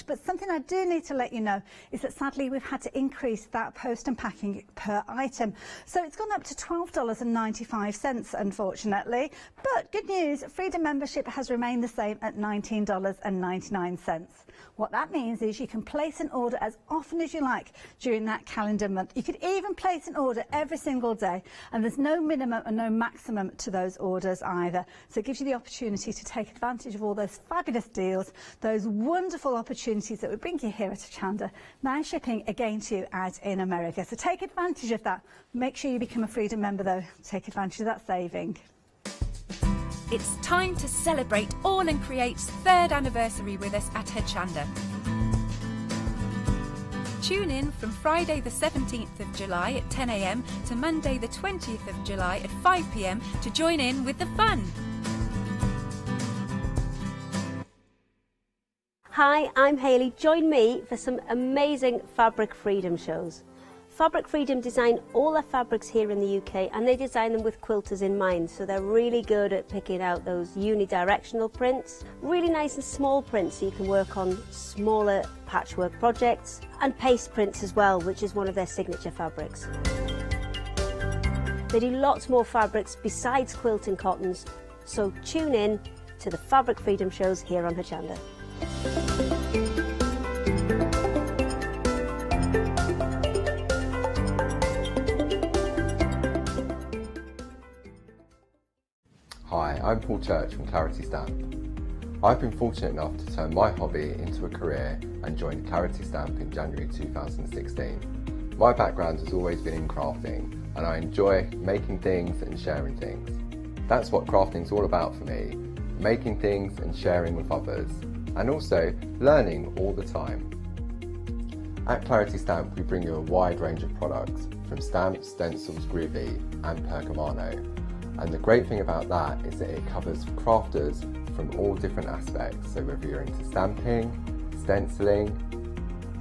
But something I do need to let you know is that sadly we've had to increase that post and packing per item. So it's gone up to $12.95, unfortunately. But good news, Freedom membership has remained the same at $19.99. What that means is you can place an order as often as you like during that calendar month. You could even place an order every single day, and there's no minimum and no maximum to those orders either. So it gives you the opportunity to take advantage of all those fabulous deals, those wonderful opportunities that we bring you here at Hochanda, now shipping again to you out in America. So take advantage of that. Make sure you become a Freedom member though. Take advantage of that saving. It's time to celebrate All and Create's 3rd anniversary with us at Hochanda. Tune in from Friday the 17th of July at 10 AM to Monday the 20th of July at 5 PM to join in with the fun. Hi, I'm Hayley. Join me for some amazing Fabric Freedom shows. Fabric Freedom design all their fabrics here in the UK, and they design them with quilters in mind, so they're really good at picking out those unidirectional prints, really nice and small prints so you can work on smaller patchwork projects, and paste prints as well, which is one of their signature fabrics. They do lots more fabrics besides quilt and cottons, so tune in to the Fabric Freedom shows here on Hochanda. Hi, I'm Paul Church from Clarity Stamp. I've been fortunate enough to turn my hobby into a career and joined Clarity Stamp in January 2016. My background has always been in crafting, and I enjoy making things and sharing things. That's what crafting's all about for me, making things and sharing with others, and also learning all the time. At Clarity Stamp we bring you a wide range of products, from stamps, stencils, groovy and pergamano. And the great thing about that is that it covers crafters from all different aspects. So whether you're into stamping, stenciling,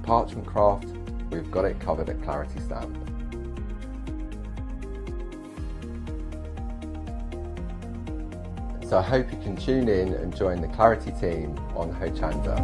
parchment craft, we've got it covered at Clarity Stamp. So I hope you can tune in and join the Clarity team on Hochanda.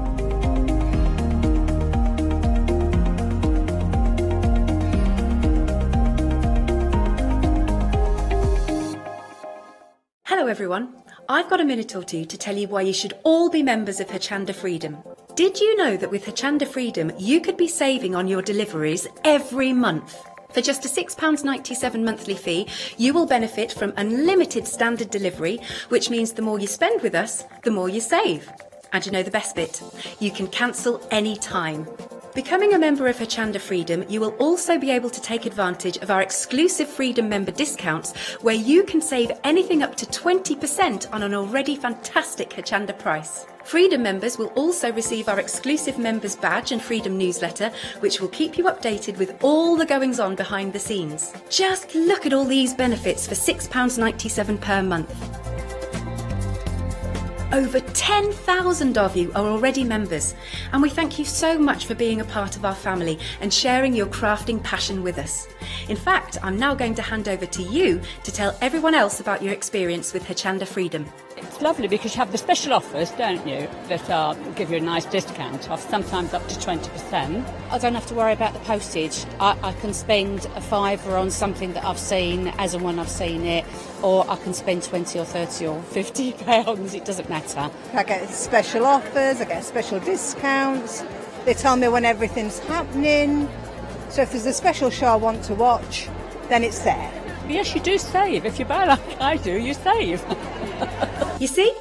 Hello everyone, I've got a minute or two to tell you why you should all be members of Hochanda Freedom. Did you know that with Hochanda Freedom you could be saving on your deliveries every month? For just a £6.97 monthly fee, you will benefit from unlimited standard delivery, which means the more you spend with us, the more you save. And you know the best bit? You can cancel any time. Becoming a member of Hochanda Freedom, you will also be able to take advantage of our exclusive Freedom member discounts, where you can save anything up to 20% on an already fantastic Hochanda price. Freedom members will also receive our exclusive members badge and Freedom newsletter, which will keep you updated with all the goings on behind the scenes. Just look at all these benefits for £6.97 per month. Over 10,000 of you are already members, and we thank you so much for being a part of our family and sharing your crafting passion with us. In fact, I'm now going to hand over to you to tell everyone else about your experience with Hochanda Freedom. It's lovely because you have the special offers, don't you, that give you a nice discount off, sometimes up to 20%. I don't have to worry about the postage. I can spend a £5 on something that I've seen as and when I've seen it, or I can spend 20 or 30 or 50 pounds, it doesn't matter. I get special offers, I get special discounts, they tell me when everything's happening, so if there's a special show I want to watch, then it's there. Yes, you do save. If you buy like I do, you save. You see?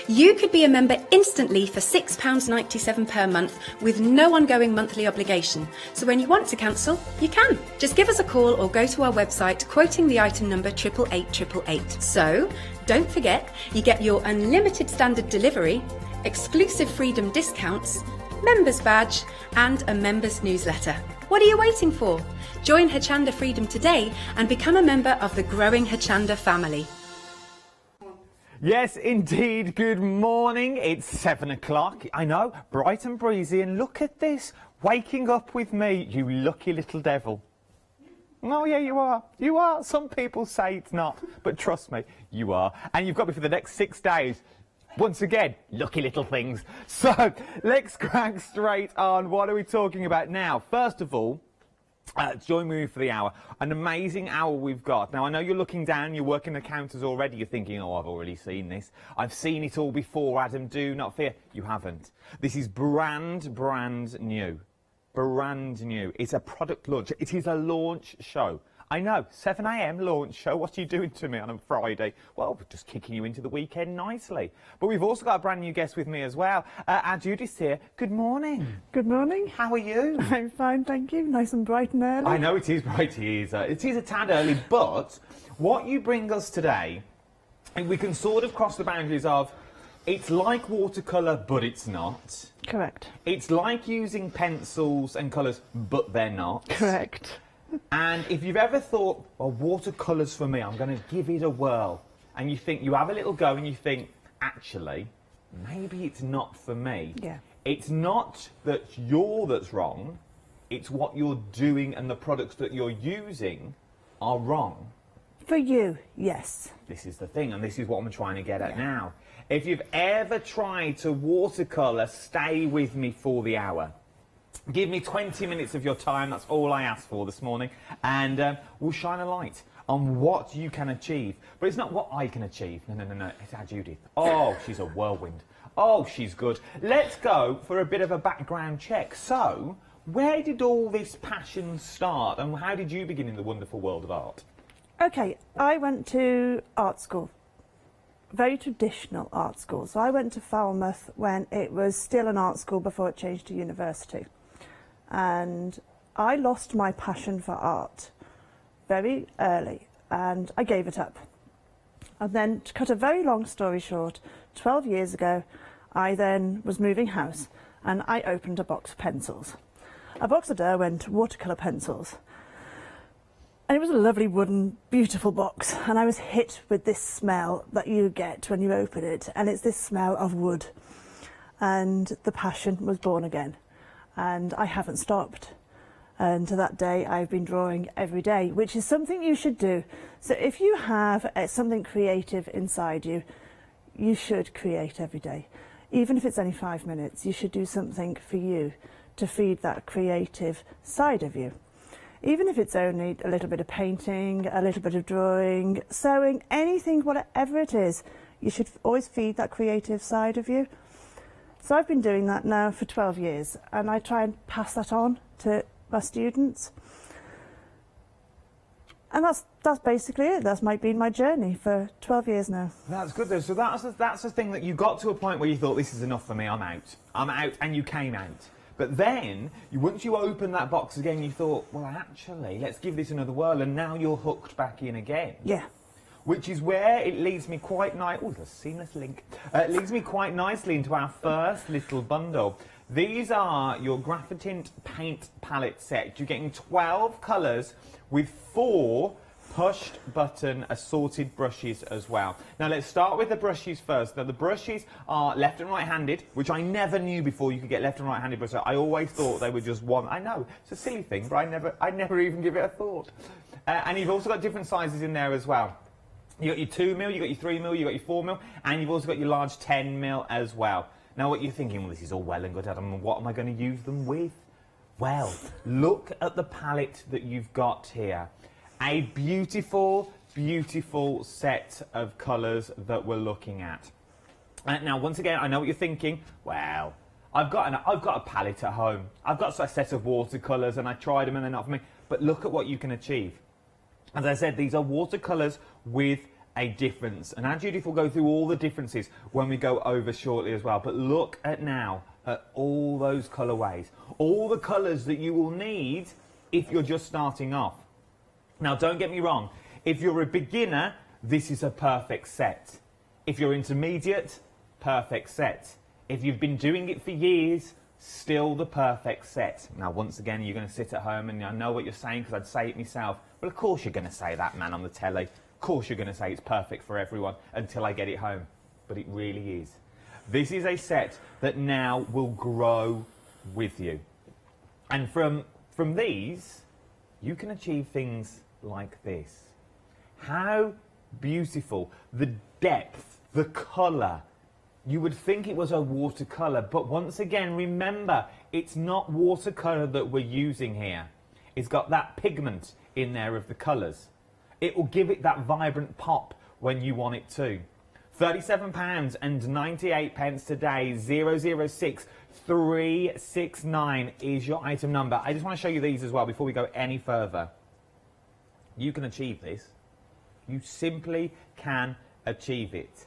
You could be a member instantly for £6.97 per month with no ongoing monthly obligation. So when you want to cancel, you can. Just give us a call or go to our website quoting the item number 88888. So don't forget, you get your unlimited standard delivery, exclusive Freedom discounts, members badge and a members newsletter. What are you waiting for? Join Hochanda Freedom today and become a member of the growing Hochanda family. Yes, indeed. Good morning. It's 7 o'clock. I know, bright and breezy. And look at this, waking up with me, you lucky little devil. Oh, yeah, you are. You are. Some people say it's not, but trust me, you are. And you've got me for the next 6 days. Once again, lucky little things. So, let's crack straight on. What are we talking about now? First of all, join me for the hour. An amazing hour we've got. Now, I know you're looking down, you're working the counters already. You're thinking, oh, I've already seen this. I've seen it all before, Adam. Do not fear. You haven't. This is brand new. Brand new. It's a product launch. It is a launch show. I know, 7 a.m. launch show. What are you doing to me on a Friday? Well, we're just kicking you into the weekend nicely. But we've also got a brand new guest with me as well. Our Judith's here. Good morning. Good morning. How are you? I'm fine, thank you. Nice and bright and early. I know it is bright. It is a tad early, but what you bring us today, and we can sort of cross the boundaries of, it's like watercolour, but it's not. Correct. It's like using pencils and colours, but they're not. Correct. And if you've ever thought, well, watercolours for me, I'm going to give it a whirl, and you have a little go and you think, actually, maybe it's not for me. Yeah. It's not that that's wrong, it's what you're doing and the products that you're using are wrong. For you, yes. This is the thing, and this is what I'm trying to get at now. If you've ever tried to watercolour, stay with me for the hour. Give me 20 minutes of your time, that's all I asked for this morning, and we'll shine a light on what you can achieve. But it's not what I can achieve. No, it's our Judith. Oh, she's a whirlwind. Oh, she's good. Let's go for a bit of a background check. So, where did all this passion start, and how did you begin in the wonderful world of art? Okay, I went to art school. Very traditional art school. So I went to Falmouth when it was still an art school before it changed to university. And I lost my passion for art very early, and I gave it up. And then, to cut a very long story short, 12 years ago, I then was moving house, and I opened a box of pencils. A box of Derwent watercolour pencils. And it was a lovely wooden, beautiful box, and I was hit with this smell that you get when you open it, and it's this smell of wood. And the passion was born again. And I haven't stopped. And to that day, I've been drawing every day, which is something you should do. So if you have something creative inside you, you should create every day. Even if it's only 5 minutes, you should do something for you to feed that creative side of you. Even if it's only a little bit of painting, a little bit of drawing, sewing, anything, whatever it is, you should always feed that creative side of you. So I've been doing that now for 12 years, and I try and pass that on to my students. And that's basically it. That's been my journey for 12 years now. That's good though. So that's the thing, that you got to a point where you thought, this is enough for me, I'm out, and you came out. But then, once you opened that box again, you thought, well, actually, let's give this another whirl, and now you're hooked back in again. Yeah. Which is where it leads me quite there's a seamless link. It leads me quite nicely into our first little bundle. These are your Graphitint paint palette set. You're getting 12 colours with 4 pushed button assorted brushes as well. Now let's start with the brushes first. Now the brushes are left and right handed, which I never knew before you could get left and right handed brushes. I always thought they were just one. I know, it's a silly thing, but I never even give it a thought. And you've also got different sizes in there as well. You got your 2mm, you got your 3mm, you got your 4mm, and you've also got your large 10mm as well. Now what you're thinking, well, this is all well and good, Adam, what am I going to use them with? Well, look at the palette that you've got here. A beautiful, beautiful set of colours that we're looking at. Now, once again, I know what you're thinking. Well, I've got a palette at home. I've got a set of watercolours, and I tried them and they're not for me. But look at what you can achieve. As I said, these are watercolours with a difference. And our Judith will go through all the differences when we go over shortly as well. But look at now at all those colourways. All the colours that you will need if you're just starting off. Now, don't get me wrong. If you're a beginner, this is a perfect set. If you're intermediate, perfect set. If you've been doing it for years, still the perfect set. Now, once again, you're going to sit at home, and I know what you're saying because I'd say it myself. Well, of course you're going to say that, man, on the telly. Of course you're going to say it's perfect for everyone until I get it home. But it really is. This is a set that now will grow with you. And from these, you can achieve things like this. How beautiful. The depth, the colour You would think it was a watercolour, but once again, remember, it's not watercolour that we're using here. It's got that pigment in there of the colours. It will give it that vibrant pop when you want it to. £37.98 today, 006369 is your item number. I just want to show you these as well before we go any further. You can achieve this. You simply can achieve it.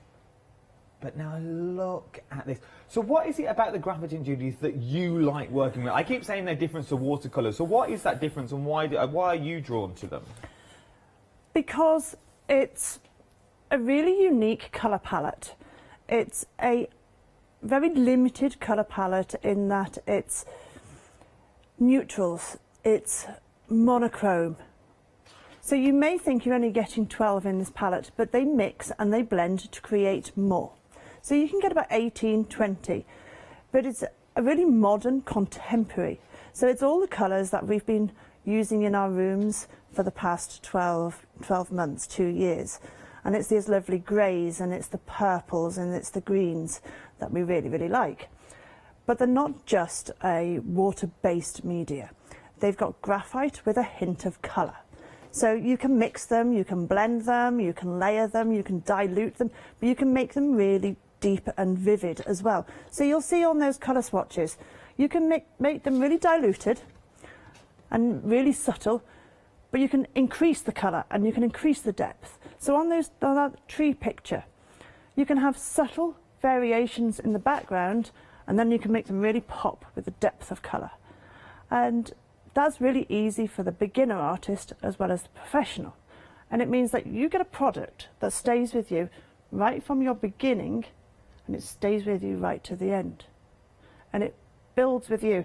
But now look at this. So what is it about the graphite, Judith, that you like working with? I keep saying they're different to watercolours. So what is that difference and why are you drawn to them? Because it's a really unique colour palette. It's a very limited colour palette in that it's neutrals, it's monochrome. So you may think you're only getting 12 in this palette, but they mix and they blend to create more. So you can get about 18, 20, but it's a really modern, contemporary. So it's all the colours that we've been using in our rooms for the past 12 months, 2 years. And it's these lovely greys and it's the purples and it's the greens that we really, really like. But they're not just a water-based media. They've got graphite with a hint of colour. So you can mix them, you can blend them, you can layer them, you can dilute them, but you can make them really deep and vivid as well. So you'll see on those colour swatches, you can make them really diluted and really subtle, but you can increase the colour and you can increase the depth. So on that tree picture, you can have subtle variations in the background and then you can make them really pop with the depth of colour. And that's really easy for the beginner artist as well as the professional. And it means that you get a product that stays with you right from your beginning and it stays with you right to the end. And it builds with you.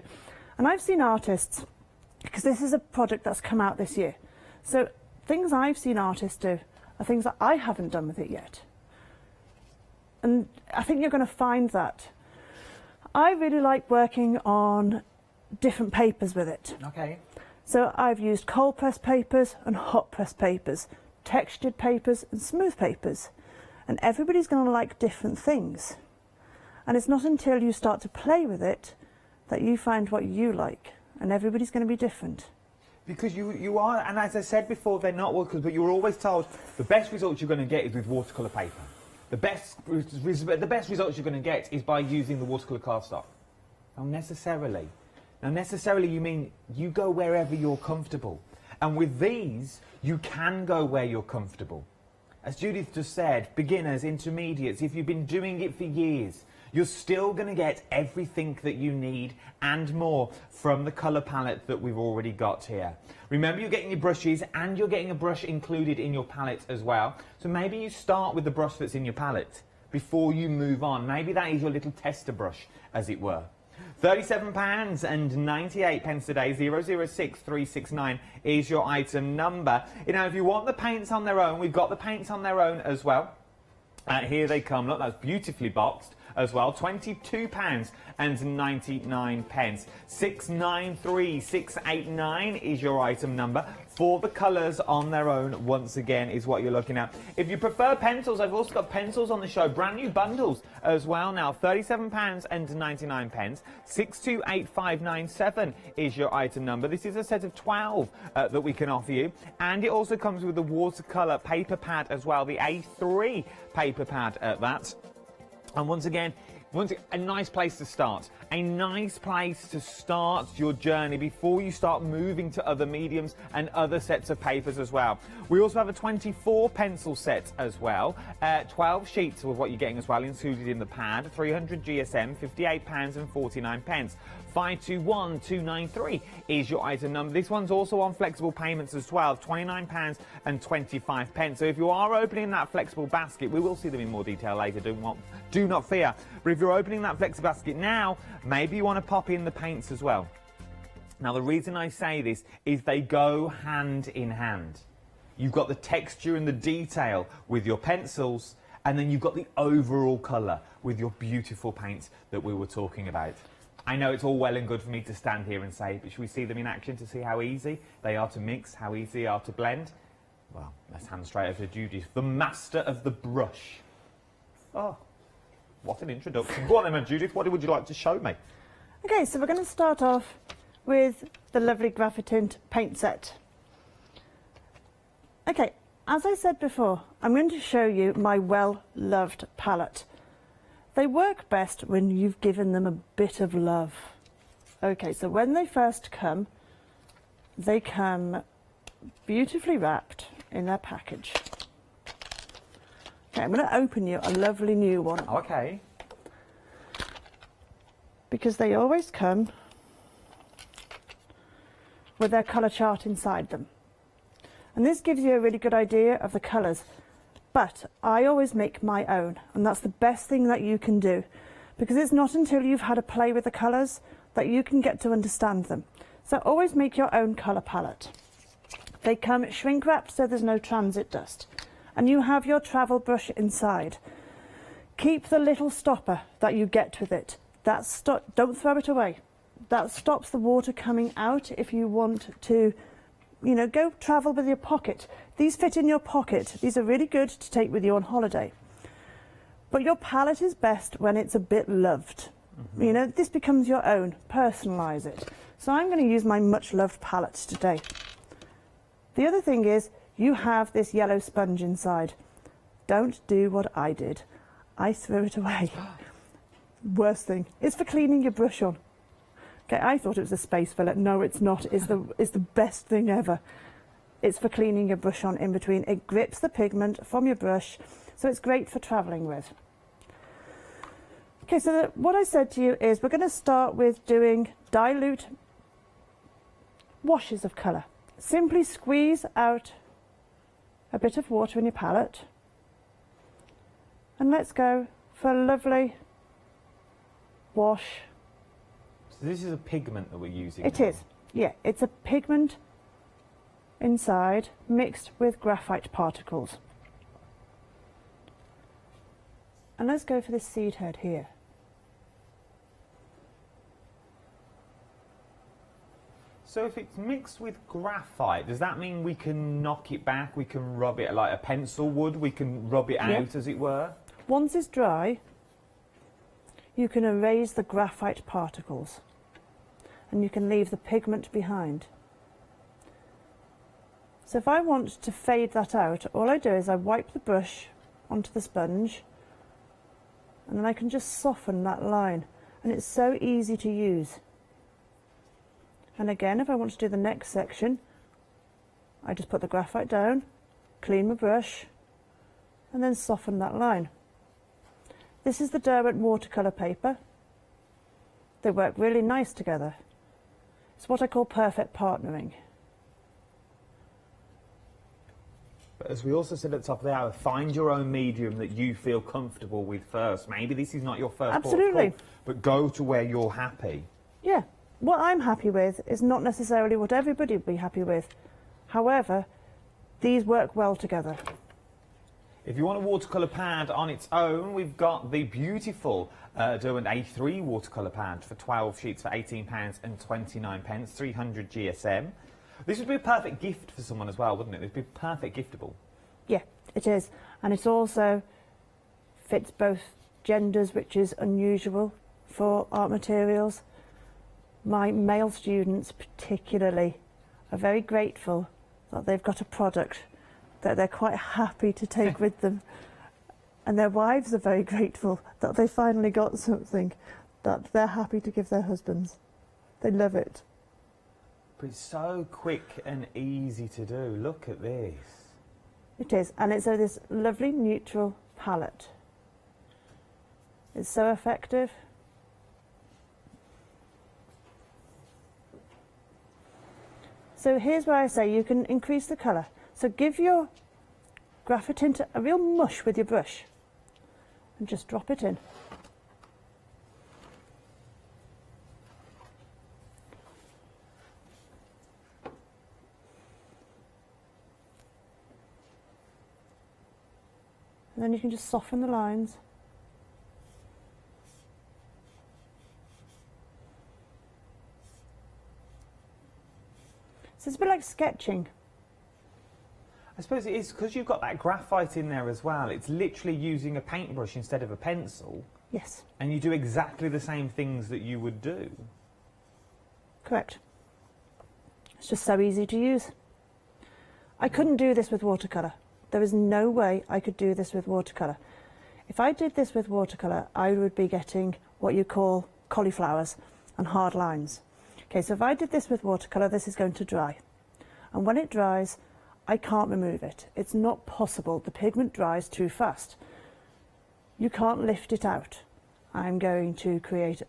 And I've seen artists, because this is a project that's come out this year, so things I've seen artists do are things that I haven't done with it yet. And I think you're going to find that. I really like working on different papers with it. Okay. So I've used cold press papers and hot press papers, textured papers and smooth papers. And everybody's going to like different things. And it's not until you start to play with it that you find what you like. And everybody's going to be different. Because you are, and as I said before, they're not watercolours, but you were always told the best results you're going to get is with watercolour paper. The best results you're going to get is by using the watercolour cardstock. Not necessarily. Now, necessarily you mean you go wherever you're comfortable. And with these, you can go where you're comfortable. As Judith just said, beginners, intermediates, if you've been doing it for years, you're still going to get everything that you need and more from the colour palette that we've already got here. Remember, you're getting your brushes and you're getting a brush included in your palette as well. So maybe you start with the brush that's in your palette before you move on. Maybe that is your little tester brush, as it were. £37.98 today, 006369 is your item number. You know, if you want the paints on their own, we've got the paints on their own as well. Here they come. Look, that's beautifully boxed as well. £22.99. 693689 is your item number. For the colours on their own, once again, is what you're looking at. If you prefer pencils, I've also got pencils on the show. Brand new bundles as well now. £37.99. 628597 is your item number. This is a set of 12 that we can offer you. And it also comes with the watercolour paper pad as well. The A3 paper pad at that. And once again, a nice place to start. A nice place to start your journey before you start moving to other mediums and other sets of papers as well. We also have a 24 pencil set as well. 12 sheets of what you're getting as well included in the pad. 300 GSM, £58.49. 521293 is your item number. This one's also on flexible payments as well, £29.25. So if you are opening that flexible basket, we will see them in more detail later, do not fear. But if you're opening that flexible basket now, maybe you want to pop in the paints as well. Now, the reason I say this is they go hand in hand. You've got the texture and the detail with your pencils, and then you've got the overall colour with your beautiful paints that we were talking about. I know it's all well and good for me to stand here and say, but should we see them in action to see how easy they are to mix, how easy they are to blend? Well, let's hand straight over to Judith, the master of the brush. Oh, What an introduction. Go on then, Judith, what would you like to show me? Okay, so we're going to start off with the lovely Graphitint paint set. Okay, as I said before, I'm going to show you my well-loved palette. They work best when you've given them a bit of love. Okay, so when they first come, they come beautifully wrapped in their package. Okay, I'm going to open you a lovely new one. Okay. Because they always come with their colour chart inside them. And this gives you a really good idea of the colours. But I always make my own, and that's the best thing that you can do, because it's not until you've had a play with the colours that you can get to understand them. So always make your own colour palette. They come shrink wrapped so there's no transit dust, and you have your travel brush inside. Keep the little stopper that you get with it. Don't throw it away. That stops the water coming out if you want to, you know, go travel with your pocket. These fit in your pocket. These are really good to take with you on holiday. But your palette is best when it's a bit loved. Mm-hmm. You know, this becomes your own. Personalise it. So I'm going to use my much loved palette today. The other thing is, you have this yellow sponge inside. Don't do what I did. I threw it away. Worst thing. It's for cleaning your brush on. Okay, I thought it was a space fillet. No, it's not. It's the best thing ever. It's for cleaning your brush on in between. It grips the pigment from your brush, so it's great for travelling with. Okay, so what I said to you is we're going to start with doing dilute washes of colour. Simply squeeze out a bit of water in your palette, and let's go for a lovely wash. So this is a pigment that we're using? It is, yeah. It's a pigment inside mixed with graphite particles. And let's go for this seed head here. So if it's mixed with graphite, does that mean we can knock it back, we can rub it like a pencil would, we can rub it out, as it were? Once it's dry, you can erase the graphite particles and you can leave the pigment behind. So if I want to fade that out, all I do is I wipe the brush onto the sponge and then I can just soften that line, and it's so easy to use. And again, if I want to do the next section, I just put the graphite down, clean my brush, and then soften that line. This is the Derwent watercolour paper. They work really nice together. It's what I call perfect partnering. But as we also said at the top of the hour, find your own medium that you feel comfortable with first. Maybe this is not your first Absolutely. port of call, but go to where you're happy. Yeah. What I'm happy with is not necessarily what everybody would be happy with. However, these work well together. If you want a watercolour pad on its own, we've got the beautiful Derwent A3 watercolour pad for 12 sheets for £18.29, 300 GSM. This would be a perfect gift for someone as well, wouldn't it? It would be perfect giftable. Yeah, it is. And it also fits both genders, which is unusual for art materials. My male students particularly are very grateful that they've got a product that they're quite happy to take with them. And their wives are very grateful that they finally got something that they're happy to give their husbands. They love it. But it's so quick and easy to do. Look at this. It is, and it's this lovely neutral palette. It's so effective. So here's where I say you can increase the colour. So give your Graphitint a real mush with your brush and just drop it in. And then you can just soften the lines. So it's a bit like sketching. I suppose it is, because you've got that graphite in there as well. It's literally using a paintbrush instead of a pencil. Yes, And you do exactly the same things that you would do. correct. It's just so easy to use. I couldn't do this with watercolour. There is no way I could do this with watercolour. If I did this with watercolour, I would be getting what you call cauliflowers and hard lines. Okay, so if I did this with watercolour, this is going to dry. And when it dries, I can't remove it. It's not possible. The pigment dries too fast. You can't lift it out. I'm going to create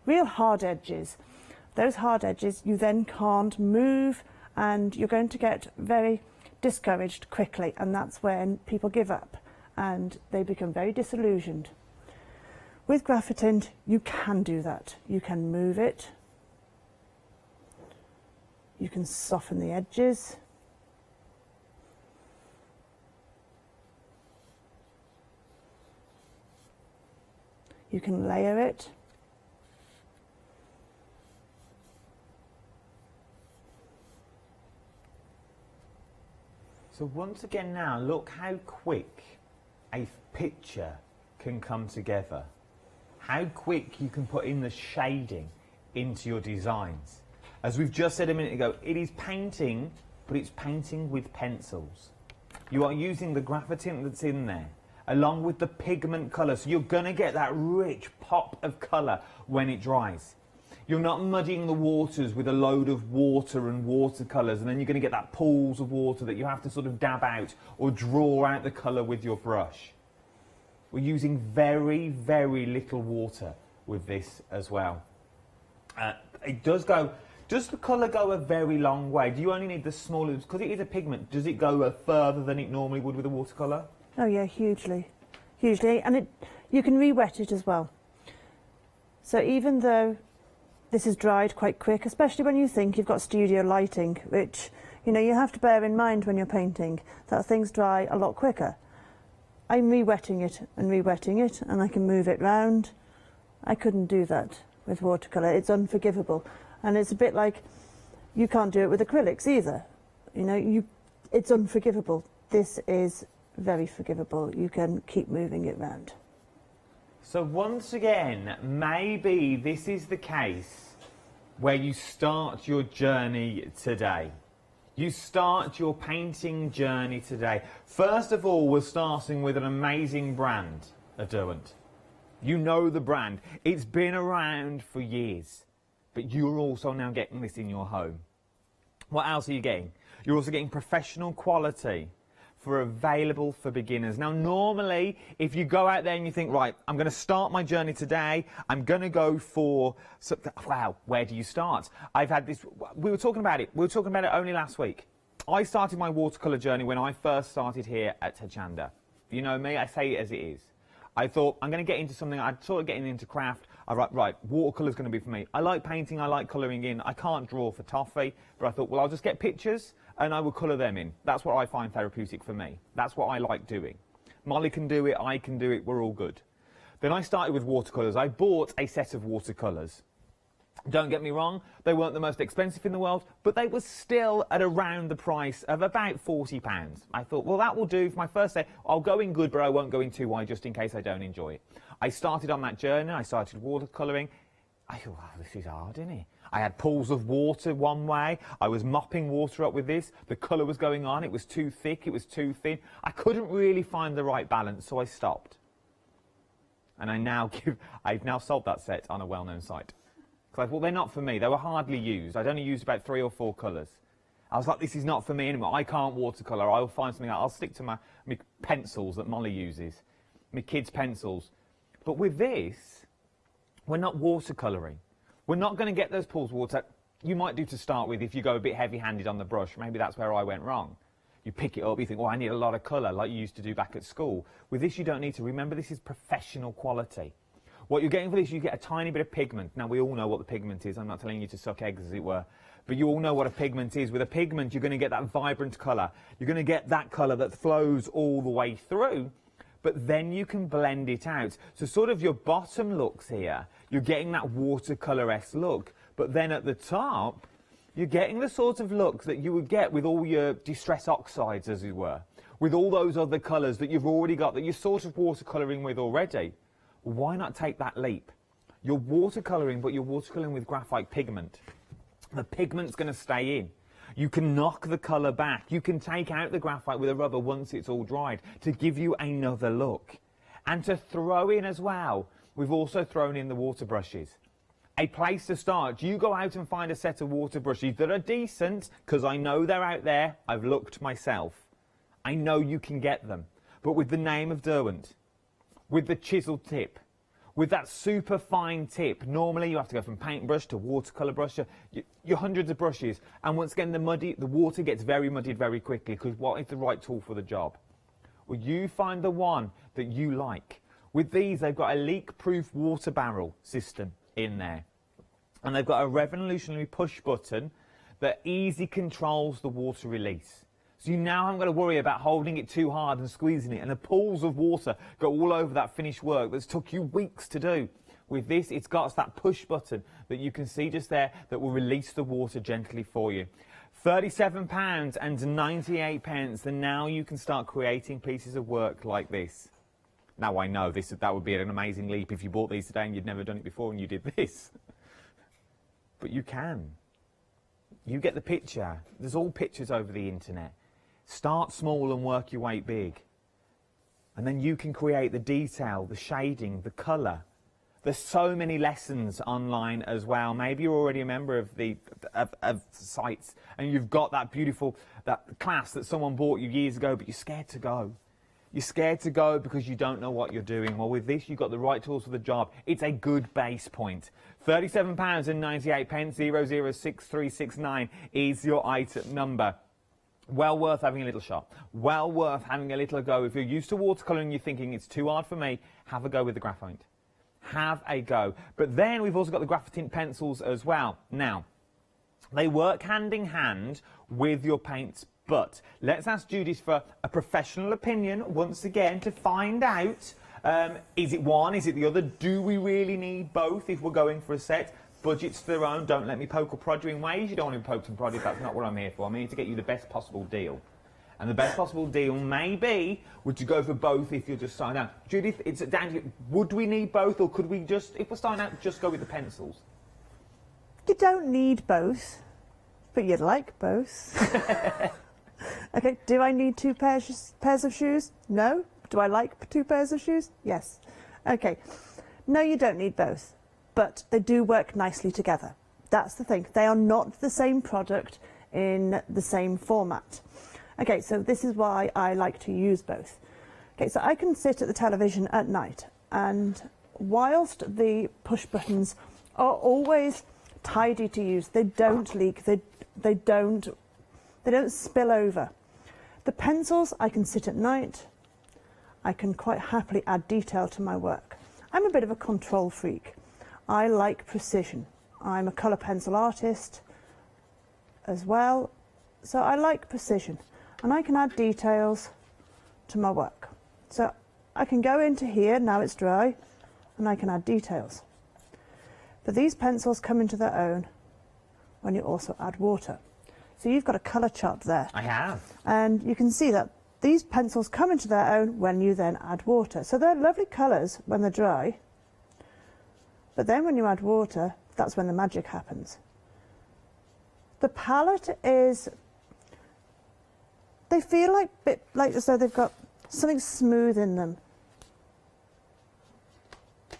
real hard edges. Those hard edges you then can't move, and you're going to get very discouraged quickly, and that's when people give up and they become very disillusioned. With graphitint, you can do that. You can move it. You can soften the edges. You can layer it. So once again now, look how quick a picture can come together. How quick you can put in the shading into your designs. As we've just said a minute ago, it is painting, but it's painting with pencils. You are using the graphitint that's in there, along with the pigment colour, so you're going to get that rich pop of colour when it dries. You're not muddying the waters with a load of water and watercolours, and then you're going to get that pools of water that you have to sort of dab out or draw out the colour with your brush. We're using very, very little water with this as well. It does go... Does the colour go a very long way? Do you only need the smaller... Because it is a pigment, does it go further than it normally would with a watercolour? Oh yeah, hugely. Hugely. And you can re-wet it as well. So even though this is dried quite quick, especially when you think you've got studio lighting, which, you know, you have to bear in mind when you're painting, that things dry a lot quicker. I'm re-wetting it, and I can move it round. I couldn't do that with watercolour. It's unforgivable. And it's a bit like, you can't do it with acrylics either. You know, it's unforgivable. This is very forgivable. You can keep moving it round. So once again, maybe this is the case where you start your journey today. You start your painting journey today. First of all, we're starting with an amazing brand, Derwent. You know the brand. It's been around for years. But you're also now getting this in your home. What else are you getting? You're also getting professional quality available for beginners. Now, normally, if you go out there and you think, right, I'm going to start my journey today, I'm going to go for... Wow, where do you start? I've had this... We were talking about it only last week. I started my watercolour journey when I first started here at Hochanda. You know me, I say it as it is. I thought, I'm going to get into something, I'd sort of getting into craft. I thought, right, watercolour's going to be for me. I like painting, I like colouring in. I can't draw for toffee, but I thought, well, I'll just get pictures and I will colour them in. That's what I find therapeutic for me. That's what I like doing. Molly can do it, I can do it, we're all good. Then I started with watercolours. I bought a set of watercolours. Don't get me wrong, they weren't the most expensive in the world, but they were still at around the price of about £40. I thought, well, that will do for my first day. I'll go in good, but I won't go in too wide just in case I don't enjoy it. I started on that journey. I started watercolouring. I thought, wow, this is hard, isn't it? I had pools of water one way. I was mopping water up with this. The colour was going on. It was too thick. It was too thin. I couldn't really find the right balance, so I stopped. And I've now sold that set on a well-known site. Because I thought, they're not for me. They were hardly used. I'd only used about 3 or 4 colours. I was like, this is not for me anymore. I can't watercolour. I'll find something else. I'll stick to my pencils that Molly uses, my kids' pencils. But with this, we're not watercolouring. We're not going to get those pools of water. You might do to start with if you go a bit heavy-handed on the brush. Maybe that's where I went wrong. You pick it up, you think, oh, I need a lot of colour, like you used to do back at school. With this, you don't need to. Remember, this is professional quality. What you're getting for this, you get a tiny bit of pigment. Now, we all know what the pigment is. I'm not telling you to suck eggs, as it were. But you all know what a pigment is. With a pigment, you're going to get that vibrant colour. You're going to get that colour that flows all the way through. But then you can blend it out. So sort of your bottom looks here, you're getting that watercolour-esque look. But then at the top, you're getting the sort of look that you would get with all your distress oxides, as it were. With all those other colours that you've already got, that you're sort of watercolouring with already. Why not take that leap? You're watercolouring, but you're watercolouring with graphite pigment. The pigment's going to stay in. You can knock the colour back. You can take out the graphite with a rubber once it's all dried to give you another look. And to throw in as well, we've also thrown in the water brushes. A place to start. You go out and find a set of water brushes that are decent, because I know they're out there. I've looked myself. I know you can get them. But with the name of Derwent, with the chiseled tip, with that super fine tip, normally you have to go from paintbrush to watercolour brush. You're hundreds of brushes, and once again the water gets very muddied very quickly, because what is the right tool for the job? Well, you find the one that you like. With these, they've got a leak-proof water barrel system in there, and they've got a revolutionary push button that easy controls the water release. So you now haven't got to worry about holding it too hard and squeezing it, and the pools of water go all over that finished work that's took you weeks to do. With this, it's got that push button that you can see just there that will release the water gently for you. £37.98, and now you can start creating pieces of work like this. Now I know that would be an amazing leap if you bought these today and you'd never done it before and you did this. But you can. You get the picture. There's all pictures over the internet. Start small and work your way big. And then you can create the detail, the shading, the colour. There's so many lessons online as well. Maybe you're already a member of the sites and you've got that beautiful class that someone bought you years ago, but you're scared to go. You're scared to go because you don't know what you're doing. Well, with this, you've got the right tools for the job. It's a good base point. £37.98, 006369 is your item number. Well worth having a little shop. Well worth having a little go. If you're used to watercolouring and you're thinking it's too hard for me, have a go with the graphite. Have a go. But then we've also got the graphitint pencils as well. Now, they work hand in hand with your paints, but let's ask Judith for a professional opinion once again to find out, is it one, is it the other? Do we really need both if we're going for a set? Budgets their own, don't let me poke or prod you in ways you don't want to be poked and prodded. That's not what I'm here for. I'm here to get you the best possible deal. And the best possible deal may be, would you go for both if you're just starting out? Judith, it's down to you. Would we need both, or could we just, if we're starting out, just go with the pencils? You don't need both, but you'd like both. Okay, do I need two pairs of shoes? No. Do I like two pairs of shoes? Yes. Okay. No, you don't need both, but they do work nicely together. That's the thing. They are not the same product in the same format. Okay, so this is why I like to use both. Okay, so I can sit at the television at night, and whilst the push buttons are always tidy to use, they don't leak, they don't spill over. The pencils, I can sit at night, I can quite happily add detail to my work. I'm a bit of a control freak. I like precision. I'm a colour pencil artist as well, so I like precision, and I can add details to my work. So I can go into here, now it's dry, and I can add details. But these pencils come into their own when you also add water. So you've got a colour chart there. I have. And you can see that these pencils come into their own when you then add water. So they're lovely colours when they're dry, but then when you add water, that's when the magic happens. The palette is, they feel like as though they've got something smooth in them.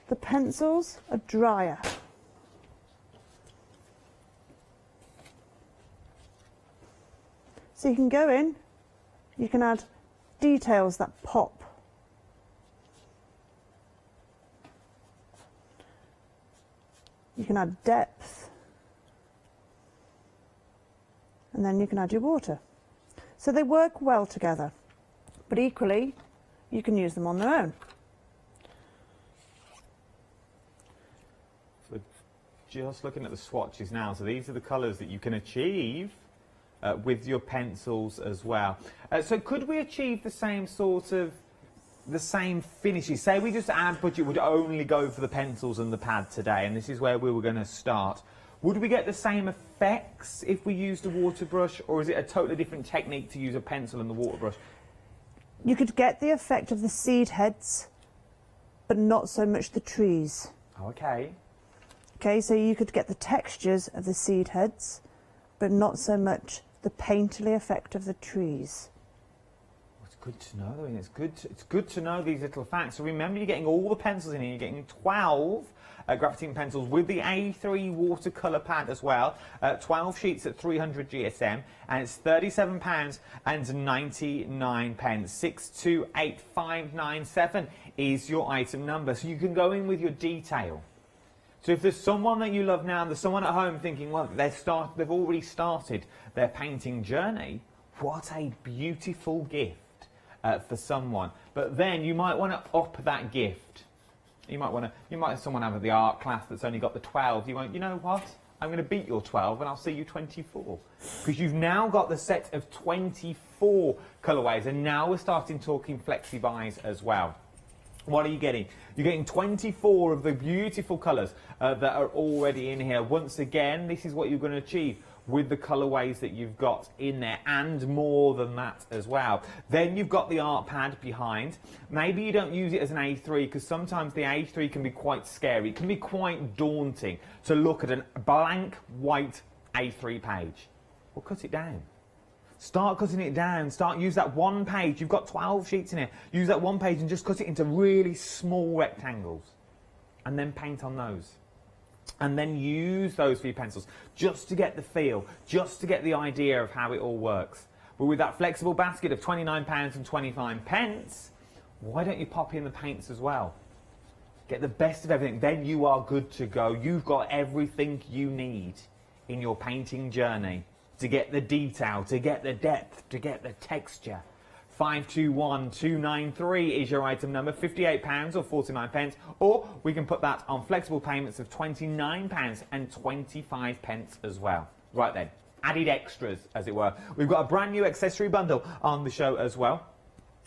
The pencils are drier. So you can go in, you can add details that pop. You can add depth. And then you can add your water. So they work well together, but equally you can use them on their own. So just looking at the swatches now, so these are the colours that you can achieve with your pencils as well. So could we achieve the same finishes? Say we just add budget, would only go for the pencils and the pad today, and this is where we were going to start. Would we get the same effects if we used a water brush, or is it a totally different technique to use a pencil and the water brush? You could get the effect of the seed heads but not so much the trees. Okay. Okay, so you could get the textures of the seed heads, but not so much the painterly effect of the trees. It's good to know, though. It's good to know these little facts. So remember, you're getting all the pencils in here. You're getting 12 graphiting pencils with the A3 watercolour pad as well. 12 sheets at 300 GSM, and it's £37 and 99 pence. 628597 is your item number. So you can go in with your detail. So if there's someone that you love now, and there's someone at home thinking, well, they've already started their painting journey, what a beautiful gift for someone. But then you might want to up that gift. You might have someone have the art class that's only got the 12. You know what? I'm going to beat your 12 and I'll see you 24. Because you've now got the set of 24 colourways, and now we're starting talking flexi buys as well. What are you getting? You're getting 24 of the beautiful colours that are already in here. Once again, this is what you're going to achieve with the colourways that you've got in there, and more than that as well. Then you've got the art pad behind. Maybe you don't use it as an A3, because sometimes the A3 can be quite scary. It can be quite daunting to look at a blank white A3 page. Well, cut it down. Start cutting it down. Use that one page. You've got 12 sheets in here. Use that one page and just cut it into really small rectangles. And then paint on those. And then use those for your pencils, just to get the feel, just to get the idea of how it all works. But with that flexible basket of £29 and 25 pence, why don't you pop in the paints as well? Get the best of everything. Then you are good to go. You've got everything you need in your painting journey to get the detail, to get the depth, to get the texture. 521293 is your item number, £58 or 49 pence, or we can put that on flexible payments of £29 and 25 pence as well. Right then, added extras, as it were. We've got a brand new accessory bundle on the show as well.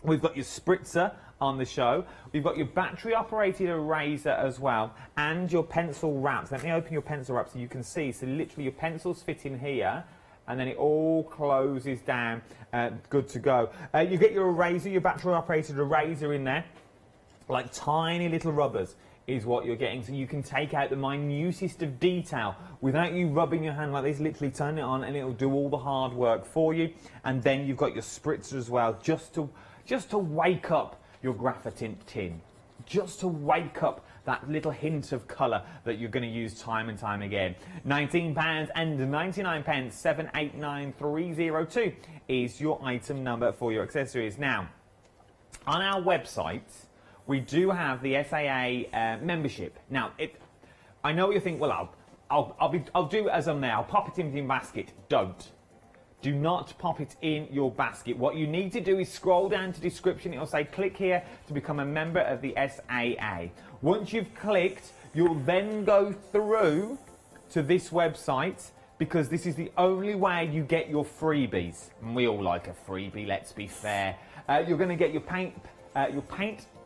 We've got your spritzer on the show. We've got your battery operated eraser as well, and your pencil wraps. Let me open your pencil wrap so you can see. So literally your pencils fit in here, and then it all closes down, good to go. You get your eraser, your battery-operated eraser in there, like tiny little rubbers is what you're getting, so you can take out the minutest of detail without you rubbing your hand like this. Literally turn it on and it'll do all the hard work for you. And then you've got your spritzer as well, just to wake up your graphitint tin, just to wake up that little hint of colour that you're going to use time and time again. £19 and 99 pence, 789302 is your item number for your accessories. Now, on our website, we do have the SAA membership. Now, I know what you think. Well, I'll do it as I'm there. I'll pop it in the basket. Don't. Do not pop it in your basket. What you need to do is scroll down to description. It'll say click here to become a member of the SAA. Once you've clicked, you'll then go through to this website, because this is the only way you get your freebies. And we all like a freebie, let's be fair. You're going to get your paint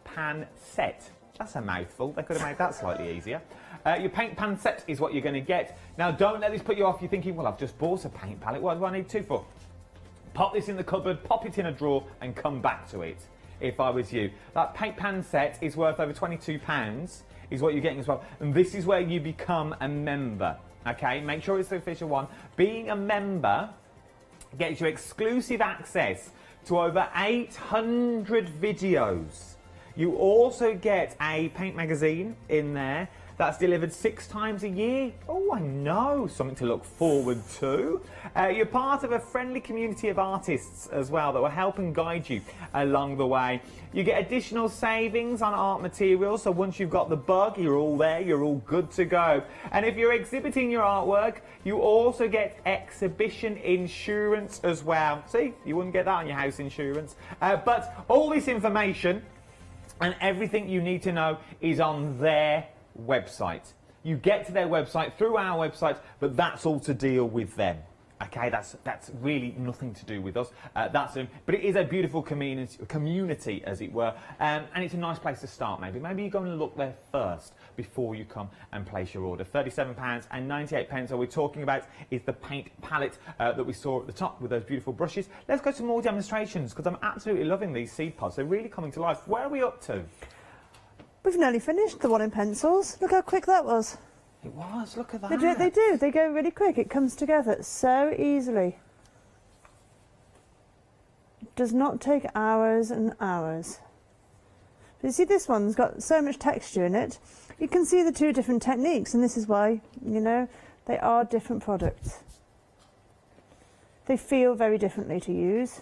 pan set. That's a mouthful. They could have made that slightly easier. Your paint pan set is what you're going to get. Now, don't let this put you off. You're thinking, well, I've just bought a paint palette. What do I need two for? Pop this in the cupboard, pop it in a drawer, and come back to it, if I was you. That paint pan set is worth over £22, is what you're getting as well. And this is where you become a member, okay? Make sure it's the official one. Being a member gets you exclusive access to over 800 videos. You also get a paint magazine in there that's delivered 6 times a year. Oh, I know, something to look forward to. You're part of a friendly community of artists as well that will help and guide you along the way. You get additional savings on art materials, so once you've got the bug, you're all there, you're all good to go. And if you're exhibiting your artwork, you also get exhibition insurance as well. See, you wouldn't get that on your house insurance. But all this information and everything you need to know is on their website. You get to their website through our website, but that's all to deal with them. Okay, that's really nothing to do with us. But it is a beautiful community, as it were, and it's a nice place to start. Maybe you go and look there first before you come and place your order. £37 and 98 pence. All we're talking about is the paint palette that we saw at the top with those beautiful brushes. Let's go to more demonstrations, because I'm absolutely loving these seed pods. They're really coming to life. Where are we up to? We've nearly finished the one in pencils. Look how quick that was. It was, look at that. They do. They go really quick. It comes together so easily. It does not take hours and hours. But you see, this one's got so much texture in it. You can see the two different techniques, and this is why, you know, they are different products. They feel very differently to use.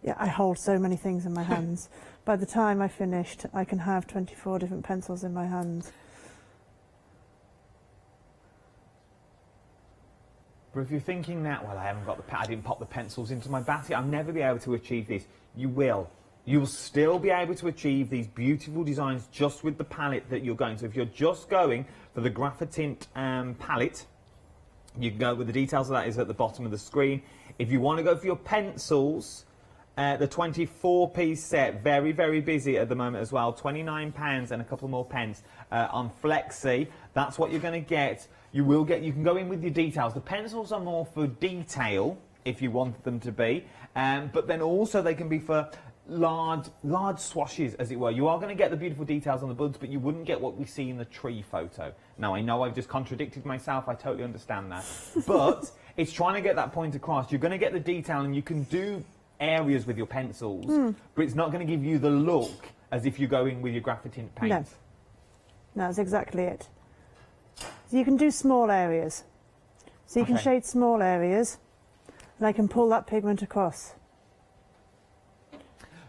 Yeah, I hold so many things in my hands. By the time I finished, I can have 24 different pencils in my hands. But if you're thinking that, well, I didn't pop the pencils into my basket, I'll never be able to achieve this. You will. You'll still be able to achieve these beautiful designs just with the palette that you're going. So if you're just going for the Graphitint palette, you can go with the details of that is at the bottom of the screen. If you want to go for your pencils, the 24-piece set, very, very busy at the moment as well. £29 and a couple more pence on Flexi. That's what you're going to get. You can go in with your details. The pencils are more for detail, if you want them to be. But then also they can be for large swashes, as it were. You are going to get the beautiful details on the buds, but you wouldn't get what we see in the tree photo. Now, I know I've just contradicted myself. I totally understand that. But it's trying to get that point across. You're going to get the detail, and you can do areas with your pencils, but it's not going to give you the look as if you're going with your Graphitint paint. No, that's exactly it. So you can do small areas. So you can shade small areas, and I can pull that pigment across.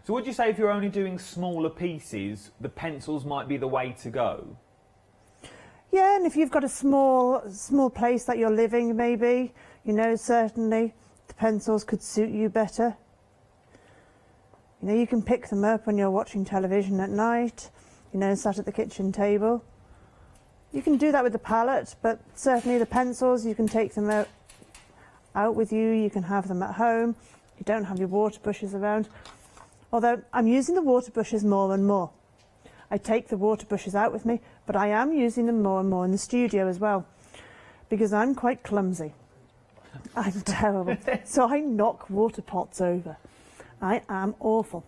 So would you say if you're only doing smaller pieces, the pencils might be the way to go? Yeah, and if you've got a small place that you're living, maybe, you know, certainly the pencils could suit you better. You know, you can pick them up when you're watching television at night, you know, sat at the kitchen table. You can do that with the palette, but certainly the pencils, you can take them out with you, you can have them at home. You don't have your water brushes around. Although I'm using the water brushes more and more. I take the water brushes out with me, but I am using them more and more in the studio as well, because I'm quite clumsy. I'm terrible. So I knock water pots over. I am awful.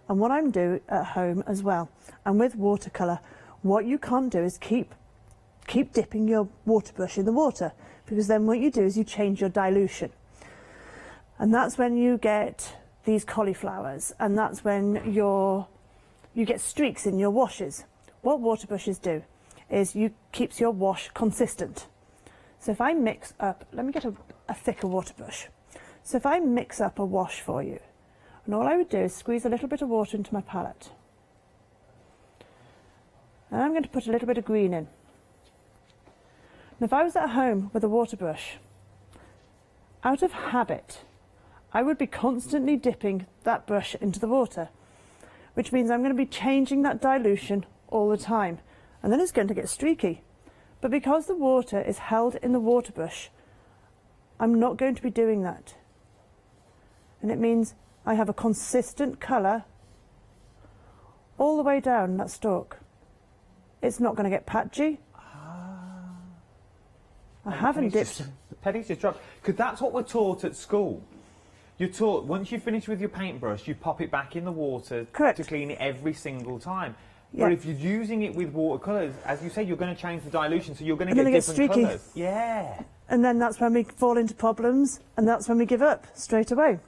And what I'm doing at home as well, and with watercolour, what you can't do is keep dipping your water brush in the water, because then what you do is you change your dilution. And that's when you get these cauliflowers, and that's when you get streaks in your washes. What water brushes do is keeps your wash consistent. So if I mix up, let me get a thicker water brush. So if I mix up a wash for you, and all I would do is squeeze a little bit of water into my palette. And I'm going to put a little bit of green in. And if I was at home with a water brush, out of habit, I would be constantly dipping that brush into the water, which means I'm going to be changing that dilution all the time. And then it's going to get streaky. But because the water is held in the water brush, I'm not going to be doing that. And it means I have a consistent colour all the way down that stalk. It's not going to get patchy. I haven't dipped. The pennies just dropped. Because that's what we're taught at school. You're taught, once you finish with your paintbrush, you pop it back in the water to clean it every single time. Yeah. But if you're using it with watercolours, as you say, you're going to change the dilution, so you're going to get different colours. Yeah. And then that's when we fall into problems, and that's when we give up straight away.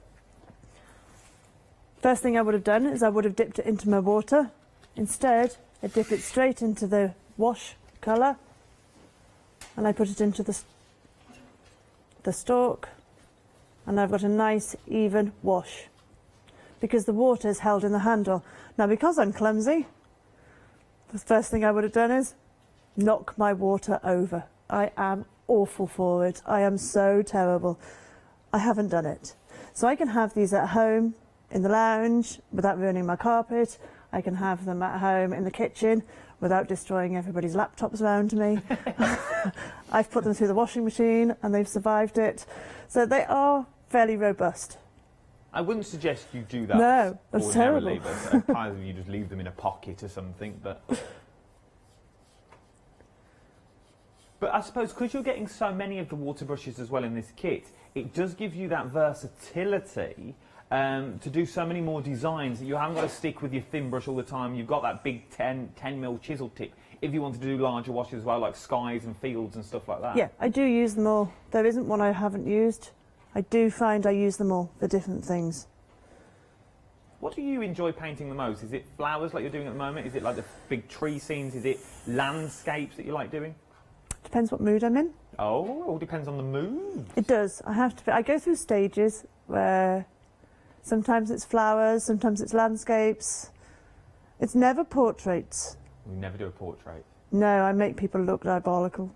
First thing I would have done is I would have dipped it into my water. Instead, I dip it straight into the wash colour, and I put it into the stalk, and I've got a nice even wash because the water is held in the handle. Now, because I'm clumsy, the first thing I would have done is knock my water over. I am awful for it. I am so terrible. I haven't done it. So I can have these at home in the lounge without ruining my carpet. I can have them at home in the kitchen without destroying everybody's laptops around me. I've put them through the washing machine and they've survived it. So they are fairly robust. I wouldn't suggest you do that. No, that's terrible. But kind of you just leave them in a pocket or something. But I suppose because you're getting so many of the water brushes as well in this kit, it does give you that versatility to do so many more designs that you haven't got to stick with your thin brush all the time. You've got that big 10mm chisel tip if you want to do larger washes as well, like skies and fields and stuff like that. Yeah, I do use them all. There isn't one I haven't used. I do find I use them all for different things. What do you enjoy painting the most? Is it flowers like you're doing at the moment? Is it like the big tree scenes? Is it landscapes that you like doing? Depends what mood I'm in. Oh, it all depends on the mood. It does. I go through stages where sometimes it's flowers, sometimes it's landscapes. It's never portraits. We never do a portrait. No, I make people look diabolical.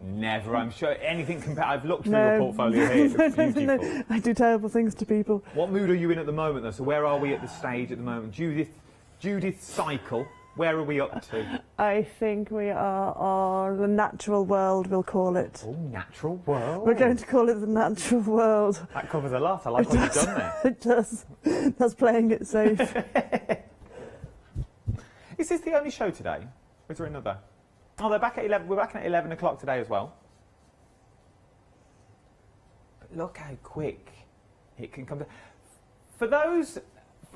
Never, I'm sure. Anything compared. I've looked through your portfolio here. It looks beautiful. No, I do terrible things to people. What mood are you in at the moment, though? So where are we at the stage at the moment? Judith cycle. Where are we up to? I think we are on the natural world, we'll call it. Oh, natural world. We're going to call it the natural world. That covers a lot. I like what you've done there. It does. That's playing it safe. Is this the only show today? Or is there another? Oh, they're back at 11. We're back at 11 o'clock today as well. But look how quick it can come. For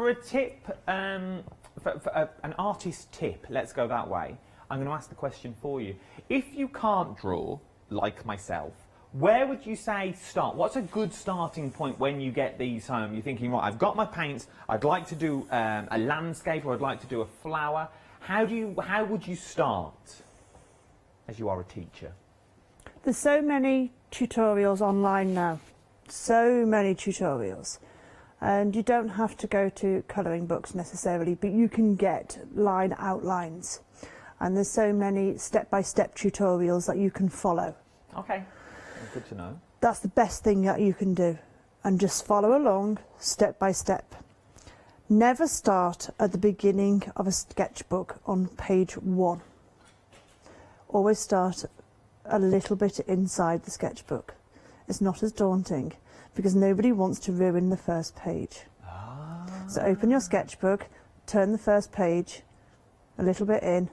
a tip, for an artist tip, let's go that way. I'm going to ask the question for you. If you can't draw, like myself, where would you say start? What's a good starting point when you get these home? You're thinking, right, I've got my paints. I'd like to do a landscape, or I'd like to do a flower. How would you start? As you are a teacher. There's so many tutorials online now. So many tutorials. And you don't have to go to colouring books necessarily, but you can get line outlines. And there's so many step-by-step tutorials that you can follow. Okay, good to know. That's the best thing that you can do. And just follow along step by step. Never start at the beginning of a sketchbook on page 1. Always start a little bit inside the sketchbook. It's not as daunting because nobody wants to ruin the first page. So open your sketchbook, turn the first page a little bit in,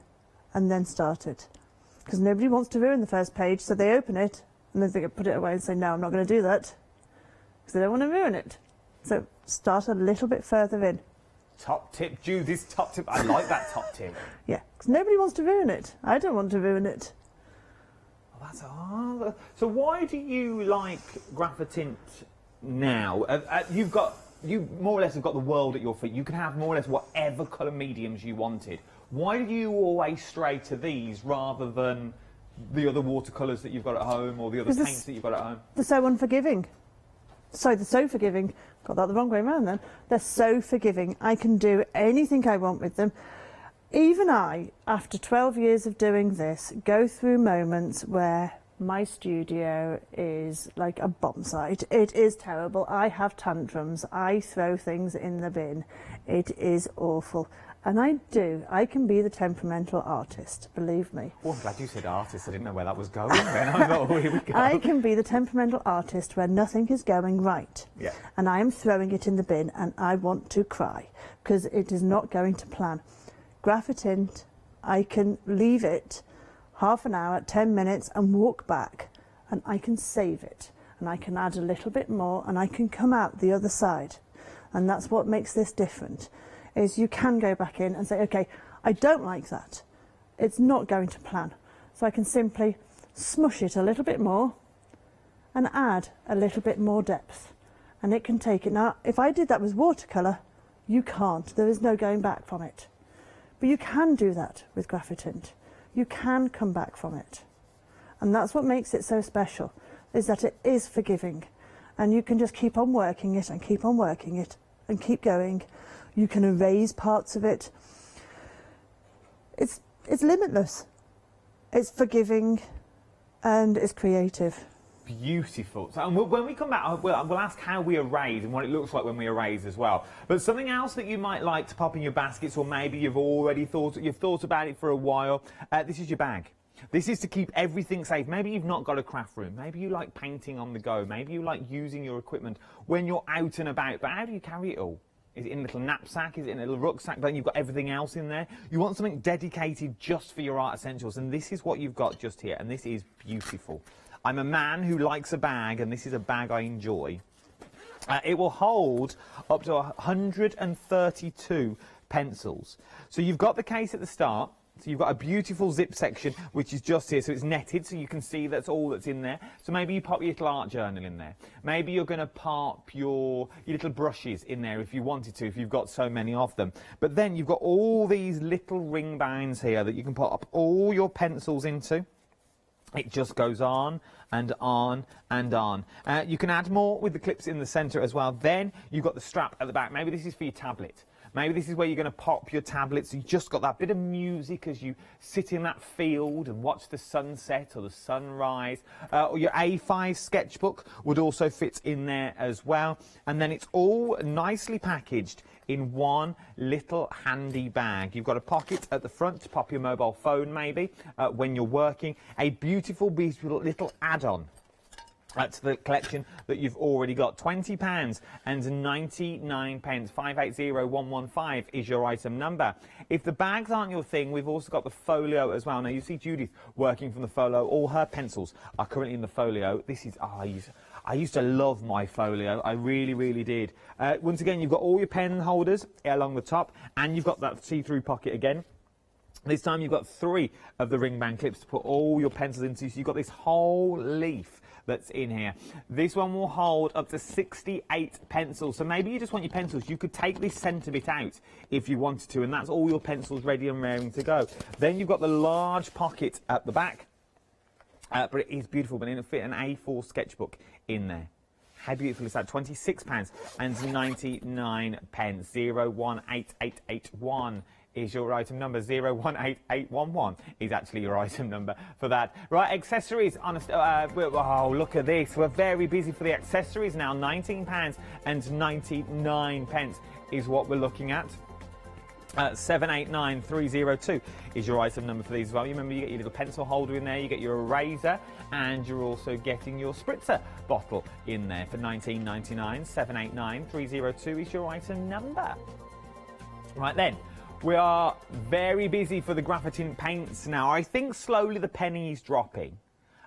and then start it. Because nobody wants to ruin the first page, so they open it and then they put it away and say, no, I'm not going to do that, because they don't want to ruin it. So start a little bit further in. Top tip, Judith's top tip. I like that top tip. Yeah, because nobody wants to ruin it. I don't want to ruin it. Oh, that's hard. So why do you like Graphitint now? You more or less have got the world at your feet. You can have more or less whatever colour mediums you wanted. Why do you always stray to these rather than the other watercolours that you've got at home or the other paints that you've got at home? They're so unforgiving. Sorry, they're so forgiving. Got that the wrong way around then. They're so forgiving. I can do anything I want with them. Even I, after 12 years of doing this, go through moments where my studio is like a bomb site. It is terrible. I have tantrums. I throw things in the bin. It is awful. And I can be the temperamental artist, believe me. Oh, I'm glad you said artist. I didn't know where that was going then. I thought, oh, here we go. I can be the temperamental artist where nothing is going right. Yeah. And I am throwing it in the bin and I want to cry because it is not going to plan. Graphitint, I can leave it half an hour, 10 minutes and walk back and I can save it and I can add a little bit more and I can come out the other side. And that's what makes this different, is you can go back in and say, okay, I don't like that. It's not going to plan. So I can simply smush it a little bit more and add a little bit more depth. And it can take it. Now, if I did that with watercolour, you can't. There is no going back from it. But you can do that with Graphitint. You can come back from it. And that's what makes it so special, is that it is forgiving. And you can just keep on working it and keep on working it and keep going. You can erase parts of it. It's limitless. It's forgiving and it's creative. Beautiful. So, and when we come back, we'll ask how we erase and what it looks like when we erase as well. But something else that you might like to pop in your baskets, or maybe you've thought about it for a while. This is your bag. This is to keep everything safe. Maybe you've not got a craft room. Maybe you like painting on the go. Maybe you like using your equipment when you're out and about. But how do you carry it all? Is it in a little knapsack? Is it in a little rucksack? Then you've got everything else in there. You want something dedicated just for your art essentials, and this is what you've got just here, and this is beautiful. I'm a man who likes a bag, and this is a bag I enjoy. It will hold up to 132 pencils. So you've got the case at the start. So you've got a beautiful zip section, which is just here, so it's netted, so you can see that's all that's in there. So maybe you pop your little art journal in there. Maybe you're going to pop your little brushes in there if you wanted to, if you've got so many of them. But then you've got all these little ring bands here that you can put up all your pencils into. It just goes on and on and on. You can add more with the clips in the centre as well. Then you've got the strap at the back. Maybe this is for your tablet. Maybe this is where you're going to pop your tablet, so you've just got that bit of music as you sit in that field and watch the sunset or the sunrise. Or your A5 sketchbook would also fit in there as well. And then it's all nicely packaged in one little handy bag. You've got a pocket at the front to pop your mobile phone maybe when you're working. A beautiful, beautiful little add-on to the collection that you've already got. £20 and 99 pence. 580115 is your item number. If the bags aren't your thing, we've also got the folio as well. Now you see Judith working from the folio. All her pencils are currently in the folio. This is I used to love my folio. I really, really did. Once again, you've got all your pen holders along the top, and you've got that see-through pocket again. This time you've got 3 of the ring band clips to put all your pencils into, so you've got this whole leaf that's in here. This one will hold up to 68 pencils, so maybe you just want your pencils. You could take this centre bit out if you wanted to, and that's all your pencils ready and raring to go. Then you've got the large pocket at the back, but it is beautiful, but it'll fit an A4 sketchbook in there. How beautiful is that? £26 and 99 pence. 018881 is your item number. 018811 is actually your item number for that. Right, accessories. Oh, look at this. We're very busy for the accessories now. £19 and 99 pence is what we're looking at. 789302 is your item number for these as well. You remember, you get your little pencil holder in there, you get your eraser, and you're also getting your spritzer bottle in there for £19.99. 789302 is your item number. Right then, we are very busy for the graphitin paints now. I think slowly the penny is dropping.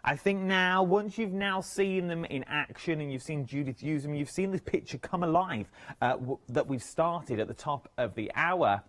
I think now, once you've now seen them in action and you've seen Judith use them, you've seen this picture come alive that we've started at the top of the hour.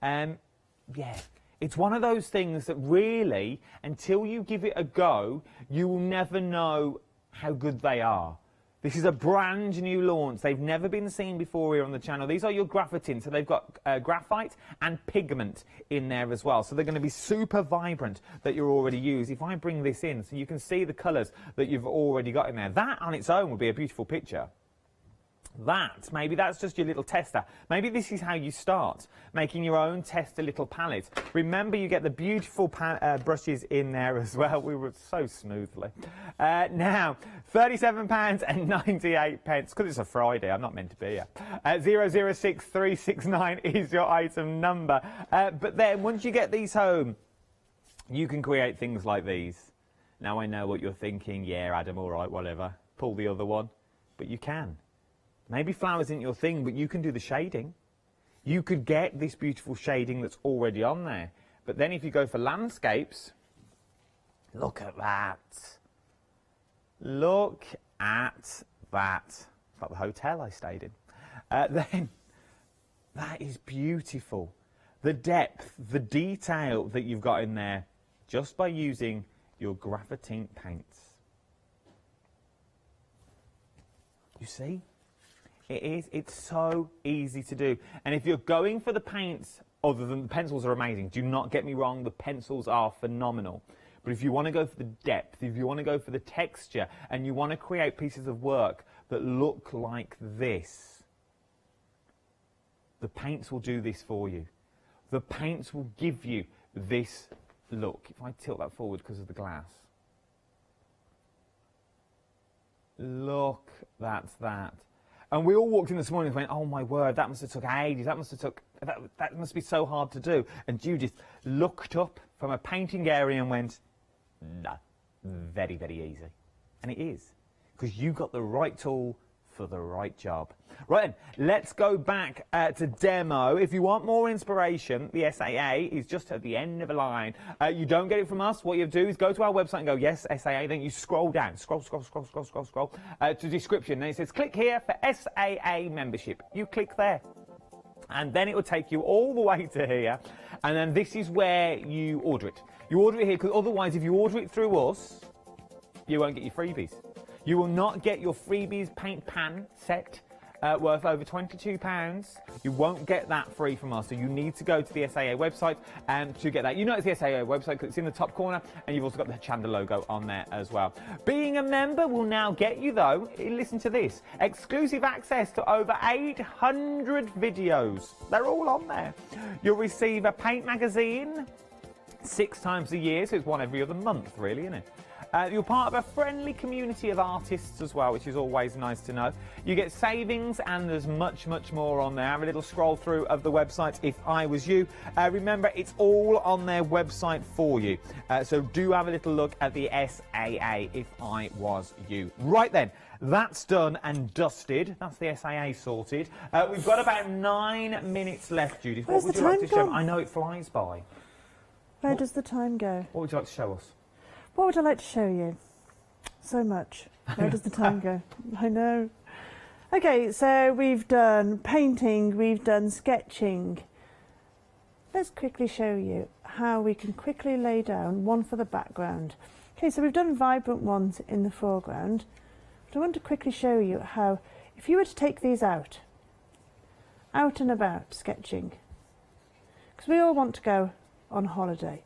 Yeah, it's one of those things that really, until you give it a go, you will never know how good they are. This is a brand new launch. They've never been seen before here on the channel. These are your graphitin, so they've got graphite and pigment in there as well. So they're going to be super vibrant that you're already used. If I bring this in, so you can see the colours that you've already got in there. That on its own would be a beautiful picture. Maybe that's just your little tester. Maybe this is how you start making your own tester little palette. Remember, you get the beautiful brushes in there as well. We were so smoothly. Now, £37 and 98 pence, because it's a Friday, I'm not meant to be here. 006369 is your item number. But then once you get these home, you can create things like these. Now I know what you're thinking. Yeah, Adam, all right, whatever. Pull the other one. But you can. Maybe flowers isn't your thing, but you can do the shading. You could get this beautiful shading that's already on there. But then if you go for landscapes, look at that. Look at that. It's like the hotel I stayed in. Then, that is beautiful. The depth, the detail that you've got in there just by using your graphitin paints. You see? It's so easy to do. And if you're going for the paints, other than the pencils are amazing, do not get me wrong, the pencils are phenomenal. But if you want to go for the depth, if you want to go for the texture, and you want to create pieces of work that look like this, the paints will do this for you. The paints will give you this look. If I tilt that forward because of the glass. Look, that's that. And we all walked in this morning and went, oh my word, that must have took ages, that must be so hard to do. And Judith looked up from a painting area and went, no, very, very easy. And it is, because you got the right tool for the right job. Right then, let's go back to demo. If you want more inspiration, the SAA is just at the end of a line. You don't get it from us. What you do is go to our website and go, yes, SAA. Then you scroll down, scroll to description. Then it says, click here for SAA membership. You click there. And then it will take you all the way to here. And then this is where you order it. You order it here, because otherwise, if you order it through us, you won't get your freebies. You will not get your freebies paint pan set worth over £22. You won't get that free from us, so you need to go to the SAA website to get that. You know it's the SAA website because it's in the top corner, and you've also got the Hochanda logo on there as well. Being a member will now get you, though, listen to this, exclusive access to over 800 videos. They're all on there. You'll receive a paint magazine 6 times a year, so it's one every other month, really, isn't it? You're part of a friendly community of artists as well, which is always nice to know. You get savings, and there's much, much more on there. Have a little scroll through of the website if I was you. Remember, it's all on their website for you. So do have a little look at the SAA if I was you. Right then, that's done and dusted. That's the SAA sorted. We've got about 9 minutes left, Judith. Where's what would the you like time to show? gone? I know it flies by. Where does the time go? What would you like to show us? What would I like to show you? So much. Where does the time go? I know. Okay, so we've done painting, we've done sketching. Let's quickly show you how we can quickly lay down one for the background. Okay, so we've done vibrant ones in the foreground. But I want to quickly show you how, if you were to take these out and about sketching, because we all want to go on holiday.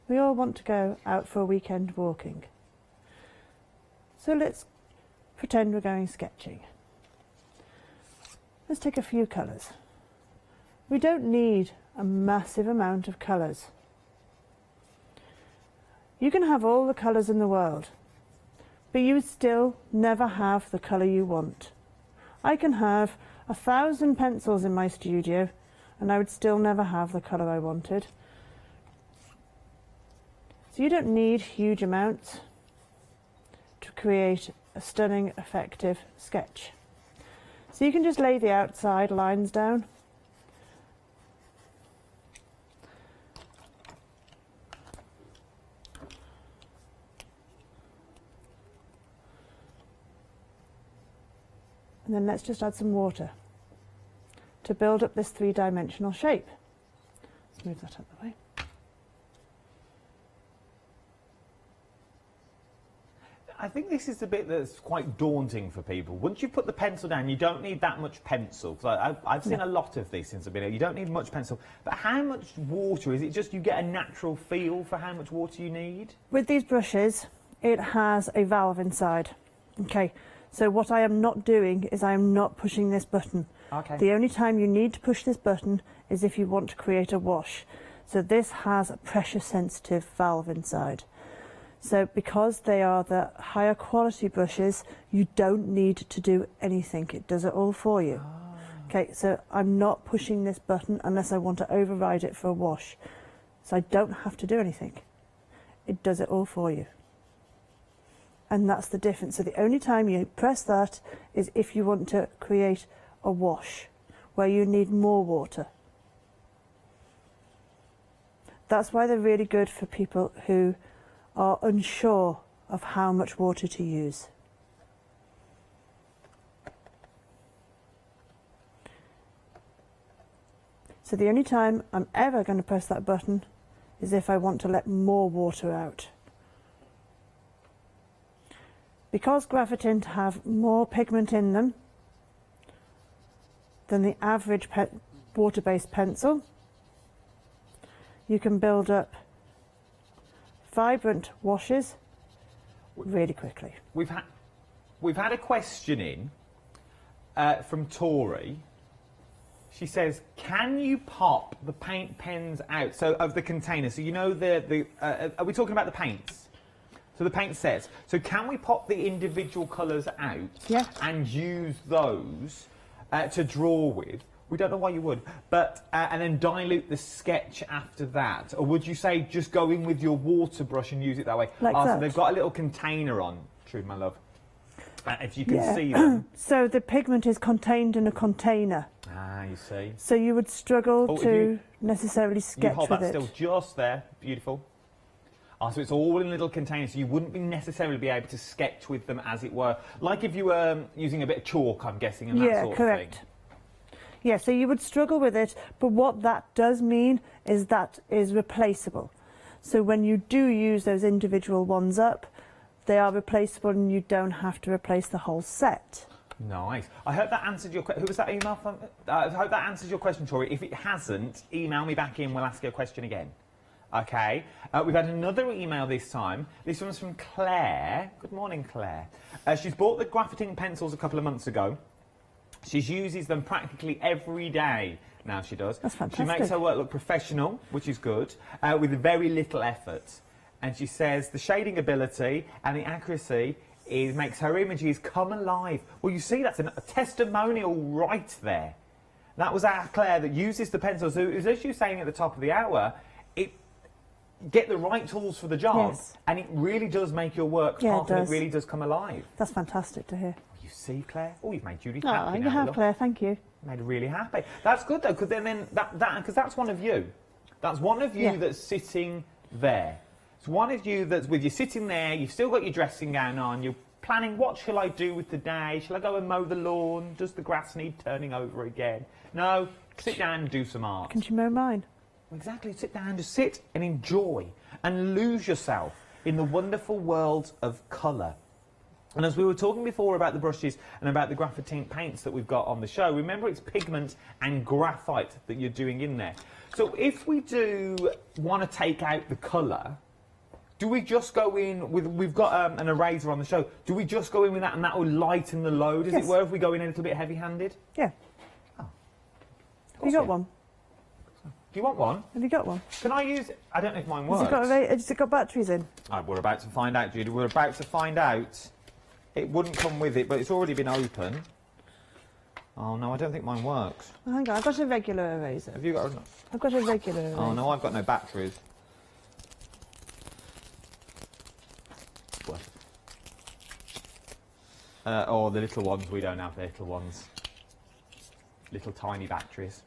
We all want to go out for a weekend walking. So let's pretend we're going sketching. Let's take a few colours. We don't need a massive amount of colours. You can have all the colours in the world, but you would still never have the colour you want. I can have 1,000 pencils in my studio, and I would still never have the colour I wanted. So you don't need huge amounts to create a stunning, effective sketch. So you can just lay the outside lines down. And then let's just add some water to build up this 3-dimensional shape. Let's move that out of the way. I think this is the bit that's quite daunting for people. Once you put the pencil down, you don't need that much pencil. So I've seen a lot of this since I've been here. You don't need much pencil. But how much water? Is it just you get a natural feel for how much water you need? With these brushes, it has a valve inside. Okay, so what I am not doing is I am not pushing this button. Okay. The only time you need to push this button is if you want to create a wash. So this has a pressure-sensitive valve inside. So because they are the higher quality brushes, you don't need to do anything. It does it all for you. Okay, so I'm not pushing this button unless I want to override it for a wash. So I don't have to do anything. It does it all for you. And that's the difference. So the only time you press that is if you want to create a wash where you need more water. That's why they're really good for people who are unsure of how much water to use. So the only time I'm ever going to press that button is if I want to let more water out. Because graphitint have more pigment in them than the average water-based pencil, you can build up vibrant washes really quickly. We've had a question in from Tori. She says, "Can you pop the paint pens out of the container? So you know are we talking about the paints? So the paint sets. So can we pop the individual colours out and use those to draw with? We don't know why you would, but and then dilute the sketch after that, or would you say just go in with your water brush and use it that way? Like that. So they've got a little container on. True, my love. If you can see them. So the pigment is contained in a container. Ah, you see. So you would struggle Oh, to necessarily You sketch hold with that it. still just there. Beautiful. Oh, so it's all in little containers, so you wouldn't necessarily be able to sketch with them, as it were. Like if you were using a bit of chalk, I'm guessing, and that Yeah, sort of correct. thing. Yeah, so you would struggle with it, but what that does mean is that is replaceable. So when you do use those individual ones up, they are replaceable and you don't have to replace the whole set. Nice. I hope that answered your question. Who was that email from? I hope that answers your question, Tori. If it hasn't, email me back in. We'll ask you a question again. Okay. We've had another email this time. This one's from Claire. Good morning, Claire. She's bought the graphiting pencils a couple of months ago. She uses them practically every day now, she does. That's fantastic. She makes her work look professional, which is good, with very little effort. And she says the shading ability and the accuracy makes her images come alive. Well, you see, that's a testimonial right there. That was our Claire that uses the pencils. So, as you were saying at the top of the hour, get the right tools for the job, Yes. and it really does make your work pop, and it really does come alive. That's fantastic to hear. You see, Claire? Oh, you've made Judy Oh, happy you now, have, look. Claire, thank you. Made her really happy. That's good though, because then because that's one of you. That's one of you that's sitting there. It's one of you that's with you sitting there. You've still got your dressing gown on. You're planning, what shall I do with the day? Shall I go and mow the lawn? Does the grass need turning over again? No. Sit down and do some art. Can you mow mine? Exactly. Sit down, just sit and enjoy and lose yourself in the wonderful world of colour. And as we were talking before about the brushes and about the graphite paints that we've got on the show, remember it's pigment and graphite that you're doing in there. So if we do want to take out the colour, do we just go in with, we've got an eraser on the show, do we just go in with that and that will lighten the load, as it were, if we go in a little bit heavy-handed? Yeah. Oh. Have you got one? Do you want one? Have you got one? Can I use it? I don't know if mine works. Has it got batteries in? We're about to find out, Judy. We're about to find out. It wouldn't come with it, but it's already been open. Oh, no, I don't think mine works. Oh, hang on, I've got a regular eraser. Have you got I've got a regular eraser. Oh, no, I've got no batteries. Oh, the little ones. We don't have the little ones. Little tiny batteries.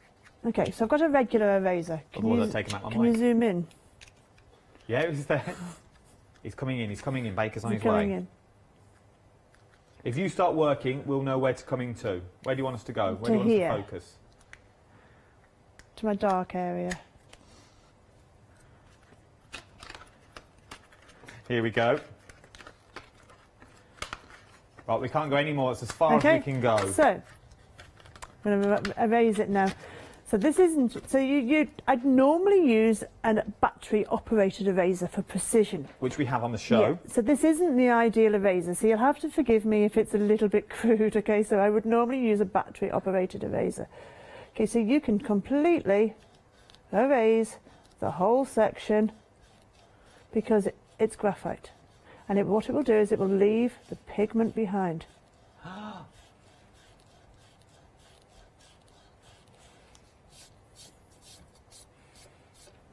Okay, so I've got a regular eraser. Otherwise I'll take them out my Can way. you zoom in? Yeah, he's there. He's coming in. He's coming in. Baker's on his Coming way. in. If you start working, we'll know where to come into. Where do you want us to go? Where do you want here. us to focus? To my dark area. Here we go. Right, we can't go any more. It's as far as we can go. So, I'm going to erase it now. So this isn't. So I'd normally use a battery-operated eraser for precision, Which we have on the show. Yeah, so this isn't the ideal eraser. So you'll have to forgive me if it's a little bit crude. Okay, so I would normally use a battery-operated eraser. Okay, so you can completely erase the whole section because it's graphite, and what it will do is it will leave the pigment behind.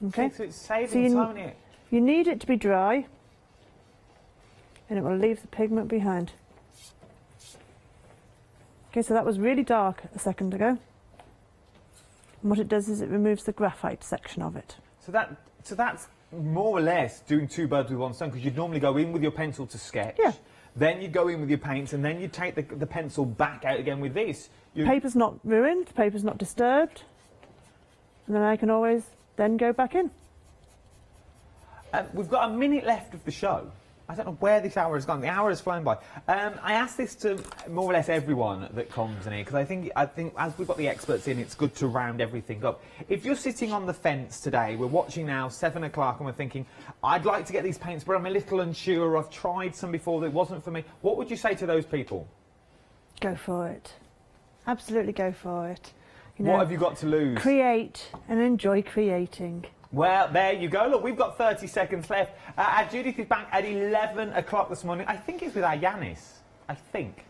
Okay, So it's saving time, isn't it? you need it to be dry, and it will leave the pigment behind. Okay, so that was really dark a second ago. And what it does is it removes the graphite section of it. So that's more or less doing two birds with one stone, because you'd normally go in with your pencil to sketch. Yeah. Then you go in with your paints, and then you take the pencil back out again with this. Paper's not ruined, paper's not disturbed, and then I can always then go back in. We've got a minute left of the show. I don't know where this hour has gone. The hour has flown by. I ask this to more or less everyone that comes in here, because I think as we've got the experts in, it's good to round everything up. If you're sitting on the fence today, we're watching now 7 o'clock, and we're thinking, I'd like to get these paints, but I'm a little unsure. I've tried some before that wasn't for me. What would you say to those people? Go for it. Absolutely go for it. You know, What have you got to lose? Create and enjoy creating. Well, there you go. Look, we've got 30 seconds left. Judith is back at 11 o'clock this morning. I think it's with our Yanis. I think.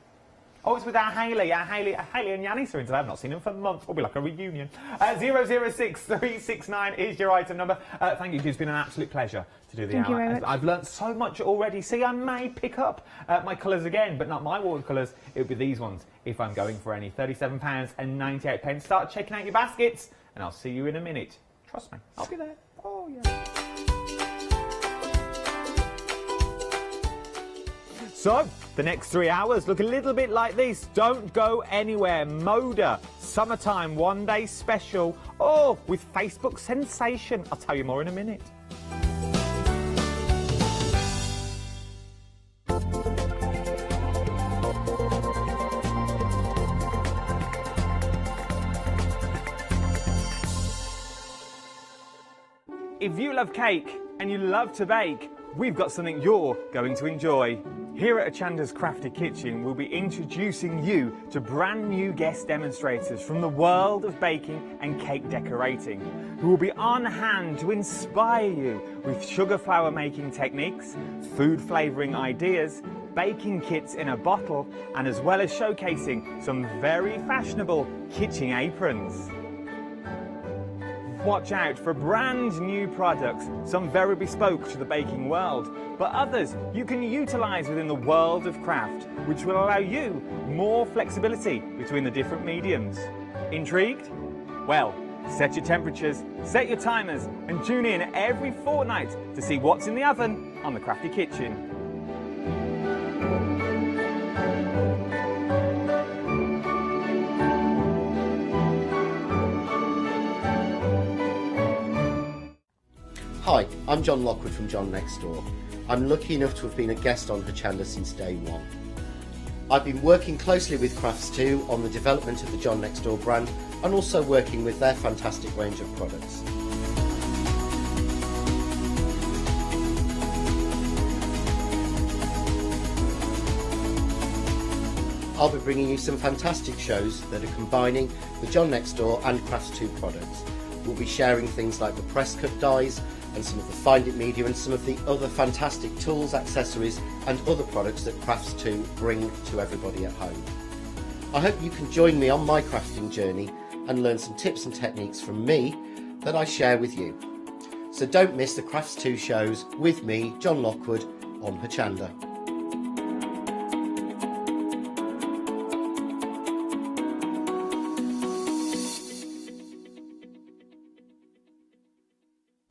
Oh, it's with our Hayley and Yannis are in today. I've not seen them for months. It'll be like a reunion. 006369 is your item number. Thank you, it's been an absolute pleasure to do the Thank hour. you very much. I've learnt so much already. See, I may pick up my colours again, but not my watercolours. It would be these ones if I'm going for any. £37.98. Start checking out your baskets, and I'll see you in a minute. Trust me, I'll be there. Oh, yeah. So, the next 3 hours look a little bit like this. Don't go anywhere. Moda, summertime one-day special. Oh, with Facebook sensation. I'll tell you more in a minute. If you love cake and you love to bake, we've got something you're going to enjoy. Here at Hochanda's Crafty Kitchen, we'll be introducing you to brand new guest demonstrators from the world of baking and cake decorating, who will be on hand to inspire you with sugar flour making techniques, food flavouring ideas, baking kits in a bottle, and as well as showcasing some very fashionable kitchen aprons. Watch out for brand new products, some very bespoke to the baking world, but others you can utilise within the world of craft, which will allow you more flexibility between the different mediums. Intrigued? Well, set your temperatures, set your timers, and tune in every fortnight to see what's in the oven on the Crafty Kitchen. Hi, I'm John Lockwood from John Next Door. I'm lucky enough to have been a guest on Hochanda since day one. I've been working closely with Crafts2 on the development of the John Next Door brand and also working with their fantastic range of products. I'll be bringing you some fantastic shows that are combining the John Next Door and Crafts2 products. We'll be sharing things like the press cut dies and some of the Find It media and some of the other fantastic tools, accessories and other products that Crafts2 bring to everybody at home. I hope you can join me on my crafting journey and learn some tips and techniques from me that I share with you. So don't miss the Crafts2 shows with me, John Lockwood, on Hochanda.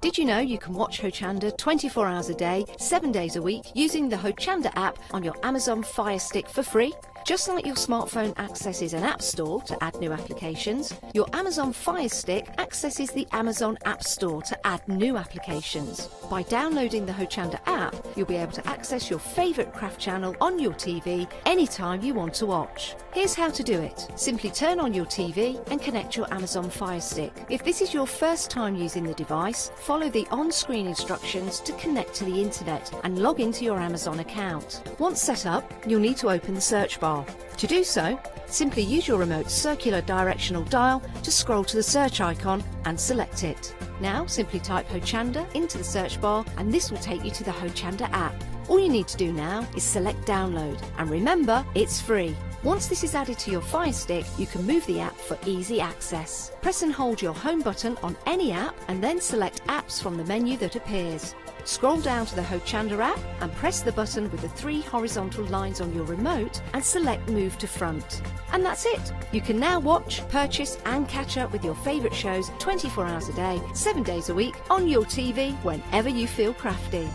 Did you know you can watch Hochanda 24 hours a day, 7 days a week using the Hochanda app on your Amazon Fire Stick for free? Just like your smartphone accesses an app store to add new applications, your Amazon Fire Stick accesses the Amazon App Store to add new applications. By downloading the Hochanda app, you'll be able to access your favourite craft channel on your TV anytime you want to watch. Here's how to do it. Simply turn on your TV and connect your Amazon Fire Stick. If this is your first time using the device, follow the on-screen instructions to connect to the internet and log into your Amazon account. Once set up, you'll need to open the search bar. To do so, simply use your remote circular directional dial to scroll to the search icon and select it. Now simply type Hochanda into the search bar and this will take you to the Hochanda app. All you need to do now is select download and remember, it's free. Once this is added to your Fire Stick, you can move the app for easy access. Press and hold your home button on any app and then select apps from the menu that appears. Scroll down to the Hochanda app and press the button with the 3 horizontal lines on your remote and select Move to Front. And that's it! You can now watch, purchase and catch up with your favourite shows 24 hours a day, 7 days a week on your TV whenever you feel crafty.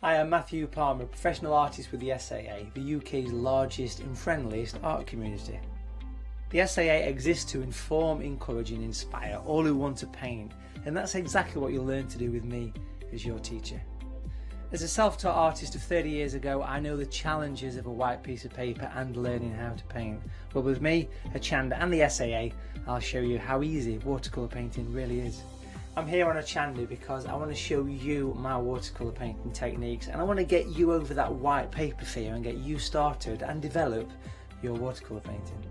Hi, I'm Matthew Palmer, professional artist with the SAA, the UK's largest and friendliest art community. The SAA exists to inform, encourage and inspire all who want to paint, and that's exactly what you'll learn to do with me as your teacher. As a self-taught artist of 30 years ago, I know the challenges of a white piece of paper and learning how to paint. But with me, Hochanda and the SAA, I'll show you how easy watercolour painting really is. I'm here on Hochanda because I want to show you my watercolour painting techniques and I want to get you over that white paper fear and get you started and develop your watercolour painting.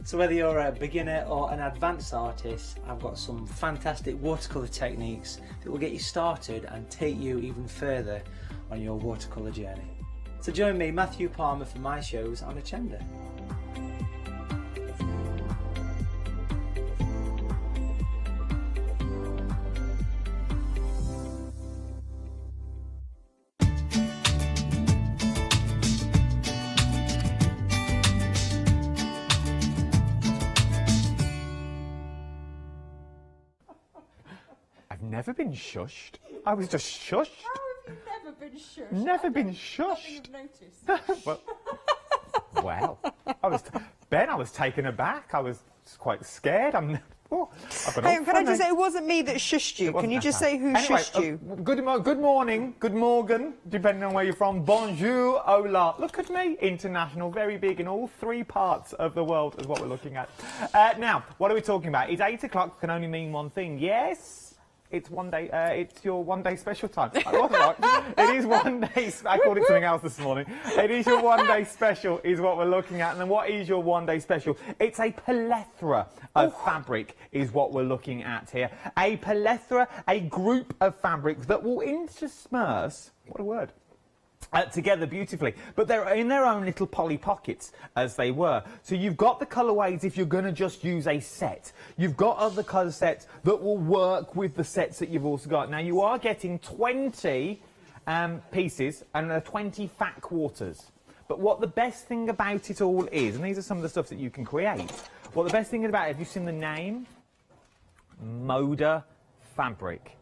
So whether you're a beginner or an advanced artist, I've got some fantastic watercolour techniques that will get you started and take you even further on your watercolour journey. So join me, Matthew Palmer, for my shows on Hochanda. I've never been shushed. I was just shushed. How have you never been shushed? Never been shushed. Noticed. well, I was taken aback. I was quite scared. I've got Hey, can I just say, it wasn't me that shushed you. Can you just say who shushed you? Good morning, good morning, depending on where you're from. Bonjour, hola. Look at me, international, very big in all three parts of the world is what we're looking at. Now, what are we talking about? It's 8 o'clock, can only mean one thing. Yes? It's one day. It's your one-day special time. I was right. It is one day. I called it something else this morning. It is your one-day special, is what we're looking at. And then, what is your one-day special? It's a plethora of fabric, is what we're looking at here. A plethora, a group of fabrics that will intersperse. What a word. Together beautifully, but they're in their own little Polly Pockets, as they were. So you've got the colourways if you're going to just use a set. You've got other colour sets that will work with the sets that you've also got. Now, you are getting 20 pieces and 20 fat quarters. But what the best thing about it all is, and these are some of the stuff that you can create, what the best thing about it, have you seen the name? Moda Fabric.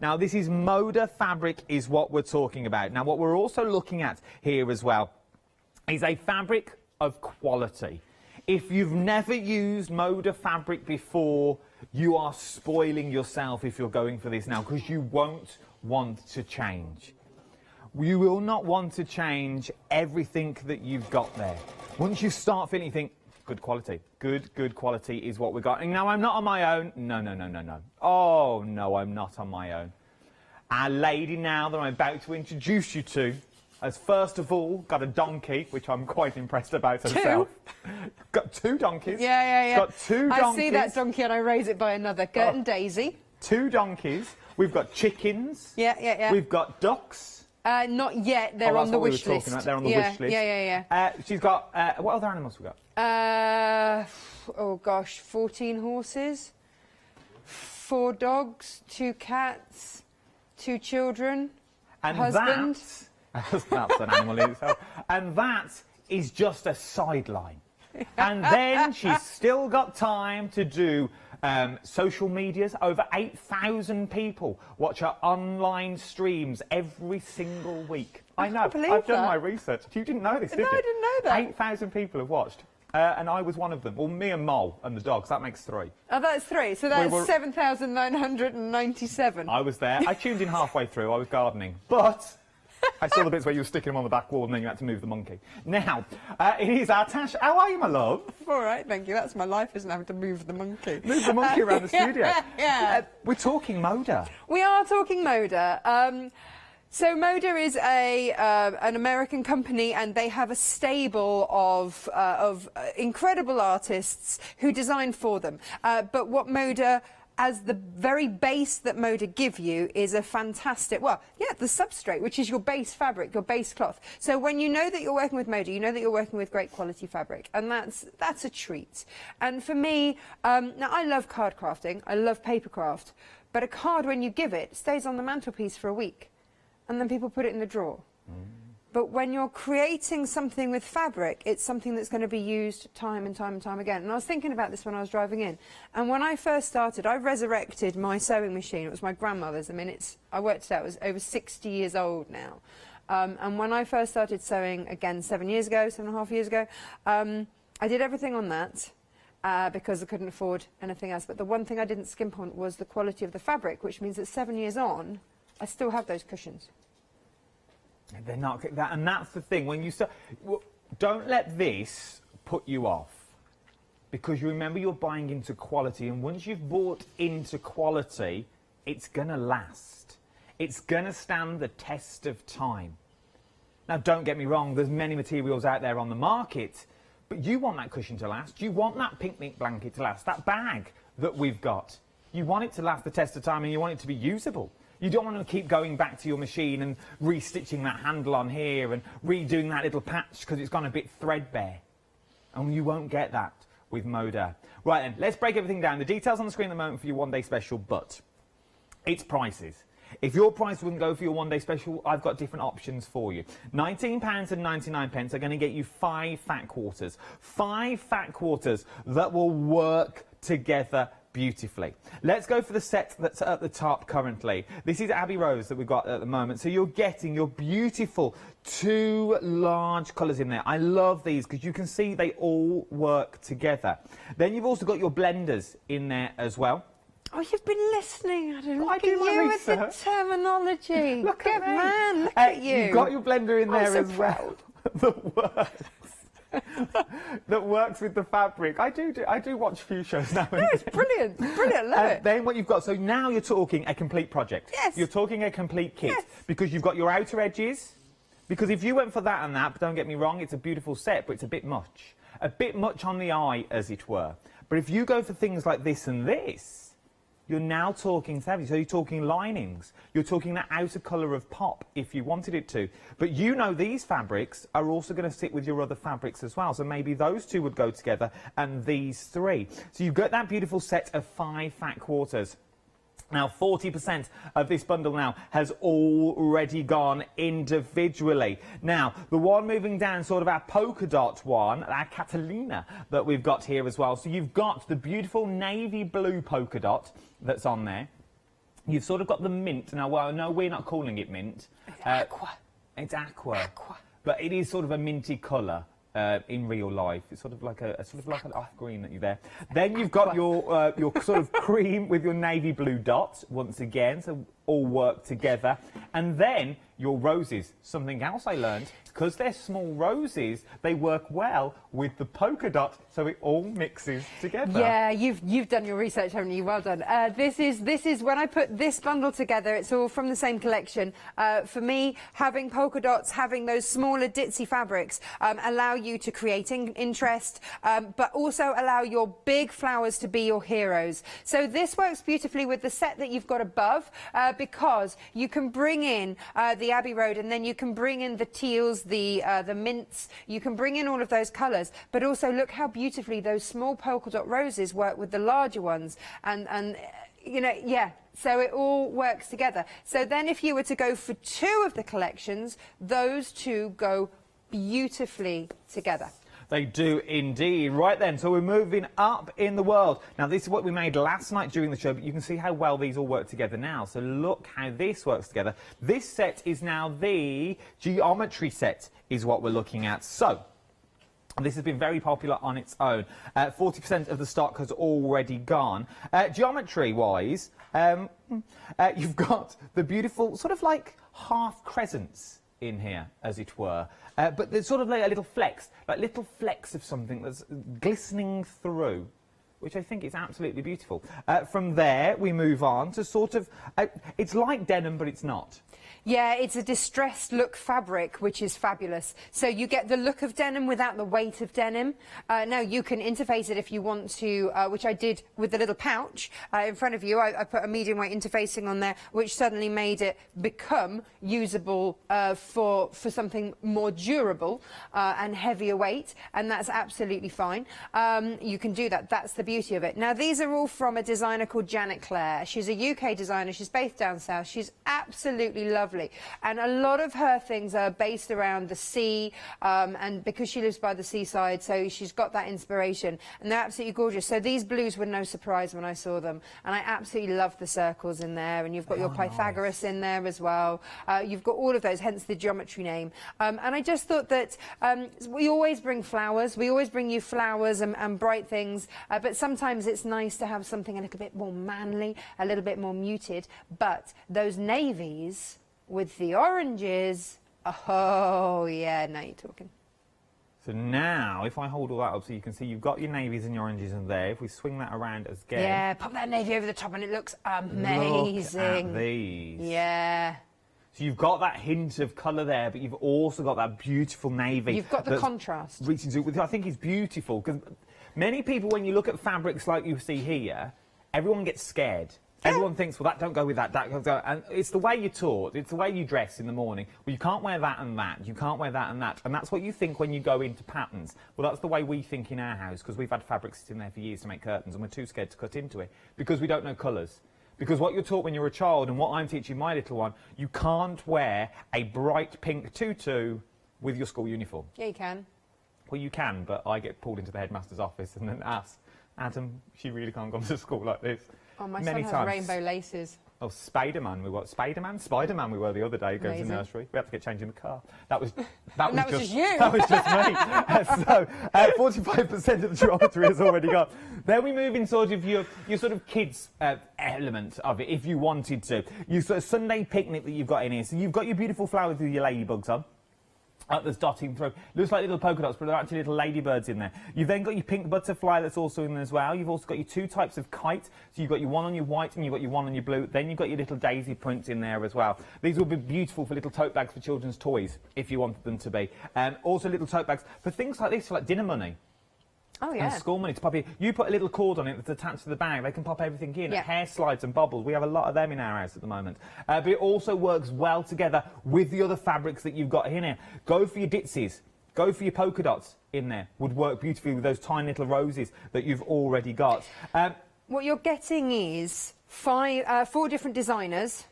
Now, this is Moda Fabric is what we're talking about. Now, what we're also looking at here as well is a fabric of quality. If you've never used Moda Fabric before, you are spoiling yourself if you're going for this now, because you won't want to change. You will not want to change everything that you've got there. Once you start feeling, you think, good quality. Good quality is what we got. And now, I'm not on my own. No. Oh, no, I'm not on my own. Our lady now that I'm about to introduce you to has first of all got a donkey, which I'm quite impressed about herself. Got 2 donkeys. Yeah. Got 2 donkeys. I see that donkey and I raise it by another. Gert and Daisy. 2 donkeys. We've got chickens. Yeah. We've got ducks. Not yet. They're on the wish list. They're on the wish list. Yeah. She's got, what other animals we got? Oh gosh, 14 horses, 4 dogs, 2 cats, 2 children, and husband. That's an animal in itself. And that is just a sideline. And then she's still got time to do social medias. Over 8,000 people watch her online streams every single week. I know. I've done my research. You didn't know this, did you? No, I didn't know that. 8,000 people have watched. And I was one of them. Well, me and Mole and the dogs, that makes 3. Oh, that's 3. So that's 7,997. I was there. I tuned in halfway through. I was gardening. But I saw the bits where you were sticking them on the back wall and then you had to move the monkey. Now, it is our Tash. How are you, my love? All right, thank you. That's my life, isn't having to move the monkey. Move the monkey around the studio. Yeah. We're talking Moda. We are talking Moda. So Moda is an American company, and they have a stable of incredible artists who design for them. But what Moda, as the very base that Moda give you, is a fantastic, the substrate, which is your base fabric, your base cloth. So when you know that you're working with Moda, you know that you're working with great quality fabric, and that's a treat. And for me, now I love card crafting, I love papercraft, but a card, when you give it, stays on the mantelpiece for a week. And then people put it in the drawer. But when you're creating something with fabric, it's something that's going to be used time and time and time again. And I was thinking about this when I was driving in. And when I first started, I resurrected my sewing machine. It was my grandmother's. I mean, I worked it out. It was over 60 years old now. And when I first started sewing, again, 7.5 years ago, I did everything on that. Because I couldn't afford anything else. But the one thing I didn't skimp on was the quality of the fabric, which means that 7 years on, I still have those cushions. They're not that, and that's the thing. When you start, don't let this put you off, because you remember you're buying into quality, and once you've bought into quality, it's gonna last. It's gonna stand the test of time. Now, don't get me wrong. There's many materials out there on the market, but you want that cushion to last. You want that picnic blanket to last. That bag that we've got, you want it to last the test of time, and you want it to be usable. You don't want to keep going back to your machine and restitching that handle on here and redoing that little patch because it's gone a bit threadbare. And you won't get that with Moda. Right then, let's break everything down. The details on the screen at the moment for your one-day special, but it's prices. If your price wouldn't go for your one-day special, I've got different options for you. £19.99 are going to get you 5 fat quarters. 5 fat quarters that will work together beautifully. Let's go for the set that's at the top currently. This is Abbey Rose that we've got at the moment. So you're getting your beautiful 2 large colours in there. I love these because you can see they all work together. Then you've also got your blenders in there as well. Oh, you've been listening, Adam. Look I at do my you with the research. terminology. Look Good at me. man, look at you. You've got your blender in there so as well. that works. That works with the fabric. I do watch a few shows now. No, it's brilliant. Brilliant, love it. Then what you've got, so now you're talking a complete project. Yes. You're talking a complete kit. Yes. Because you've got your outer edges. Because if you went for that and that, but don't get me wrong, it's a beautiful set, but it's a bit much. A bit much on the eye, as it were. But if you go for things like this and this, you're now talking savvy. So you're talking linings. You're talking that outer colour of pop if you wanted it to. But you know these fabrics are also going to sit with your other fabrics as well. So maybe those 2 would go together and these 3. So you've got that beautiful set of 5 fat quarters. Now, 40% of this bundle now has already gone individually. Now, the one moving down, sort of our polka dot one, our Catalina that we've got here as well. So you've got the beautiful navy blue polka dot that's on there. You've sort of got the mint. Now, well, no, we're not calling it mint. It's aqua. It's aqua. Aqua. But it is sort of a minty colour. In real life, it's sort of like an off green that you're there. Then you've got your sort of cream with your navy blue dots once again, so all work together. And then your roses, something else I learned, because they're small roses, they work well with the polka dot, so it all mixes together. Yeah, you've done your research, haven't you? Well done. This is when I put this bundle together. It's all from the same collection. For me, having polka dots, having those smaller ditzy fabrics, allow you to create interest, but also allow your big flowers to be your heroes. So this works beautifully with the set that you've got above, because you can bring in the Abbey Road, and then you can bring in the teals, the mints. You can bring in all of those colours, but also look how beautifully those small polka dot roses work with the larger ones, and you know, yeah. So it all works together. So then if you were to go for 2 of the collections, those 2 go beautifully together. They do indeed. Right then, so we're moving up in the world. Now, this is what we made last night during the show, but you can see how well these all work together now. So look how this works together. This set is now the geometry set, is what we're looking at. So this has been very popular on its own. 40% of the stock has already gone. Geometry-wise, you've got the beautiful sort of like half crescents in here, as it were. But there's sort of like a little flecks, like little flecks of something that's glistening through, which I think is absolutely beautiful. From there, we move on to sort of, it's like denim, but it's not. Yeah, it's a distressed look fabric, which is fabulous. So you get the look of denim without the weight of denim. Now, you can interface it if you want to, which I did with the little pouch in front of you. I put a medium weight interfacing on there, which suddenly made it become usable for something more durable and heavier weight, and that's absolutely fine. You can do that. That's the beauty of it. Now, these are all from a designer called Janet Clare. She's a UK designer. She's based down south. She's absolutely lovely. And a lot of her things are based around the sea, and because she lives by the seaside, so she's got that inspiration, and they're absolutely gorgeous. So these blues were no surprise when I saw them, and I absolutely love the circles in there, and you've got your Pythagoras in there as well. You've got all of those, hence the geometry name. And I just thought that we always bring flowers, we always bring you flowers and bright things, but sometimes it's nice to have something a little bit more manly, a little bit more muted. But those navies with the oranges, oh yeah, now you're talking. So now, if I hold all that up so you can see you've got your navies and your oranges in there, if we swing that around again. Yeah, pop that navy over the top and it looks amazing. Look at these. Yeah. So you've got that hint of colour there, but you've also got that beautiful navy. You've got the contrast. Reaching to, which I think is beautiful, because many people, when you look at fabrics like you see here, everyone gets scared Everyone thinks, well, that don't go with that, that goes, and it's the way you're taught, it's the way you dress in the morning. Well, you can't wear that and that, you can't wear that and that, and that's what you think when you go into patterns. Well, that's the way we think in our house, because we've had fabrics sitting there for years to make curtains, and we're too scared to cut into it, because we don't know colours. Because what you're taught when you're a child, and what I'm teaching my little one, you can't wear a bright pink tutu with your school uniform. Yeah, you can. Well, you can, but I get pulled into the headmaster's office and then asked, Adam, she really can't come to school like this. Oh, my Many son has times. rainbow laces. Oh, Spider-Man we were. Spider-Man we were the other day going to nursery. We had to get changed in the car. That was just you. That was just me. So 45% of the geometry is already gone. Then we move in sort of your sort of kids element of it, if you wanted to. Your sort of Sunday picnic that you've got in here. So you've got your beautiful flowers with your ladybugs on. That's dotting through. Looks like little polka dots, but they're actually little ladybirds in there. You've then got your pink butterfly that's also in there as well. You've also got your two types of kite. So you've got your one on your white and you've got your one on your blue. Then you've got your little daisy prints in there as well. These will be beautiful for little tote bags for children's toys, if you wanted them to be. Also little tote bags for things like this, for like dinner money. Oh, yeah. And school money to pop in. You put a little cord on it that's attached to the bag, they can pop everything in. Yeah. Hair slides and bobbles. We have a lot of them in our house at the moment. But it also works well together with the other fabrics that you've got in here. Go for your ditsies. Go for your polka dots in there. Would work beautifully with those tiny little roses that you've already got. What you're getting is 4 different designers,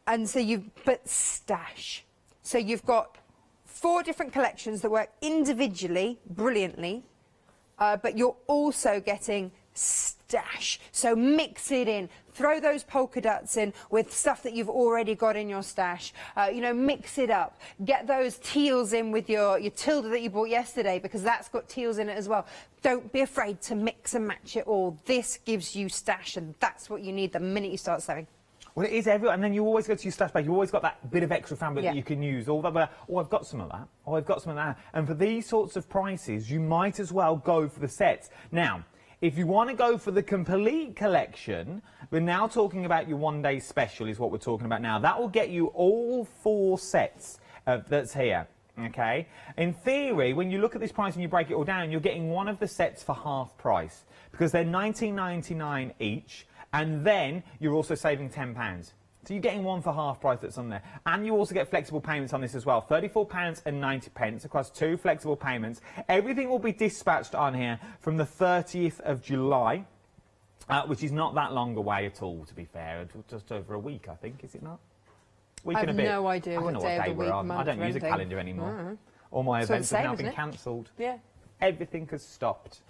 and so but stash. So you've got 4 different collections that work individually, brilliantly. But you're also getting stash. So mix it in. Throw those polka dots in with stuff that you've already got in your stash. You know, mix it up. Get those teals in with your tilde that you bought yesterday, because that's got teals in it as well. Don't be afraid to mix and match it all. This gives you stash, and that's what you need the minute you start sewing. Well, it is everywhere, and then you always go to your stash bag. You always got that bit of extra fabric that you can use. All that, oh, I've got some of that. Oh, I've got some of that. And for these sorts of prices, you might as well go for the sets. Now, if you want to go for the complete collection, we're now talking about your one-day special is what we're talking about now. That will get you all 4 sets that's here. Okay? In theory, when you look at this price and you break it all down, you're getting one of the sets for half price, because they're £19.99 each. And then you're also saving £10. So you're getting one for half price that's on there. And you also get flexible payments on this as well. £34.90 across 2 flexible payments. Everything will be dispatched on here from the 30th of July, which is not that long away at all, to be fair. Just over a week, I think, is it not? Week and a bit. I have no idea what day of the week, month, I don't use a calendar anymore. All my events have now been cancelled. Yeah. Everything has stopped.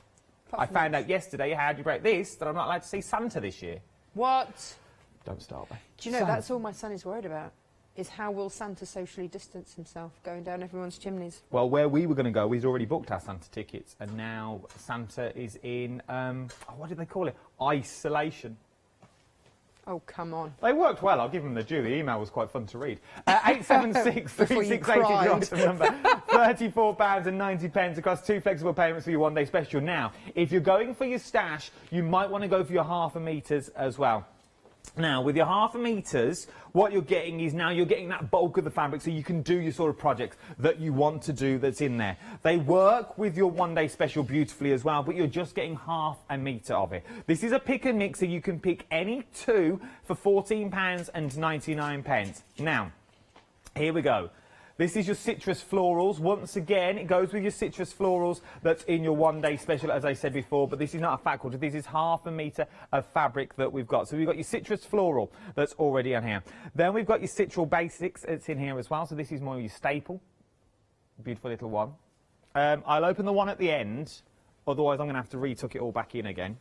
I found out yesterday, how do you break this, that I'm not allowed to see Santa this year. What? Don't start me. Do you know, that's all my son is worried about, is how will Santa socially distance himself going down everyone's chimneys? Well, where we were going to go, we'd already booked our Santa tickets, and now Santa is in, what did they call it? Isolation. Oh, come on. They worked well, I'll give them the due. The email was quite fun to read. 876 3680 is your item number. £34.90 across 2 flexible payments for your one-day special. Now, if you're going for your stash, you might want to go for your half a metres as well. Now, with your half a metres, what you're getting is now you're getting that bulk of the fabric, so you can do your sort of projects that you want to do that's in there. They work with your one-day special beautifully as well, but you're just getting half a metre of it. This is a pick and mix, so you can pick any 2 for £14.99. Now, here we go. This is your citrus florals. Once again, it goes with your citrus florals that's in your one-day special, as I said before, but this is not a fat quarter. This is half a metre of fabric that we've got. So we've got your citrus floral that's already on here. Then we've got your citral basics that's in here as well. So this is more your staple. Beautiful little one. I'll open the one at the end. Otherwise, I'm going to have to retuck it all back in again.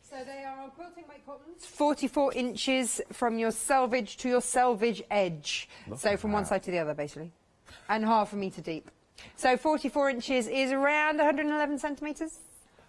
So they are quilting weight cottons, 44 inches from your selvage to your selvage edge. So from one side to the other, basically. And half a metre deep. So 44 inches is around 111 centimetres.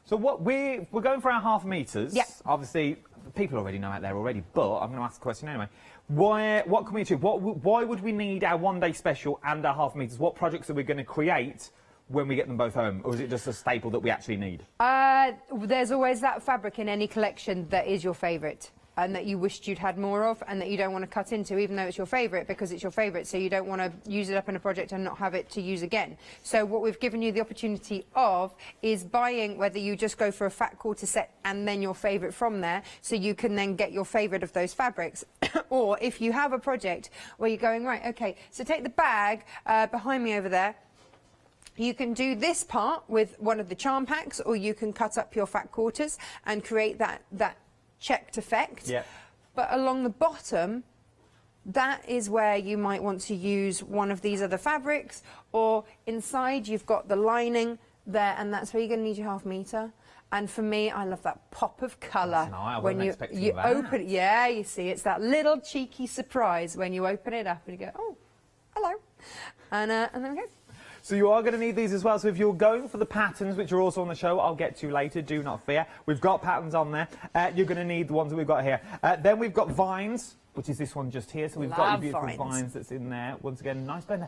So what we're going for our half metres. Yeah. Obviously, people already know out there already, but I'm going to ask the question anyway. What can we achieve? Why would we need our one-day special and our half metres? What projects are we going to create when we get them both home, or is it just a staple that we actually need? There's always that fabric in any collection that is your favourite. and that you wished you'd had more of, and that you don't want to cut into, even though it's your favourite, because it's your favourite, so you don't want to use it up in a project and not have it to use again. So what we've given you the opportunity of is buying, whether you just go for a fat quarter set and then your favourite from there, so you can then get your favourite of those fabrics. Or if you have a project where you're going, right, okay, so take the bag behind me over there. You can do this part with one of the charm packs, or you can cut up your fat quarters and create that checked effect. Yeah. But along the bottom, that is where you might want to use one of these other fabrics, or inside you've got the lining there, and that's where you're going to need your 1/2 metre. And for me, I love that pop of colour when you open it. Yeah, you see, it's that little cheeky surprise when you open it up and you go, oh, hello, and then we go. So you are going to need these as well. So if you're going for the patterns, which are also on the show, I'll get to later, do not fear. We've got patterns on there. You're going to need the ones that we've got here. Then we've got vines, which is this one just here. So we've got your beautiful vines that's in there. Once again, nice blend.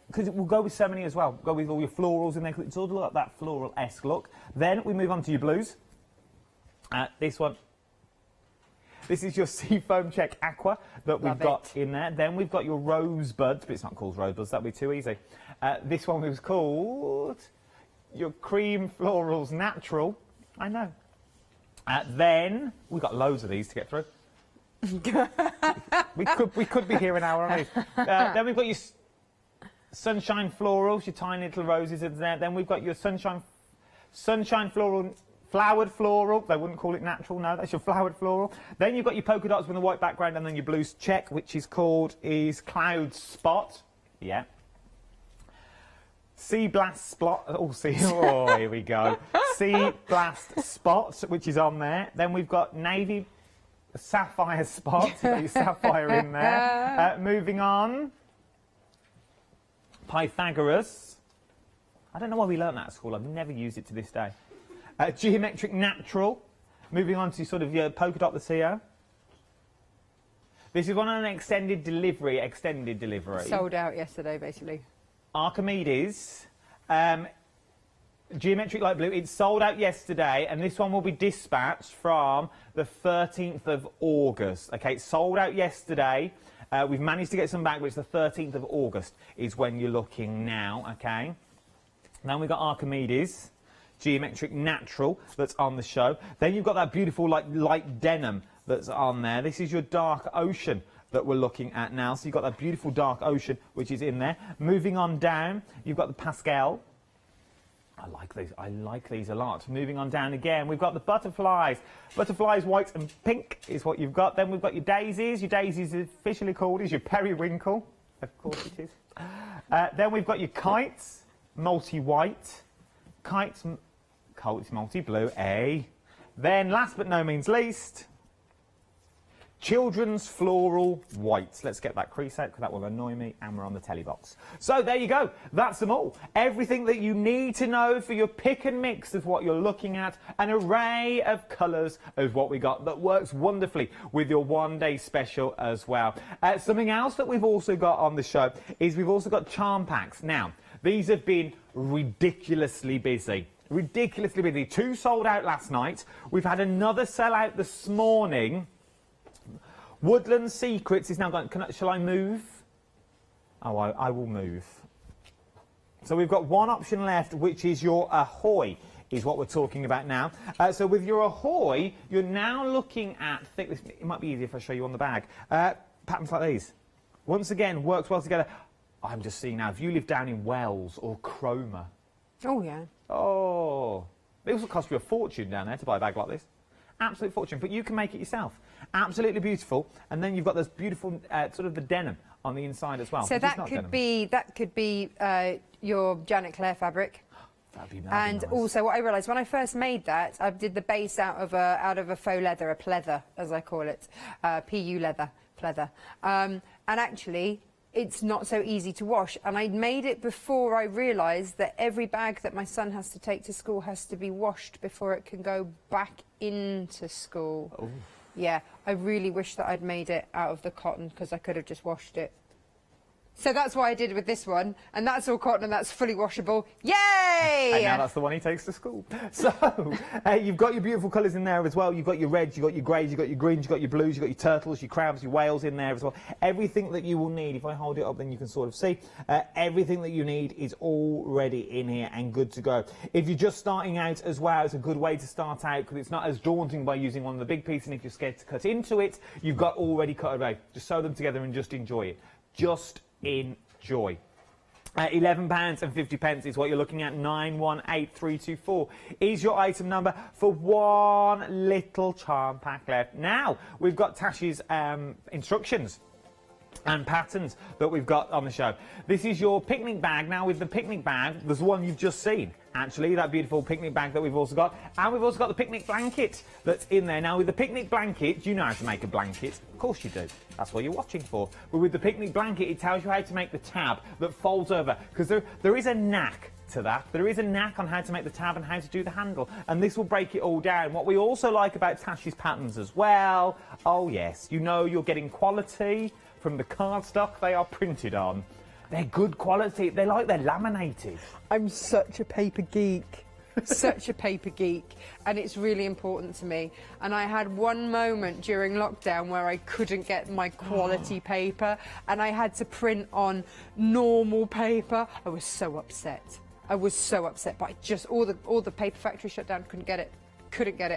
Because it will go with so many as well. Go with all your florals in there. It's all like that floral-esque look. Then we move on to your blues. This one. This is your Seafoam Check Aqua that we've got in there. Then we've got your Rosebuds, but it's not called Rosebuds, that'd be too easy. This one was called your Cream Florals Natural. I know. Then we've got loads of these to get through. we could be here an hour on these. Then we've got your Sunshine Florals, your tiny little roses in there. Then we've got your Sunshine Floral. Flowered floral, they wouldn't call it natural, no, that's your flowered floral. Then you've got your polka dots with a white background, and then your blues check, which is called Cloud Spot. Yeah. Sea Blast Spot, oh, here we go. Sea Blast Spot, which is on there. Then we've got Navy Sapphire Spot, you've got your sapphire in there. Moving on. Pythagoras. I don't know why we learnt that at school, I've never used it to this day. Geometric Natural, moving on to sort of your polka dot that's here. This is one on an extended delivery. Sold out yesterday, basically. Archimedes, Geometric Light Blue, it's sold out yesterday, and this one will be dispatched from the 13th of August. Okay, it's sold out yesterday. We've managed to get some back, which the 13th of August is when you're looking now, okay? Then we've got Archimedes. Geometric Natural that's on the show. Then you've got that beautiful light denim that's on there. This is your Dark Ocean that we're looking at now. So you've got that beautiful Dark Ocean which is in there. Moving on down, you've got the Pastel. I like these a lot. Moving on down again, we've got the Butterflies. Butterflies white and pink is what you've got. Then we've got your Daisies. Your Daisies officially called is your Periwinkle. Of course it is. Then we've got your Kites, multi-white. Kites multi-blue, Then, last but no means least, Children's Floral Whites. Let's get that crease out, because that will annoy me, and we're on the telly box. So, there you go. That's them all. Everything that you need to know for your pick and mix of what you're looking at. An array of colours of what we got that works wonderfully with your one-day special as well. Something else that we've also got on the show is we've also got charm packs. Now, these have been ridiculously busy. 2 sold out last night. We've had another sellout this morning. Woodland Secrets is now going. Shall I move? Oh, I will move. So we've got one option left, which is your Ahoy, is what we're talking about now. So with your Ahoy, you're now looking at thickness. It might be easier if I show you on the bag. Patterns like these. Once again, works well together. I'm just seeing now, if you live down in Wells or Cromer. Oh, yeah. Oh. It also cost you a fortune down there to buy a bag like this. Absolute fortune. But you can make it yourself. Absolutely beautiful. And then you've got this beautiful sort of the denim on the inside as well. So that could be your Janet Clare fabric. That'd be nice. Also, what I realised when I first made that, I did the base out of a faux leather, a pleather, as I call it, PU leather, pleather. And actually, it's not so easy to wash, and I made it before I realised that every bag that my son has to take to school has to be washed before it can go back into school. Oh. Yeah, I really wish that I'd made it out of the cotton, because I could have just washed it. So that's why I did with this one, and that's all cotton and that's fully washable. Yay! And now that's the one he takes to school. So you've got your beautiful colours in there as well. You've got your reds, you've got your greys, you've got your greens, you've got your blues, you've got your turtles, your crabs, your whales in there as well. Everything that you will need, if I hold it up then you can sort of see, everything that you need is already in here and good to go. If you're just starting out as well, it's a good way to start out because it's not as daunting by using one of the big pieces, and if you're scared to cut into it, you've got already cut away. Just sew them together and just enjoy it. Just enjoy. £11.50 is what you're looking at. 918324 is your item number for one little charm pack left. Now we've got Tash's instructions and patterns that we've got on the show. This is your picnic bag. Now with the picnic bag, there's one you've just seen. Actually, that beautiful picnic bag that we've also got. And we've also got the picnic blanket that's in there. Now, with the picnic blanket, do you know how to make a blanket? Of course you do. That's what you're watching for. But with the picnic blanket, it tells you how to make the tab that folds over. Because there is a knack to that. There is a knack on how to make the tab and how to do the handle. And this will break it all down. What we also like about Tash's patterns as well, oh yes, you know you're getting quality from the cardstock they are printed on. They're good quality. They're like they're laminated. I'm such a paper geek. Such a paper geek, and it's really important to me. And I had one moment during lockdown where I couldn't get my quality paper and I had to print on normal paper. I was so upset. I was so upset, but I just all the paper factory shut down, couldn't get it,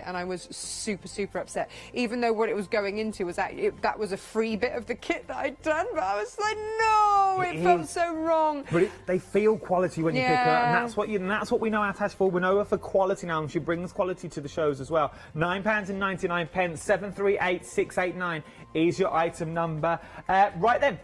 and I was super upset, even though what it was going into was that was a free bit of the kit that I'd done, but I was like, no, it felt so wrong. But they feel quality when you pick her up, and that's what we know our Tash for. We know her for quality now, and she brings quality to the shows as well. £9.99, 738689 is your item number. Right then,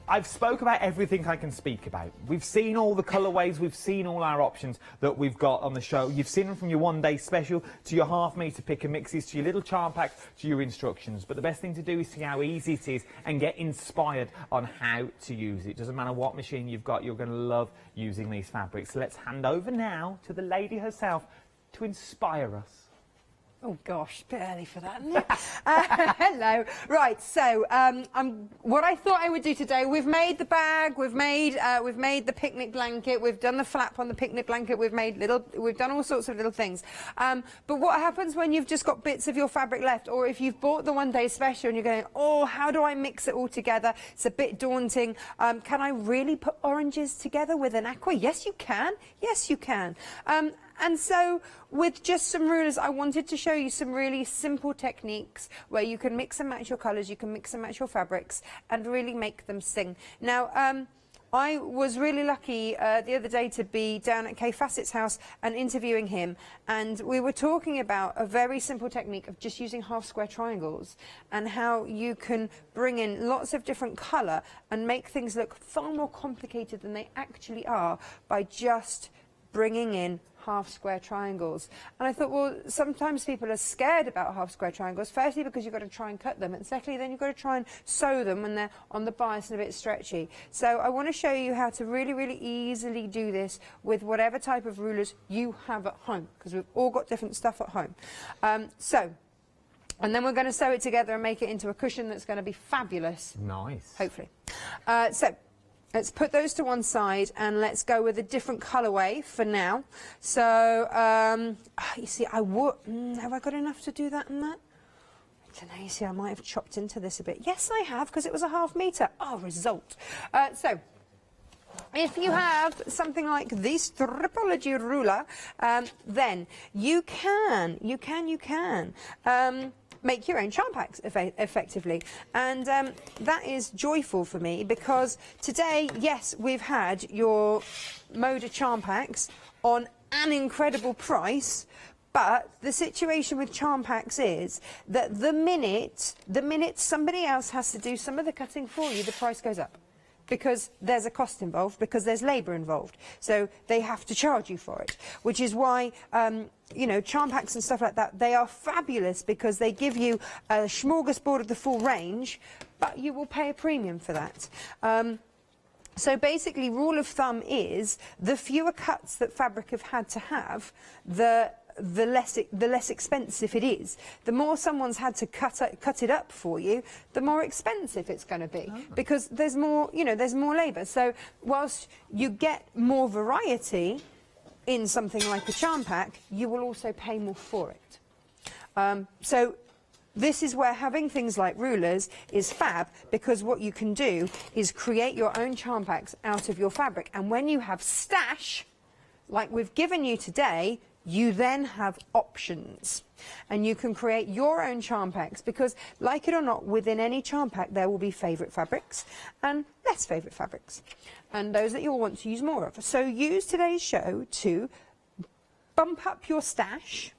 I've spoke about everything I can speak about. We've seen all the colourways, we've seen all our options that we've got on the show. You've seen them from your one-day special to your half-metre pick and mixes to your little charm packs to your instructions. But the best thing to do is see how easy it is and get inspired on how to use it. Doesn't matter what machine you've got, you're going to love using these fabrics. So let's hand over now to the lady herself to inspire us. Oh gosh, a bit early for that, isn't it? Hello. Right, so what I thought I would do today, we've made the bag, we've made the picnic blanket, we've done the flap on the picnic blanket, we've done all sorts of little things. But what happens when you've just got bits of your fabric left, or if you've bought the one-day special and you're going, oh, how do I mix it all together? It's a bit daunting. Can I really put oranges together with an aqua? Yes, you can. Yes, you can. And so with just some rulers, I wanted to show you some really simple techniques where you can mix and match your colours, you can mix and match your fabrics and really make them sing. Now, I was really lucky the other day to be down at Kay Fassett's house and interviewing him, and we were talking about a very simple technique of just using half square triangles and how you can bring in lots of different colour and make things look far more complicated than they actually are by just bringing in half square triangles. And I thought, well, sometimes people are scared about half square triangles, firstly because you've got to try and cut them, and secondly then you've got to try and sew them when they're on the bias and a bit stretchy. So I want to show you how to really easily do this with whatever type of rulers you have at home, because we've all got different stuff at home. And then we're going to sew it together and make it into a cushion that's going to be fabulous. Nice. Hopefully. So let's put those to one side and let's go with a different colourway for now. So, you see, have I got enough to do that and that? I don't know, you see, I might have chopped into this a bit. Yes, I have, because it was a half metre. Oh, result. So, if you have something like this Tripology ruler, then you can make your own charm packs effectively, and that is joyful for me because today, yes, we've had your Moda charm packs on an incredible price, but the situation with charm packs is that the minute somebody else has to do some of the cutting for you, the price goes up. Because there's a cost involved, because there's labour involved. So they have to charge you for it, which is why, you know, charm packs and stuff like that, they are fabulous because they give you a smorgasbord of the full range, but you will pay a premium for that. So basically, rule of thumb is the fewer cuts that fabric have had to have, the the less expensive it is. The more someone's had to cut it up for you, the more expensive it's going to be, because there's more, you know, there's more labour. So whilst you get more variety in something like a charm pack, you will also pay more for it. So this is where having things like rulers is fab, because what you can do is create your own charm packs out of your fabric. And when you have stash, like we've given you today, you then have options. And you can create your own charm packs, because, like it or not, within any charm pack there will be favourite fabrics and less favourite fabrics, and those that you'll want to use more of. So use today's show to bump up your stash.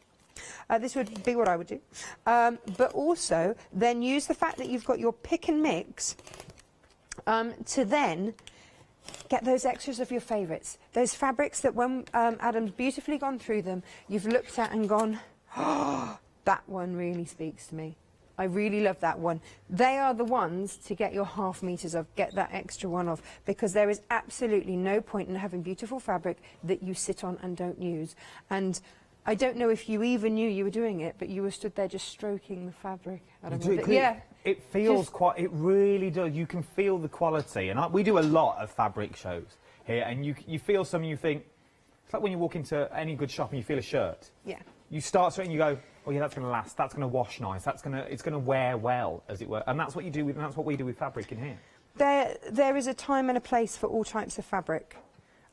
This would be what I would do. But also then use the fact that you've got your pick and mix to then get those extras of your favourites. Those fabrics that when Adam's beautifully gone through them, you've looked at and gone, oh, that one really speaks to me. I really love that one. They are the ones to get your half meters of, get that extra one of, because there is absolutely no point in having beautiful fabric that you sit on and don't use. And I don't know if you even knew you were doing it, but you were stood there just stroking the fabric. Yeah. It feels quite, it really does. You can feel the quality. And we do a lot of fabric shows here, and you feel some, you think, it's like when you walk into any good shop and you feel a shirt. Yeah. You start to it and you go, oh yeah, that's going to last, that's going to wash nice, it's going to wear well, as it were. And that's what you do with, and that's what we do with fabric in here. There is a time and a place for all types of fabric.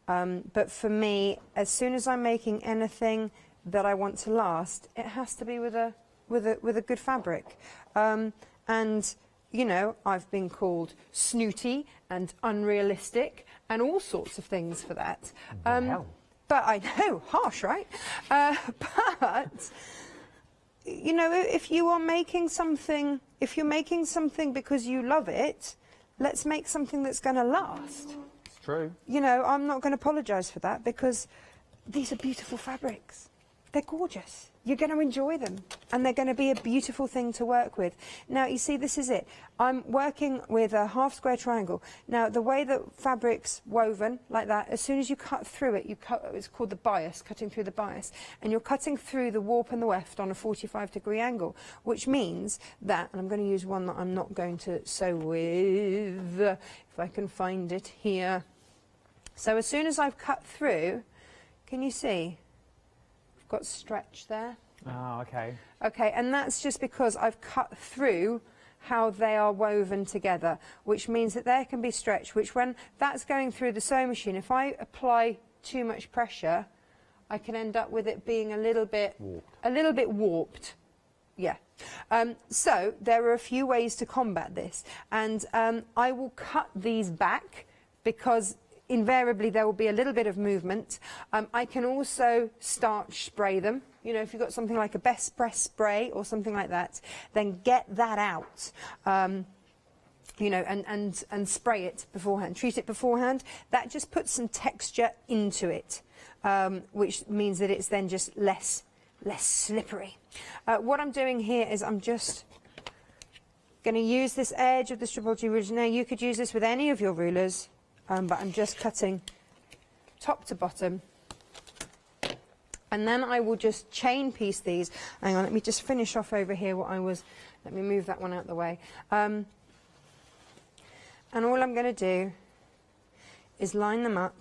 But for me, as soon as I'm making anything that I want to last, it has to be with a good fabric. And you know, I've been called snooty and unrealistic and all sorts of things for that. But I know, harsh, right? But you know, if you are making something, if you're making something because you love it, let's make something that's going to last. It's true. You know, I'm not going to apologise for that, because these are beautiful fabrics. They're gorgeous. You're going to enjoy them, and they're going to be a beautiful thing to work with. Now, you see, this is it. I'm working with a half square triangle. Now, the way that fabric's woven, like that, as soon as you cut through it, it's called the bias, cutting through the bias, and you're cutting through the warp and the weft on a 45-degree angle, which means that, and I'm going to use one that I'm not going to sew with, if I can find it here. So as soon as I've cut through, can you see? Got stretch there. Oh, okay. Okay, and that's just because I've cut through how they are woven together, which means that there can be stretch, which when that's going through the sewing machine, if I apply too much pressure, I can end up with it being a little bit warped. Yeah. So there are a few ways to combat this, and I will cut these back, because invariably there will be a little bit of movement. I can also starch spray them. You know, if you've got something like a best press spray or something like that, then get that out. You know, and spray it beforehand, treat it beforehand. That just puts some texture into it, which means that it's then just less slippery. What I'm doing here is I'm just going to use this edge of the stripology ruler. Now, you could use this with any of your rulers. But I'm just cutting top to bottom, and then I will just chain piece these. Hang on, let me just finish off over here what I was, let me move that one out the way. And all I'm going to do is line them up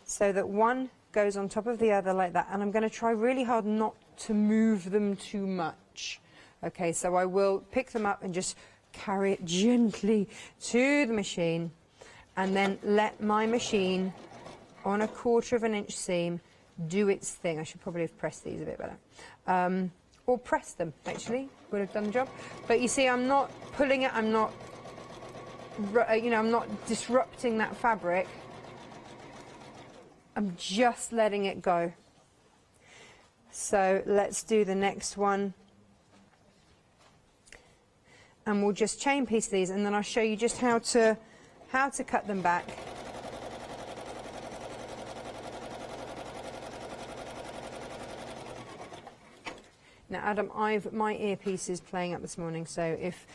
so that one goes on top of the other like that, and I'm going to try really hard not to move them too much. Okay, so I will pick them up and just carry it gently to the machine, and then let my machine on a 1/4 inch seam do its thing. I should probably have pressed these a bit better, or press them, actually would have done the job. But you see, I'm not pulling it, I'm not, you know, I'm not disrupting that fabric, I'm just letting it go. So let's do the next one, and we'll just chain piece these, and then I'll show you just how to cut them back. Now, Adam, my earpiece is playing up this morning, so if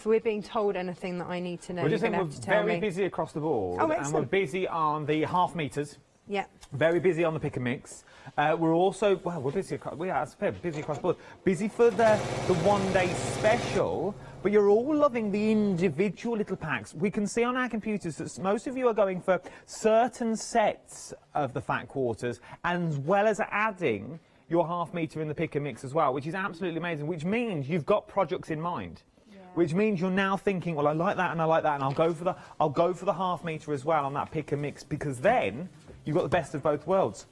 we're being told anything that I need to know, you're going to have to tell me. We're very busy across the board, oh, and we're busy on the half meters. Yeah. Very busy on the pick and mix. We're also, well, we're busy. We are busy across the board. Busy for the one-day special, but you're all loving the individual little packs. We can see on our computers that most of you are going for certain sets of the fat quarters, as well as adding your half metre in the pick and mix as well, which is absolutely amazing, which means you've got projects in mind. Which means you're now thinking, well, I like that and I like that, and I'll go for the half metre as well on that pick and mix, because then you've got the best of both worlds.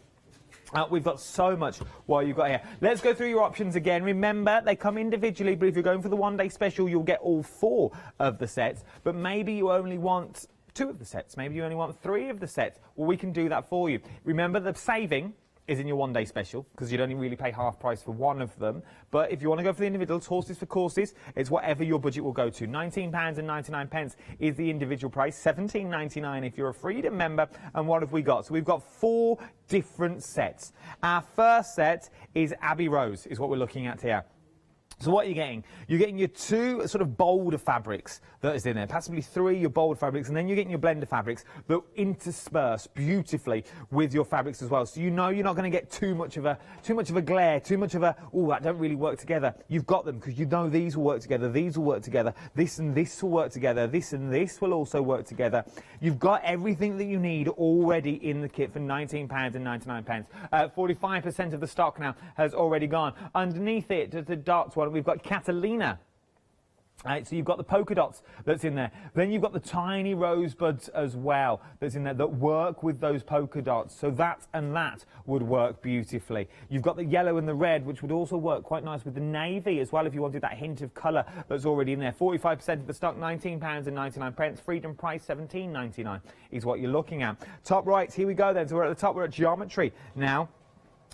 We've got so much while you've got here. Let's go through your options again. Remember, they come individually, but if you're going for the one-day special, you'll get all 4 of the sets. But maybe you only want 2 of the sets. Maybe you only want 3 of the sets. Well, we can do that for you. Remember, the saving is in your one-day special, because you'd only really pay half price for one of them. But if you want to go for the individuals, horses for courses, it's whatever your budget will go to. £19.99 is the individual price, £17.99 if you're a Freedom member. And what have we got? So we've got 4 different sets. Our first set is Abbey Rose, is what we're looking at here. So what are you getting? You're getting your 2 sort of bolder fabrics that is in there, possibly 3 your bold fabrics, and then you're getting your blender fabrics that intersperse beautifully with your fabrics as well. So you know you're not going to get too much of a glare, too much of a, oh, that don't really work together. You've got them because you know these will work together, these will work together, this and this will work together, this and this will also work together. You've got everything that you need already in the kit for £19.99. 45% of the stock now has already gone. Underneath it, the dots one, we've got Catalina. So you've got the polka dots that's in there. Then you've got the tiny rosebuds as well that's in there that work with those polka dots. So that and that would work beautifully. You've got the yellow and the red, which would also work quite nice with the navy as well if you wanted that hint of colour that's already in there. 45% of the stock, £19.99. Freedom price, £17.99 is what you're looking at. Top right, here we go then. So we're at the top, we're at geometry now.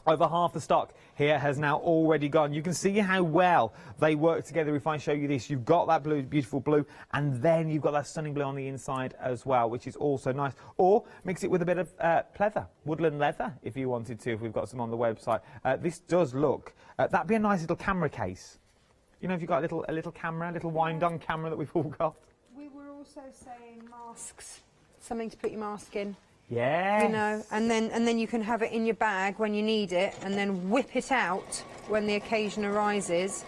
Over half the stock here has now already gone. You can see how well they work together. If I show you this, you've got that blue, beautiful blue, and then you've got that stunning blue on the inside as well, which is also nice. Or mix it with a bit of pleather, woodland leather, if you wanted to, if we've got some on the website. This does look, that'd be a nice little camera case. You know, if you've got a little camera, a little wind-on camera that we've all got. We were also saying masks, something to put your mask in. Yeah. You know, and then you can have it in your bag when you need it, and then whip it out when the occasion arises,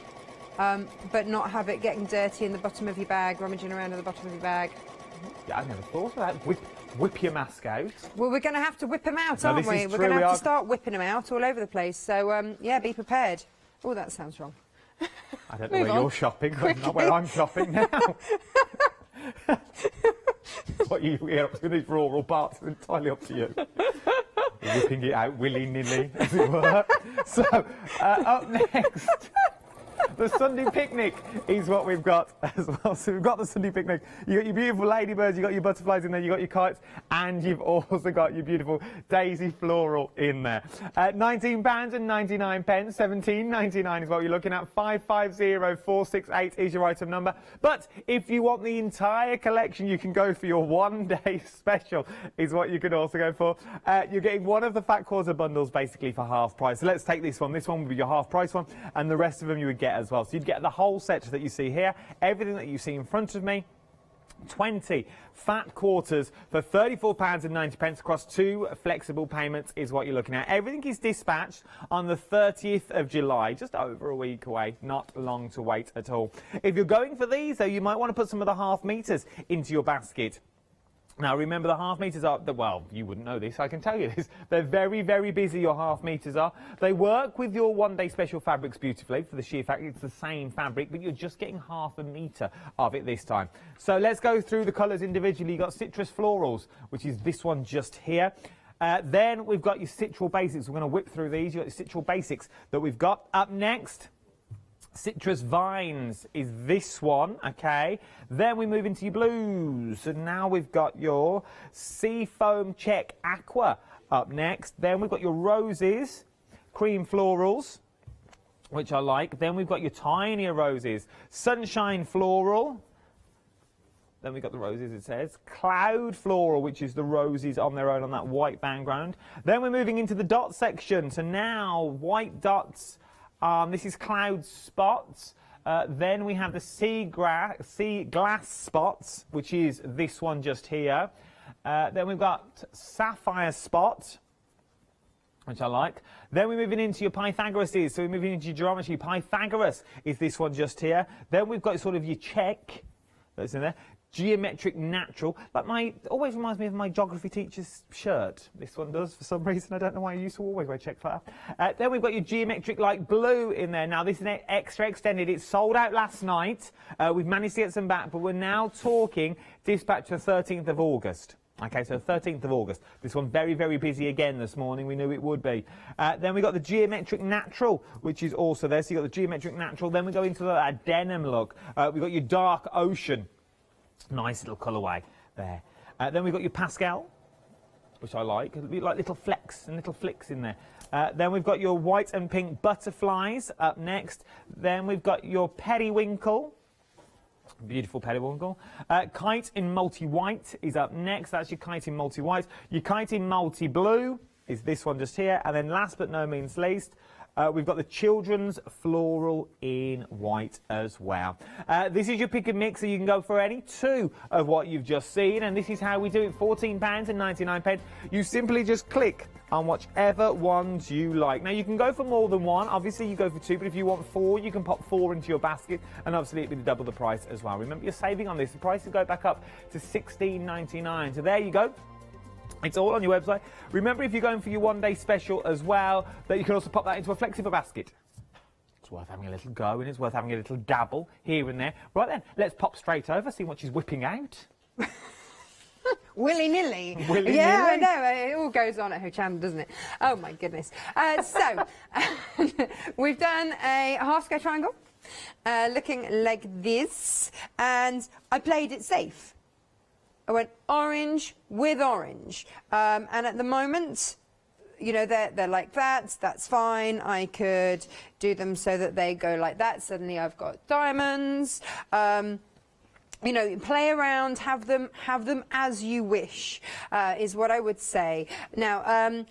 but not have it getting dirty in the bottom of your bag, rummaging around in the bottom of your bag. Yeah, I never thought of that. Whip your mask out. Well, we're going to have to whip them out, aren't we? We're going to have to start whipping them out all over the place. So, yeah, be prepared. Oh, that sounds wrong. I don't know where you're shopping, not where I'm shopping now. What you get up to these rural parts is entirely up to you. Whipping it out willy-nilly, as it were. So, up next, the Sunday picnic is what we've got as well. So we've got the Sunday picnic. You've got your beautiful ladybirds, you've got your butterflies in there, you've got your kites, and you've also got your beautiful daisy floral in there. £19.99, £17.99 is what you're looking at. 550468 is your item number. But if you want the entire collection, you can go for your one-day special, is what you could also go for. You're getting one of the Fat Quarter bundles basically for half price. So let's take this one. This one would be your half price one, and the rest of them you would get as well. So you'd get the whole set that you see here, everything that you see in front of me. 20 fat quarters for £34.90 across 2 flexible payments is what you're looking at. Everything is dispatched on the 30th of July, just over a week away, not long to wait at all. If you're going for these, though, you might want to put some of the half meters into your basket. Now, remember, the half meters are, well, you wouldn't know this, I can tell you this. They're very, very busy, your half meters are. They work with your one-day special fabrics beautifully for the sheer fact it's the same fabric, but you're just getting half a meter of it this time. So let's go through the colours individually. You've got citrus florals, which is this one just here. Then we've got your citral basics. We're going to whip through these. You've got your citral basics that we've got. Up next, citrus vines is this one, okay? Then we move into your blues. So now we've got your seafoam check aqua up next. Then we've got your roses, cream florals, which I like. Then we've got your tinier roses, sunshine floral. Then we've got the roses, it says. Cloud floral, which is the roses on their own on that white background. Then we're moving into the dot section. So now, white dots. This is cloud spots. Then we have the sea glass spots, which is this one just here. Then we've got Sapphire Spot, which I like. Then we're moving into your Pythagoras'. So we're moving into your geometry. Pythagoras is this one just here. Then we've got sort of your check that's in there. Geometric Natural. Always reminds me of my geography teacher's shirt. This one does for some reason. I don't know why I used to always wear checks like that. Then we've got your Geometric Light Blue in there. Now, this is extra extended. It sold out last night. We've managed to get some back, but we're now talking dispatch the 13th of August. Okay, so 13th of August. This one very, very busy again this morning. We knew it would be. Then we got the Geometric Natural, which is also there. So you got the Geometric Natural. Then we go into that denim look. We've got your Dark Ocean. Nice little colourway there. Then we've got your Pascal, which I like. It'll be like little flecks and little flicks in there. Then we've got your white and pink butterflies up next. Then we've got your periwinkle. Beautiful periwinkle. Kite in multi-white is up next. That's your kite in multi-white. Your kite in multi-blue is this one just here. And then last but no means least, we've got the children's floral in white as well. This is your pick and mix, so you can go for any two of what you've just seen. And this is how we do it, £14.99. You simply just click on whichever ones you like. Now, you can go for more than one. Obviously, you go for two, but if you want four, you can pop four into your basket, and obviously it'll be double the price as well. Remember, you're saving on this. The price will go back up to £16.99. So there you go. It's all on your website. Remember, if you're going for your one-day special as well, that you can also pop that into a flexible basket. It's worth having a little go, and it's worth having a little dabble here and there. Right then, let's pop straight over, see what she's whipping out. Willy-nilly. Willy-nilly. Yeah, I know. It all goes on at Hochanda, doesn't it? Oh, my goodness. So, we've done a half-square triangle, looking like this, and I played it safe. I went orange with orange, and at the moment, you know, they're like that. That's fine. I could do them so that they go like that. Suddenly, I've got diamonds. You know, play around, have them as you wish, is what I would say. Now,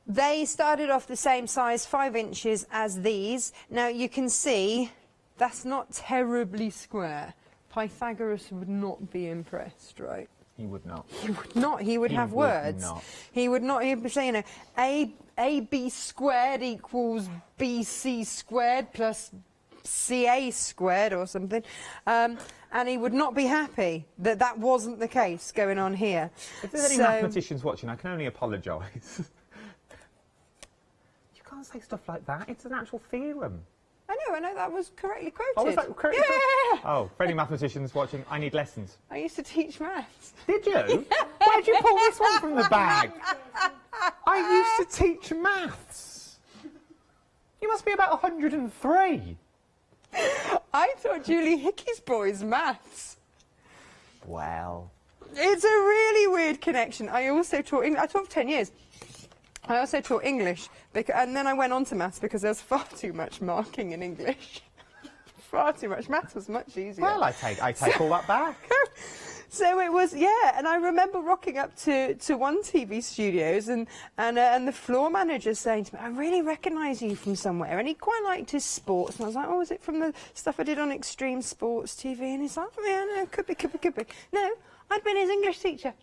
they started off the same size, 5 inches, as these. Now, you can see that's not terribly square. Pythagoras would not be impressed, right? He would not. He would not. He would have words. Not. He would not. He would say, you know, AB squared equals BC squared plus CA squared or something. And he would not be happy that that wasn't the case going on here. If there's any mathematicians watching, I can only apologise. You can't say stuff like that. It's an actual theorem. I know, that was correctly quoted. Oh, was that correctly quoted? Oh, for any mathematicians watching, I need lessons. I used to teach maths. Did you? Where'd you pull this one from the bag? I used to teach maths. You must be about 103. I taught Julie Hickey's boys maths. Well. It's a really weird connection. I also taught English. I taught for 10 years. I also taught English, and then I went on to maths because there was far too much marking in English. Far too much. Maths was much easier. Well, I take all that back. So it was, yeah, and I remember rocking up to one TV studios and the floor manager saying to me, I really recognise you from somewhere, and he quite liked his sports, and I was like, oh, is it from the stuff I did on Extreme Sports TV? And he's like, oh, yeah, no, could be. No, I'd been his English teacher.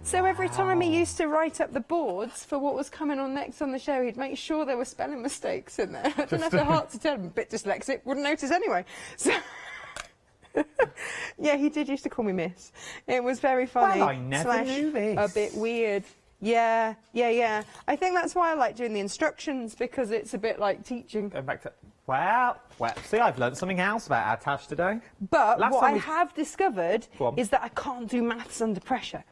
So every time he used to write up the boards for what was coming on next on the show, he'd make sure there were spelling mistakes in there. I don't have the heart to tell him, a bit dyslexic, wouldn't notice anyway. So yeah, he did used to call me Miss. It was very funny. Well, I never knew this. A bit weird. Yeah. I think that's why I like doing the instructions, because it's a bit like teaching. Going back to... Well, see, I've learned something else about our Tash today. But what I have discovered is that I can't do maths under pressure.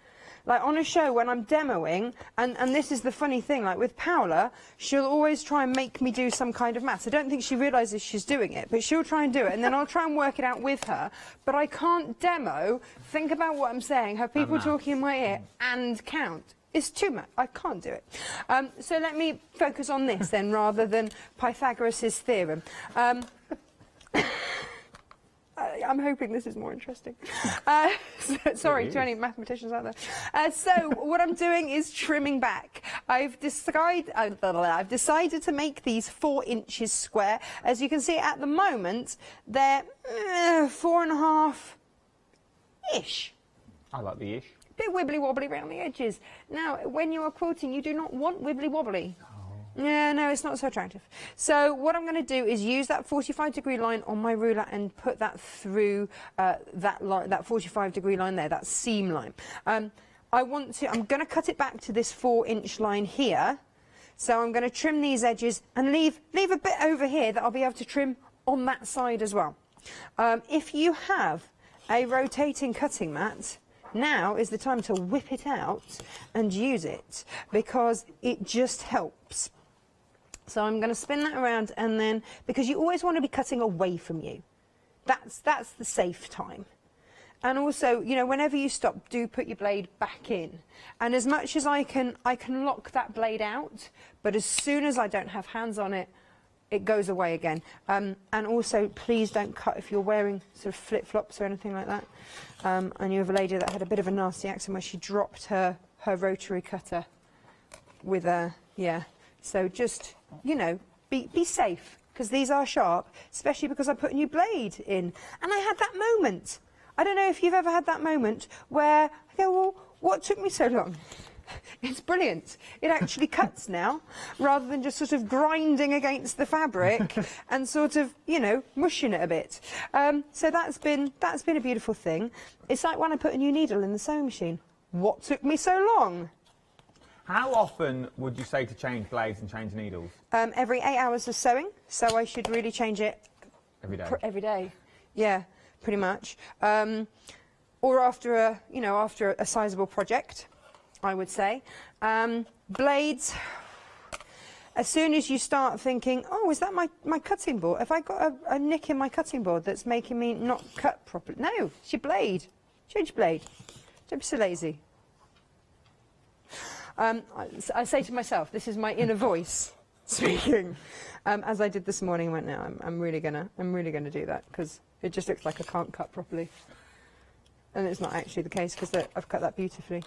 Like on a show when I'm demoing, and this is the funny thing, like with Paola, she'll always try and make me do some kind of maths. I don't think she realises she's doing it, but she'll try and do it, and then I'll try and work it out with her. But I can't demo, think about what I'm saying, have people talking in my ear, and count. It's too much. I can't do it. So let me focus on this then, rather than Pythagoras' theorem. I'm hoping this is more interesting. Sorry to any mathematicians out there. So what I'm doing is trimming back. I've decided to make these 4 inches square. As you can see at the moment, they're 4.5-ish. I like the ish. bit wibbly wobbly around the edges. Now, when you are quilting, you do not want wibbly wobbly. Yeah, no, it's not so attractive. So what I'm going to do is use that 45-degree line on my ruler and put that through that 45-degree line there, that seam line. I'm going to cut it back to this 4-inch line here. So I'm going to trim these edges and leave a bit over here that I'll be able to trim on that side as well. If you have a rotating cutting mat, now is the time to whip it out and use it, because it just helps. So I'm going to spin that around, and then, because you always want to be cutting away from you. That's the safe time. And also, you know, whenever you stop, do put your blade back in. And as much as I can lock that blade out, but as soon as I don't have hands on it, it goes away again. And also, please don't cut if you're wearing sort of flip-flops or anything like that. I knew of a lady that had a bit of a nasty accident where she dropped her rotary cutter with a, yeah. So just, you know, be safe, because these are sharp, especially because I put a new blade in. And I had that moment. I don't know if you've ever had that moment where I go, well, what took me so long? It's brilliant. It actually cuts now, rather than just sort of grinding against the fabric and sort of, you know, mushing it a bit. So that's been a beautiful thing. It's like when I put a new needle in the sewing machine. What took me so long? How often would you say to change blades and change needles? Every 8 hours of sewing, so I should really change it every day. Every day, yeah, pretty much. Or after a sizable project, I would say. Blades. As soon as you start thinking, oh, is that my cutting board? Have I got a nick in my cutting board that's making me not cut properly? No, it's your blade. Change your blade. Don't be so lazy. I say to myself, this is my inner voice speaking, as I did this morning. I went, no, I'm really gonna do that, because it just looks like I can't cut properly, and it's not actually the case, because I've cut that beautifully.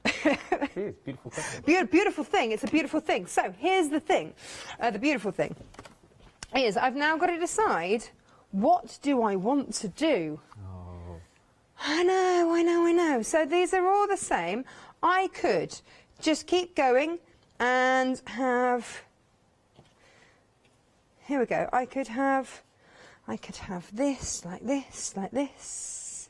It is beautiful cutting. Beautiful thing. It's a beautiful thing. So here's the thing. The beautiful thing is I've now got to decide, what do I want to do? Oh. I know. So these are all the same. I could just keep going and have, here we go, I could have this, like this, like this.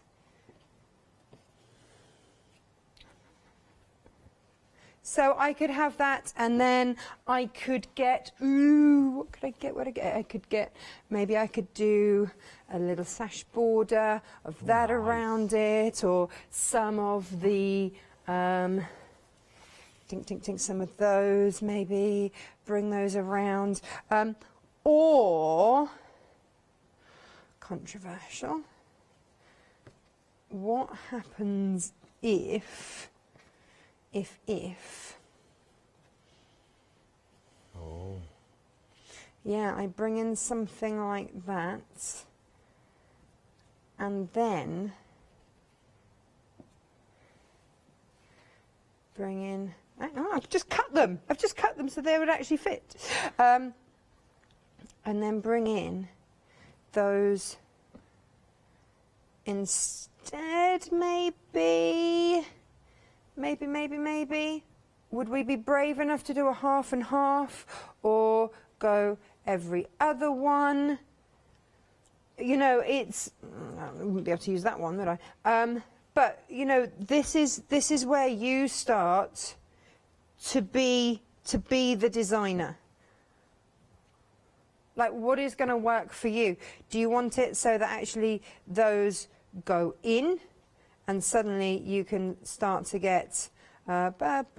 So I could have that, and then I could get, what could I get? I could get, maybe I could do a little sash border of that around it, or some of the, tink, some of those, maybe bring those around. Or, controversial, what happens if, oh, yeah, I bring in something like that, and then bring in, I've just cut them so they would actually fit. And then bring in those instead, maybe. Would we be brave enough to do a half and half, or go every other one? You know, it's, I wouldn't be able to use that one, would I? But, you know, this is where you start to be the designer. Like, what is going to work for you? Do you want it so that actually those go in, and suddenly you can start to get bump.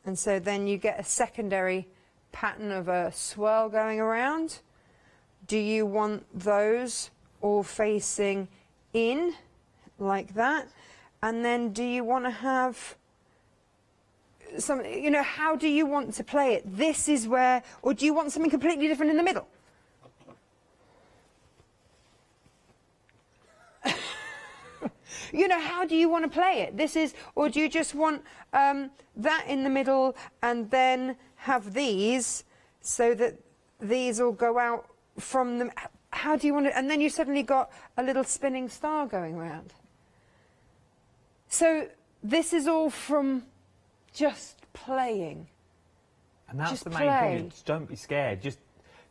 And so then you get a secondary pattern of a swirl going around. Do you want those all facing in like that? And then do you want to have some, you know, how do you want to play it? This is where, or do you want something completely different in the middle? You know, how do you want to play it? This is, or do you just want that in the middle and then have these so that these all go out from them? how do you want it? And then you suddenly got a little spinning star going round. So this is all from just playing. And that's Just the main play. point. Just don't be scared. Just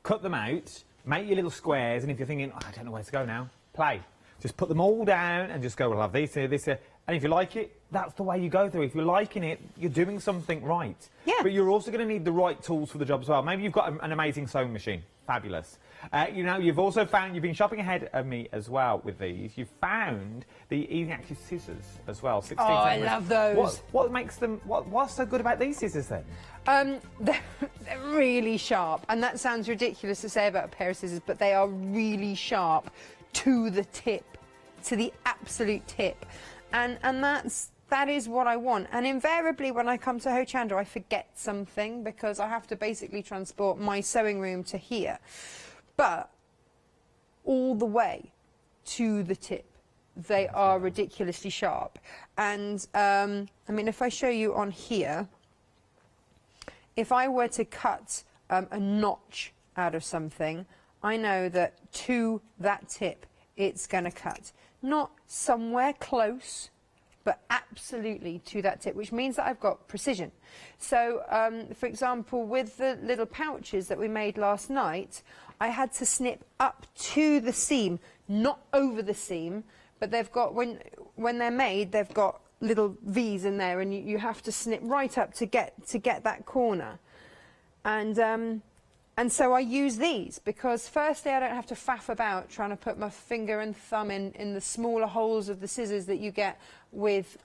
cut them out, make your little squares, and if you're thinking, oh, I don't know where to go now, play. Just put them all down and just go, well, I'll have this here, this here. And if you like it, that's the way you go through. If you're liking it, you're doing something right. Yeah. But you're also going to need the right tools for the job as well. Maybe you've got an amazing sewing machine. Fabulous. You know, you've also found, you've been shopping ahead of me as well with these. You've found the easy access scissors as well. 16 I centimeters. love those. What makes them, what's so good about these scissors then? They're really sharp, and that sounds ridiculous to say about a pair of scissors, but they are really sharp to the tip, to the absolute tip, and that is what I want. And invariably when I come to Hochanda I forget something because I have to basically transport my sewing room to here, but all the way to the tip they are ridiculously sharp. And I mean, if I show you on here, if I were to cut a notch out of something, I know that to that tip it's going to cut. Not somewhere close, but absolutely to that tip, which means that I've got precision. So, for example, with the little pouches that we made last night, I had to snip up to the seam, not over the seam, but they've got, when they're made, they've got little V's in there, and you have to snip right up to get that corner. And so I use these because firstly I don't have to faff about trying to put my finger and thumb in the smaller holes of the scissors that you get with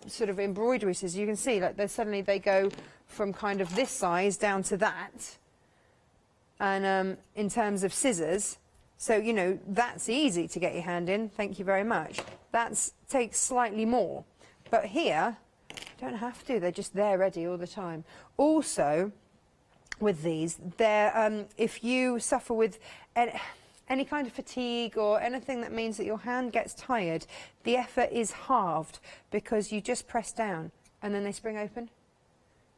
sort of embroidery scissors. You can see like suddenly they go from kind of this size down to that. And in terms of scissors, so you know that's easy to get your hand in. Thank you very much. That takes slightly more, but here you don't have to. They're just there ready all the time. Also, with these, they're, if you suffer with any kind of fatigue or anything that means that your hand gets tired, the effort is halved because you just press down and then they spring open.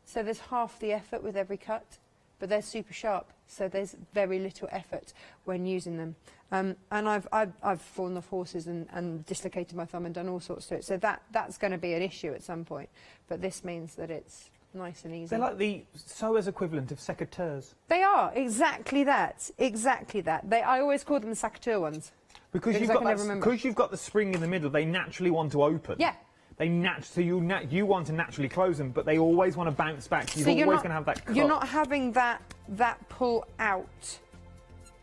So there's half the effort with every cut, but they're super sharp, so there's very little effort when using them. And I've fallen off horses and dislocated my thumb and done all sorts to it, so that's going to be an issue at some point. But this means that it's nice and easy. They're like the sewer's equivalent of secateurs. They are, exactly that, exactly that. I always call them the sacateur ones. Because you've got the spring in the middle, they naturally want to open. Yeah. So you want to naturally close them, but they always want to bounce back. So you're always going to have that cut. You're not having that pull out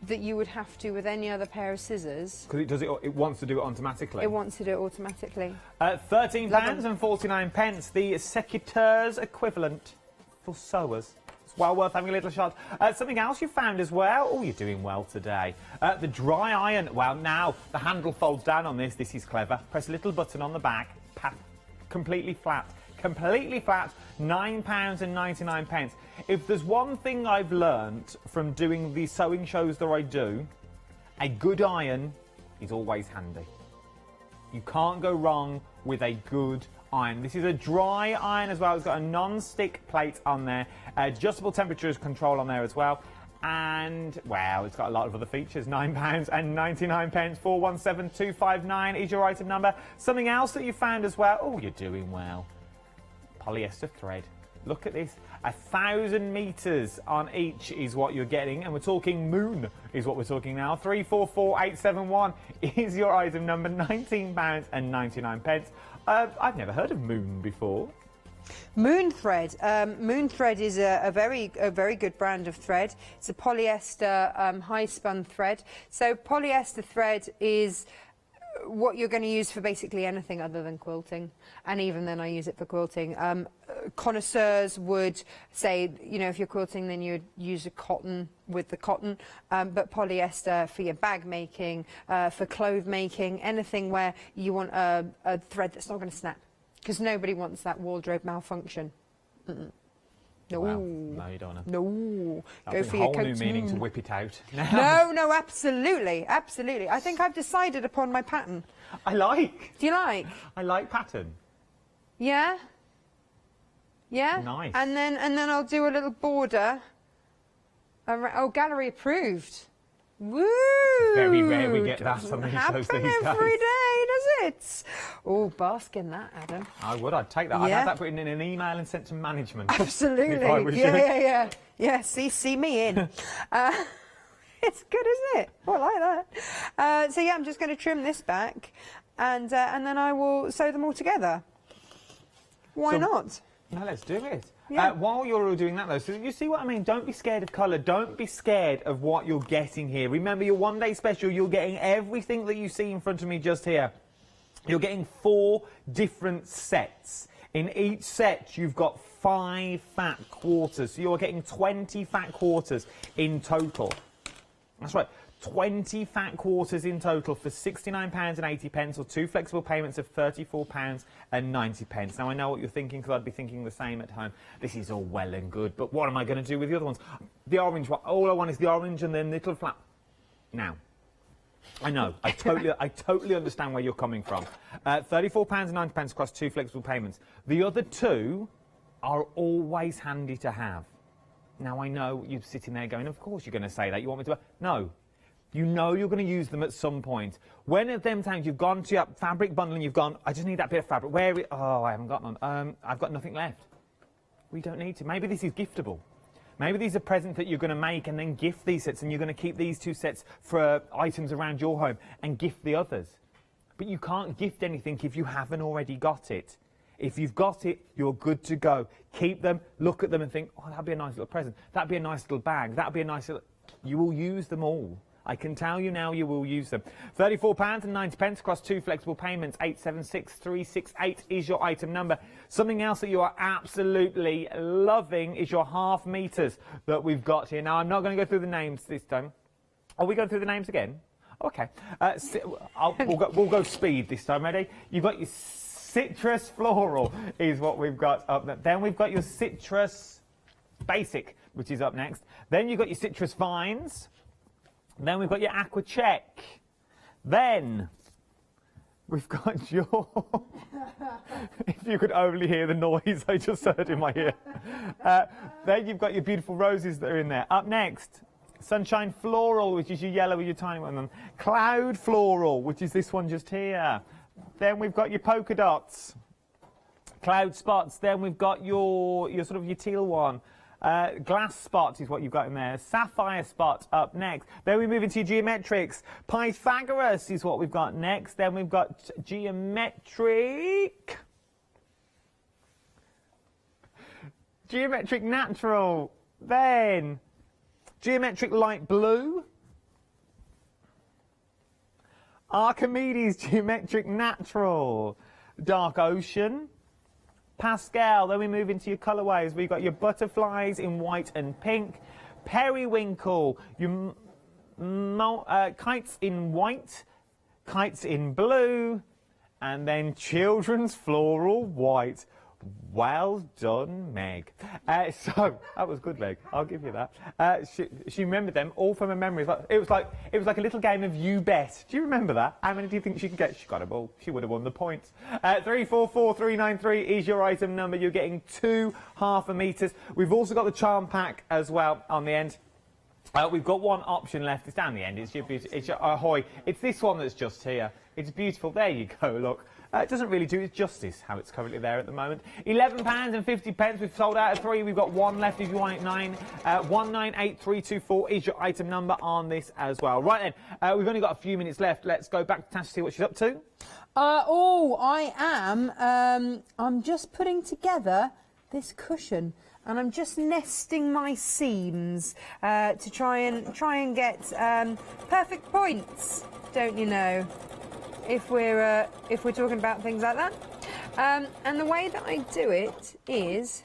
that you would have to with any other pair of scissors. Because it wants to do it automatically. It wants to do it automatically. £13.49, the secateur's equivalent for sewers. It's well worth having a little shot. Something else you found as well. Oh, you're doing well today. The dry iron. Well, now the handle folds down on this. This is clever. Press a little button on the back. Completely flat. Completely flat. £9.99. If there's one thing I've learnt from doing the sewing shows that I do, a good iron is always handy. You can't go wrong with a good iron. This is a dry iron as well. It's got a non-stick plate on there, adjustable temperature control on there as well, and well, it's got a lot of other features. £9.99, 417259 is your item number. Something else that you found as well. Oh, you're doing well. Polyester thread. Look at this. 1,000 metres on each is what you're getting, and we're talking moon is what we're talking now. 344871 is your item number. £19.99. I've never heard of moon before. Moon thread. Moon thread is a very good brand of thread. It's a polyester high spun thread. So polyester thread is what you're going to use for basically anything other than quilting, and even then I use it for quilting. Connoisseurs would say, you know, if you're quilting then you'd use a cotton with the cotton, but polyester for your bag making, for clothes making, anything where you want a thread that's not going to snap, because nobody wants that wardrobe malfunction. No. Wow. No, you don't want to. No. Go for a your whole coats. new meaning to whip it out. No, absolutely, absolutely. I think I've decided upon my pattern. I like. Do you like? I like pattern. Yeah. Yeah. Nice. And then I'll do a little border. Oh, gallery approved. Woo! Very rare we get that on these shows Happen these every days. day, does it? Oh, bask in that, Adam. I would. I'd take that. I'd Yeah. have that put in an email and sent to management. Absolutely. If I was you. Yeah. See me in. It's good, isn't it? Oh, I like that. So yeah, I'm just going to trim this back, and then I will sew them all together. Why not? No, let's do it. Yeah. While you're all doing that, though, so you see what I mean? Don't be scared of colour. Don't be scared of what you're getting here. Remember, your one-day special, you're getting everything that you see in front of me just here. You're getting 4 different sets. In each set, you've got 5 fat quarters. So you're getting 20 fat quarters in total. That's right. 20 fat quarters in total for £69.80 or 2 flexible payments of £34.90. Now, I know what you're thinking, because I'd be thinking the same at home. This is all well and good, but what am I going to do with the other ones? The orange one, all I want is the orange and then little flat. Now, I know, I totally understand where you're coming from. £34.90 across 2 flexible payments. The other 2 are always handy to have. Now, I know you're sitting there going, of course you're going to say that. You want me to... No. You know you're going to use them at some point. When at them times you've gone to your fabric bundle and you've gone, I just need that bit of fabric. Where is... Oh, I haven't got none. I've got nothing left. We don't need to. Maybe this is giftable. Maybe these are presents that you're going to make and then gift these sets, and you're going to keep these 2 sets for items around your home and gift the others. But you can't gift anything if you haven't already got it. If you've got it, you're good to go. Keep them, look at them and think, oh, that'd be a nice little present. That'd be a nice little bag. That'd be a nice little... You will use them all. I can tell you now you will use them. £34.90 across 2 flexible payments. 876368 is your item number. Something else that you are absolutely loving is your half meters that we've got here. Now, I'm not going to go through the names this time. Are we going through the names again? Okay. We'll go speed this time. Ready? You've got your citrus floral is what we've got up there. Then we've got your citrus basic, which is up next. Then you've got your citrus vines. Then we've got your aqua check. Then we've got your... if you could only hear the noise I just heard in my ear. Then you've got your beautiful roses that are in there. Up next, sunshine floral, which is your yellow with your tiny one. Cloud floral, which is this one just here. Then we've got your polka dots. Cloud spots. Then we've got your sort of your teal one. Glass spots is what you've got in there. Sapphire spot up next. Then we move into your geometrics. Pythagoras is what we've got next. Then we've got geometric natural. Then geometric light blue. Archimedes geometric natural. Dark ocean. Pastel. Then we move into your colourways. We've got your butterflies in white and pink, periwinkle, your kites in white, kites in blue, and then children's floral white. Well done, Meg. So that was good, Meg. I'll give you that. She remembered them all from her memory. It was like a little game of you bet. Do you remember that? How many do you think she could get? She got them all. She would have won the points. 344393 is your item number. You're getting 2 half a meters. We've also got the charm pack as well on the end. We've got one option left. It's down the end. It's your ahoy. It's this one that's just here. It's beautiful. There you go. Look. It doesn't really do it justice how it's currently there at the moment. £11.50. We've sold out of 3. We've got 1 left if you want it. 198324 is your item number on this as well. Right then, we've only got a few minutes left. Let's go back to Tash to see what she's up to. I am. I'm just putting together this cushion, and I'm just nesting my seams to try and get perfect points. Don't you know? If we're talking about things like that, and the way that I do it is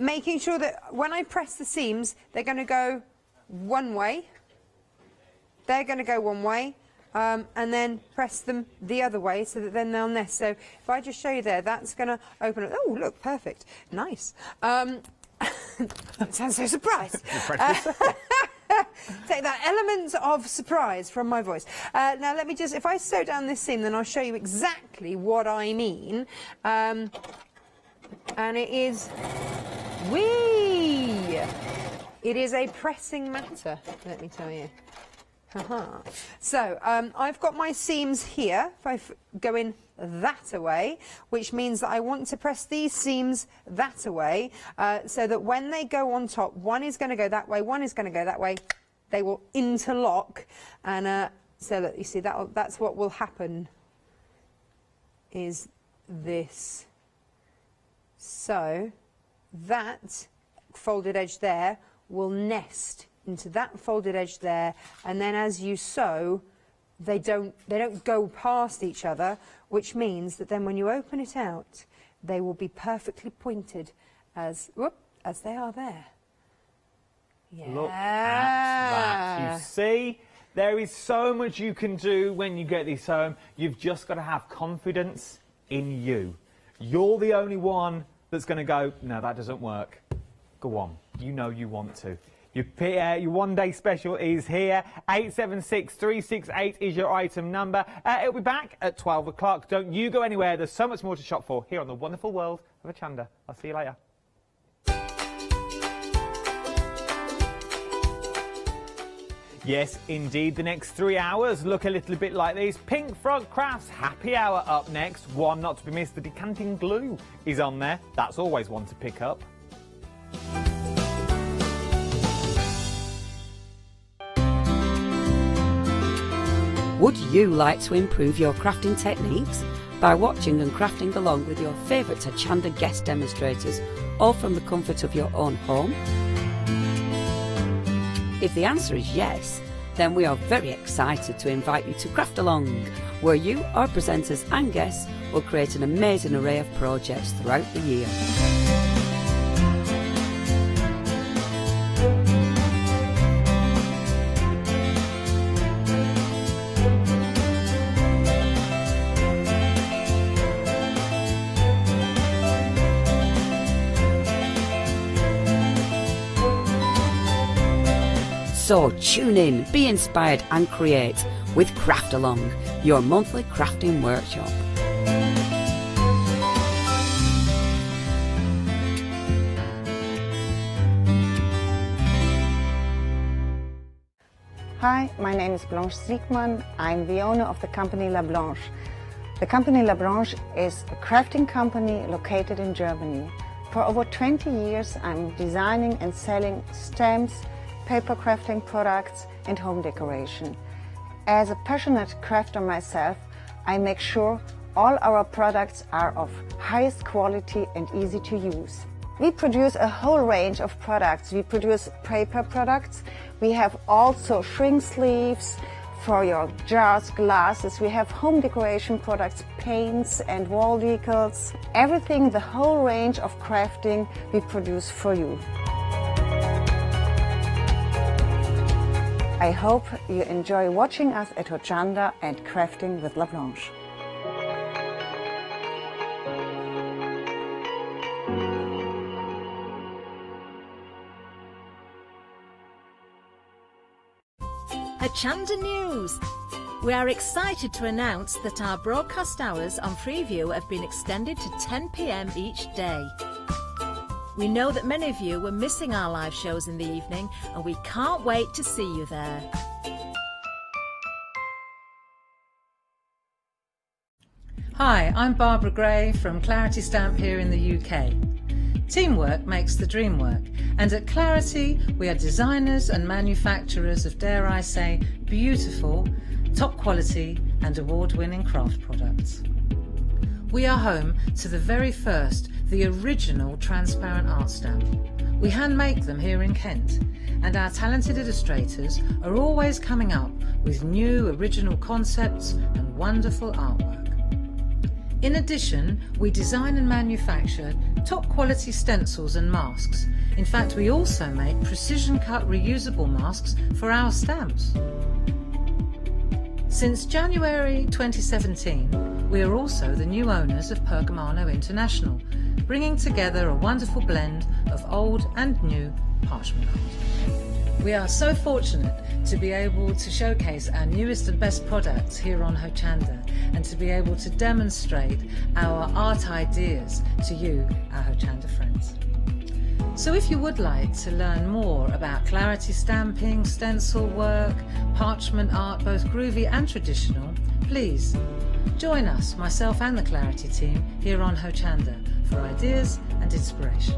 making sure that when I press the seams, they're going to go one way. They're going to go one way, and then press them the other way so that then they'll nest. So if I just show you there, that's going to open up. Oh, look, perfect, nice. That sounds so surprised. Take that element of surprise from my voice. Now let me just, if I sew down this seam, then I'll show you exactly what I mean. And it is, wee! It is a pressing matter, let me tell you. So I've got my seams here. If I go in that away, which means that I want to press these seams that away, so that when they go on top, one is going to go that way, one is going to go that way. They will interlock, and so that you see that's what will happen. Is this? So that folded edge there will nest into that folded edge there, and then as you sew, they don't go past each other, which means that then when you open it out, they will be perfectly pointed as they are there. Yeah. Look at that. You see, there is so much you can do when you get these home. You've just got to have confidence in you. You're the only one that's going to go, no, that doesn't work. Go on. You know you want to. Your one-day special is here. 876368 is your item number. It'll be back at 12 o'clock. Don't you go anywhere. There's so much more to shop for here on the wonderful world of Hochanda. I'll see you later. Yes, indeed, the next 3 hours look a little bit like these. Pink Frog Crafts Happy Hour up next. One not to be missed, the decanting glue is on there. That's always one to pick up. Would you like to improve your crafting techniques by watching and crafting along with your favourite Hochanda guest demonstrators, all from the comfort of your own home? If the answer is yes, then we are very excited to invite you to Craft Along, where you, our presenters and guests, will create an amazing array of projects throughout the year. So tune in, be inspired and create with Craft Along, your monthly crafting workshop. Hi, my name is Blanche Siegmann. I'm the owner of the company La Blanche. The company La Blanche is a crafting company located in Germany. For over 20 years I'm designing and selling stamps, paper crafting products and home decoration. As a passionate crafter myself, I make sure all our products are of highest quality and easy to use. We produce a whole range of products. We produce paper products. We have also shrink sleeves for your jars, glasses. We have home decoration products, paints and wall decals. Everything, the whole range of crafting we produce for you. I hope you enjoy watching us at Hochanda and crafting with La Blanche. Hochanda News. We are excited to announce that our broadcast hours on Freeview have been extended to 10 p.m. each day. We know that many of you were missing our live shows in the evening, and we can't wait to see you there. Hi, I'm Barbara Gray from Clarity Stamp here in the UK. Teamwork makes the dream work, and at Clarity we are designers and manufacturers of, dare I say, beautiful, top quality and award-winning craft products. We are home to the very first, the original transparent art stamp. We hand make them here in Kent, and our talented illustrators are always coming up with new original concepts and wonderful artwork. In addition, we design and manufacture top quality stencils and masks. In fact, we also make precision cut reusable masks for our stamps. Since January 2017, we are also the new owners of Pergamano International, bringing together a wonderful blend of old and new parchment art. We are so fortunate to be able to showcase our newest and best products here on Hochanda, and to be able to demonstrate our art ideas to you, our Hochanda friends. So if you would like to learn more about clarity stamping, stencil work, parchment art, both groovy and traditional, please join us, myself and the Clarity team, here on Hochanda for ideas and inspiration.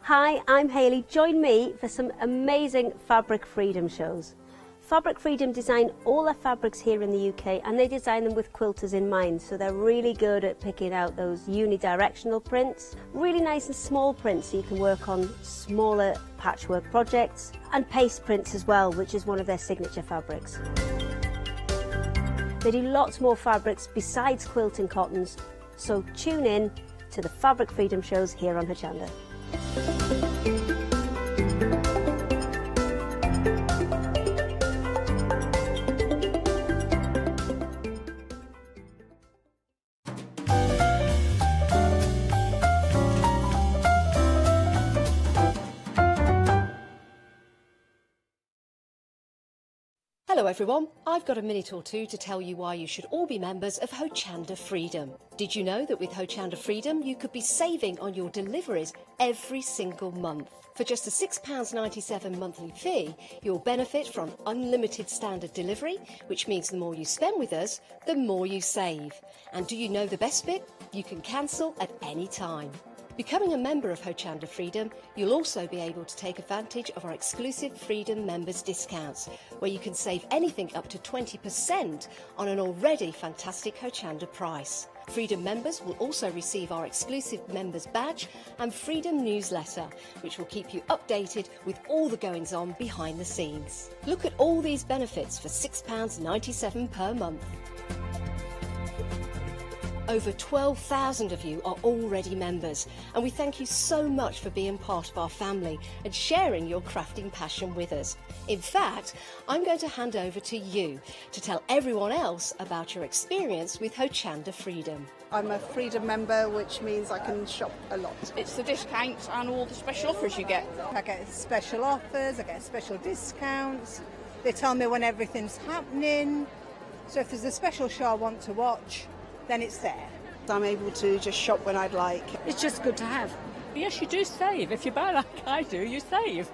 Hi, I'm Hayley. Join me for some amazing Fabric Freedom shows. Fabric Freedom design all their fabrics here in the UK, and they design them with quilters in mind, so they're really good at picking out those unidirectional prints, really nice and small prints so you can work on smaller patchwork projects, and paste prints as well, which is one of their signature fabrics. They do lots more fabrics besides quilting cottons, so tune in to the Fabric Freedom shows here on Hochanda. Hello everyone, I've got a minute or two to tell you why you should all be members of Hochanda Freedom. Did you know that with Hochanda Freedom you could be saving on your deliveries every single month? For just a £6.97 monthly fee, you'll benefit from unlimited standard delivery, which means the more you spend with us, the more you save. And do you know the best bit? You can cancel at any time. Becoming a member of Hochanda Freedom, you'll also be able to take advantage of our exclusive Freedom members discounts, where you can save anything up to 20% on an already fantastic Hochanda price. Freedom members will also receive our exclusive members badge and Freedom newsletter, which will keep you updated with all the goings on behind the scenes. Look at all these benefits for £6.97 per month. Over 12,000 of you are already members, and we thank you so much for being part of our family and sharing your crafting passion with us. In fact, I'm going to hand over to you to tell everyone else about your experience with Hochanda Freedom. I'm a Freedom member, which means I can shop a lot. It's the discounts and all the special offers you get. I get special offers, I get special discounts. They tell me when everything's happening. So if there's a special show I want to watch, then it's there. I'm able to just shop when I'd like. It's just good to have. Yes, you do save. If you buy like I do, you save.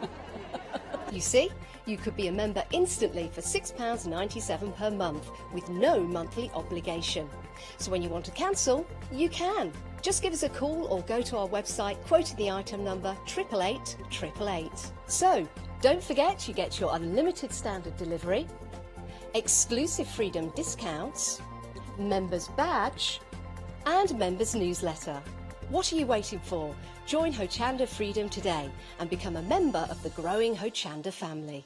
You see, you could be a member instantly for £6.97 per month with no monthly obligation. So when you want to cancel, you can. Just give us a call or go to our website, quoting the item number 888 888. So, don't forget you get your unlimited standard delivery, exclusive Freedom discounts, members badge and members newsletter. What are you waiting for? Join Hochanda Freedom today and become a member of the growing Hochanda family.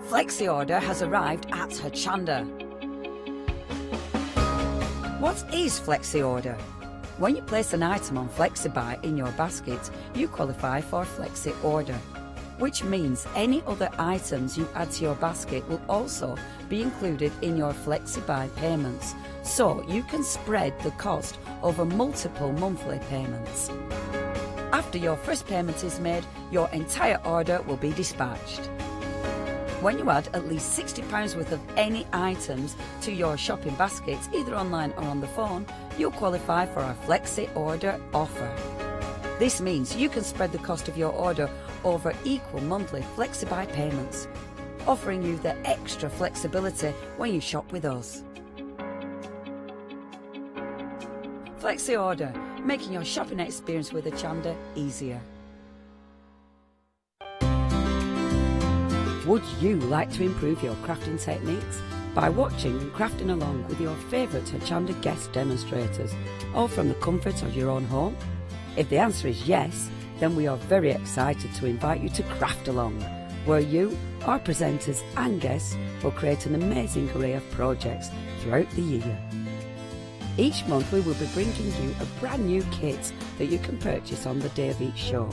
Flexi Order has arrived at Hochanda. What is Flexi Order? When you place an item on FlexiBuy in your basket, you qualify for Flexi Order, which means any other items you add to your basket will also be included in your FlexiBuy payments, so you can spread the cost over multiple monthly payments. After your first payment is made, your entire order will be dispatched. When you add at least £60 worth of any items to your shopping baskets, either online or on the phone, you'll qualify for our Flexi Order offer. This means you can spread the cost of your order over equal monthly FlexiBuy payments, offering you the extra flexibility when you shop with us. Flexi Order, making your shopping experience with Hochanda easier. Would you like to improve your crafting techniques by watching and crafting along with your favourite Hochanda guest demonstrators, all from the comfort of your own home? If the answer is yes, then we are very excited to invite you to Craft Along, where you, our presenters and guests, will create an amazing array of projects throughout the year. Each month we will be bringing you a brand new kit that you can purchase on the day of each show.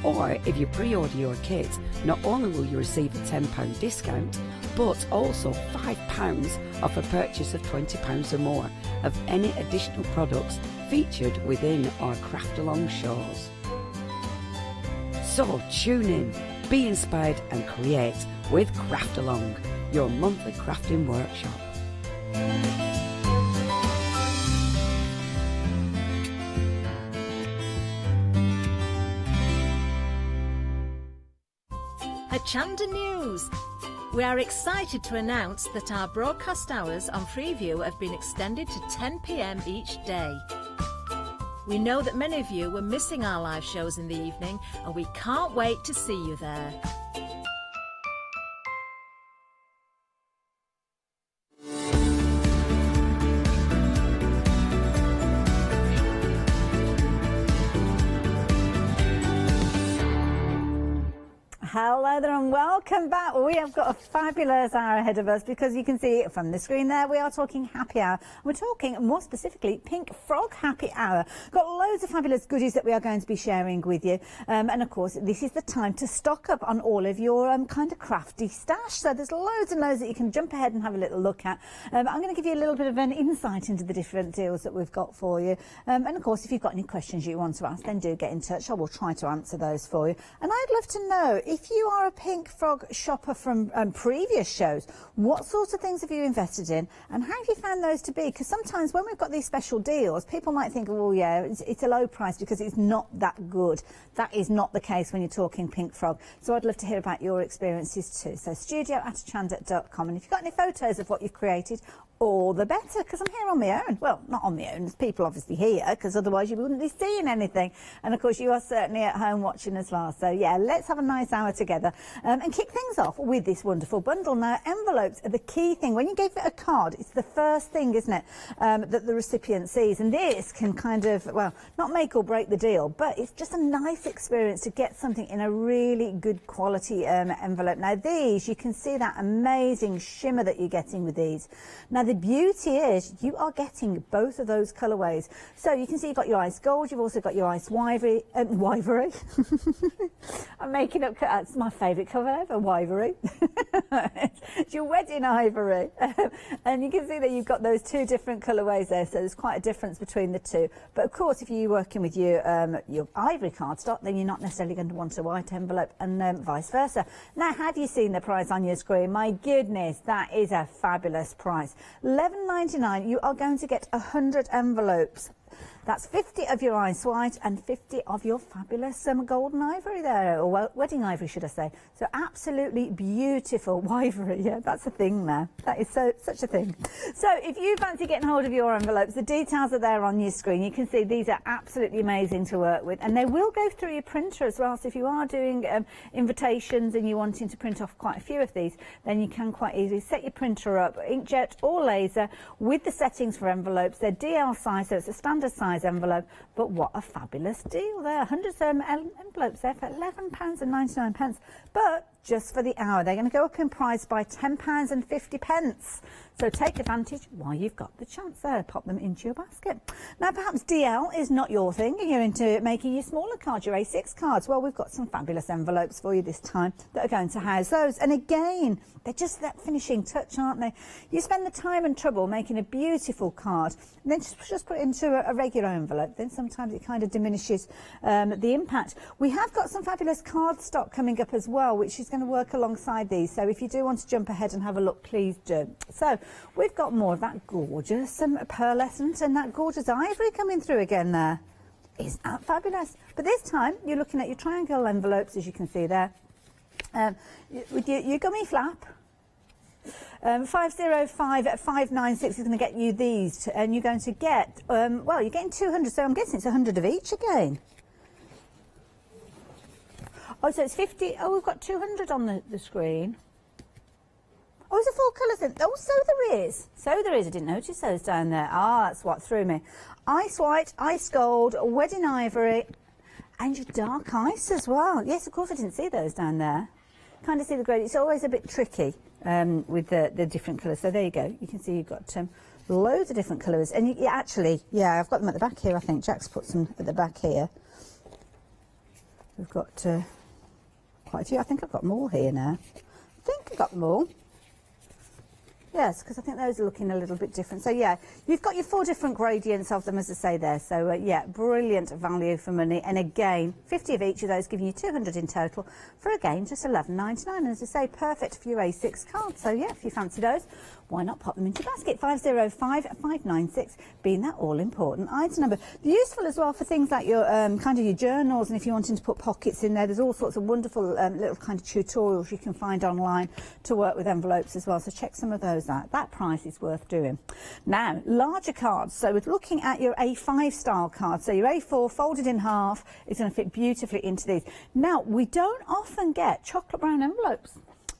Or if you pre-order your kit, not only will you receive a £10 discount, but also £5 off a purchase of £20 or more of any additional products featured within our Craft Along shows. So tune in Be inspired and create with Craft Along, your monthly crafting workshop. Hochanda News. We are excited to announce that our broadcast hours on Freeview have been extended to 10 p.m. each day. We know that many of you were missing our live shows in the evening, and we can't wait to see you there. Hello there and welcome back. We have got a fabulous hour ahead of us because you can see from the screen there we are talking happy hour. We're talking more specifically Pink Frog Happy Hour. Got loads of fabulous goodies that we are going to be sharing with you. And of course this is the time to stock up on all of your kind of crafty stash. So there's loads and loads that you can jump ahead and have a little look at. I'm going to give you a little bit of an insight into the different deals that we've got for you. And of course if you've got any questions you want to ask, then do get in touch. I will try to answer those for you. And I'd love to know if you are a Pink Frog shopper from previous shows, what sorts of things have you invested in and how have you found those to be? Because sometimes when we've got these special deals, people might think, oh yeah, it's a low price because it's not that good. That is not the case when you're talking Pink Frog. So I'd love to hear about your experiences too. So studio@hochanda.com, and if you've got any photos of what you've created, all the better, because I'm here on my own. Well, not on my own, there's people obviously here, because otherwise you wouldn't be seeing anything. And of course you are certainly at home watching as well. So yeah, let's have a nice hour together and kick things off with this wonderful bundle. Now, envelopes are the key thing. When you give it a card, it's the first thing, isn't it, that the recipient sees. And this can kind of, well, not make or break the deal, but it's just a nice experience to get something in a really good quality envelope. Now these, you can see that amazing shimmer that you're getting with these. Now the beauty is you are getting both of those colourways. So you can see you've got your ice gold, you've also got your ice ivory. I'm making up, that's my favourite colour ever, ivory. It's your wedding ivory. And you can see that you've got those two different colourways there, so there's quite a difference between the two. But of course, if you're working with your ivory cardstock, then you're not necessarily going to want a white envelope, and vice versa. Now, have you seen the price on your screen? My goodness, that is a fabulous price. $11.99, you are going to get 100 envelopes. That's 50 of your ice white and 50 of your fabulous golden ivory there, or wedding ivory, should I say. So absolutely beautiful ivory. Yeah, that's a thing now. That is such a thing. So if you fancy getting hold of your envelopes, the details are there on your screen. You can see these are absolutely amazing to work with, and they will go through your printer as well. So if you are doing invitations and you're wanting to print off quite a few of these, then you can quite easily set your printer up, inkjet or laser, with the settings for envelopes. They're DL size, so it's a standard size envelope, but what a fabulous deal there. 100 envelopes there for £11.99, but just for the hour. They're going to go up in price by £10.50. So take advantage while you've got the chance there. Pop them into your basket. Now, perhaps DL is not your thing. You're into making your smaller cards, your A6 cards. Well, we've got some fabulous envelopes for you this time that are going to house those. And again, they're just that finishing touch, aren't they? You spend the time and trouble making a beautiful card, and then just put it into a regular envelope. Then sometimes it kind of diminishes the impact. We have got some fabulous card stock coming up as well, which is going to work alongside these. So if you do want to jump ahead and have a look, please do. So we've got more of that gorgeous pearlescent and that gorgeous ivory coming through again there. Isn't that fabulous? But this time you're looking at your triangle envelopes, as you can see there. With your gummy flap, 505-596 is going to get you these, and you're going to get, well, you're getting 200, so I'm guessing it's 100 of each again. Oh, so it's 50. Oh, we've got 200 on the screen. Oh, is it 4 colours in? Oh, so there is. So there is. I didn't notice those down there. Ah, that's what threw me. Ice white, ice gold, wedding ivory, and your dark ice as well. Yes, of course, I didn't see those down there. Kind of see the grade. It's always a bit tricky with the different colours. So there you go. You can see you've got loads of different colours. And you actually, yeah, I've got them at the back here, I think. Jack's put some at the back here. We've got quite a few. I think I've got more here now. I think I've got them all. Yes, because I think those are looking a little bit different. So yeah, you've got your 4 different gradients of them, as I say there. So yeah, brilliant value for money. And again, 50 of each of those, giving you 200 in total for, again, just $11.99. And as I say, perfect for your A6 cards. So yeah, if you fancy those, why not pop them into your basket? 505596 being that all-important item number. They're useful as well for things like your kind of your journals, and if you're wanting to put pockets in there, there's all sorts of wonderful little kind of tutorials you can find online to work with envelopes as well. So check some of those out. That price is worth doing. Now, larger cards. So we're looking at your A5 style cards. So your A4 folded in half is going to fit beautifully into these. Now, we don't often get chocolate brown envelopes.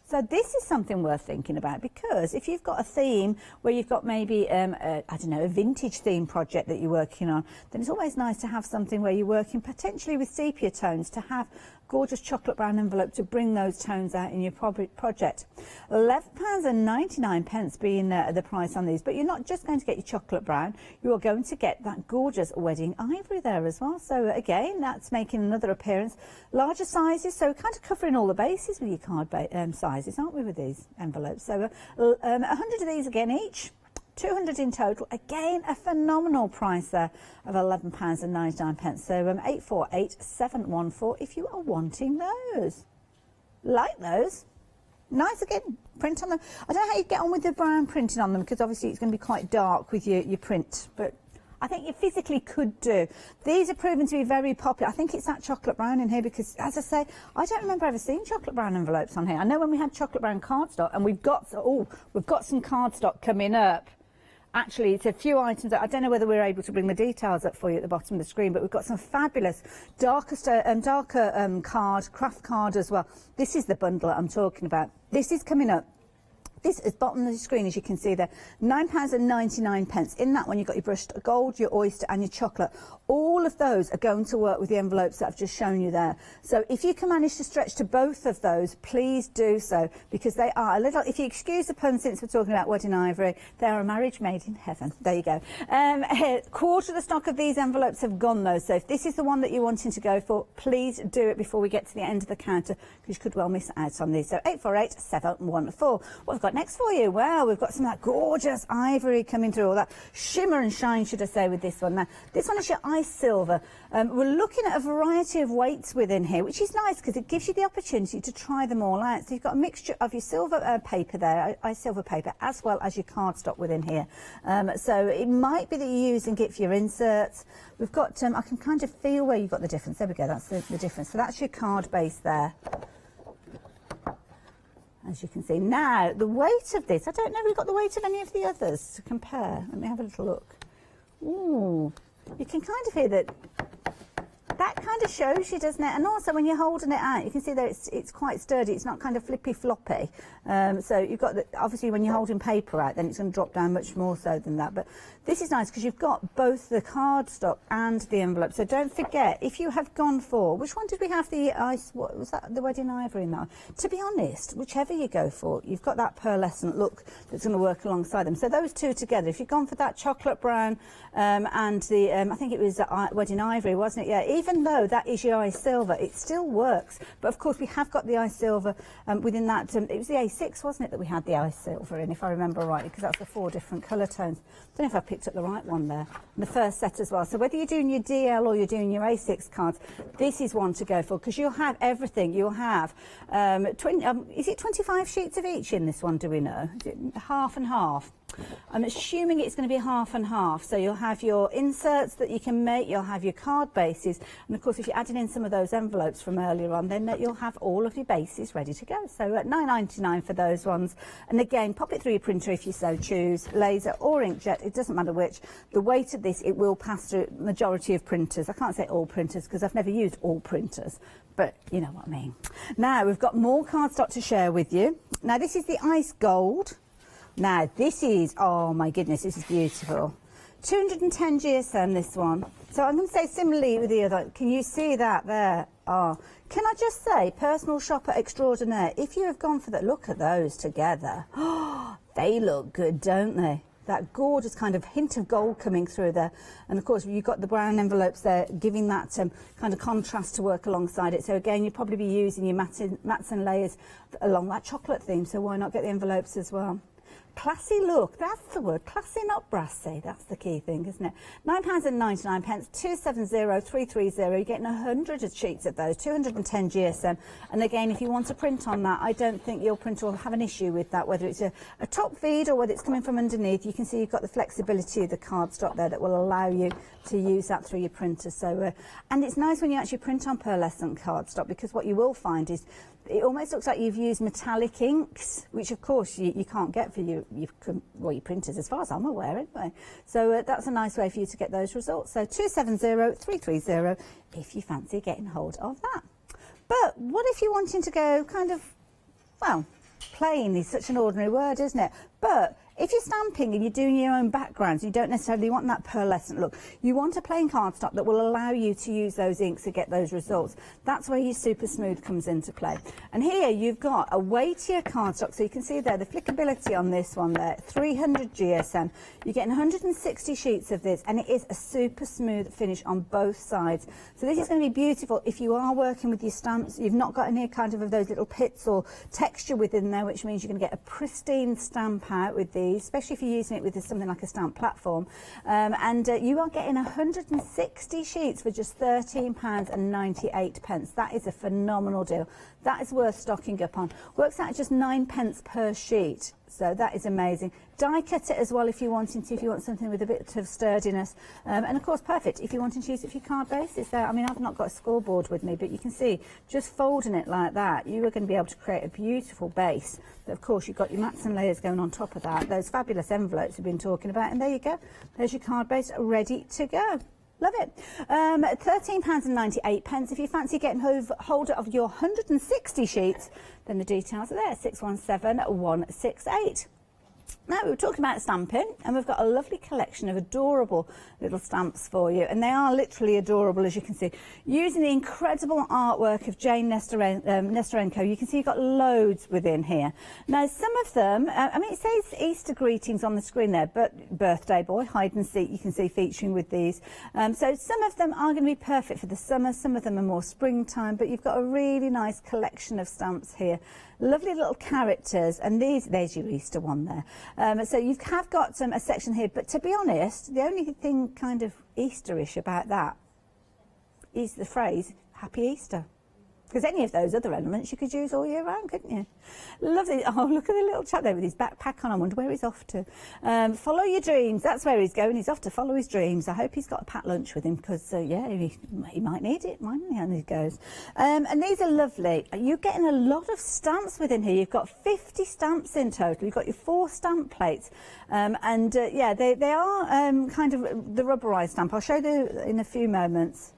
So this is something worth thinking about, because if you've got a theme where you've got maybe, I don't know, a vintage theme project that you're working on, then it's always nice to have something where you're working potentially with sepia tones, to have gorgeous chocolate brown envelope to bring those tones out in your project. £11.99 being the price on these, but you're not just going to get your chocolate brown, you are going to get that gorgeous wedding ivory there as well. So again, that's making another appearance. Larger sizes, so kind of covering all the bases with your card sizes, aren't we, with these envelopes? So 100 of these again each. 200 in total. Again, a phenomenal price there of £11.99. So 848714 if you are wanting those. Like those. Nice again, print on them. I don't know how you get on with the brown printing on them, because obviously it's going to be quite dark with your print, but I think you physically could do. These are proven to be very popular. I think it's that chocolate brown in here, because, as I say, I don't remember ever seeing chocolate brown envelopes on here. I know when we had chocolate brown cardstock, and we've got some cardstock coming up. Actually, it's a few items that I don't know whether we're able to bring the details up for you at the bottom of the screen, but we've got some fabulous darker craft card as well. This is the bundle that I'm talking about. This is coming up. This is bottom of the screen, as you can see there, £9.99. In that one, you've got your brushed gold, your oyster, and your chocolate. All of those are going to work with the envelopes that I've just shown you there. So if you can manage to stretch to both of those, please do so, because they are a little, if you excuse the pun, since we're talking about wedding ivory, they are a marriage made in heaven. There you go. Quarter of the stock of these envelopes have gone though, so if this is the one that you're wanting to go for, please do it before we get to the end of the counter, because you could well miss out on these. So 848714. What have got next for you? Well, we've got some of that gorgeous ivory coming through, all that shimmer and shine, should I say, with this one. Now, this one is your ice silver. We're looking at a variety of weights within here, which is nice because it gives you the opportunity to try them all out. So you've got a mixture of your silver paper there, ice silver paper, as well as your cardstock within here. So it might be that you're using it for your inserts. We've got, I can kind of feel where you've got the difference. There we go, that's the difference. So that's your card base there, as you can see. Now, the weight of this, I don't know if we've got the weight of any of the others to compare. Let me have a little look. Ooh, you can kind of hear that. That kind of shows you, doesn't it? And also when you're holding it out, you can see that it's quite sturdy. It's not kind of flippy floppy. So you've got, obviously when you're holding paper out, then it's going to drop down much more so than that. But this is nice because you've got both the cardstock and the envelope. So don't forget, if you have gone for, which one did we have the ice, what was that, the wedding ivory in that? To be honest, whichever you go for, you've got that pearlescent look that's going to work alongside them. So those two together, if you've gone for that chocolate brown and the, I think it was wedding ivory, wasn't it? Yeah, even though that is your ice silver, it still works. But of course, we have got the ice silver within that. It was the A6, wasn't it, that we had the ice silver in, if I remember rightly, because that's the 4 different colour tones. I don't know if I picked up the right one there. And the first set as well. So whether you're doing your DL or you're doing your A6 cards, this is one to go for, because you'll have everything. You'll have, is it 25 sheets of each in this one, do we know? Is it half and half? I'm assuming it's going to be half and half. So you'll have your inserts that you can make, you'll have your card bases, and of course if you're adding in some of those envelopes from earlier on, then you'll have all of your bases ready to go. So at £9.99 for those ones. And again, pop it through your printer if you so choose, laser or inkjet, it doesn't matter which. The weight of this, it will pass through the majority of printers. I can't say all printers because I've never used all printers, but you know what I mean. Now we've got more cardstock to share with you. Now this is the ice gold. Now this is, oh my goodness, this is beautiful. 210 GSM, this one. So I'm going to say similarly with the other. Can you see that there? Oh, can I just say, personal shopper extraordinaire, if you have gone for that, look at those together. Oh, they look good, don't they? That gorgeous kind of hint of gold coming through there. And of course, you've got the brown envelopes there, giving that kind of contrast to work alongside it. So again, you'll probably be using your mats and layers along that chocolate theme. So why not get the envelopes as well? Classy look, that's the word. Classy, not brassy. That's the key thing, isn't it? £9.99, 270330. You're getting 100 sheets of those, 210 GSM. And again, if you want to print on that, I don't think your printer will have an issue with that, whether it's a top feed or whether it's coming from underneath. You can see you've got the flexibility of the cardstock there that will allow you to use that through your printer. So, and it's nice when you actually print on pearlescent cardstock, because what you will find is it almost looks like you've used metallic inks, which of course you can't get for your printers, as far as I'm aware anyway. So that's a nice way for you to get those results. So 270330 if you fancy getting hold of that. But what if you're wanting to go kind of, well, plain is such an ordinary word, isn't it? But if you're stamping and you're doing your own backgrounds, you don't necessarily want that pearlescent look. You want a plain cardstock that will allow you to use those inks to get those results. That's where your super smooth comes into play. And here you've got a weightier cardstock, so you can see there the flickability on this one there, 300 GSM. You're getting 160 sheets of this, and it is a super smooth finish on both sides. So this is going to be beautiful if you are working with your stamps. You've not got any kind of those little pits or texture within there, which means you're going to get a pristine stamp out with these, especially if you're using it with something like a stamp platform. You are getting 160 sheets for just £13.98. That is a phenomenal deal. That is worth stocking up on. Works out at just 9p per sheet. So that is amazing. Die cut it as well if you're wanting to, if you want something with a bit of sturdiness. And of course, perfect if you want to use it for your card bases. There, I mean, I've not got a scoreboard with me, but you can see just folding it like that, you are going to be able to create a beautiful base. But of course, you've got your mats and layers going on top of that. Those fabulous envelopes we've been talking about, and there you go. There's your card base ready to go. Love it. £13.98. If you fancy getting hold of your 160 sheets, then the details are there, 617168. Now, we were talking about stamping, and we've got a lovely collection of adorable little stamps for you, and they are literally adorable, as you can see, using the incredible artwork of Jane Nestorenko. You can see you've got loads within here. Now, some of them, I mean, it says Easter greetings on the screen there, but birthday boy, hide and seek, you can see featuring with these. So some of them are going to be perfect for the summer, some of them are more springtime, but you've got a really nice collection of stamps here. Lovely little characters, and there's your Easter one there. So you have got a section here, but to be honest, the only thing kind of Easterish about that is the phrase, Happy Easter. Because any of those other elements you could use all year round, couldn't you? Lovely. Oh, look at the little chap there with his backpack on. I wonder where he's off to. Follow your dreams. That's where he's going. He's off to follow his dreams. I hope he's got a packed lunch with him, because, yeah, he might need it, mightn't he, as he goes. And these are lovely. You're getting a lot of stamps within here. You've got 50 stamps in total. You've got your 4 stamp plates. Yeah, they are kind of the rubberised stamp. I'll show you in a few moments.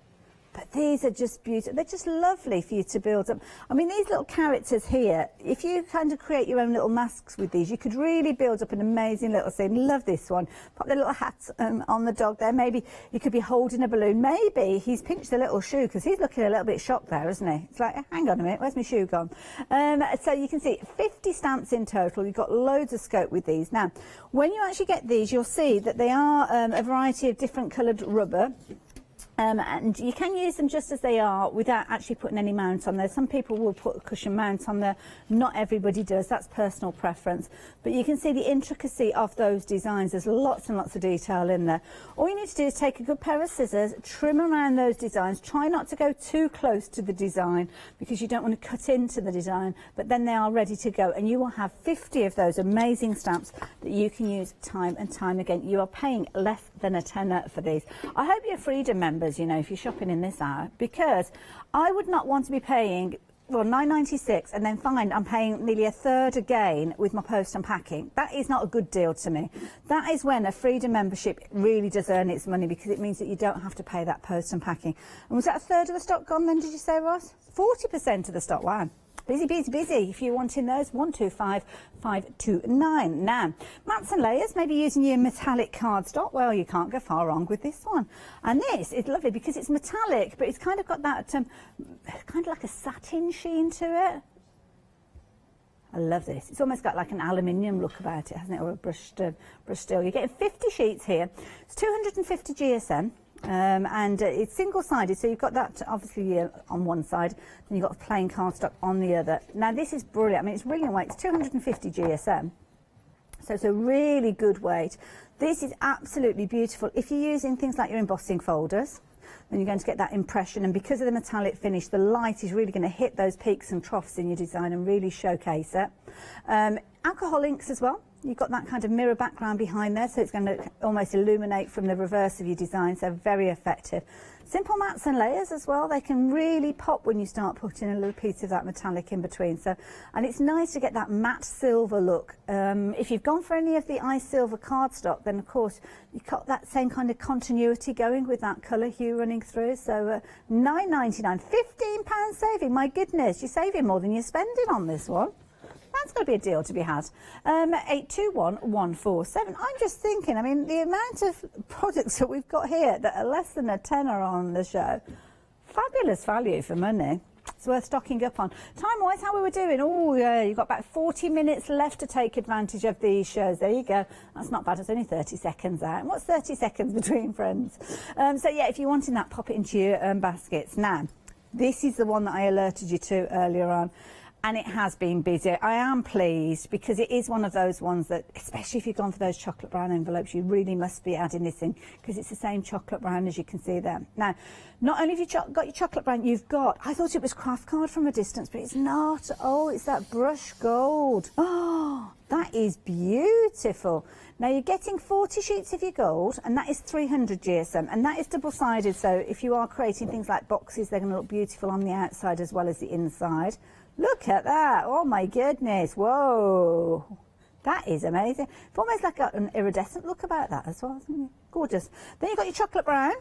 But these are just beautiful. They're just lovely for you to build up. I mean, these little characters here, if you kind of create your own little masks with these, you could really build up an amazing little scene. Love this one. Pop the little hat on the dog there. Maybe you could be holding a balloon. Maybe he's pinched the little shoe, because he's looking a little bit shocked there, isn't he? It's like, hang on a minute, where's my shoe gone? So you can see 50 stamps in total. You've got loads of scope with these. Now, when you actually get these, you'll see that they are a variety of different coloured rubber. And you can use them just as they are without actually putting any mount on there. Some people will put a cushion mount on there. Not everybody does. That's personal preference. But you can see the intricacy of those designs. There's lots and lots of detail in there. All you need to do is take a good pair of scissors, trim around those designs. Try not to go too close to the design, because you don't want to cut into the design. But then they are ready to go. And you will have 50 of those amazing stamps that you can use time and time again. You are paying less than a tenner for these. I hope you're Freedom members, you know, if you're shopping in this hour, because I would not want to be paying, well, £9.96 and then find I'm paying nearly a third again with my post and packing. That is not a good deal to me. That is when a Freedom membership really does earn its money, because it means that you don't have to pay that post and packing. And was that a third of the stock gone then, did you say, Ross? 40% of the stock, wow. Busy, busy, busy. If you're wanting those, 125529. Now, mats and layers, maybe using your metallic cardstock. Well, you can't go far wrong with this one. And this is lovely because it's metallic, but it's kind of got that kind of like a satin sheen to it. I love this. It's almost got like an aluminium look about it, hasn't it? Or a brushed steel. You're getting 50 sheets here. It's 250 GSM. And it's single-sided, so you've got that obviously on one side, then you've got plain cardstock on the other. Now this is brilliant. I mean, it's brilliant weight. It's 250 GSM. So it's a really good weight. This is absolutely beautiful. If you're using things like your embossing folders, then you're going to get that impression, and because of the metallic finish, the light is really going to hit those peaks and troughs in your design and really showcase it. Alcohol inks as well. You've got that kind of mirror background behind there, so it's going to almost illuminate from the reverse of your design, so very effective. Simple mats and layers as well, they can really pop when you start putting a little piece of that metallic in between. So, and it's nice to get that matte silver look. If you've gone for any of the ice silver cardstock, then of course you've got that same kind of continuity going with that colour hue running through. So £9.99, £15 saving, my goodness, you're saving more than you're spending on this one. That's going to be a deal to be had. 821147. I'm just thinking, I mean, the amount of products that we've got here that are less than a tenner on the show, fabulous value for money. It's worth stocking up on. Time-wise, how we were doing? Oh, yeah, you've got about 40 minutes left to take advantage of these shows. There you go. That's not bad. It's only 30 seconds out. And what's 30 seconds between friends? So, yeah, if you're wanting that, pop it into your baskets. Now, this is the one that I alerted you to earlier on. And it has been busy. I am pleased because it is one of those ones that, especially if you've gone for those chocolate brown envelopes, you really must be adding this in because it's the same chocolate brown as you can see there. Now, not only have you got your chocolate brown, you've got, I thought it was craft card from a distance, but it's not. Oh, it's that brush gold. Oh, that is beautiful. Now you're getting 40 sheets of your gold, and that is 300 GSM, and that is double-sided. So if you are creating things like boxes, they're going to look beautiful on the outside as well as the inside. Look at that. Oh my goodness. Whoa. That is amazing. It's almost like an iridescent look about that as well, isn't it? Gorgeous. Then you've got your chocolate brown.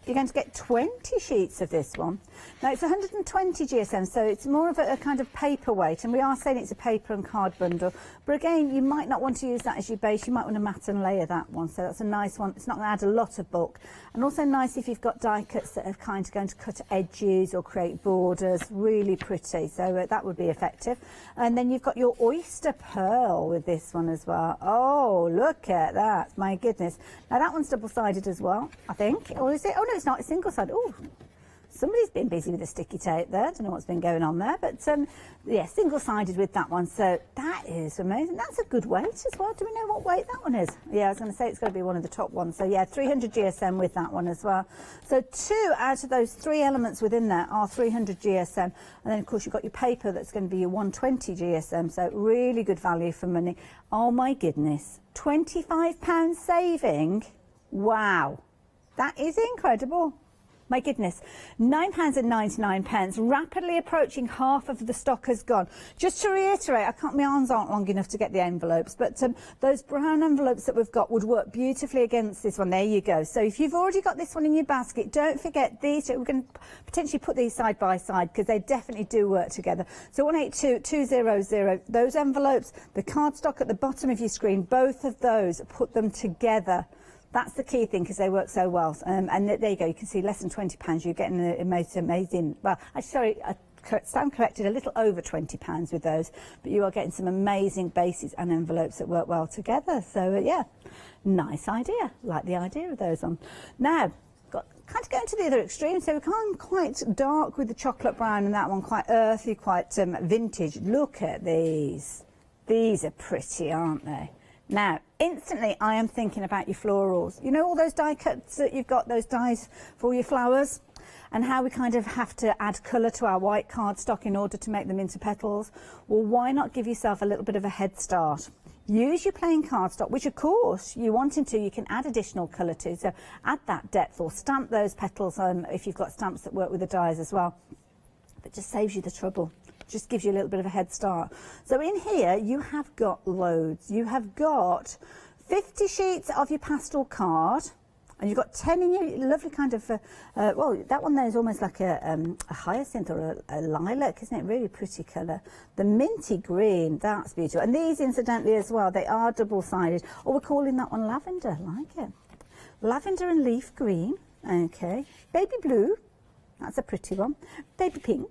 You're going to get 20 sheets of this one. Now it's 120 GSM, so it's more of a kind of paperweight, and we are saying it's a paper and card bundle. But again, you might not want to use that as your base. You might want to mat and layer that one, so that's a nice one. It's not going to add a lot of bulk. And also nice if you've got die cuts that are kind of going to cut edges or create borders. Really pretty, so that would be effective. And then you've got your oyster pearl with this one as well. Oh, look at that. My goodness. Now that one's double-sided as well, I think. Or is it? Oh, no, it's not. It's single-sided. Oh, somebody's been busy with the sticky tape there. I don't know what's been going on there, but yeah, single-sided with that one. So that is amazing. That's a good weight as well. Do we know what weight that one is? Yeah, I was going to say it's going to be one of the top ones. So yeah, 300 GSM with that one as well. So 2 out of those 3 elements within there are 300 GSM. And then of course you've got your paper that's going to be your 120 GSM. So really good value for money. Oh my goodness, £25 saving. Wow. That is incredible. My goodness, £9.99, rapidly approaching half of the stock has gone. Just to reiterate, my arms aren't long enough to get the envelopes, but those brown envelopes that we've got would work beautifully against this one. There you go. So if you've already got this one in your basket, don't forget these. We're going to potentially put these side by side because they definitely do work together. So 182200, those envelopes, the cardstock at the bottom of your screen, both of those, put them together. That's the key thing because they work so well. And there you go, you can see less than £20. You're getting the most amazing, well, I stand corrected, a little over £20 with those, but you are getting some amazing bases and envelopes that work well together. So yeah, nice idea. Like the idea of those on. Now, kind of going to the other extreme, so we've gone quite dark with the chocolate brown and that one, quite earthy, quite vintage. Look at these. These are pretty, aren't they? Now, instantly, I am thinking about your florals. You know all those die cuts that you've got, those dies for all your flowers? And how we kind of have to add colour to our white cardstock in order to make them into petals? Well, why not give yourself a little bit of a head start? Use your plain cardstock, which of course you wanting to, you can add additional colour to. So add that depth or stamp those petals if you've got stamps that work with the dies as well. But just saves you the trouble. Just gives you a little bit of a head start. So in here you have got loads. You have got 50 sheets of your pastel card, and you've got 10 in your lovely kind of well, that one there is almost like a hyacinth or a lilac, isn't it? Really pretty colour. The minty green, that's beautiful. And these incidentally as well, they are double-sided. Or we're calling that one lavender. Like it. Lavender and leaf green. Okay. Baby blue, that's a pretty one. Baby pink.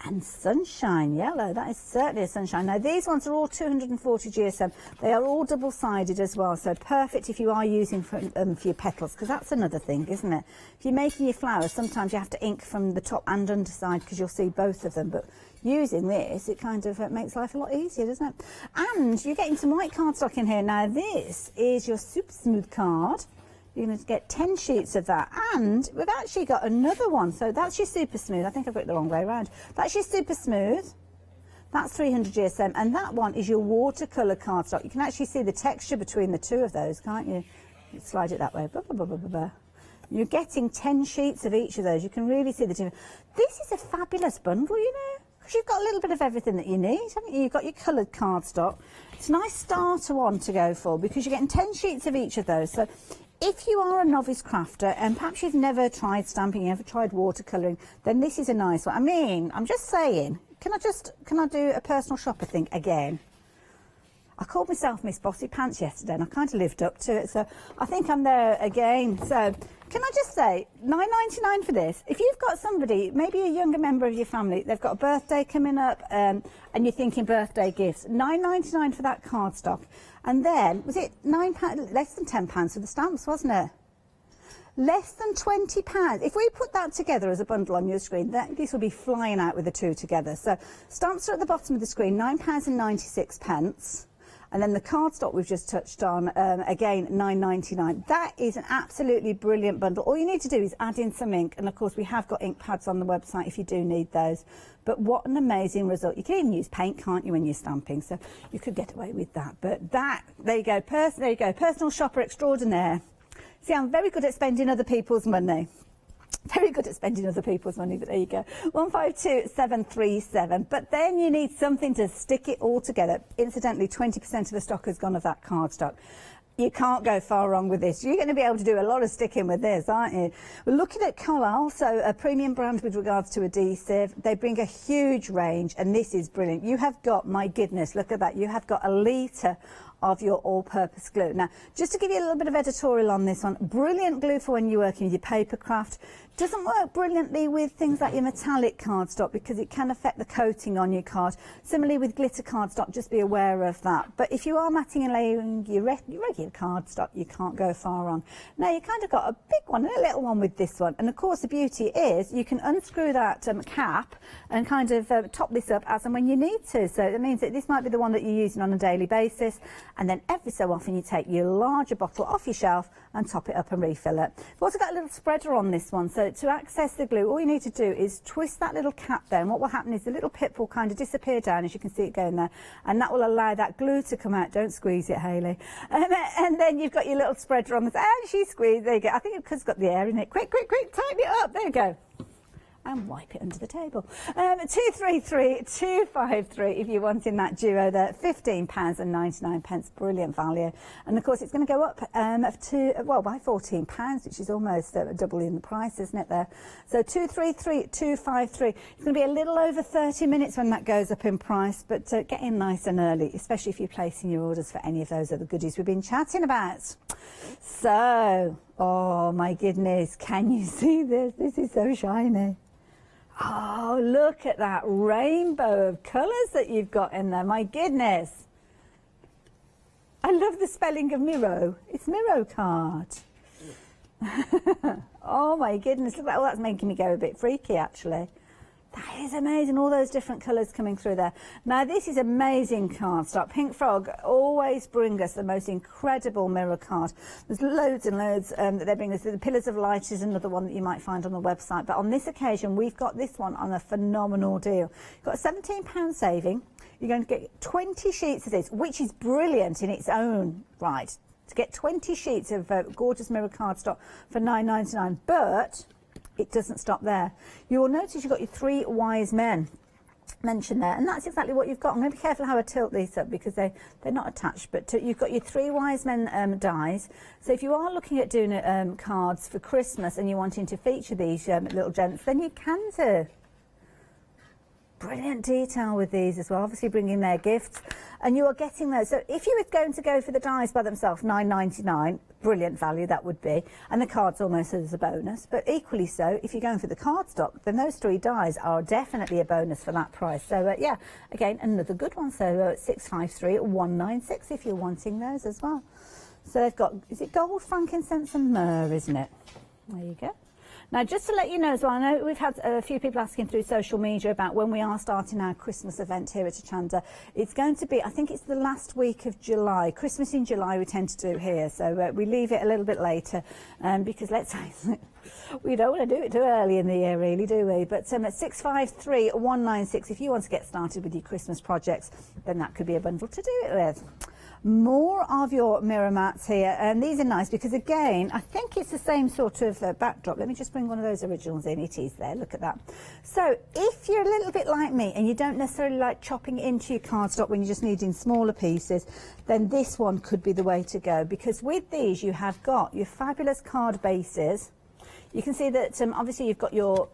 And sunshine yellow, that is certainly a sunshine. Now these ones are all 240 GSM. They are all double-sided as well, so perfect if you are using for your petals, because that's another thing, isn't it? If you're making your flowers, sometimes you have to ink from the top and underside because you'll see both of them, but using this, it kind of makes life a lot easier, doesn't it? And you're getting some white cardstock in here. Now this is your super smooth card. You're going to get 10 sheets of that, and we've actually got another one. So that's your super smooth. I think I've got it the wrong way around. That's your super smooth. That's 300 GSM, and that one is your watercolour cardstock. You can actually see the texture between the two of those, can't you? You slide it that way. Blah, blah, blah, blah, blah. You're getting 10 sheets of each of those. You can really see the difference. This is a fabulous bundle, you know, because you've got a little bit of everything that you need, haven't you? You've got your coloured cardstock. It's a nice starter one to go for because you're getting 10 sheets of each of those. So if you are a novice crafter and perhaps you've never tried stamping, you never tried watercolouring, then this is a nice one. I mean, I'm just saying, can I do a personal shopper thing again? I called myself Miss Bossy Pants yesterday and I kind of lived up to it, so I think I'm there again. So can I just say, $9.99 for this. If you've got somebody, maybe a younger member of your family, they've got a birthday coming up and you're thinking birthday gifts, $9.99 for that cardstock. And then, was it £9, less than £10 for the stamps, wasn't it? Less than £20. If we put that together as a bundle on your screen, this will be flying out with the two together. So stamps are at the bottom of the screen, £9.96. And then the cardstock we've just touched on, again, $9.99. That is an absolutely brilliant bundle. All you need to do is add in some ink. And of course, we have got ink pads on the website if you do need those. But what an amazing result. You can even use paint, can't you, when you're stamping? So you could get away with that. But that, there you go, there you go, personal shopper extraordinaire. See, I'm very good at spending other people's money. Very good at spending other people's money, but there you go. 152737. But then you need something to stick it all together. Incidentally, 20% of the stock has gone of that cardstock. You can't go far wrong with this. You're going to be able to do a lot of sticking with this, aren't you? We're looking at Collal, so a premium brand with regards to adhesive. They bring a huge range, and this is brilliant. You have got, my goodness, look at that. You have got a litre of your all-purpose glue. Now, just to give you a little bit of editorial on this one, brilliant glue for when you're working with your papercraft. Doesn't work brilliantly with things like your metallic cardstock because it can affect the coating on your card. Similarly with glitter cardstock, just be aware of that. But if you are matting and layering your regular cardstock, you can't go far wrong. Now, you kind of got a big one and a little one with this one. And of course, the beauty is you can unscrew that cap and kind of top this up as and when you need to. So it means that this might be the one that you're using on a daily basis. And then every so often you take your larger bottle off your shelf and top it up and refill it. We've also got a little spreader on this one, so to access the glue, all you need to do is twist that little cap there, and what will happen is the little pip will kind of disappear down, as you can see it going there, and that will allow that glue to come out. Don't squeeze it, Hayley. And then you've got your little spreader on this, and she squeezed, there you go. I think it's got the air in it. Quick, quick, quick, tighten it up, there you go. And wipe it under the table. 233253 if you're wanting that duo there. £15.99, brilliant value. And of course it's going to go up by £14, which is almost doubling the price, isn't it there? So 233253. It's going to be a little over 30 minutes when that goes up in price, but get in nice and early, especially if you're placing your orders for any of those other goodies we've been chatting about. So, oh my goodness, can you see this? This is so shiny. Oh, look at that rainbow of colours that you've got in there. My goodness. I love the spelling of Miro. It's Miro card. Oh, my goodness. Look at that. Oh, that's making me go a bit freaky, actually. That is amazing, all those different colours coming through there. Now, this is amazing cardstock. Pink Frog always bring us the most incredible mirror card. There's loads and loads that they bring us. The Pillars of Light is another one that you might find on the website. But on this occasion, we've got this one on a phenomenal deal. You've got a £17 saving. You're going to get 20 sheets of this, which is brilliant in its own right. To get 20 sheets of gorgeous mirror cardstock for $9.99. But it doesn't stop there. You'll notice you've got your three wise men mentioned there, and that's exactly what you've got. I'm going to be careful how I tilt these up because they're not attached, but you've got your three wise men dies. So if you are looking at doing cards for Christmas and you're wanting to feature these little gents, then you can do. Brilliant detail with these as well, obviously bringing their gifts, and you are getting those. So if you were going to go for the dies by themselves, £9.99, brilliant value that would be, and the cards almost as a bonus. But equally so, if you're going for the cardstock, then those 3 dies are definitely a bonus for that price. So yeah, again, another good one. So 653 196 if you're wanting those as well. So they've got, is it gold, frankincense and myrrh, isn't it? There you go. Now, just to let you know as well, I know we've had a few people asking through social media about when we are starting our Christmas event here at Hochanda. It's going to be, I think it's the last week of July. Christmas in July we tend to do here, so we leave it a little bit later because let's face it, we don't want to do it too early in the year, really, do we? But at 653 196, if you want to get started with your Christmas projects, then that could be a bundle to do it with. More of your mirror mats here, and these are nice because again I think it's the same sort of backdrop. Let me just bring one of those originals in. It is there, look at that. So if you're a little bit like me and you don't necessarily like chopping into your cardstock when you're just needing smaller pieces, then this one could be the way to go, because with these you have got your fabulous card bases. You can see that obviously you've got your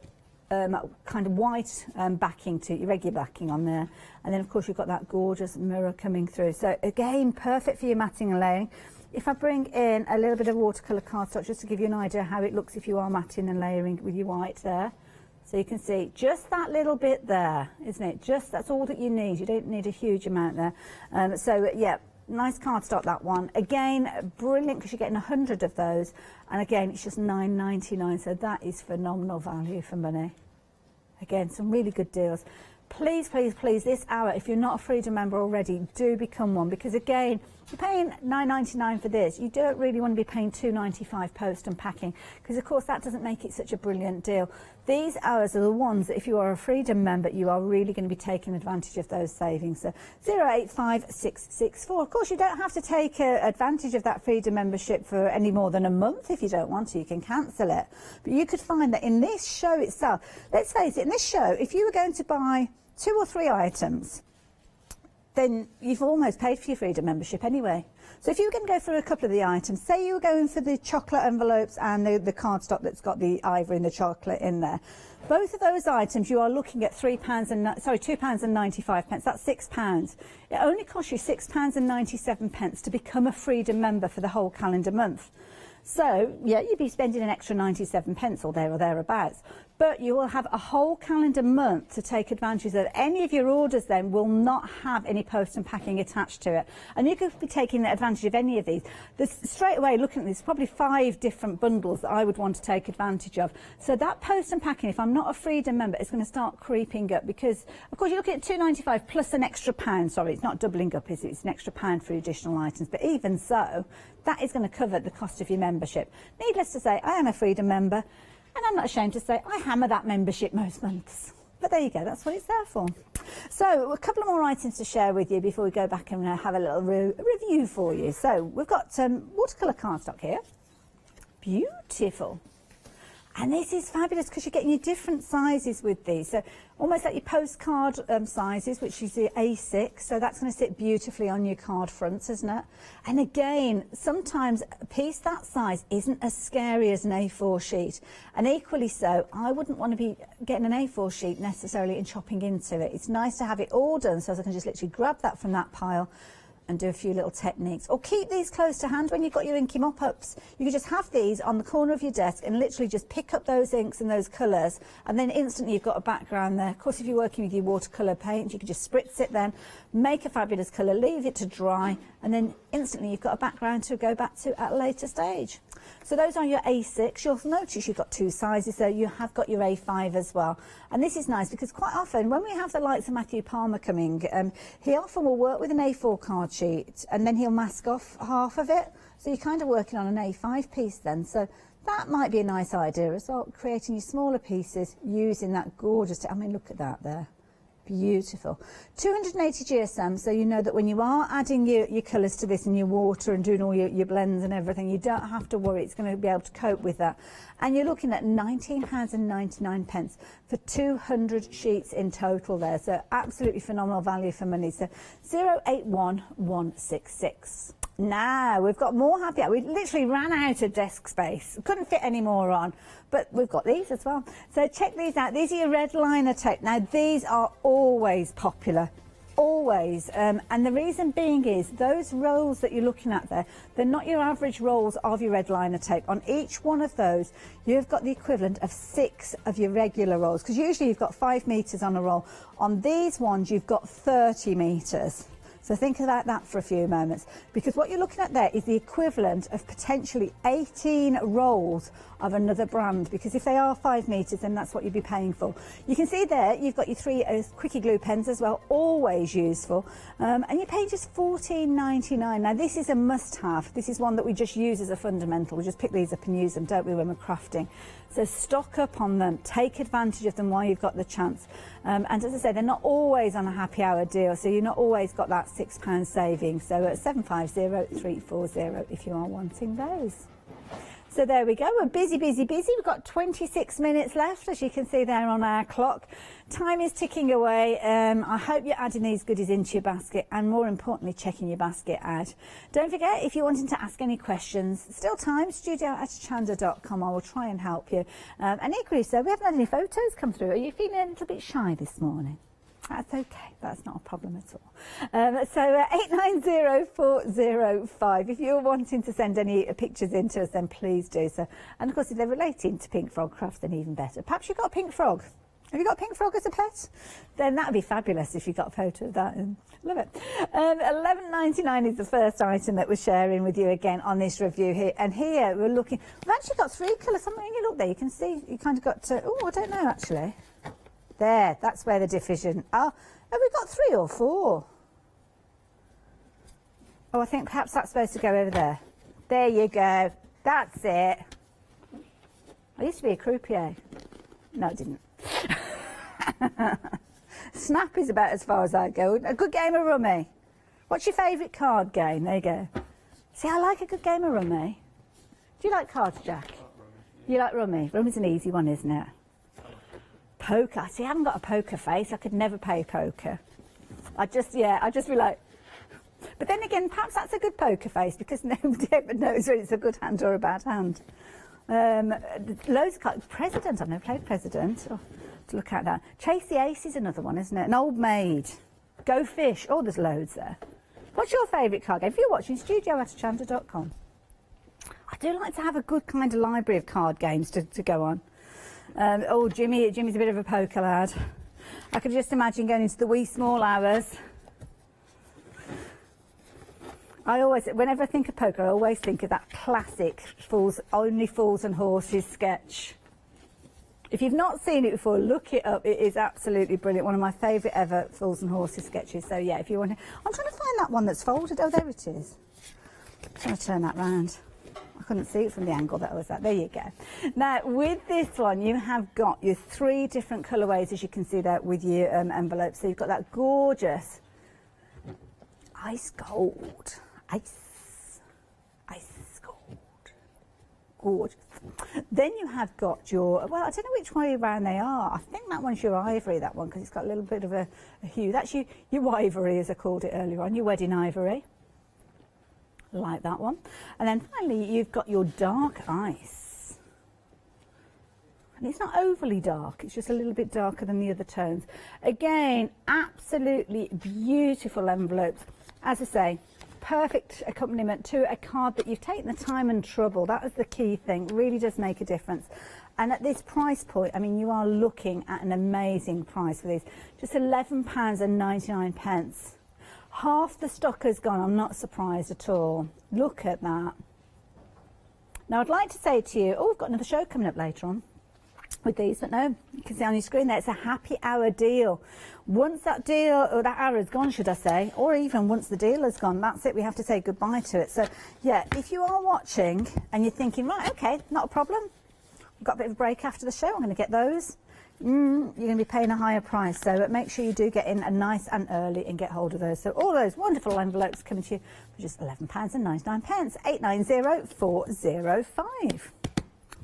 kind of white backing to your regular backing on there, and then of course you've got that gorgeous mirror coming through. So again, perfect for your matting and layering. If I bring in a little bit of watercolour cardstock just to give you an idea how it looks if you are matting and layering with your white there, so you can see just that little bit there, isn't it? Just that's all that you need. You don't need a huge amount there. So yeah, nice cardstock, that one. Again, brilliant because you're getting 100 of those, and again it's just £9.99, so that is phenomenal value for money. Again, some really good deals. Please, please, please, this hour, if you're not a Freedom member already, do become one, because again, you're paying £9.99 for this. You don't really want to be paying £2.95 post and packing, because of course that doesn't make it such a brilliant deal. These hours are the ones that if you are a Freedom member, you are really going to be taking advantage of those savings. So 085664. Of course, you don't have to take advantage of that Freedom membership for any more than a month. If you don't want to, you can cancel it. But you could find that in this show itself, let's face it, in this show, if you were going to buy 2 or 3 items, then you've almost paid for your Freedom membership anyway. So if you were going to go for a couple of the items, say you were going for the chocolate envelopes and the cardstock that's got the ivory and the chocolate in there, both of those items you are looking at £2.95. That's £6. It only costs you £6.97 to become a Freedom member for the whole calendar month. So yeah, you'd be spending an extra 97p or thereabouts, but you will have a whole calendar month to take advantage of. Any of your orders then will not have any post and packing attached to it, and you could be taking advantage of any of these. There's, straight away looking at this, probably 5 different bundles that I would want to take advantage of. So that post and packing, if I'm not a Freedom member, is going to start creeping up, because of course you're looking at £2.95 plus an extra £1. Sorry, it's not doubling up, is it? It's an extra £1 for additional items, but even so, that is going to cover the cost of your membership. Needless to say, I am a Freedom member, and I'm not ashamed to say I hammer that membership most months. But there you go, that's what it's there for. So a couple of more items to share with you before we go back and have a little review for you. So we've got watercolour cardstock here. Beautiful. And this is fabulous because you're getting your different sizes with these. So almost like your postcard sizes, which is the A6. So that's going to sit beautifully on your card fronts, isn't it? And again, sometimes a piece that size isn't as scary as an A4 sheet. And equally so, I wouldn't want to be getting an A4 sheet necessarily and chopping into it. It's nice to have it all done so I can just literally grab that from that pile and do a few little techniques, or keep these close to hand when you've got your inky mop-ups. You can just have these on the corner of your desk and literally just pick up those inks and those colours, and then instantly you've got a background there. Of course, if you're working with your watercolour paint, you can just spritz it then, make a fabulous colour, leave it to dry, and then instantly you've got a background to go back to at a later stage. So those are your A6. You'll notice you've got 2 sizes, so you have got your A5 as well. And this is nice because quite often when we have the likes of Matthew Palmer coming, he often will work with an A4 card sheet and then he'll mask off half of it. So you're kind of working on an A5 piece then. So that might be a nice idea as well, creating your smaller pieces using that gorgeous, I mean, look at that there. Beautiful. 280 GSM, so you know that when you are adding your colours to this and your water and doing all your blends and everything, you don't have to worry, it's going to be able to cope with that. And you're looking at £19.99 for 200 sheets in total there, so absolutely phenomenal value for money. So 081166. Now we've got more happy hour. We literally ran out of desk space. Couldn't fit any more on, but we've got these as well. So check these out. These are your red liner tape. Now these are always popular. Always, and the reason being is those rolls that you're looking at there, they're not your average rolls of your red liner tape. On each one of those you've got the equivalent of 6 of your regular rolls, because usually you've got 5 meters on a roll. On these ones you've got 30 meters. So think about that for a few moments, because what you're looking at there is the equivalent of potentially 18 rolls of another brand, because if they are 5 meters, then that's what you'd be paying for. You can see there you've got your 3 quickie glue pens as well, always useful, and you pay just $14.99. Now this is a must-have. This is one that we just use as a fundamental. We just pick these up and use them, don't we, when we're crafting. So stock up on them, take advantage of them while you've got the chance. And as I say, they're not always on a happy hour deal, so you're not always got that £6 saving. So at 750340 if you are wanting those. So there we go, we're busy. We've got 26 minutes left, as you can see there on our clock. Time is ticking away. I hope you're adding these goodies into your basket, and more importantly, checking your basket ad. Don't forget, if you're wanting to ask any questions, still time, studio@hochanda.com. I will try and help you. And equally so, we haven't had any photos come through. Are you feeling a little bit shy this morning? That's okay, that's not a problem at all. So 890405, if you're wanting to send any pictures in to us, then please do so. And of course, if they're relating to Pink Frog Crafts, then even better. Perhaps you've got a pink frog. Have you got a pink frog as a pet? Then that would be fabulous if you got a photo of that. Love it. $11.99 is the first item that we're sharing with you again on this review here. And here we're looking, we've actually got 3 colours. When you look there, you can see you kind of got to, oh, I don't know actually. There, that's where the division. Oh, have we got 3 or 4? Oh, I think perhaps that's supposed to go over there. There you go. That's it. I used to be a croupier. No, I didn't. Snap is about as far as I go. A good game of rummy. What's your favourite card game? There you go. See, I like a good game of rummy. Do you like cards, Jack? You like rummy? Rummy's an easy one, isn't it? Poker. See, I haven't got a poker face. I could never play poker. I'd just be like... But then again, perhaps that's a good poker face, because nobody ever knows whether it's a good hand or a bad hand. Loads of cards. President. I've never played President. Oh, to look at that. Chase the Ace is another one, isn't it? An Old Maid. Go Fish. Oh, there's loads there. What's your favourite card game? If you're watching, studio@hochanda.com. I do like to have a good kind of library of card games to go on. Oh, Jimmy's a bit of a poker lad. I could just imagine going into the wee small hours. Whenever I think of poker, I always think of that classic Only Fools and Horses sketch. If you've not seen it before, look it up. It is absolutely brilliant. One of my favourite ever Fools and Horses sketches. So yeah, if you want to... I'm trying to find that one that's folded. Oh, there it is. I'm trying to turn that round. I couldn't see it from the angle that I was at. There you go. Now, with this one, you have got your 3 different colourways, as you can see there, with your envelope. So you've got that gorgeous ice gold. Ice gold. Gorgeous. Then you have got your, well, I don't know which way around they are. I think that one's your ivory, that one, because it's got a little bit of a hue. That's your ivory, as I called it earlier on, your wedding ivory. Like that one. And then finally you've got your dark ice, and it's not overly dark, it's just a little bit darker than the other tones. Again, absolutely beautiful envelopes. As I say, perfect accompaniment to a card that you've taken the time and trouble. That is the key thing. It really does make a difference. And at this price point, I mean, you are looking at an amazing price for these. Just £11.99. Half the stock has gone. I'm not surprised at all. Look at that. Now, I'd like to say to you, oh, we've got another show coming up later on with these, but no, you can see on your screen there, it's a happy hour deal. Once that deal, or that hour is gone, should I say, or even once the deal is gone, that's it, we have to say goodbye to it. So, yeah, if you are watching and you're thinking, right, okay, not a problem, we've got a bit of a break after the show, I'm going to get those. You're going to be paying a higher price, so make sure you do get in nice and early and get hold of those. So all those wonderful envelopes coming to you for just £11.99, 890405.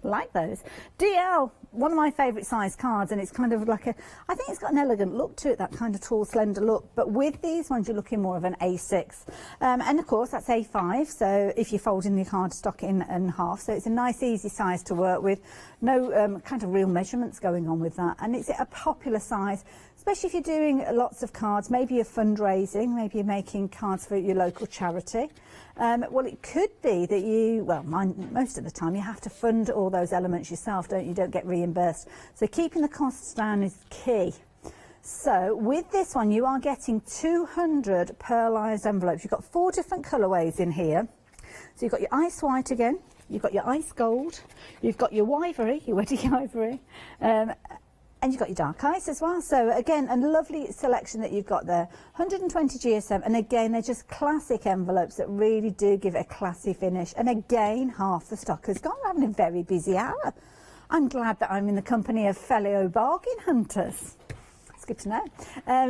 Like those. DL, one of my favourite size cards, and it's kind of like I think it's got an elegant look to it, that kind of tall, slender look. But with these ones, you're looking more of an A6. And of course, that's A5. So if you're folding the cardstock in half, so it's a nice, easy size to work with. No kind of real measurements going on with that. And it's a popular size, especially if you're doing lots of cards. Maybe you're fundraising, maybe you're making cards for your local charity. Well, it could be that most of the time you have to fund all those elements yourself, don't you? Don't get reimbursed. So keeping the costs down is key. So with this one, you are getting 200 pearlized envelopes. You've got 4 different colourways in here. So you've got your ice white again, you've got your ice gold, you've got your ivory, your wedding ivory, and you've got your dark ice as well. So again, a lovely selection that you've got there. 120 GSM, and again, they're just classic envelopes that really do give it a classy finish. And again, half the stock has gone. We're having a very busy hour. I'm glad that I'm in the company of fellow bargain hunters. It's good to know.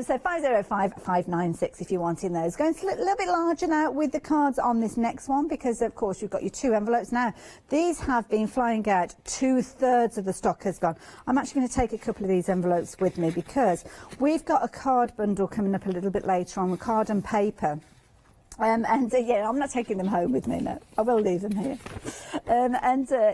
So 505-596 if you're wanting those. Going a little bit larger now with the cards on this next one, because of course you've got your 2 envelopes now. These have been flying out. 2/3 of the stock has gone. I'm actually going to take a couple of these envelopes with me, because we've got a card bundle coming up a little bit later on with card and paper. Yeah, I'm not taking them home with me, no. I will leave them here.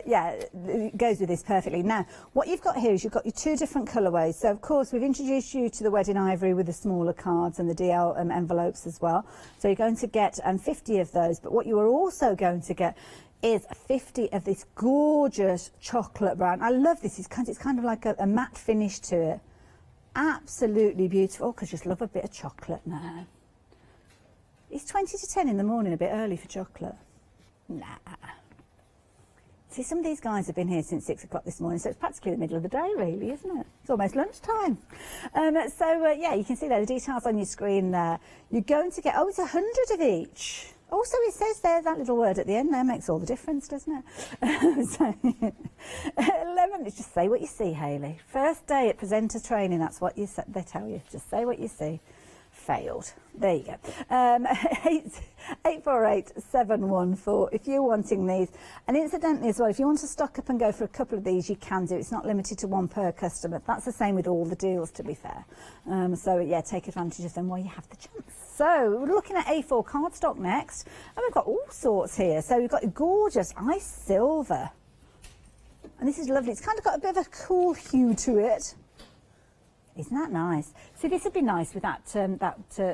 Yeah, it goes with this perfectly. Now, what you've got here is you've got your 2 different colourways. So, of course, we've introduced you to the wedding ivory with the smaller cards and the DL envelopes as well. So you're going to get 50 of those. But what you are also going to get is 50 of this gorgeous chocolate brown. I love this. It's kind of like a matte finish to it. Absolutely beautiful, because I just love a bit of chocolate now. It's 20 to 10 in the morning, a bit early for chocolate. Nah. See, some of these guys have been here since 6 o'clock this morning, so it's practically the middle of the day, really, isn't it? It's almost lunchtime. Yeah, you can see there the details on your screen there. You're going to get, it's 100 of each. Also, it says there, that little word at the end there makes all the difference, doesn't it? So, 11, just say what you see, Hayley. First day at presenter training, that's what they tell you. Just say what you see. Failed. There you go. 848-714 if you're wanting these. And incidentally as well, if you want to stock up and go for a couple of these, you can do. It's not limited to 1 per customer. That's the same with all the deals, to be fair. So yeah, take advantage of them while you have the chance. So we're looking at A4 cardstock next, and we've got all sorts here. So we've got a gorgeous ice silver, and this is lovely. It's kind of got a bit of a cool hue to it. Isn't that nice? See, this would be nice with that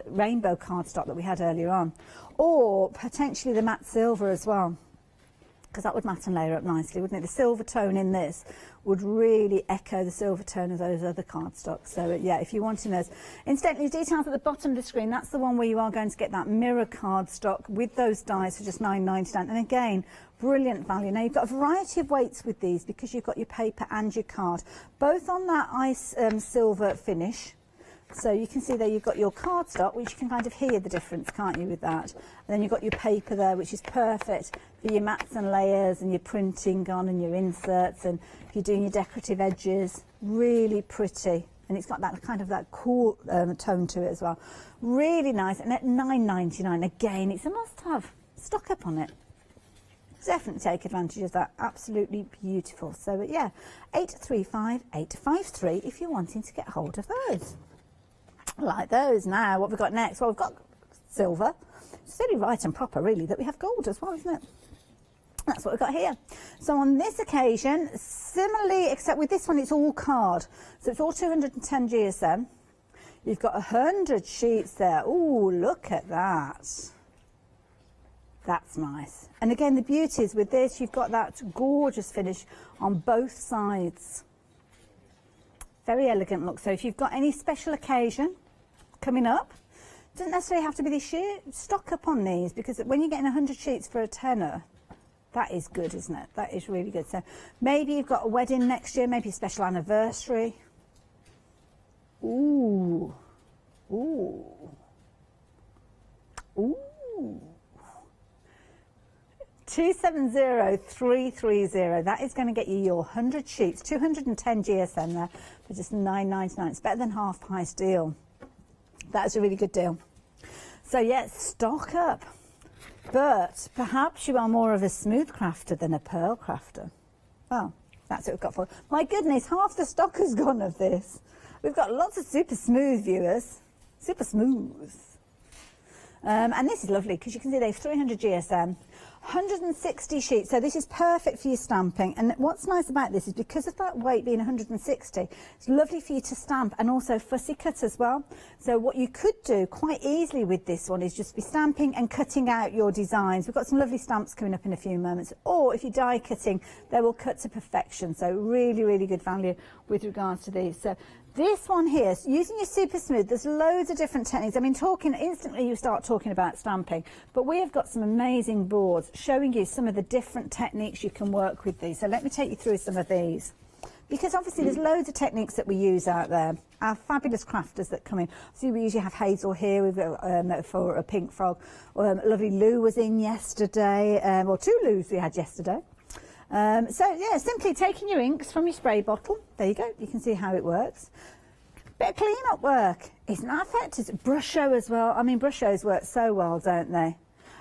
rainbow cardstock that we had earlier on, or potentially the matte silver as well, because that would matte and layer up nicely, wouldn't it? The silver tone in this would really echo the silver tone of those other cardstocks. So yeah, if you're wanting those. Incidentally, details at the bottom of the screen, that's the one where you are going to get that mirror cardstock with those dies for just £9.99. And again, brilliant value. Now, you've got a variety of weights with these, because you've got your paper and your card, both on that ice silver finish. So you can see there you've got your cardstock, which you can kind of hear the difference, can't you, with that? And then you've got your paper there, which is perfect for your mats and layers and your printing on and your inserts, and if you're doing your decorative edges, really pretty. And it's got that kind of that cool tone to it as well. Really nice. And at £9.99, again, it's a must-have. Stock up on it. Definitely take advantage of that. Absolutely beautiful. So yeah, 835-853 if you're wanting to get hold of those. Like those. Now, what we've got next? Well, we've got silver. It's very right and proper, really, that we have gold as well, isn't it? That's what we've got here. So on this occasion, similarly, except with this one, it's all card. So it's all 210 GSM. You've got 100 sheets there. Ooh, look at that. That's nice. And again, the beauty is with this, you've got that gorgeous finish on both sides. Very elegant look. So if you've got any special occasion coming up, doesn't necessarily have to be this year, stock up on these, because when you're getting 100 sheets for a tenner, that is good, isn't it? That is really good. So maybe you've got a wedding next year, maybe a special anniversary. Ooh. Ooh. Ooh. 270330. That is going to get you your 100 sheets, 210 GSM there for just £9.99. It's better than half price deal. That is a really good deal. So yes, stock up. But perhaps you are more of a smooth crafter than a pearl crafter. Well, that's what we've got for. My goodness, half the stock has gone of this. We've got lots of super smooth viewers. Super smooth. And this is lovely because you can see they've 300 GSM, 160 sheets. So this is perfect for your stamping. And what's nice about this is because of that weight being 160, it's lovely for you to stamp and also fussy cut as well. So what you could do quite easily with this one is just be stamping and cutting out your designs. We've got some lovely stamps coming up in a few moments. Or if you're die cutting, they will cut to perfection. So really, really good value with regards to these. So this one here, using your super smooth, there's loads of different techniques. I mean, instantly you start talking about stamping, but we have got some amazing boards showing you some of the different techniques you can work with these. So let me take you through some of these. Because obviously there's loads of techniques that we use out there. Our fabulous crafters that come in. So we usually have Hazel here we've got, for a pink frog. Lovely Lou was in yesterday, or 2 Lou's we had yesterday. So yeah, simply taking your inks from your spray bottle. There you go. You can see how it works. Bit of clean-up work. Isn't that effective? Brush show as well. I mean, brush shows work so well, don't they?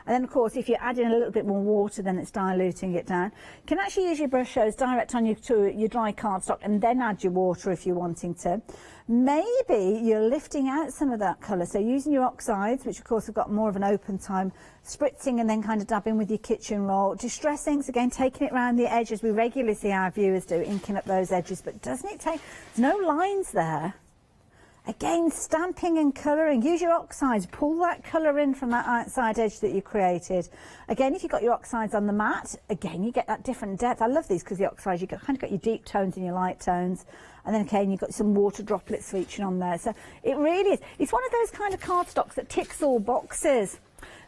And then, of course, if you're adding a little bit more water, then it's diluting it down. You can actually use your brush shows direct on your dry cardstock and then add your water if you're wanting to. Maybe you're lifting out some of that colour, so using your oxides, which of course have got more of an open time, spritzing and then kind of dabbing with your kitchen roll. Distress inks, again, taking it around the edges. We regularly see our viewers do, inking up those edges, but doesn't it take, there's no lines there. Again, stamping and colouring. Use your oxides. Pull that colour in from that outside edge that you created. Again, if you've got your oxides on the mat, again, you get that different depth. I love these because the oxides, you've kind of got your deep tones and your light tones. And then again, you've got some water droplets featuring on there. So it really is. It's one of those kind of cardstocks that ticks all boxes.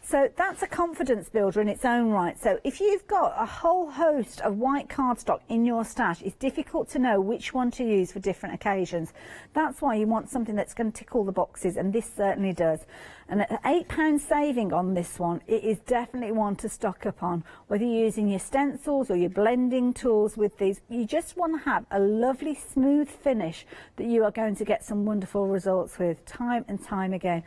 So that's a confidence builder in its own right. So if you've got a whole host of white cardstock in your stash, it's difficult to know which one to use for different occasions. That's why you want something that's going to tick all the boxes, and this certainly does. And at £8 saving on this one, it is definitely one to stock up on. Whether you're using your stencils or your blending tools with these, you just want to have a lovely smooth finish that you are going to get some wonderful results with time and time again.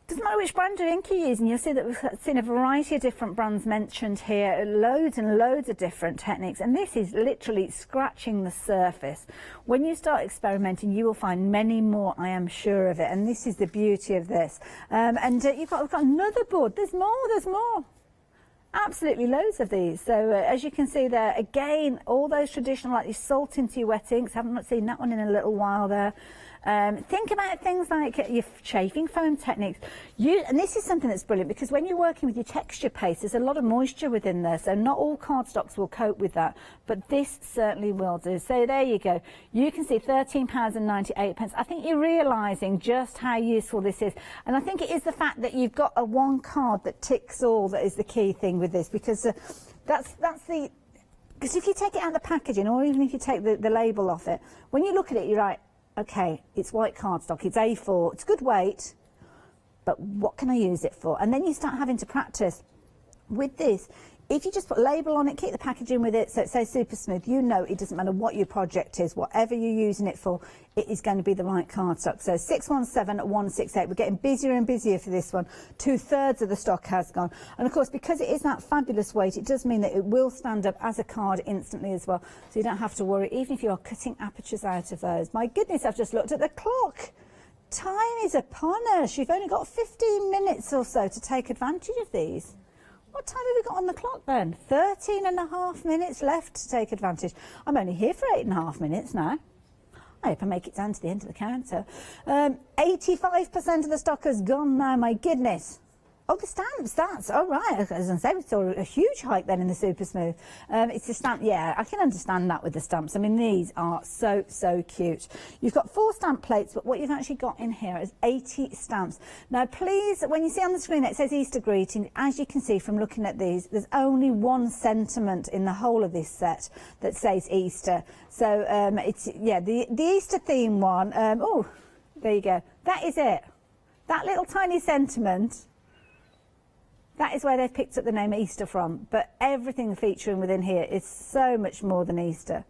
Doesn't matter which brand of ink you're using, you'll see that we've seen a variety of different brands mentioned here, loads and loads of different techniques, and this is literally scratching the surface. When you start experimenting, you will find many more, I am sure of it, and this is the beauty of this. We've got another board, there's more. Absolutely loads of these. So as you can see there, again, all those traditional, like your salt into your wet inks, haven't seen that one in a little while there. Think about things like your chafing foam techniques. And this is something that's brilliant because when you're working with your texture paste, there's a lot of moisture within there, so not all cardstocks will cope with that, but this certainly will do. So there you go. You can see £13.98. I think you're realising just how useful this is, and I think it is the fact that you've got a one card that ticks all that is the key thing with this, because that's the... Because if you take it out of the packaging, or even if you take the label off it, when you look at it, you're like, okay, it's white cardstock, it's A4, it's good weight, but what can I use it for? And then you start having to practice. With this, if you just put a label on it, keep the packaging with it, so it says super smooth, you know it doesn't matter what your project is, whatever you're using it for, it is going to be the right cardstock. So 617168, we're getting busier and busier for this one. 2/3 of the stock has gone. And of course, because it is that fabulous weight, it does mean that it will stand up as a card instantly as well. So you don't have to worry, even if you are cutting apertures out of those. My goodness, I've just looked at the clock. Time is upon us. You've only got 15 minutes or so to take advantage of these. What time have we got on the clock then? 13.5 minutes left to take advantage. I'm only here for 8.5 minutes now. I hope I make it down to the end of the counter. 85% of the stock has gone now, my goodness. Oh, the stamps, that's all right. As I say, we saw a huge hike then in the super smooth. It's the stamp, yeah, I can understand that with the stamps. I mean, these are so, so cute. You've got 4 stamp plates, but what you've actually got in here is 80 stamps. Now, please, when you see on the screen it says Easter greeting, as you can see from looking at these, there's only one sentiment in the whole of this set that says Easter. So it's, yeah, the Easter theme one. Oh, there you go. That is it. That little tiny sentiment. That is where they've picked up the name Easter from, but everything featuring within here is so much more than Easter.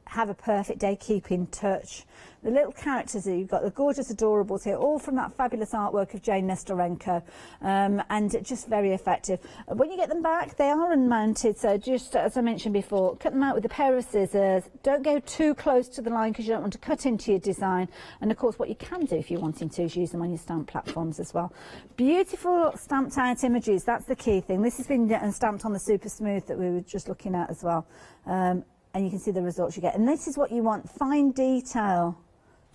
have a perfect day, keep in touch. The little characters that you've got, the gorgeous adorables here, all from that fabulous artwork of Jane Nestorenko, and just very effective. When you get them back, they are unmounted, so just as I mentioned before, cut them out with a pair of scissors. Don't go too close to the line because you don't want to cut into your design. And of course, what you can do if you're wanting to is use them on your stamp platforms as well. Beautiful stamped out images, that's the key thing. This has been stamped on the Super Smooth that we were just looking at as well. And you can see the results you get. And this is what you want, fine detail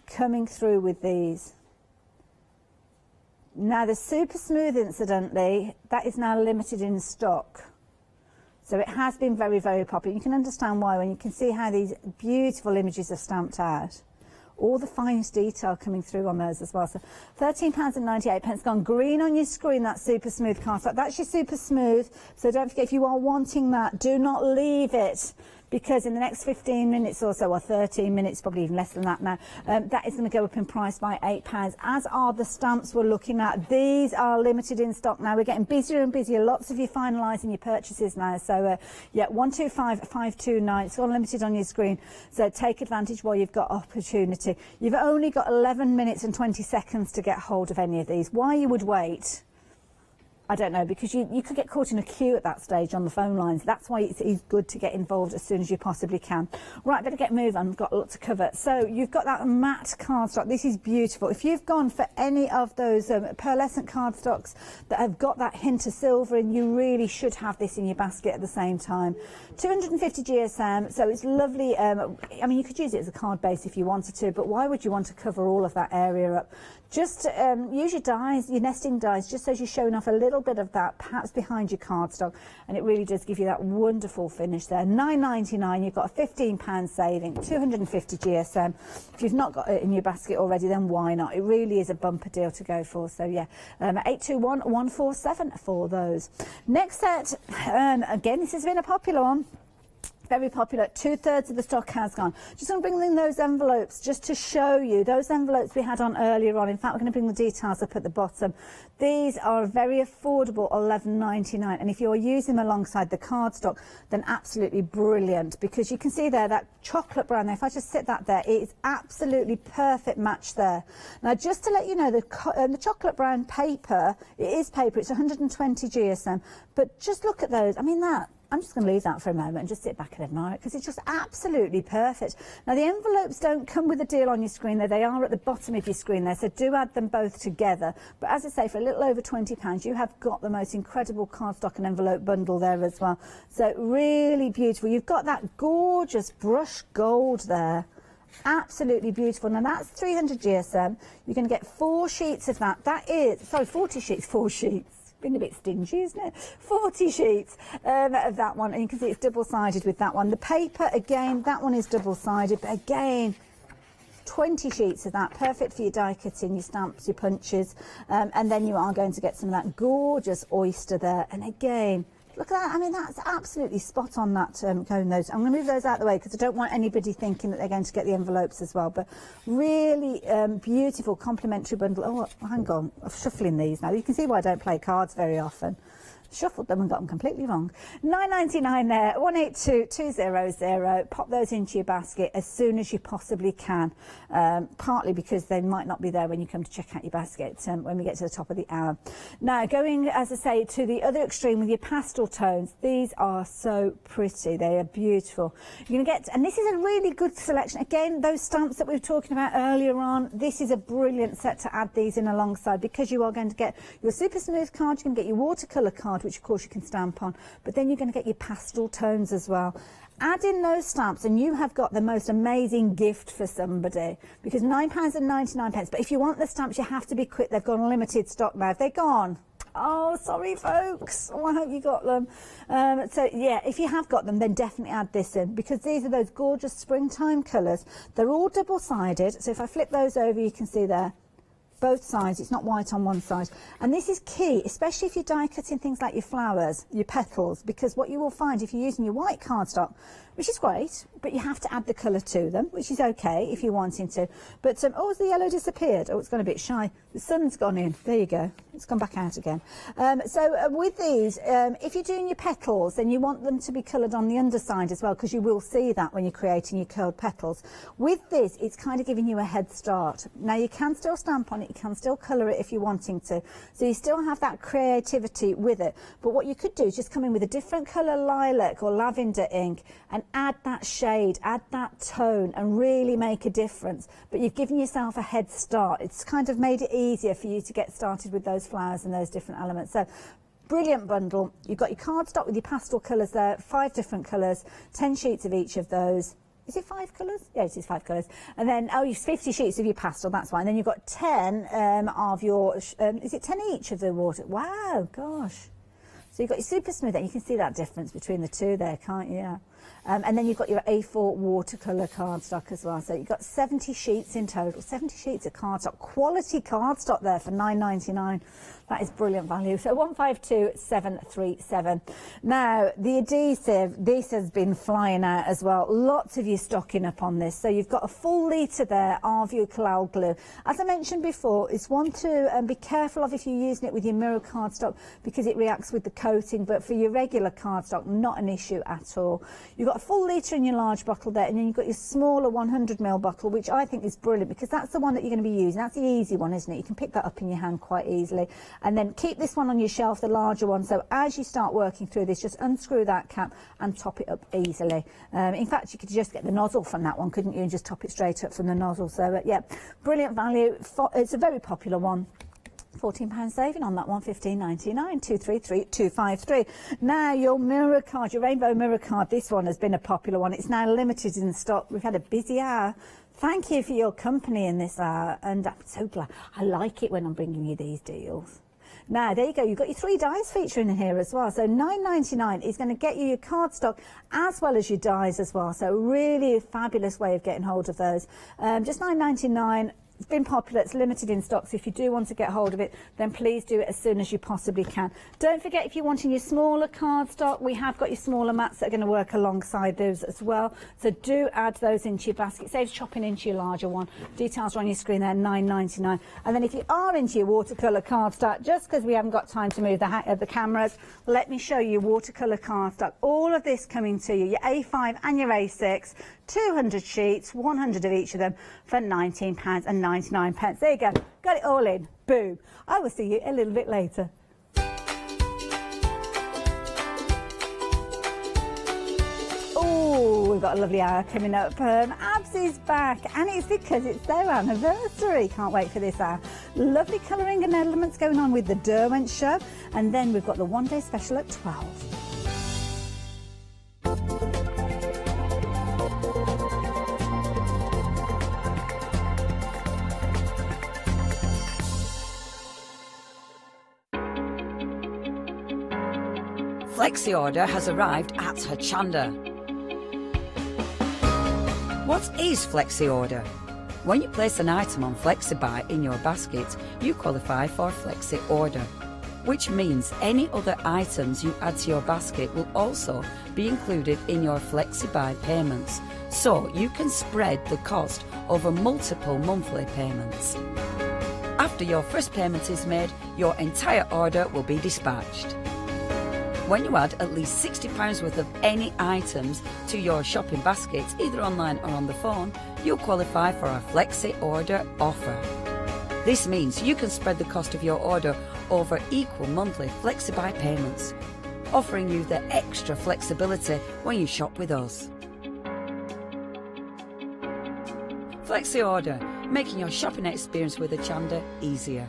coming through with these. Now the Super Smooth, incidentally, that is now limited in stock. So it has been very, very popular. You can understand why when you can see how these beautiful images are stamped out. All the finest detail coming through on those as well. So £13.98 gone green on your screen, that Super Smooth cardstock. That's your Super Smooth. So don't forget, if you are wanting that, do not leave it, because in the next 15 minutes or so, or 13 minutes, probably even less than that now, that is going to go up in price by £8, as are the stamps we're looking at. These are limited in stock now. We're getting busier and busier. Lots of you finalising your purchases now. So, yeah, 125529. It's all limited on your screen. So take advantage while you've got opportunity. You've only got 11 minutes and 20 seconds to get hold of any of these. Why you would wait, I don't know, because you could get caught in a queue at that stage on the phone lines. That's why it's good to get involved as soon as you possibly can. Right, better get moving. I've got a lot to cover. So you've got that matte cardstock. This is beautiful. If you've gone for any of those pearlescent cardstocks that have got that hint of silver in, you really should have this in your basket at the same time. 250 GSM, so it's lovely. I mean, you could use it as a card base if you wanted to, but why would you want to cover all of that area up? Just use your dies, your nesting dies, just so you're showing off a little bit of that, perhaps behind your cardstock, and it really does give you that wonderful finish there. £9.99, you've got a £15 saving, 250 GSM. If you've not got it in your basket already, then why not? It really is a bumper deal to go for. So yeah, 821147 for those. Next set, again, this has been a popular one. Very popular. 2/3 of the stock has gone. Just going to bring in those envelopes just to show you those envelopes we had on earlier on. In fact, we're going to bring the details up at the bottom. These are very affordable, £11.99, and if you're using them alongside the cardstock, then absolutely brilliant, because you can see there that chocolate brown there. If I just sit that there, it is absolutely perfect match there. Now, just to let you know, the chocolate brown paper, it is paper, it's 120 GSM, but just look at those. I mean, that, I'm just going to leave that for a moment and just sit back and admire it, because it's just absolutely perfect. Now, the envelopes don't come with a deal on your screen there. They are at the bottom of your screen there, so do add them both together. But as I say, for a little over £20, you have got the most incredible cardstock and envelope bundle there as well. So really beautiful. You've got that gorgeous brushed gold there. Absolutely beautiful. Now that's 300 GSM. You're going to get 4 sheets of that. That is, sorry, 40 sheets, 4 sheets. Been a bit stingy, isn't it? 40 sheets of that one, and you can see it's double-sided with that one. The paper, again, that one is double-sided, but again, 20 sheets of that, perfect for your die cutting, your stamps, your punches, and then you are going to get some of that gorgeous oyster there. And again, look at that. I mean, that's absolutely spot on, that cone those. I'm going to move those out of the way because I don't want anybody thinking that they're going to get the envelopes as well. But really beautiful complimentary bundle. Oh, hang on, I'm shuffling these now. You can see why I don't play cards very often. Shuffled them and got them completely wrong. £9.99 there, 182200. Pop those into your basket as soon as you possibly can, partly because they might not be there when you come to check out your basket when we get to the top of the hour. Now, going, as I say, to the other extreme with your pastel tones, these are so pretty. They are beautiful. You're going to get, and this is a really good selection. Again, those stamps that we were talking about earlier on, this is a brilliant set to add these in alongside, because you are going to get your Super Smooth card, you can get your watercolour card, which of course you can stamp on, but then you're going to get your pastel tones as well. Add in those stamps and you have got the most amazing gift for somebody, because £9.99. But if you want the stamps, you have to be quick. They've gone limited stock now. Have they gone? Oh, sorry, folks. Oh, I hope you got them. So, yeah, if you have got them, then definitely add this in, because these are those gorgeous springtime colours. They're all double-sided. So if I flip those over, you can see there. both sides. It's not white on one side. And this is key, especially if you're die cutting things like your flowers, your petals, because what you will find if you're using your white cardstock, which is great, but you have to add the colour to them, which is okay if you're wanting to. But, oh, the yellow disappeared. Oh, it's gone a bit shy. The sun's gone in. There you go. It's gone back out again. With these, if you're doing your petals, then you want them to be coloured on the underside as well, because you will see that when you're creating your curled petals. With this, it's kind of giving you a head start. Now, you can still stamp on it, you can still colour it if you're wanting to. So you still have that creativity with it. But what you could do is just come in with a different colour lilac or lavender ink and add that shade, add that tone, and really make a difference. But you've given yourself a head start. It's kind of made it easier for you to get started with those flowers and those different elements. So brilliant bundle. You've got your cardstock with your pastel colours there, 5 different colours, 10 sheets of each of those. Is it 5 colours? Yeah, it is 5 colours. And then, oh, you've 50 sheets of your pastel, that's fine. And then you've got 10 of your, is it 10 each of the water? Wow, gosh. So you've got your super smooth, and you can see that difference between the two there, can't you? Yeah. And then you've got your A4 watercolour cardstock as well. So you've got 70 sheets in total, 70 sheets of cardstock, quality cardstock there for £9.99. That is brilliant value. So 152737. Now, the adhesive, this has been flying out as well. Lots of you stocking up on this. So you've got a full litre there of your cloud glue. As I mentioned before, it's one to be careful of if you're using it with your mirror cardstock, because it reacts with the coating. But for your regular cardstock, not an issue at all. You've got a full litre in your large bottle there, and then you've got your smaller 100ml bottle, which I think is brilliant, because that's the one that you're going to be using. That's the easy one, isn't it? You can pick that up in your hand quite easily. And then keep this one on your shelf, the larger one, so as you start working through this, just unscrew that cap and top it up easily. In fact, you could just get the nozzle from that one, couldn't you, and just top it straight up from the nozzle. So yeah, brilliant value. It's a very popular one. £14 saving on that one, $15.99, 233253. Now, your mirror card, your rainbow mirror card, this one has been a popular one. It's now limited in stock. We've had a busy hour. Thank you for your company in this hour, and I'm so glad. I like it when I'm bringing you these deals. Now, there you go. You've got your 3 dies featuring in here as well. So £9.99 is going to get you your cardstock as well as your dies as well. So really a fabulous way of getting hold of those. Just £9.99. It's been popular, it's limited in stock, so if you do want to get hold of it, then please do it as soon as you possibly can. Don't forget, if you're wanting your smaller cardstock, we have got your smaller mats that are going to work alongside those as well. So do add those into your basket. Saves chopping into your larger one. Details are on your screen there, £9.99. And then if you are into your watercolour cardstock, just because we haven't got time to move the cameras, let me show you watercolour cardstock. All of this coming to you, your A5 and your A6, 200 sheets, 100 of each of them for £19.99. There you go. Got it all in. Boom. I will see you a little bit later. Oh, we've got a lovely hour coming up. Abs is back, and it's because it's their anniversary. Can't wait for this hour. Lovely colouring and elements going on with the Derwent show, and then we've got the one-day special at 12. Flexi order has arrived at Hochanda. What is Flexi order? When you place an item on FlexiBuy in your basket, you qualify for Flexi order, which means any other items you add to your basket will also be included in your FlexiBuy payments, so you can spread the cost over multiple monthly payments. After your first payment is made, your entire order will be dispatched. When you add at least £60 worth of any items to your shopping baskets, either online or on the phone, you'll qualify for our Flexi Order offer. This means you can spread the cost of your order over equal monthly FlexiBuy payments, offering you the extra flexibility when you shop with us. Flexi Order, making your shopping experience with Hochanda easier.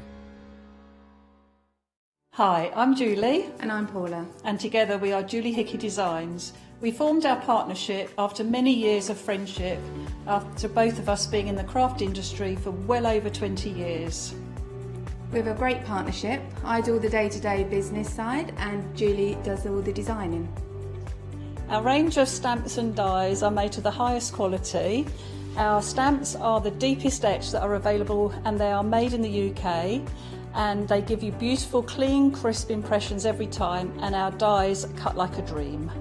Hi, I'm Julie. And I'm Paula. And together we are Julie Hickey Designs. We formed our partnership after many years of friendship, after both of us being in the craft industry for well over 20 years. We have a great partnership. I do all the day-to-day business side and Julie does all the designing. Our range of stamps and dies are made to the highest quality, Our stamps are the deepest etch that are available, and they are made in the UK, and they give you beautiful, clean, crisp impressions every time, and our dies cut like a dream.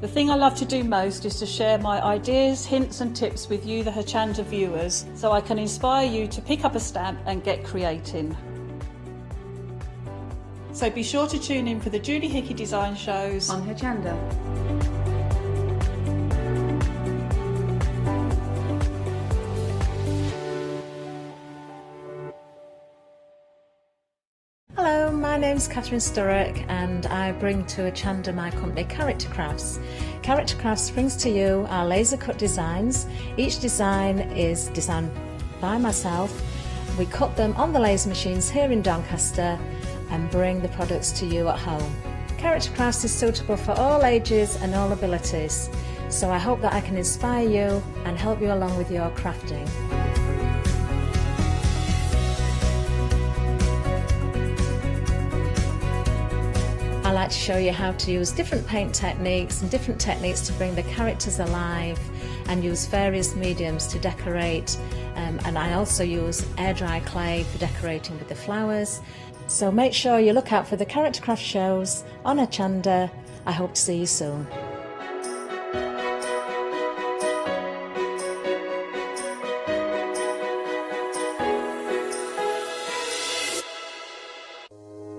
The thing I love to do most is to share my ideas, hints and tips with you, the Hochanda viewers, so I can inspire you to pick up a stamp and get creating. So be sure to tune in for the Julie Hickey design shows on Hochanda. Hello, my name's Catherine Sturrock and I bring to Hochanda my company Character Crafts. Character Crafts brings to you our laser cut designs. Each design is designed by myself. We cut them on the laser machines here in Doncaster and bring the products to you at home. Character Crafts is suitable for all ages and all abilities, so I hope that I can inspire you and help you along with your crafting. I like to show you how to use different paint techniques and different techniques to bring the characters alive and use various mediums to decorate, and I also use air dry clay for decorating with the flowers. So make sure you look out for the Character Craft shows on Hochanda. I hope to see you soon.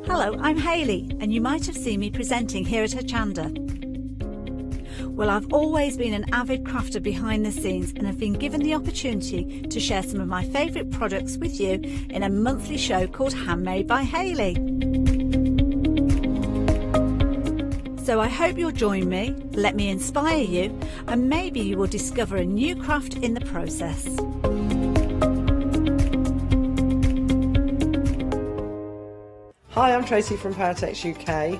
Hello, I'm Hayley, and you might have seen me presenting here at Hochanda. Well, I've always been an avid crafter behind the scenes and have been given the opportunity to share some of my favourite products with you in a monthly show called Handmade by Hayley. So I hope you'll join me, let me inspire you, and maybe you will discover a new craft in the process. Hi, I'm Tracy from Powertex UK.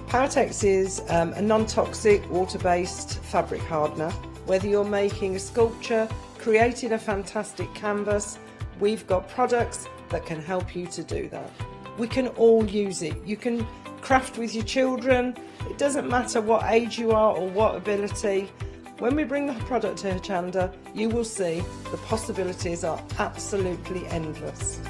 Powertex is a non-toxic, water-based fabric hardener. Whether you're making a sculpture, creating a fantastic canvas, we've got products that can help you to do that. We can all use it. You can craft with your children. It doesn't matter what age you are or what ability. When we bring the product to Hochanda, you will see the possibilities are absolutely endless.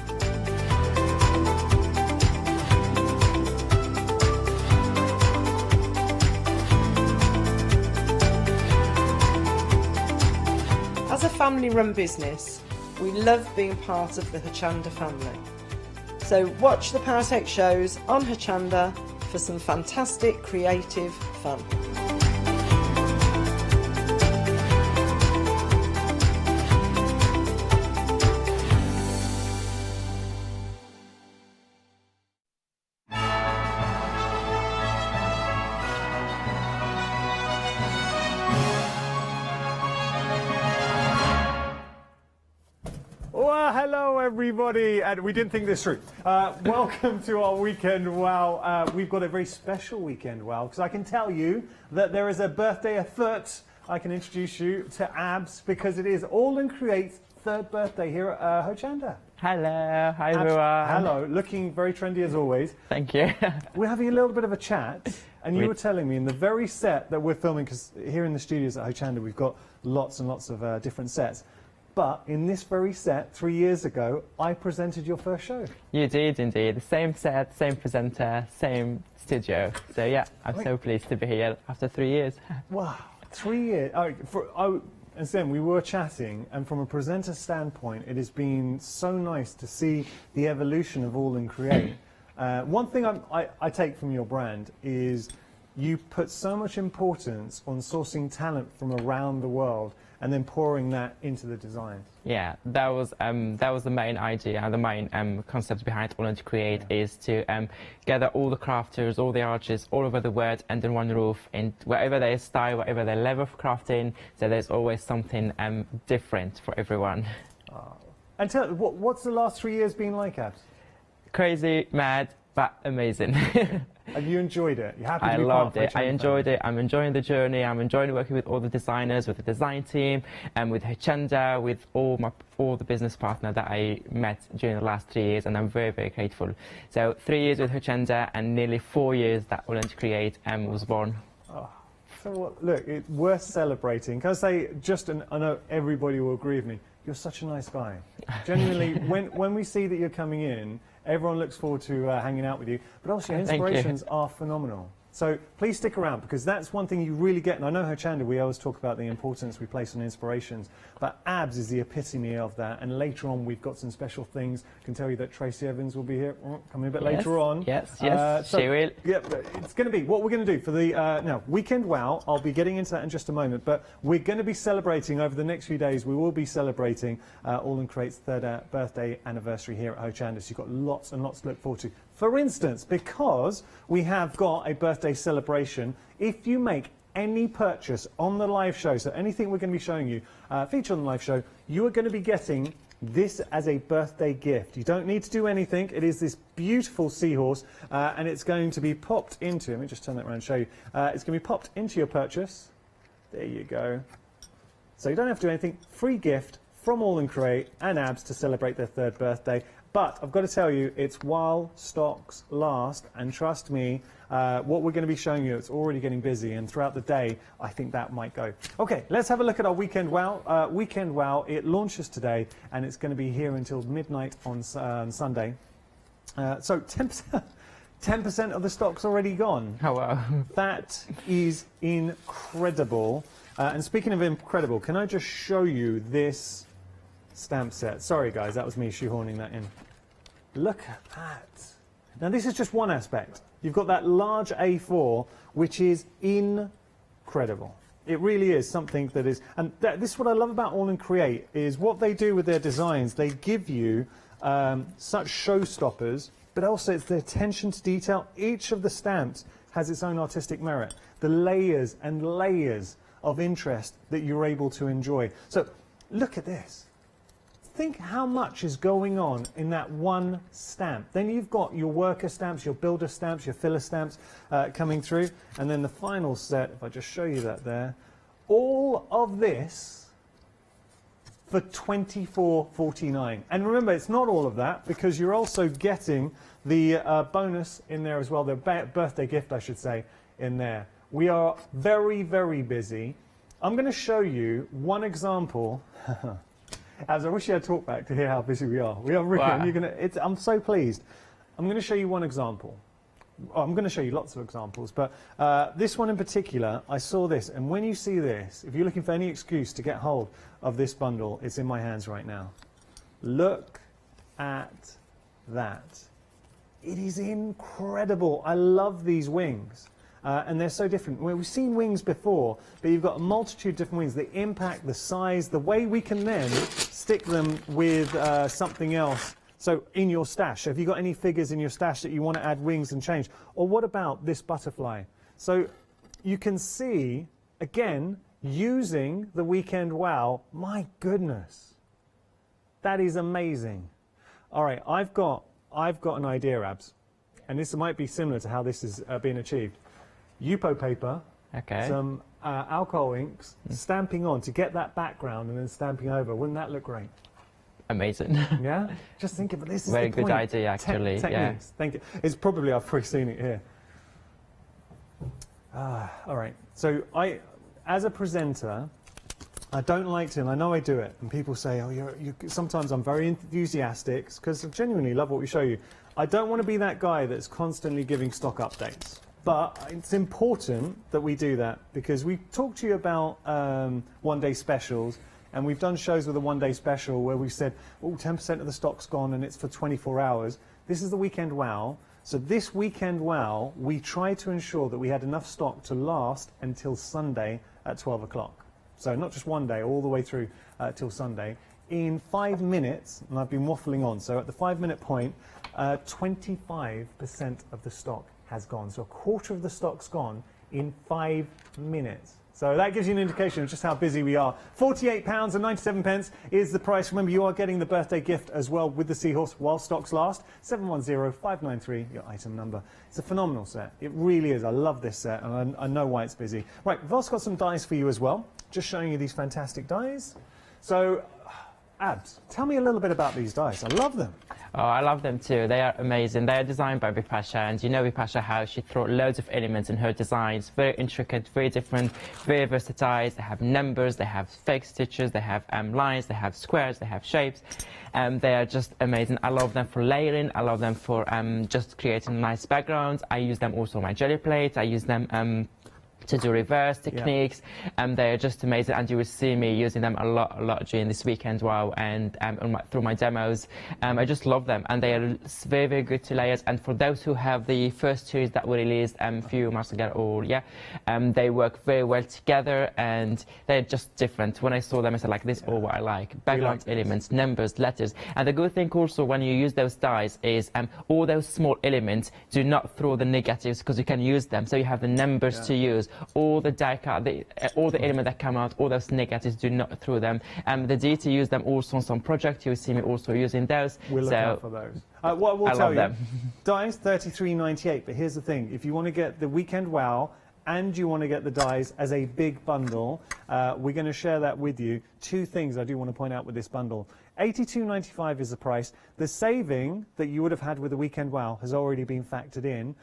As a family-run business, we love being part of the Hochanda family. So watch the Powertex shows on Hochanda for some fantastic creative fun. Well, hello everybody, and we didn't think this through. Welcome to our weekend wow. We've got a very special weekend wow, because I can tell you that there is a birthday afoot. I can introduce you to Abs, because it is All and Create's 3rd birthday here at Hochanda. Hello, hi Abs, everyone. hello, looking very trendy as always. Thank you. We're having a little bit of a chat, and you We- were telling me in the very set that we're filming, because here in the studios at Hochanda we've got lots and lots of different sets. But in this very set, 3 years ago, I presented your first show. You did indeed. The same set, same presenter, same studio. So yeah, I'm so pleased to be here after 3 years. Wow, 3 years. And then we were chatting, and from a presenter standpoint, it has been so nice to see the evolution of All and Create. One thing I take from your brand is you put so much importance on sourcing talent from around the world and then pouring that into the designs. Yeah, that was the main idea and the main concept behind All and Create is to gather all the crafters, all the artists all over the world under one roof, and wherever their style, wherever their level of crafting, so there's always something different for everyone. And tell what's the last 3 years been like, Abs? Crazy, mad, but amazing. Have you enjoyed it? You happy to I be loved part it. of I enjoyed it. I'm enjoying the journey. I'm enjoying working with all the designers, with the design team, and with Hochanda, with all the business partners that I met during the last 3 years, and I'm very, very grateful. So 3 years with Hochanda and nearly 4 years that All and Create was born. Oh, So what, look, it's worth celebrating. Can I say, I know everybody will agree with me, you're such a nice guy. Genuinely, when we see that you're coming in, everyone looks forward to hanging out with you. But also, your inspirations are phenomenal. So please stick around, because that's one thing you really get. And I know Hochanda, we always talk about the importance we place on inspirations, but abs is the epitome of that. And later on, we've got some special things. I can tell you that Tracy Evans will be here, coming a bit later on. Yes, she will. Yeah, it's going to be, what we're going to do for the, now, Weekend Wow, I'll be getting into that in just a moment, but we're going to be celebrating over the next few days, we will be celebrating All and Create's 3rd birthday anniversary here at Hochanda. So you've got lots and lots to look forward to. For instance, because we have got a birthday celebration, if you make any purchase on the live show, so anything we're going to be showing you, featured on the live show, you are going to be getting this as a birthday gift. You don't need to do anything. It is this beautiful seahorse, and it's going to be popped into, let me just turn that around and show you, it's going to be popped into your purchase. There you go. So you don't have to do anything. Free gift from All and Create and Abs to celebrate their 3rd birthday. But I've got to tell you, it's while stocks last, and trust me, what we're going to be showing you, it's already getting busy, and throughout the day, I think that might go. Okay, let's have a look at our Weekend Wow. Weekend Wow, it launches today, and it's going to be here until midnight on Sunday. So 10% of the stock's already gone. Oh, wow. That is incredible. And speaking of incredible, can I just show you this stamp set? Sorry guys, that was me shoehorning that in. Look at that. Now this is just one aspect. You've got that large A4, which is incredible. It really is something that is, and this is what I love about All and Create, is what they do with their designs. They give you such showstoppers, but also it's the attention to detail. Each of the stamps has its own artistic merit. The layers and layers of interest that you're able to enjoy. So look at this. Think how much is going on in that one stamp. Then you've got your worker stamps, your builder stamps, your filler stamps coming through. And then the final set, if I just show you that there, all of this for $24.49. And remember, it's not all of that, because you're also getting the bonus in there as well, the birthday gift, I should say, in there. We are very, very busy. I'm going to show you one example. As I wish you had talked back to hear how busy we are. We are really, wow. I'm so pleased. I'm going to show you one example. I'm going to show you lots of examples, but this one in particular, I saw this, and when you see this, if you're looking for any excuse to get hold of this bundle, it's in my hands right now. Look at that. It is incredible. I love these wings. And they're so different. We've seen wings before, but you've got a multitude of different wings. The impact, the size, the way we can then stick them with something else. So in your stash, have you got any figures in your stash that you want to add wings and change? Or what about this butterfly? So you can see, again, using the Weekend Wow, my goodness, that is amazing. All right, I've got an idea, Abs, and this might be similar to how this is being achieved. Yupo paper, some alcohol inks, stamping on to get that background and then stamping over. Wouldn't that look great? Amazing. Yeah? Just think of it. This is very the good point. idea, actually. Techniques. Yeah. Thank you. It's probably, I've probably seen it here. All right. So as a presenter, I don't like to, and I know I do it, and people say, oh, sometimes I'm very enthusiastic, because I genuinely love what we show you. I don't want to be that guy that's constantly giving stock updates. But it's important that we do that, because we talked to you about one-day specials, and we've done shows with a one-day special where we've said, oh, 10% of the stock's gone and it's for 24 hours. This is the Weekend Wow. So this Weekend Wow, we tried to ensure that we had enough stock to last until Sunday at 12 o'clock. So not just one day, all the way through till Sunday. In 5 minutes, and I've been waffling on, so at the 5-minute point, 25% of the stock has gone. So a quarter of the stock's gone in 5 minutes. So that gives you an indication of just how busy we are. £48.97 is the price. Remember, you are getting the birthday gift as well with the seahorse while stocks last. 710593, your item number. It's a phenomenal set. It really is. I love this set, and I know why it's busy. Right, we've also got some dies for you as well. Just showing you these fantastic dies. So, Abs, tell me a little bit about these dies. I love them. Oh, I love them too. They are amazing. They are designed by Vipasha, and you know Vipasha, how she throws loads of elements in her designs. Very intricate, very different, very versatile. They have numbers, they have fake stitches, they have lines, they have squares, they have shapes. They are just amazing. I love them for layering. I love them for just creating nice backgrounds. I use them also on my jelly plates. I use them to do reverse techniques, and they're just amazing, and you will see me using them a lot during this weekend wow, and through my demos. I just love them, and they are very good to layers. And for those who have the first series that were released a few months ago, or they work very well together, and they're just different. When I saw them, I said, like, this is all what I like. Background elements, numbers, letters. And the good thing also when you use those dies is all those small elements do not throw the negatives, because you can use them, so you have the numbers to use. All the die cut, all the elements that come out, all those negatives, do not throw them. The D to use them also on some projects. You'll see me also using those. We'll look out for those. What we'll tell you, dies $33.98. But here's the thing: if you want to get the Weekend Wow and you want to get the dies as a big bundle, we're going to share that with you. Two things I do want to point out with this bundle. $82.95 is the price. The saving that you would have had with the Weekend Wow has already been factored in.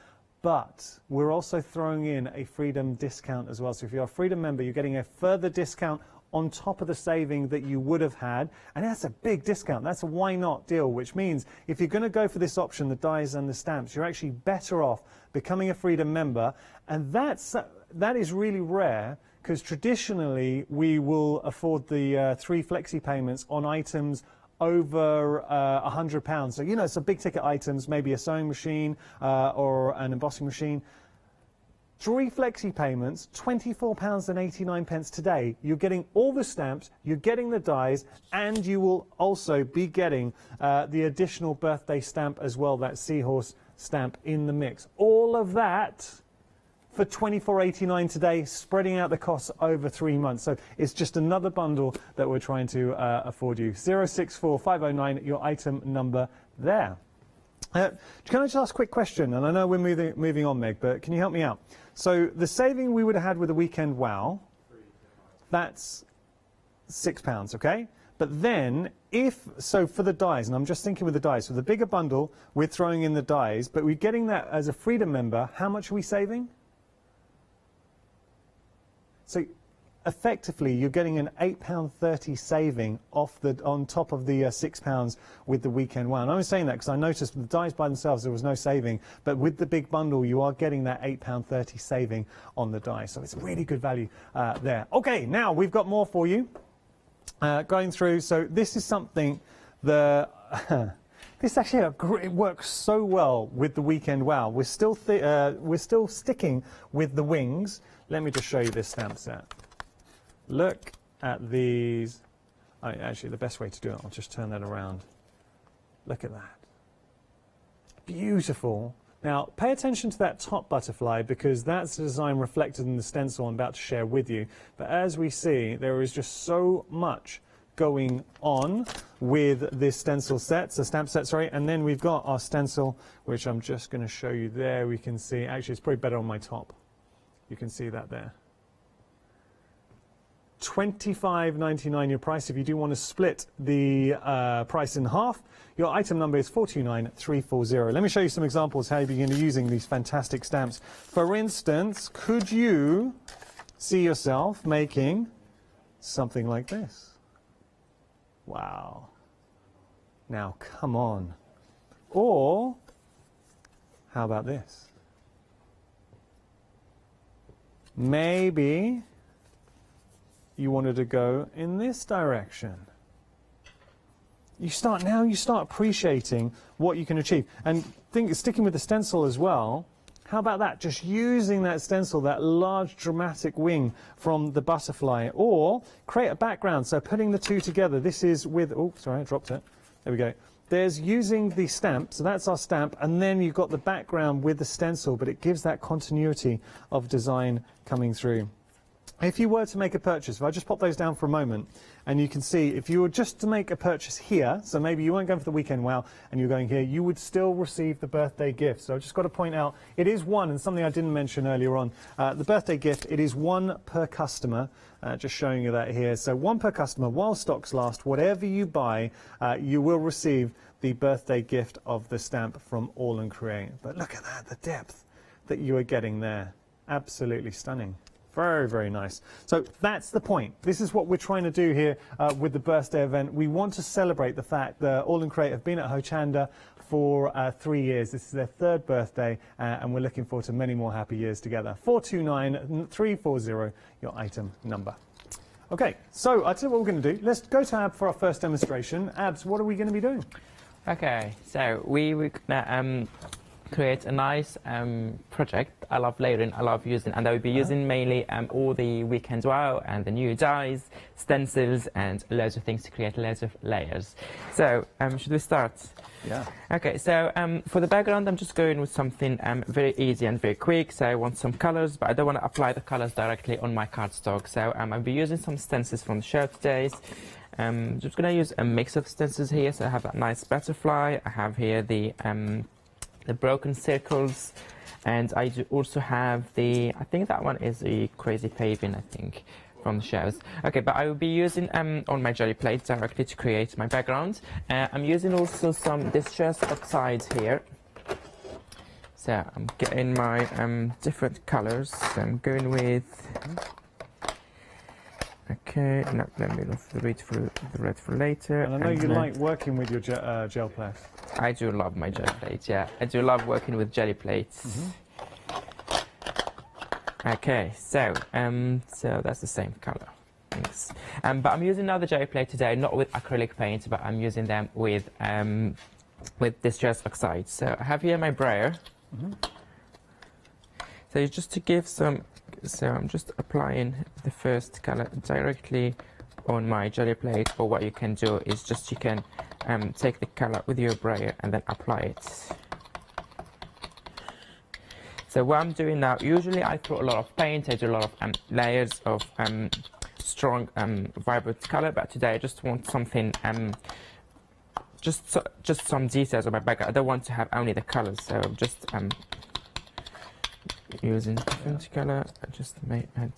But we're also throwing in a Freedom discount as well. So if you're a Freedom member, you're getting a further discount on top of the saving that you would have had. And that's a big discount. That's a why not deal, which means if you're going to go for this option, the dies and the stamps, you're actually better off becoming a Freedom member. And that is really rare, because traditionally we will afford the 3 flexi payments on items over £100. So, you know, some big ticket items, maybe a sewing machine or an embossing machine. 3 flexi payments, £24.89 today. You're getting all the stamps, you're getting the dies, and you will also be getting the additional birthday stamp as well, that seahorse stamp in the mix. All of that for $24.89 today, spreading out the costs over 3 months. So it's just another bundle that we're trying to afford you. 064509, your item number there. Can I just ask a quick question? And I know we're moving on, Meg, but can you help me out? So the saving we would have had with the Weekend Wow, that's £6, okay? But then, so for the dies, and I'm just thinking with the dies, for the bigger bundle, we're throwing in the dies, but we're getting that as a Freedom member. How much are we saving? So effectively, you're getting an £8.30 saving on top of the £6 with the Weekend Wow. And I was saying that because I noticed with the dies by themselves there was no saving, but with the big bundle you are getting that £8.30 saving on the dies. So it's a really good value there. Okay, now we've got more for you. Going through, so this is something this actually it works so well with the Weekend Wow. We're still sticking with the wings. Let me just show you this stamp set. Look at these. Actually, the best way to do it, I'll just turn that around. Look at that. Beautiful. Now, pay attention to that top butterfly, because that's the design reflected in the stencil I'm about to share with you. But as we see, there is just so much going on with this stencil set, so stamp set, sorry. And then we've got our stencil, which I'm just going to show you there. We can see, actually, it's probably better on my top. You can see that there. $25.99 your price. If you do want to split the price in half, your item number is 429340. Let me show you some examples how you begin using these fantastic stamps. For instance, could you see yourself making something like this? Wow. Now, come on. Or, how about this? Maybe you wanted to go in this direction. You start appreciating what you can achieve. And sticking with the stencil as well, how about that? Just using that stencil, that large dramatic wing from the butterfly, or create a background. So putting the two together, this is with, oh, sorry, I dropped it. There we go. There's using the stamp, so that's our stamp, and then you've got the background with the stencil, but it gives that continuity of design coming through. if you were to make a purchase, if I just pop those down for a moment, and you can see, if you were just to make a purchase here, so maybe you weren't going for the weekend wow, and you're going here, you would still receive the birthday gift. So I've just got to point out, it is one, and something I didn't mention earlier on, the birthday gift, it is one per customer, just showing you that here. So one per customer, while stocks last, whatever you buy, you will receive the birthday gift of the stamp from All and Create. But look at that, the depth that you are getting there. Absolutely stunning. Very, very nice. So that's the point. This is what we're trying to do here with the birthday event. We want to celebrate the fact that All and Create have been at Hochanda for 3 years. This is their 3rd birthday, and we're looking forward to many more happy years together. 429340, your item number. Okay, so I'll tell you what we're going to do. Let's go to Ab for our first demonstration. Abs, what are we going to be doing? Okay, so we're gonna create a nice project. I love layering, I love using, and I will be using mainly all the weekend wow and the new dies, stencils, and loads of things to create loads of layers. So should we start? Yeah. Okay, so for the background, I'm just going with something very easy and very quick. So I want some colors, but I don't want to apply the colors directly on my cardstock. So I'll be using some stencils from the show today. Just going to use a mix of stencils here. So I have that nice butterfly. I have here the broken circles, and I do also have I think that one is the crazy paving, I think, from the shows. Okay, but I will be using on my jelly plate directly to create my background. I'm using also some distress oxides here. So I'm getting my different colors. So I'm going with okay, no, let me read through the red for later. And I know you like working with your gel plate. I do love my jelly plate, yeah. I do love working with jelly plates. Okay, so that's the same color. Thanks. But I'm using another jelly plate today, not with acrylic paint, but I'm using them with distress oxide. So I have here my brayer. So just to give some. So I'm just applying the first color directly on my jelly plate, or what you can do is just you can take the color with your brayer and then apply it. So what I'm doing now, usually I throw a lot of paint, I do a lot of layers of strong vibrant color, but today I just want something just some details on my background. I don't want to have only the colors, so I'm just using different color. I just may add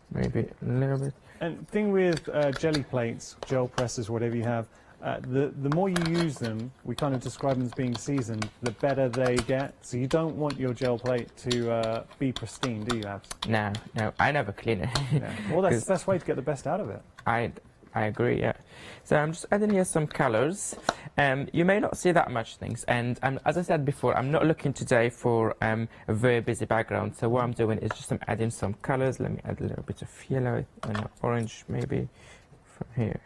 maybe a little bit. And thing with jelly plates, gel presses, whatever you have, the more you use them, we kind of describe them as being seasoned, the better they get. So you don't want your gel plate to be pristine, do you, Abs? No, I never clean it. Yeah. Well, that's the best way to get the best out of it. I agree, yeah. So I'm just adding here some colors. You may not see that much things, and as I said before, I'm not looking today for a very busy background. So what I'm doing is just I'm adding some colors. Let me add a little bit of yellow and orange maybe from here.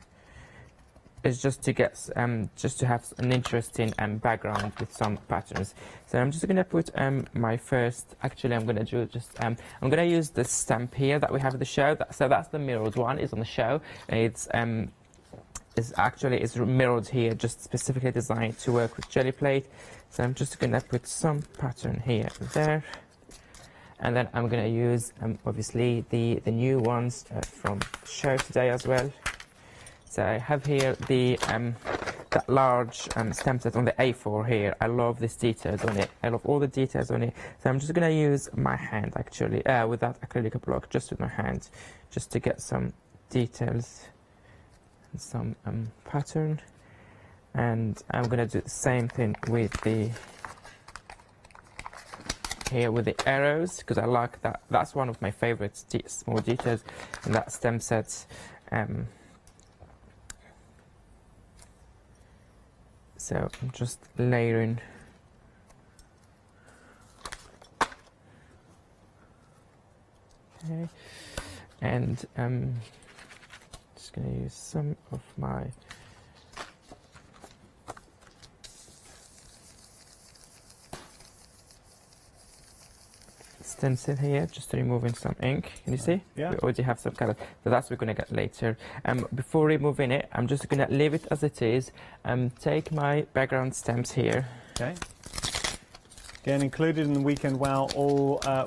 It's just to get just to have an interesting background with some patterns. So I'm just going to put my first. Actually, I'm going to do just. I'm going to use this stamp here that we have at the show. So that's the mirrored one. It's on the show. It's mirrored here, just specifically designed to work with jelly plate. So I'm just going to put some pattern here and there, and then I'm going to use obviously the new ones from show today as well. So I have here that large stamp set on the A4 here. I love these details on it. I love all the details on it. So I'm just going to use my hand actually with that acrylic block, just with my hand, just to get some details and some pattern. And I'm going to do the same thing with here with the arrows, because I like that. That's one of my favorite small details in that stamp set. So I'm just layering. Okay, and just going to use some of my stencil here, just removing some ink. Can you see? Yeah. We already have some color, so that's what we're going to get later. Before removing it, I'm just going to leave it as it is. Take my background stamps here. Okay. Again, included in the Weekend Wow,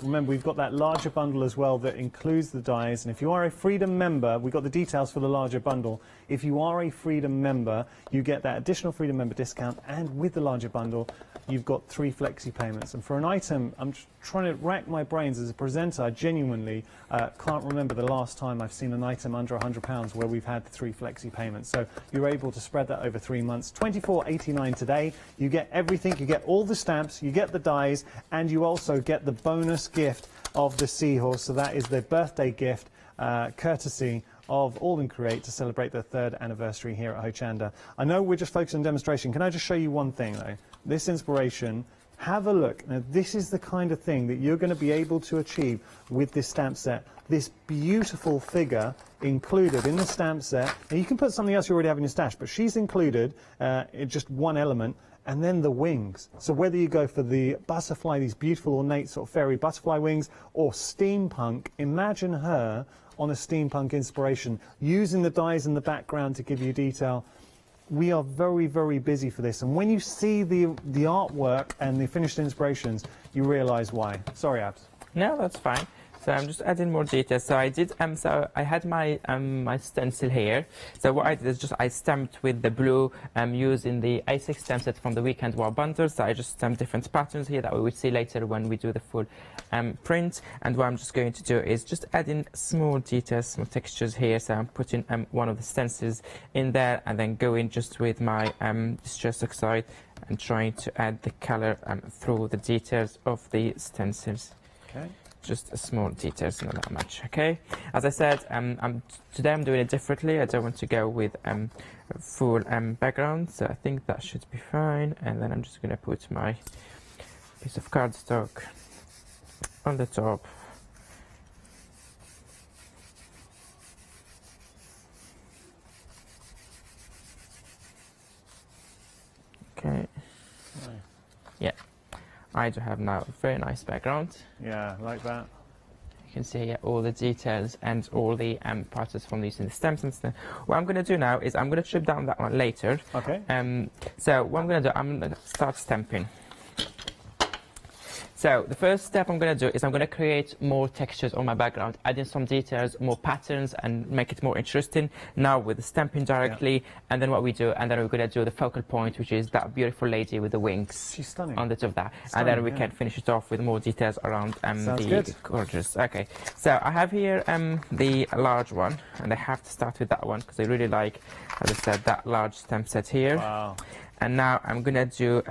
remember, we've got that larger bundle as well that includes the dies. And if you are a Freedom member, we've got the details for the larger bundle. If you are a Freedom member, you get that additional Freedom member discount, and with the larger bundle, you've got 3 flexi payments. And for an item, I'm just trying to rack my brains as a presenter. I genuinely can't remember the last time I've seen an item under £100 where we've had 3 flexi payments. So you're able to spread that over 3 months. £24.89 today. You get everything. You get all the stamps, you get the dies, and you also get the bonus gift of the seahorse. So that is the birthday gift, courtesy of All in Create, to celebrate their 3rd anniversary here at Hochanda. I know we're just focused on demonstration. Can I just show you one thing though? This inspiration, have a look. Now this is the kind of thing that you're going to be able to achieve with this stamp set. This beautiful figure included in the stamp set. Now you can put something else you already have in your stash, but she's included in just one element. And then the wings. So whether you go for the butterfly, these beautiful ornate sort of fairy butterfly wings, or steampunk, imagine her on a steampunk inspiration, using the dies in the background to give you detail. We are very, very busy for this. And when you see the artwork and the finished inspirations, you realise why. Sorry, Abs. No, that's fine. So I'm just adding more details. So I did. So I had my my stencil here. So what I did is just I stamped with the blue using the A6 stamp set from the Weekend Wow bundle. So I just stamped different patterns here that we will see later when we do the full print. And what I'm just going to do is just add in small details, small textures here. So I'm putting one of the stencils in there, and then going just with my distress oxide and trying to add the color through the details of the stencils. Okay. Just small details, not that much. Okay, as I said, today I'm doing it differently. I don't want to go with full background, so I think that should be fine. And then I'm just going to put my piece of cardstock on the top. Okay. Yeah. I do have now a very nice background. Yeah, like that. You can see all the details and all the parts from using the stamps and stuff. What I'm going to do now is I'm going to strip down that one later. Okay. So what I'm going to do, I'm going to start stamping. So the first step I'm going to do is I'm going to create more textures on my background, add in some details, more patterns, and make it more interesting. Now with the stamping directly, and then what we do, and then we're going to do the focal point, which is that beautiful lady with the wings. She's stunning. On the top of that. Stunning, and then we can finish it off with more details around good. gorgeous. Okay, so I have here the large one, and I have to start with that one because I really like, as I said, that large stamp set here. Wow. And now I'm gonna do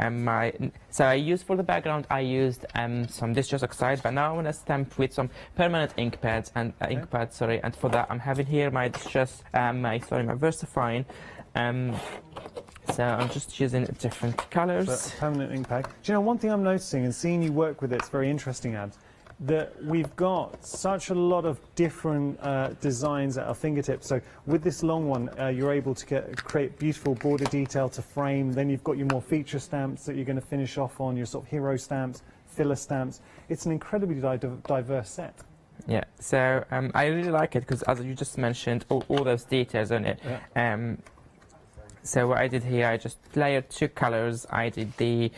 so I used for the background, I used some distress oxide, but now I'm gonna stamp with some permanent ink pads and and for that I'm having here my distress, my VersaFine. So I'm just using different colors. Permanent ink pad. Do you know, one thing I'm noticing and seeing you work with it's very interesting, Abs, that we've got such a lot of different designs at our fingertips. So with this long one, you're able to create beautiful border detail to frame. Then you've got your more feature stamps that you're going to finish off on, your sort of hero stamps, filler stamps. It's an incredibly diverse set. Yeah, so I really like it because, as you just mentioned, all those details on it. Yeah. So what I did here, I just layered 2 colors. I did the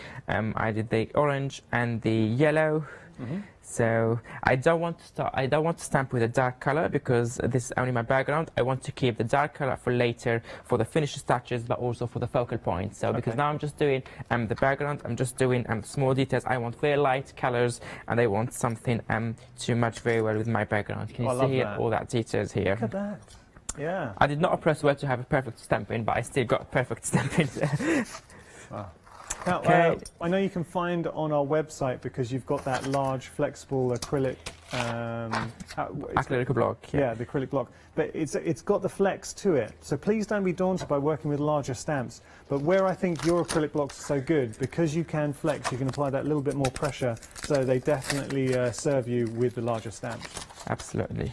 orange and the yellow. Mm-hmm. So I don't want to stamp with a dark color because this is only my background. I want to keep the dark color for later for the finished touches, but also for the focal point. So because now I'm just doing the background, I'm just doing small details. I want very light colors, and I want something to match very well with my background. Can you see here all that details here? Look at that. Yeah. I did not press word to have a perfect stamping, but I still got perfect stamping. Wow. Now, I know you can find on our website, because you've got that large flexible acrylic acrylic block. Yeah, the acrylic block. But it's got the flex to it. So please don't be daunted by working with larger stamps. But where I think your acrylic blocks are so good, because you can flex, you can apply that little bit more pressure. So they definitely serve you with the larger stamps. Absolutely.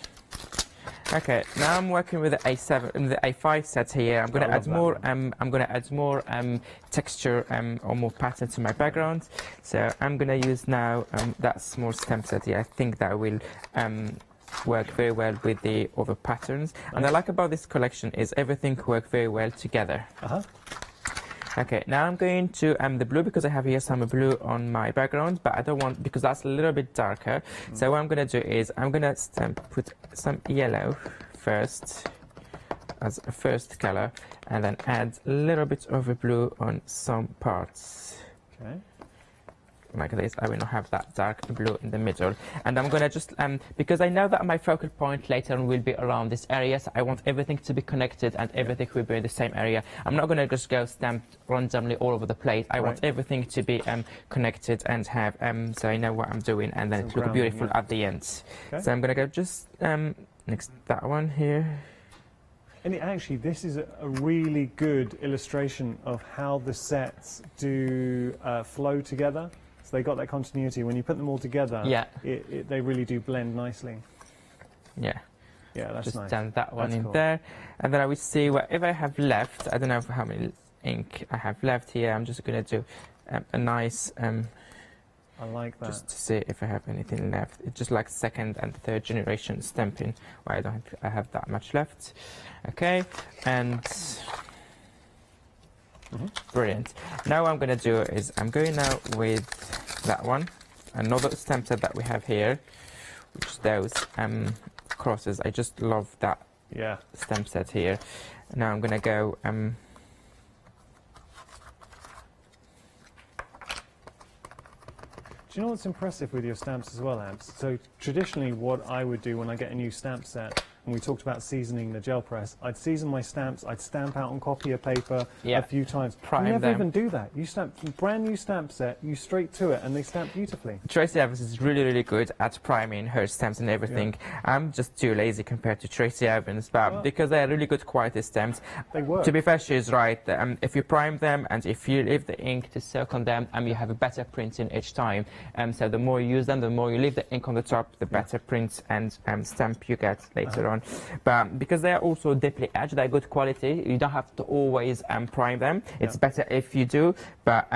Okay, now I'm working with the A7, the A5 set here. I'm going to add more. I'm going to add more texture or more pattern to my background. So I'm going to use now that small stamp set here. I think that will work very well with the other patterns. And what I like about this collection is everything works very well together. Okay, now I'm going to the blue, because I have here some blue on my background, but I don't want, because that's a little bit darker. So what I'm going to do is I'm going to put some yellow first as a first color, and then add a little bit of a blue on some parts. Okay. Like this. I will not have that dark blue in the middle, and I'm gonna just because I know that my focal point later on will be around this area, so I want everything to be connected and everything will be in the same area. I'm not gonna just go stamp randomly all over the plate. I want everything to be connected and have so I know what I'm doing, and then it looks beautiful at the end. Okay. So I'm gonna go just next that one here. And actually, this is a really good illustration of how the sets do flow together. So they got that continuity. When you put them all together, they really do blend nicely. Yeah. Yeah, that's just nice. Stand that one that's in cool. there. And then I will see whatever I have left. I don't know how many ink I have left here. I'm just going to do a nice... I like that. Just to see if I have anything left. It's just like second and third generation stamping, where I have that much left. Okay, and... Brilliant. Now what I'm going to do is I'm going now with that one, another stamp set that we have here, which is those crosses. I just love that stamp set here. Now I'm going to go Do you know what's impressive with your stamps as well, Abs? So traditionally what I would do when I get a new stamp set, and we talked about seasoning the gel press, I'd season my stamps, I'd stamp out on copier paper a few times. Prime you never them. even do that. You stamp brand new stamp set, you straight to it, and they stamp beautifully. Tracy Evans is really, really good at priming her stamps and everything. I'm just too lazy compared to Tracy Evans, but because they're really good quality stamps, they work. To be fair, she's right. If you prime them and if you leave the ink to soak on them, you have a better printing each time. So the more you use them, the more you leave the ink on the top, the better print and stamp you get later on. But because they are also deeply etched, they're good quality, you don't have to always prime them. It's better if you do, but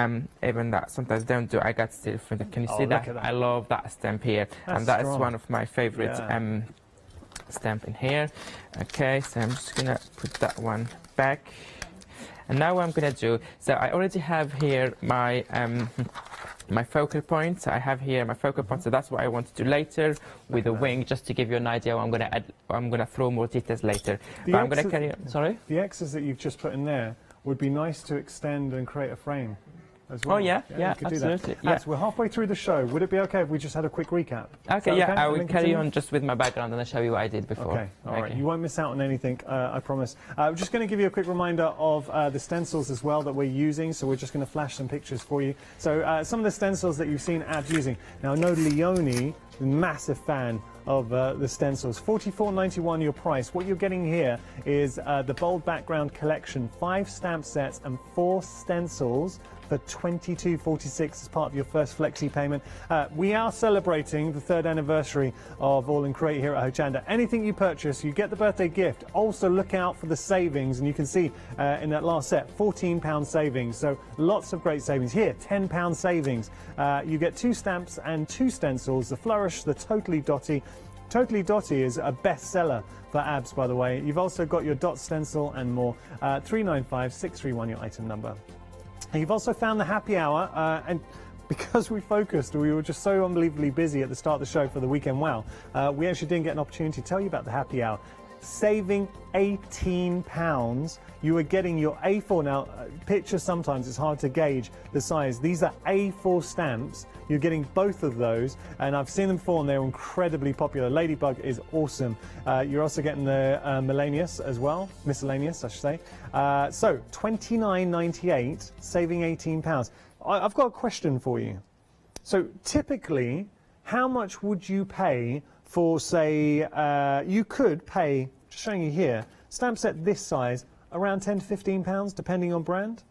even that sometimes don't do. I got still from the, can you see that? I love that stamp here, and that is one of my favorite stamp in here. Okay, so I'm just gonna put that one back. And now what I'm gonna do, so I already have here my my focal point. I have here my focal point, so that's what I want to do later with the wing, just to give you an idea. I'm gonna add, I'm gonna throw more details later. But I'm gonna carry on. Sorry. The X's that you've just put in there would be nice to extend and create a frame as well. Oh yeah, you could absolutely. do that. We're halfway through the show. Would it be okay if we just had a quick recap? Okay, yeah, I will carry on just with my background and I'll show you what I did before. Okay, all right. You won't miss out on anything, I promise. I'm just going to give you a quick reminder of the stencils as well that we're using. So we're just going to flash some pictures for you. So some of the stencils that you've seen Abs using. Now I know Leonie, massive fan of the stencils. $44.91 your price. What you're getting here is the Bold Background Collection, 5 stamp sets and 4 stencils for $22.46 as part of your first flexi payment. We are celebrating the 3rd anniversary of All in Create here at Hochanda. Anything you purchase, you get the birthday gift. Also look out for the savings, and you can see in that last set, £14 savings. So lots of great savings. Here, £10 savings. You get 2 stamps and 2 stencils, the Flourish, the Totally Dotty. Totally Dotty is a bestseller for Abs, by the way. You've also got your dot stencil and more. 395631 your item number. You've also found the happy hour, and because we focused, we were just so unbelievably busy at the start of the show for the weekend wow, we actually didn't get an opportunity to tell you about the happy hour. Saving £18, you are getting your A4. Now, pictures sometimes it's hard to gauge the size. These are A4 stamps. You're getting both of those, and I've seen them before, and they're incredibly popular. Ladybug is awesome. You're also getting the Miscellaneous as well, miscellaneous, I should say. So $29.98, saving £18. I've got a question for you. So typically, how much would you pay for, say, you could pay, just showing you here, stamp set this size, around £10 to £15, depending on brand?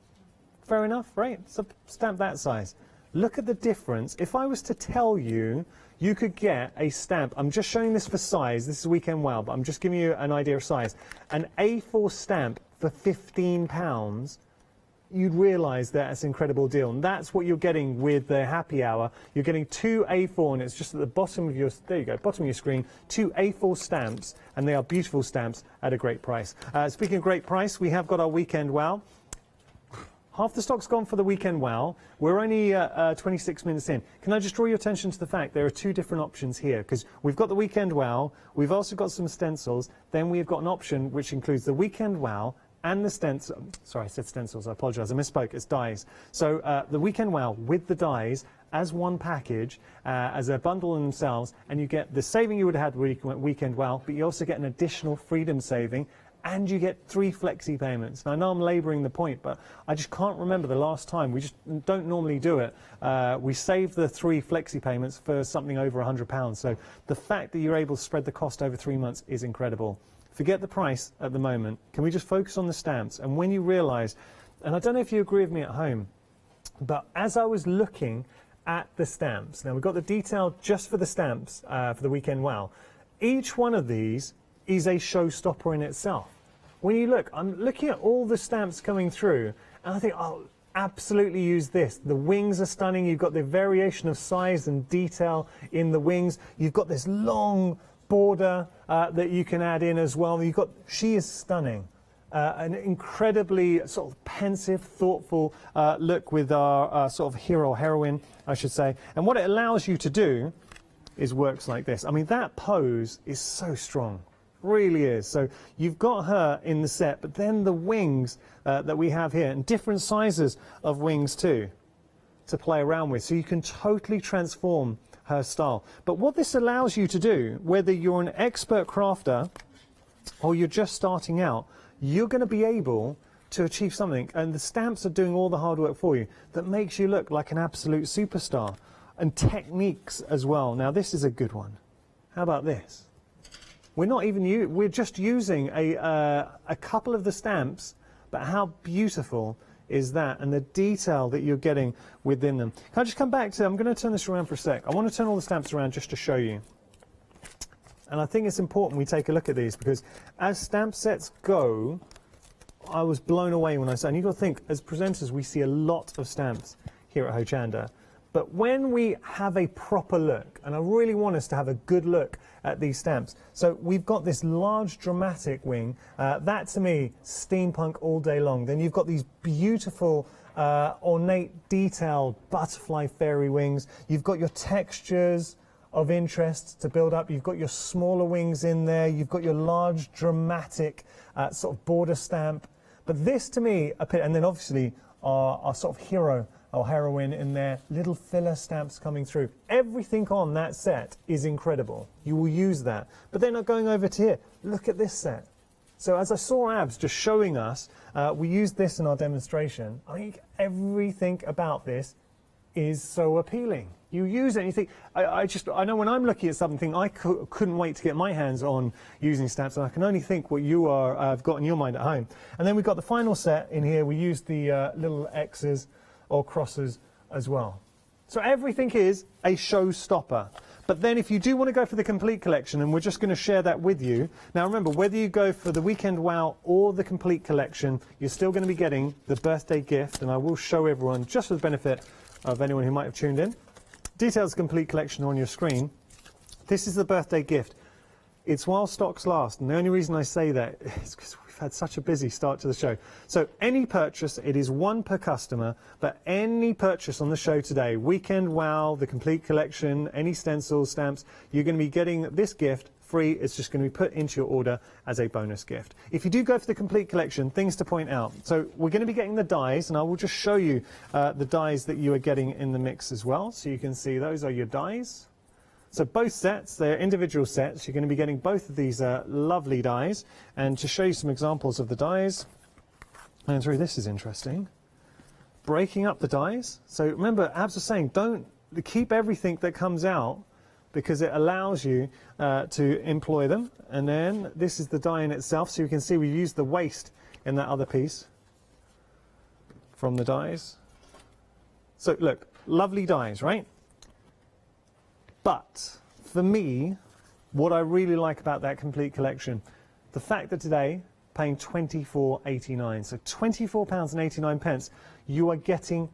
Fair enough, right? So stamp that size. Look at the difference. If I was to tell you, you could get a stamp, I'm just showing this for size, this is Weekend Wow, but I'm just giving you an idea of size. An A4 stamp for £15, you'd realise that it's an incredible deal. And that's what you're getting with the happy hour. You're getting 2 A4, and it's just at the bottom of your, there you go, bottom of your screen, 2 A4 stamps, and they are beautiful stamps at a great price. Speaking of great price, we have got our Weekend Wow. Half the stock's gone for the weekend wow. We're only 26 minutes in. Can I just draw your attention to the fact there are two different options here, because we've got the weekend wow, we've also got some stencils, then we've got an option which includes the weekend wow and the stencil. Sorry, I said stencils, I apologise, I misspoke, it's dies. So the weekend wow with the dies as one package, as a bundle in themselves, and you get the saving you would have had with weekend wow, but you also get an additional freedom saving, and you get 3 flexi payments. Now, I know I'm labouring the point, but I just can't remember the last time. We just don't normally do it. We save the 3 flexi payments for something over £100. So the fact that you're able to spread the cost over 3 months is incredible. Forget the price at the moment. Can we just focus on the stamps? And when you realise, and I don't know if you agree with me at home, but as I was looking at the stamps, now we've got the detail just for the stamps for the weekend wow. Each one of these is a showstopper in itself. When you look, I'm looking at all the stamps coming through, and I think, oh, absolutely use this. The wings are stunning. You've got the variation of size and detail in the wings. You've got this long border that you can add in as well. She is stunning. An incredibly sort of pensive, thoughtful look with our sort of hero or heroine, I should say. And what it allows you to do is works like this. I mean, that pose is so strong. Really is. So you've got her in the set, but then the wings that we have here, and different sizes of wings too, to play around with. So you can totally transform her style. But what this allows you to do, whether you're an expert crafter or you're just starting out, you're going to be able to achieve something. And the stamps are doing all the hard work for you that makes you look like an absolute superstar. And techniques as well. Now this is a good one. How about this? We're just using a couple of the stamps, but how beautiful is that, and the detail that you're getting within them. Can I just come back to, I'm going to turn this around for a sec. I want to turn all the stamps around just to show you. And I think it's important we take a look at these, because as stamp sets go, I was blown away when I saw, and you've got to think, as presenters, we see a lot of stamps here at Hochanda. But when we have a proper look, and I really want us to have a good look at these stamps. So we've got this large dramatic wing, that to me, steampunk all day long. Then you've got these beautiful ornate detailed butterfly fairy wings. You've got your textures of interest to build up. You've got your smaller wings in there. You've got your large dramatic sort of border stamp. But this to me, and then obviously our sort of hero or heroine in there, little filler stamps coming through. Everything on that set is incredible. You will use that. But then going over to here, look at this set. So as I saw Abs just showing us, we used this in our demonstration. I think everything about this is so appealing. You use it and you think, I know when I'm looking at something, I couldn't wait to get my hands on using stamps, and I can only think what you have got in your mind at home. And then we've got the final set in here. We used the little X's or crosses as well. So everything is a showstopper. But then if you do want to go for the complete collection, and we're just going to share that with you. Now remember, whether you go for the Weekend Wow or the complete collection, you're still going to be getting the birthday gift, and I will show everyone, just for the benefit of anyone who might have tuned in. Details of the complete collection are on your screen. This is the birthday gift. It's while stocks last, and the only reason I say that is because we've had such a busy start to the show. So any purchase, it is one per customer, but any purchase on the show today, Weekend Wow, the complete collection, any stencils, stamps, you're going to be getting this gift free. It's just going to be put into your order as a bonus gift. If you do go for the complete collection, things to point out. So we're going to be getting the dies, and I will just show you the dies that you are getting in the mix as well. So you can see those are your dies. So both sets, they're individual sets. You're going to be getting both of these lovely dies. And to show you some examples of the dies, and through this is interesting, breaking up the dies. So remember, Abs was saying, don't keep everything that comes out, because it allows you to employ them. And then this is the die in itself. So you can see we used the waste in that other piece from the dies. So look, lovely dies, right? But for me, what I really like about that complete collection, the fact that today, paying £24.89, so £24.89, you are getting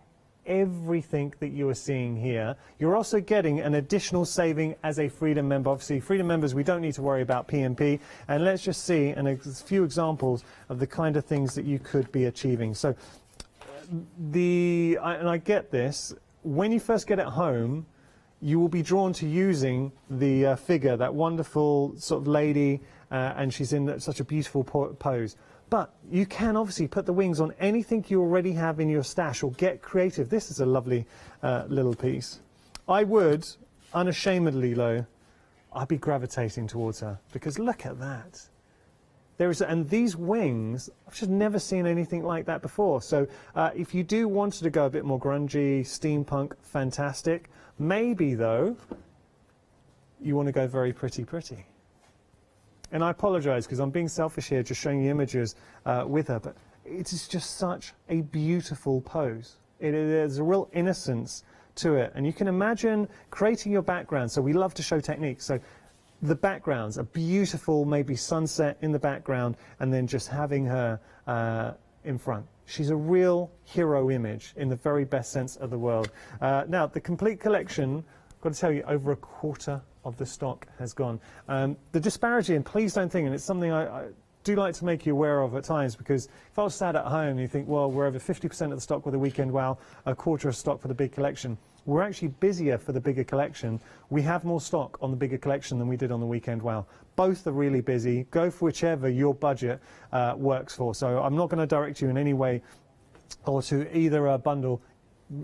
everything that you are seeing here. You're also getting an additional saving as a Freedom member. Obviously, Freedom members, we don't need to worry about P&P. And let's just see a few examples of the kind of things that you could be achieving. So and I get this, when you first get it home, you will be drawn to using the figure, that wonderful sort of lady, and she's in such a beautiful pose. But you can obviously put the wings on anything you already have in your stash, or get creative. This is a lovely little piece. I would, unashamedly though, I'd be gravitating towards her, because look at that. And these wings, I've just never seen anything like that before. So if you do want to go a bit more grungy, steampunk, fantastic. Maybe though, you want to go very pretty. And I apologise because I'm being selfish here, just showing you images with her, but it is just such a beautiful pose. There's a real innocence to it, and you can imagine creating your background. So we love to show techniques. So the backgrounds, a beautiful maybe sunset in the background, and then just having her in front. She's a real hero image in the very best sense of the word. Now, the complete collection, I've got to tell you, over a quarter of the stock has gone. The disparity, and please don't think, and it's something I do like to make you aware of at times, because if I was sat at home and you think, well, we're over 50% of the stock with the Weekend Wow, a quarter of stock for the big collection. We're actually busier for the bigger collection. We have more stock on the bigger collection than we did on the Weekend Wow. Both are really busy. Go for whichever your budget works for. So I'm not going to direct you in any way or to either a bundle.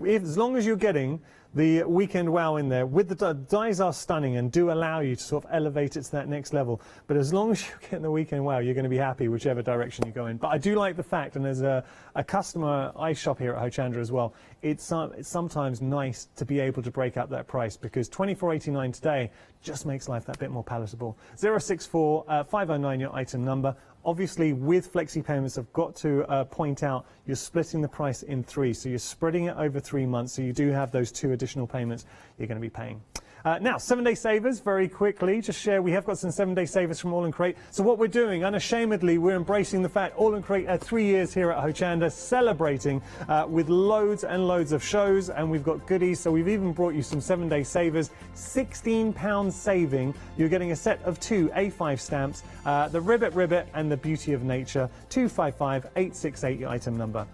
As long as you're getting the Weekend Wow in there, with the dies are stunning and do allow you to sort of elevate it to that next level. But as long as you're getting the Weekend Wow, you're going to be happy whichever direction you go in. But I do like the fact, and as a customer, I shop here at Hochanda as well, it's sometimes nice to be able to break up that price, because $24.89 today just makes life that bit more palatable. 064 509 your item number. Obviously, with flexi payments, I've got to point out you're splitting the price in 3, so you're spreading it over 3 months, so you do have those 2 additional payments you're going to be paying. Now, 7-day savers, very quickly, just share, we have got some 7-day savers from All & Create. So what we're doing, unashamedly, we're embracing the fact All & Create are 3 years here at Hochanda, celebrating with loads and loads of shows, and we've got goodies, so we've even brought you some 7-day savers. £16 saving, you're getting a set of 2 A5 stamps, the Ribbit and the Beauty of Nature, 255868, your item number.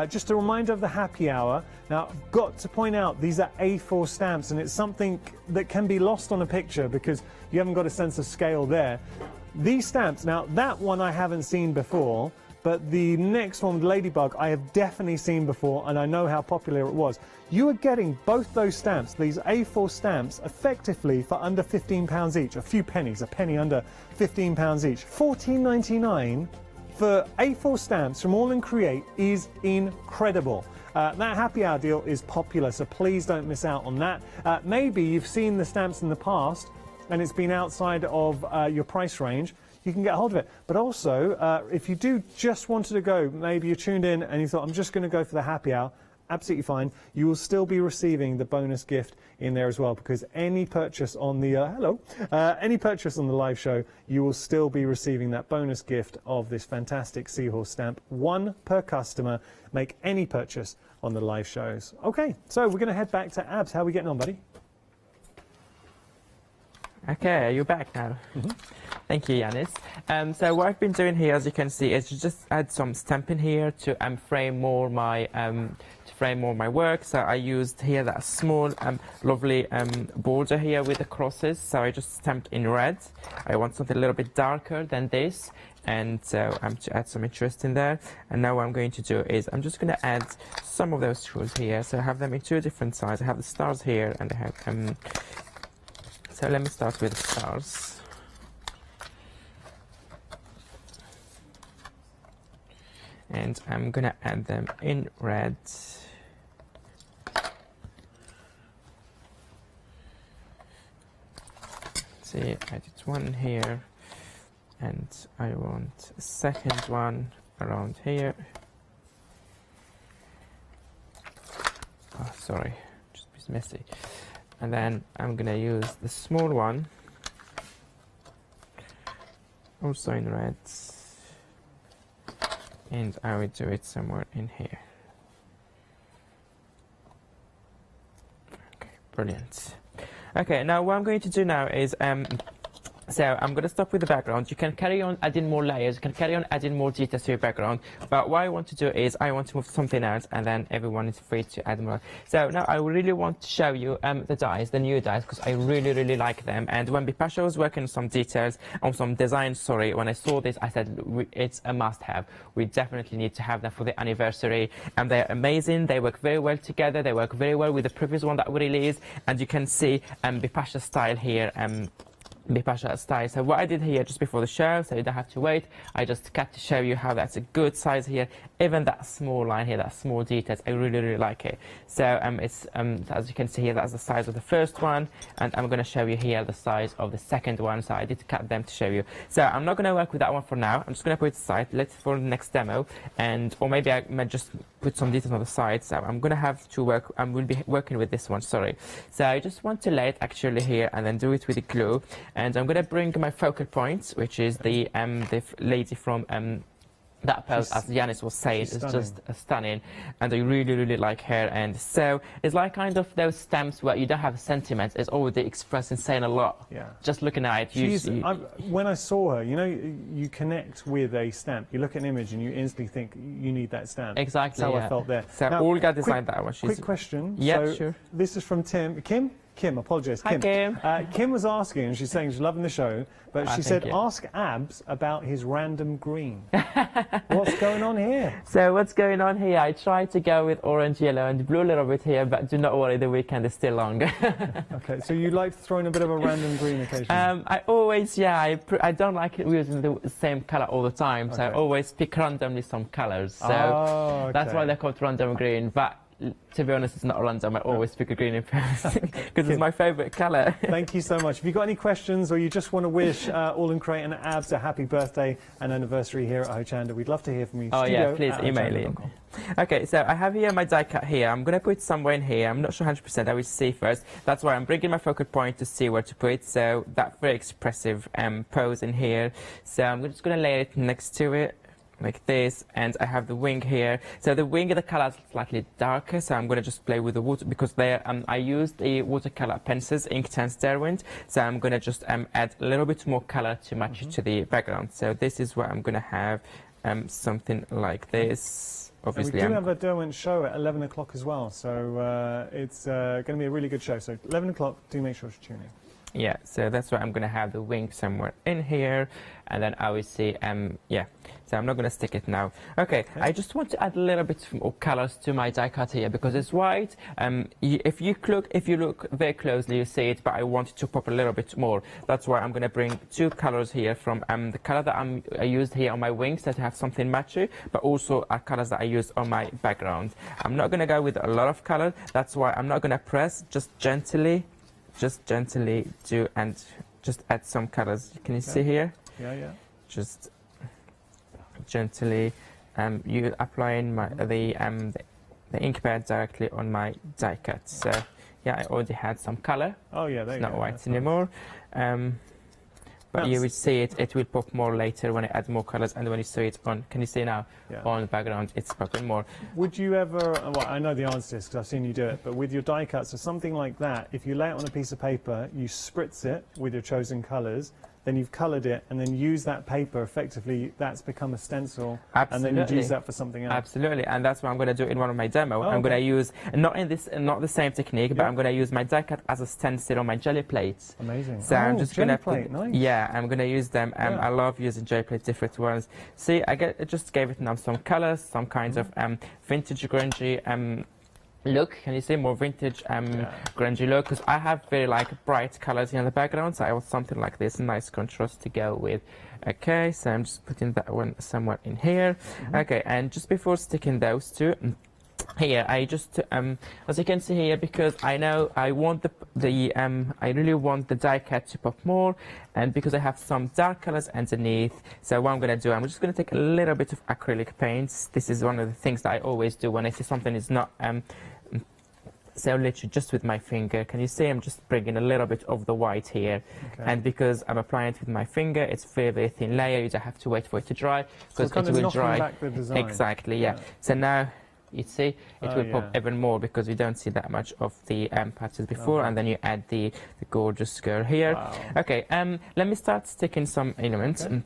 Just a reminder of the happy hour. Now, I've got to point out, these are A4 stamps, and it's something that can be lost on a picture because you haven't got a sense of scale there. These stamps, now that one I haven't seen before, but the next one with Ladybug I have definitely seen before, and I know how popular it was. You are getting both those stamps, these A4 stamps, effectively for under £15 each, a few pennies, a penny under £15 each. $14.99 for A4 stamps from All & Create is incredible. That happy hour deal is popular, so please don't miss out on that. Maybe you've seen the stamps in the past and it's been outside of your price range. You can get hold of it. But also, if you do just wanted to go, maybe you tuned in and you thought, I'm just going to go for the happy hour, absolutely fine. You will still be receiving the bonus gift in there as well, because any purchase on the any purchase on the live show, you will still be receiving that bonus gift of this fantastic seahorse stamp. 1 per customer. Make any purchase on the live shows. Okay, so we're going to head back to Abs. How are we getting on, buddy? Okay, you're back now. Thank you, Yanis. So what I've been doing here, as you can see, is to just add some stamping here to frame more my work. So I used here that small, lovely border here with the crosses. So I just stamped in red. I want something a little bit darker than this, and so to add some interest in there. And now what I'm going to do is I'm just going to add some of those screws here. So I have them in 2 different sizes. I have the stars here, and I have so let me start with the stars. And I'm gonna add them in red. See, I did one here, and I want a second one around here. Oh, sorry, just a bit messy. And then I'm gonna use the small one, also in red, and I will do it somewhere in here. Okay, brilliant. Okay, now what I'm going to do now is So I'm going to stop with the background. You can carry on adding more layers, you can carry on adding more details to your background, but what I want to do is I want to move something else, and then everyone is free to add more. So now I really want to show you the dies, the new dies, because I really like them. And when Bipasha was working on some details, on some designs, sorry, when I saw this, I said it's a must-have. We definitely need to have them for the anniversary, and they're amazing. They work very well together. They work very well with the previous one that we released, and you can see Bipasha style here. Bipasha style. So what I did here just before the show, so you don't have to wait, I just cut to show you how that's a good size here. Even that small line here, that small details, I really like it. So it's as you can see here, that's the size of the first one, and I'm going to show you here the size of the second one. So I did cut them to show you. So I'm not going to work with that one for now. I'm just going to put it aside. Let's for the next demo, or maybe I might just put some details on the side. So I'm going to have to work. I will be working with this one. Sorry. So I just want to lay it actually here, and then do it with the glue. And I'm going to bring my focal point, which is the lady from that pose, as Yanis was saying, is just stunning, and I really like her. And so it's like kind of those stamps where you don't have sentiments, it's already expressing, saying a lot. Yeah. Just looking at it. When I saw her, you know, you connect with a stamp. You look at an image and you instantly think you need that stamp. Exactly. That's how I felt there. So now, Olga designed that one. Quick question. Yeah, so sure. This is from Kim, apologise. Hi, Kim. Kim was asking, and she's saying she's loving the show, but she said, you. ask Abs about his random green. What's going on here? So what's going on here? I tried to go with orange, yellow, and blue a little bit here, but do not worry, the weekend is still long. Okay, so you like throwing a bit of a random green occasionally? I always, I don't like using the same colour all the time, so I always pick randomly some colours. So that's why they're called random green. But to be honest, it's not random. I always pick a green in person because it's my favourite colour. Thank you so much. If you've got any questions, or you just want to wish All in Crate and Abs a happy birthday and anniversary here at Hochanda, we'd love to hear from you. Oh yeah, please email in. Okay, so I have here my die cut here. I'm going to put it somewhere in here. I'm not sure 100%. I will see first. That's why I'm bringing my focal point to see where to put it. So that very expressive pose in here. So I'm just going to lay it next to it, like this, and I have the wing here. So the wing, the color is slightly darker, so I'm going to just play with the water, because there I used the watercolor pencils, Inktense Derwent, so I'm going to just add a little bit more color to match it to the background. So this is where I'm going to have something like this. Obviously, and we do have a Derwent show at 11 o'clock as well, so it's going to be a really good show. So 11 o'clock, do make sure to tune in. Yeah, so that's why I'm going to have the wing somewhere in here, and then I will see, yeah, so I'm not going to stick it now. Okay, I just want to add a little bit more colors to my die cut here, because it's white. If you look very closely, you see it, but I want it to pop a little bit more. That's why I'm going to bring two colors here from the color that I used here on my wings, that have something matchy, but also are colors that I used on my background. I'm not going to go with a lot of color. That's why I'm not going to press, just gently do, and just add some colors. Can you see here? Yeah. Just gently, you applying the ink pad directly on my die cut. So yeah, I already had some color. Oh yeah, it's not white anymore. But you will see it will pop more later when I add more colors, and when you see it on, can you see now, on the background, it's popping more. Would you ever, well, I know the answer to this because I've seen you do it, but with your die cuts or something like that, if you lay it on a piece of paper, you spritz it with your chosen colors, then you've coloured it, and then use that paper effectively, that's become a stencil. Absolutely. And then you use that for something else. Absolutely, and that's what I'm going to do in one of my demo. I'm going to use, not the same technique, but I'm going to use my die cut as a stencil on my jelly plates. Amazing. So I'm just going to put, nice. Yeah, I'm going to use them. I love using jelly plates, different ones. See, I just gave it now some colors, some kinds of vintage grungy look. Can you see more vintage grungy look? Because I have very bright colors in the background, so I want something like this, nice contrast to go with. Okay, so I'm just putting that one somewhere in here. Okay, and just before sticking those two here, I just as you can see here, because I know I want I really want the die cut to pop more, and because I have some dark colors underneath, so what I'm going to do, I'm just going to take a little bit of acrylic paints. This is one of the things that I always do when I see something is not so literally just with my finger. Can you see I'm just bringing a little bit of the white here, and because I'm applying it with my finger, it's very, very thin layer. You don't have to wait for it to dry, because so it will dry. Back the design. Exactly, yeah. So now you'd see, it will pop even more because you don't see that much of the patches before, and then you add the gorgeous girl here. Wow. Okay, let me start sticking some elements. Okay.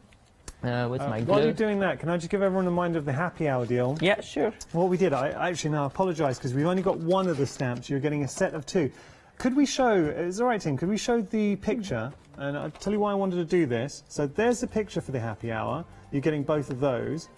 With my glue. While you're doing that, can I just give everyone a reminder of the happy hour deal? Yeah, sure. What we did, I actually now apologise because we've only got one of the stamps. You're getting a set of two. Could we show, is it all right, Tim, could we show the picture? And I'll tell you why I wanted to do this. So there's the picture for the happy hour. You're getting both of those.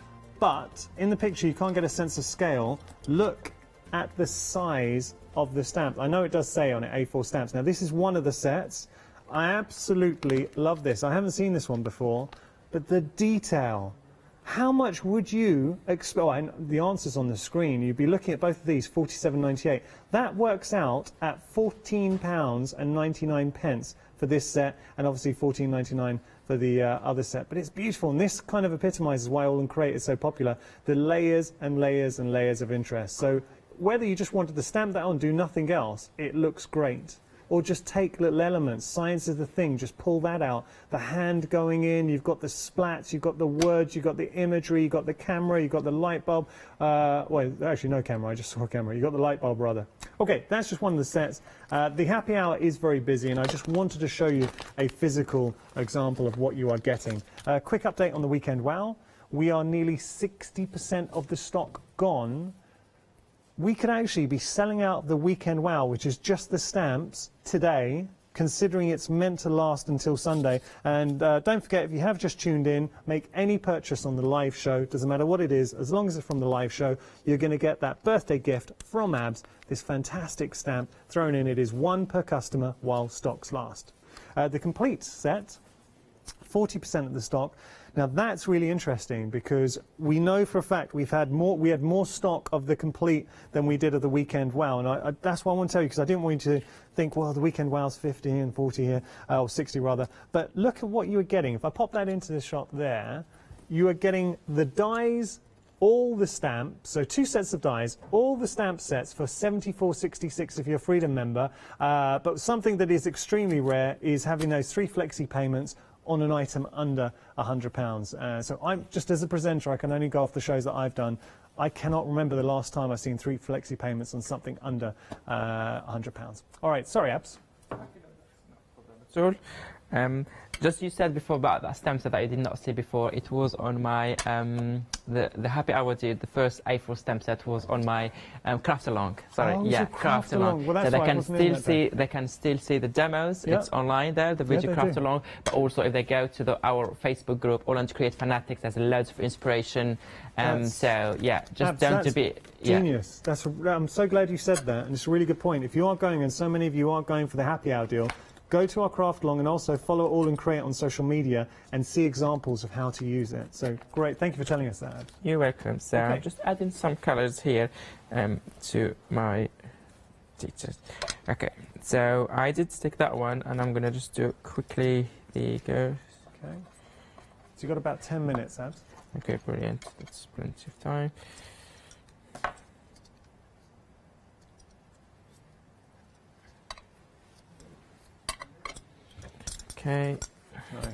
But in the picture, you can't get a sense of scale. Look at the size of the stamp. I know it does say on it A4 stamps. Now, this is one of the sets. I absolutely love this. I haven't seen this one before. But the detail, how much would you expect? Oh, the answer's on the screen. You'd be looking at both of these, £47.98. That works out at £14.99 for this set, and obviously £14.99 for the other set. But it's beautiful, and this kind of epitomises why All and Create is so popular. The layers and layers and layers of interest. So whether you just wanted to stamp that on, do nothing else, it looks great. Or just take little elements, science is the thing, just pull that out. The hand going in, you've got the splats, you've got the words, you've got the imagery, you've got the camera, you've got the light bulb. Well, actually no camera, I just saw a camera. You've got the light bulb rather. Okay, that's just one of the sets. The happy hour is very busy, and I just wanted to show you a physical example of what you are getting. Quick update on the Weekend Wow. We are nearly 60% of the stock gone. We could actually be selling out the Weekend Wow, which is just the stamps, today, considering it's meant to last until Sunday. And don't forget, if you have just tuned in, make any purchase on the live show, doesn't matter what it is, as long as it's from the live show, you're going to get that birthday gift from Abs, this fantastic stamp thrown in. It is one per customer while stocks last. The complete set, 40% of the stock. Now that's really interesting because we know for a fact we had more stock of the complete than we did of the Weekend Wow, and that's what I want to tell you, because I didn't want you to think, well, the Weekend Wow's 50 and 40 here, or 60 rather. But look at what you were getting. If I pop that into the shop there, you are getting the dies, all the stamps, so two sets of dies, all the stamp sets for $74.66 if you're a Freedom member. But something that is extremely rare is having those 3 flexi payments on an item under £100. So I'm just, as a presenter, I can only go off the shows that I've done. I cannot remember the last time I've seen 3 flexi payments on something under £100. All right, sorry, Abs. Sure. Just you said before about that stamp set that I did not see before. It was on my the happy hour did. The first A4 stamp set was on my craft along. Sorry, yeah, craft along. Well, that's so they why can still see the demos. Yeah. It's online there, the video craft along. But also if they go to our Facebook group, All and Create Fanatics, there's loads of inspiration. So yeah, just don't to be genius. I'm so glad you said that, and it's a really good point. If you are going, and so many of you are going for the happy hour deal, go to our craft along and also follow All and Create on social media and see examples of how to use it. So great, thank you for telling us that. You're welcome. So I'm just adding some colours here to my details. Okay, so I did stick that one, and I'm gonna just do quickly the go. Okay. So you've got about 10 minutes, Abs. Okay, brilliant. That's plenty of time. Okay. Nice.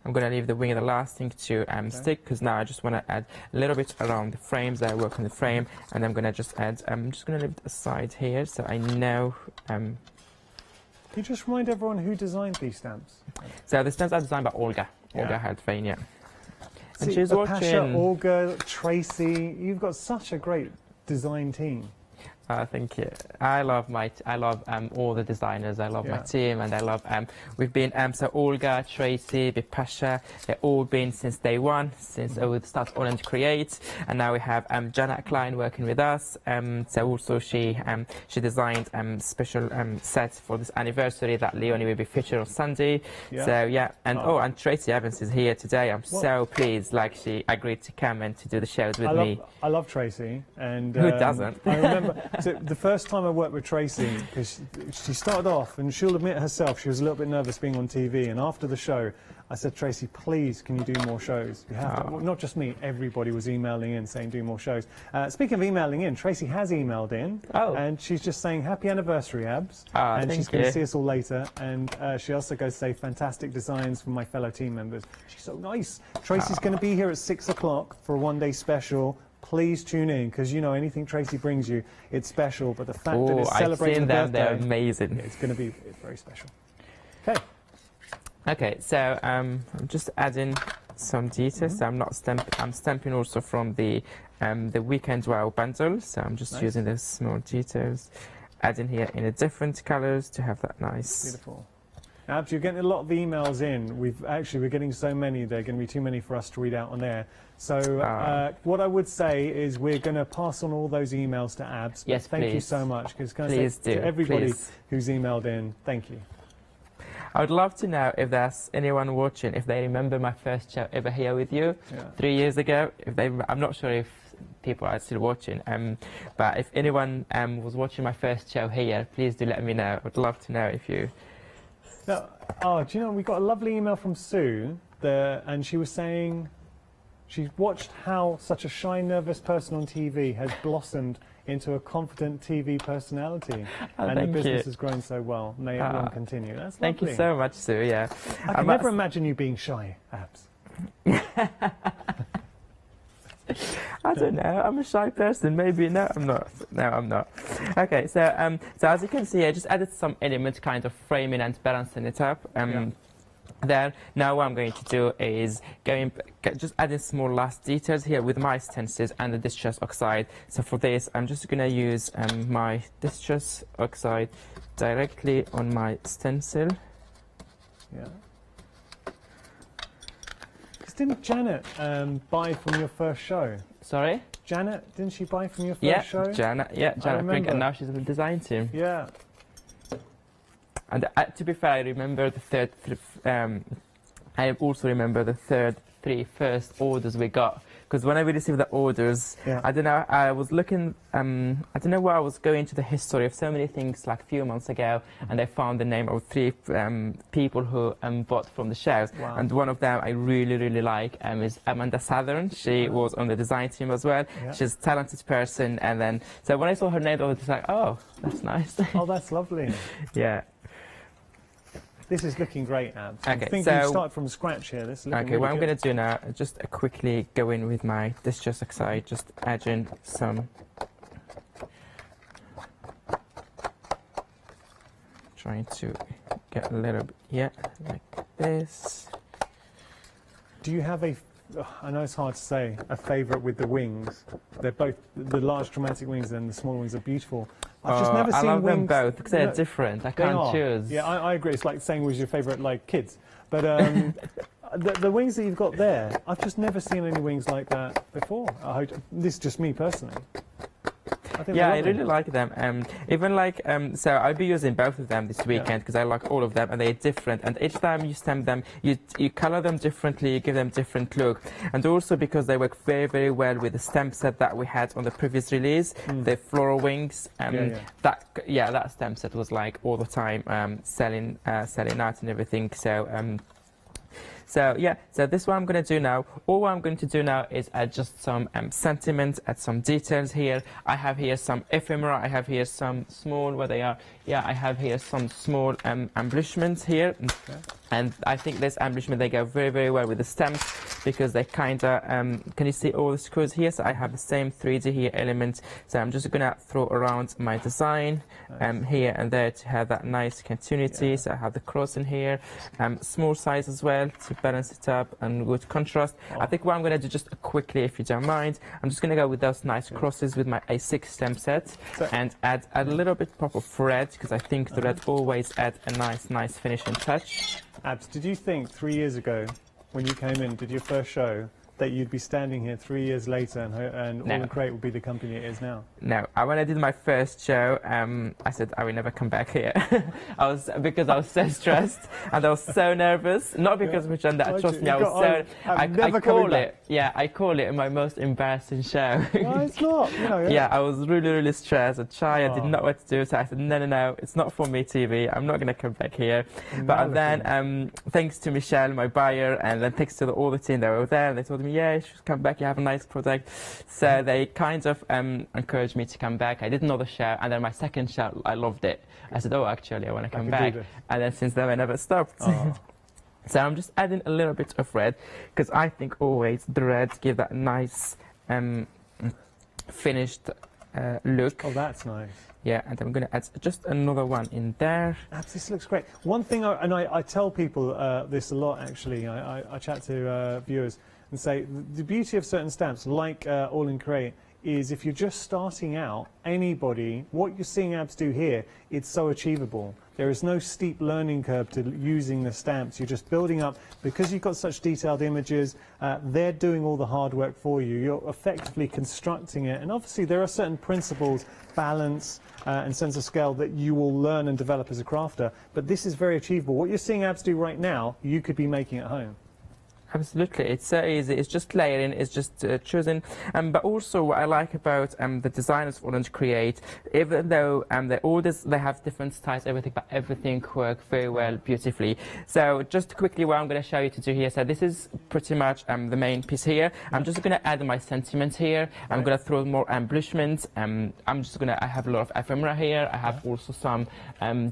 I'm going to leave the wing the last thing to stick, because now I just want to add a little bit around the frames. I work on the frame, and I'm going to just add, I'm just going to leave it aside here so I know. Can you just remind everyone who designed these stamps? So the stamps are designed by Olga. Olga Hadfein, yeah. And See, she's Pasha, watching. Olga, Tracy, you've got such a great design team. Thank you. I love all the designers. I love my team, and I love we've been so Olga, Tracy, Pasha. They've all been since day one, since we started All and Create, and now we have Jana Klein working with us. So also she designed special sets for this anniversary that Leonie will be featured on Sunday. Yeah. So yeah, and and Tracy Evans is here today. I'm so pleased, like she agreed to come and to do the shows with me. I love Tracy, and who doesn't? I remember. So the first time I worked with Tracy, because she started off, and she'll admit herself, she was a little bit nervous being on TV, and after the show, I said, Tracy, please, can you do more shows? You have to, well, not just me, everybody was emailing in saying do more shows. Speaking of emailing in, Tracy has emailed in, and she's just saying happy anniversary, Abs, and she's going to see us all later, and she also goes to say fantastic designs from my fellow team members. She's so nice. Tracy's going to be here at 6 o'clock for a one-day special. please tune in, because you know anything Tracy brings you, it's special. But the fact that it's I've celebrating seen the them, birthday, they're amazing. yeah, it's going to be very special. Okay. Okay, so I'm just adding some details. So I'm stamping also from the Weekend Wow bundle. So I'm just using those small details, adding here in the different colours to have that nice. Beautiful. Abs, you're getting a lot of emails in. We're getting so many, they're going to be too many for us to read out on air. So what I would say is we're going to pass on all those emails to Abs. Yes, thank you please. so much. Because Please do, to everybody please. who's emailed in, thank you. I would love to know if there's anyone watching, if they remember my first show ever here with you 3 years ago. I'm not sure if people are still watching, but if anyone was watching my first show here, please do let me know. I would love to know if you... Now, do you know, we got a lovely email from Sue, and she was saying she watched how such a shy, nervous person on TV has blossomed into a confident TV personality, and the business has grown so well. May it long continue. That's lovely. Thank you so much, Sue. Yeah, I can never imagine you being shy, Abs. I don't know. I'm a shy person. Maybe no, I'm not. No, I'm not. Okay, so so as you can see, I just added some elements, kind of framing and balancing it up. Then now what I'm going to do is just adding small last details here with my stencils and the distress oxide. So for this, I'm just going to use my distress oxide directly on my stencil. Yeah. Didn't Janet buy from your first show? Sorry? Janet, didn't she buy from your first show? Janet Brink, and now she's in the design team. Yeah. And to be fair, I remember the third. I also remember the three first orders we got, because when I received the orders, I don't know. I was looking. I don't know where I was going to the history of so many things like a few months ago, and I found the name of 3 people who bought from the shows. Wow. And one of them I really like is Amanda Southern. She was on the design team as well. Yeah. She's a talented person. And then so when I saw her name, I was like, oh, that's nice. Oh, that's lovely. Yeah. This is looking great, Abs. Okay, I think so you start from scratch here. This is looking okay, really what I'm good. going to do now is just quickly go in with my distress oxide, just add in some. Trying to get a little bit, like this. Do you have I know it's hard to say, a favourite with the wings? They're both, the large dramatic wings and the small wings are beautiful. I've just never seen I love wings. them both because they're different. I can't choose. Yeah, I agree. It's like saying who's your favourite, like kids. But the wings that you've got there, I've just never seen any wings like that before. This is just me personally. I really like them. Even like so I'll be using both of them this weekend because I like all of them and they're different, and each time you stamp them you color them differently, you give them different look, and also because they work very well with the stamp set that we had on the previous release, the floral wings. That stamp set was like all the time selling out and everything. So this is what I'm going to do now. All I'm going to do now is add just some sentiment, add some details here. I have here some ephemera, I have here some small, where they are, I have here some small embellishments here. Okay. And I think this embellishment, they go very well with the stamps because they kind of, can you see all the screws here? So I have the same 3D here element. So I'm just going to throw around my design here and there to have that nice continuity. So I have the cross in here, small size as well to balance it up and good contrast. I think what I'm going to do just quickly, if you don't mind, I'm just going to go with those nice crosses with my A6 stamp set and add a little bit pop of red because I think the red always adds a nice finishing touch. Abs, did you think 3 years ago, when you came in, did your first show, that you'd be standing here 3 years later and All and Create would be the company it is now? No. When I did my first show, I said I will never come back here. Because I was so stressed and I was so nervous. Not because of Hochanda, trust me, I was so... I call it my most embarrassing show. No, it's not. I was really stressed and shy. I did not know what to do. So I said, no, it's not for me, TV. I'm not going to come back here. But then, thanks to Michelle, my buyer, and then thanks to all the team that were there, they told me, you should come back, you have a nice product. So they kind of encouraged me to come back. I didn't know the show, and then my second show, I loved it. I said, actually, I want to come back. And then since then, I never stopped. So I'm just adding a little bit of red, because I think always the red give that nice finished look. Oh, that's nice. Yeah, and I'm going to add just another one in there. This looks great. One thing, I tell people this a lot actually, I chat to viewers and say the beauty of certain stamps like All in Create is if you're just starting out, anybody, what you're seeing Abs do here, it's so achievable. There is no steep learning curve to using the stamps. You're just building up. Because you've got such detailed images, they're doing all the hard work for you. You're effectively constructing it. And obviously there are certain principles, balance and sense of scale that you will learn and develop as a crafter. But this is very achievable. What you're seeing Abs do right now, you could be making at home. Absolutely, it's so easy. It's just layering, it's just choosing. But also, what I like about the designers of Orange Create, even though they have different styles, everything, but everything works very well, beautifully. So, just quickly, what I'm going to show you to do here. So, this is pretty much the main piece here. I'm just going to add my sentiment here. I'm going to throw more embellishments. I have a lot of ephemera here. I have also some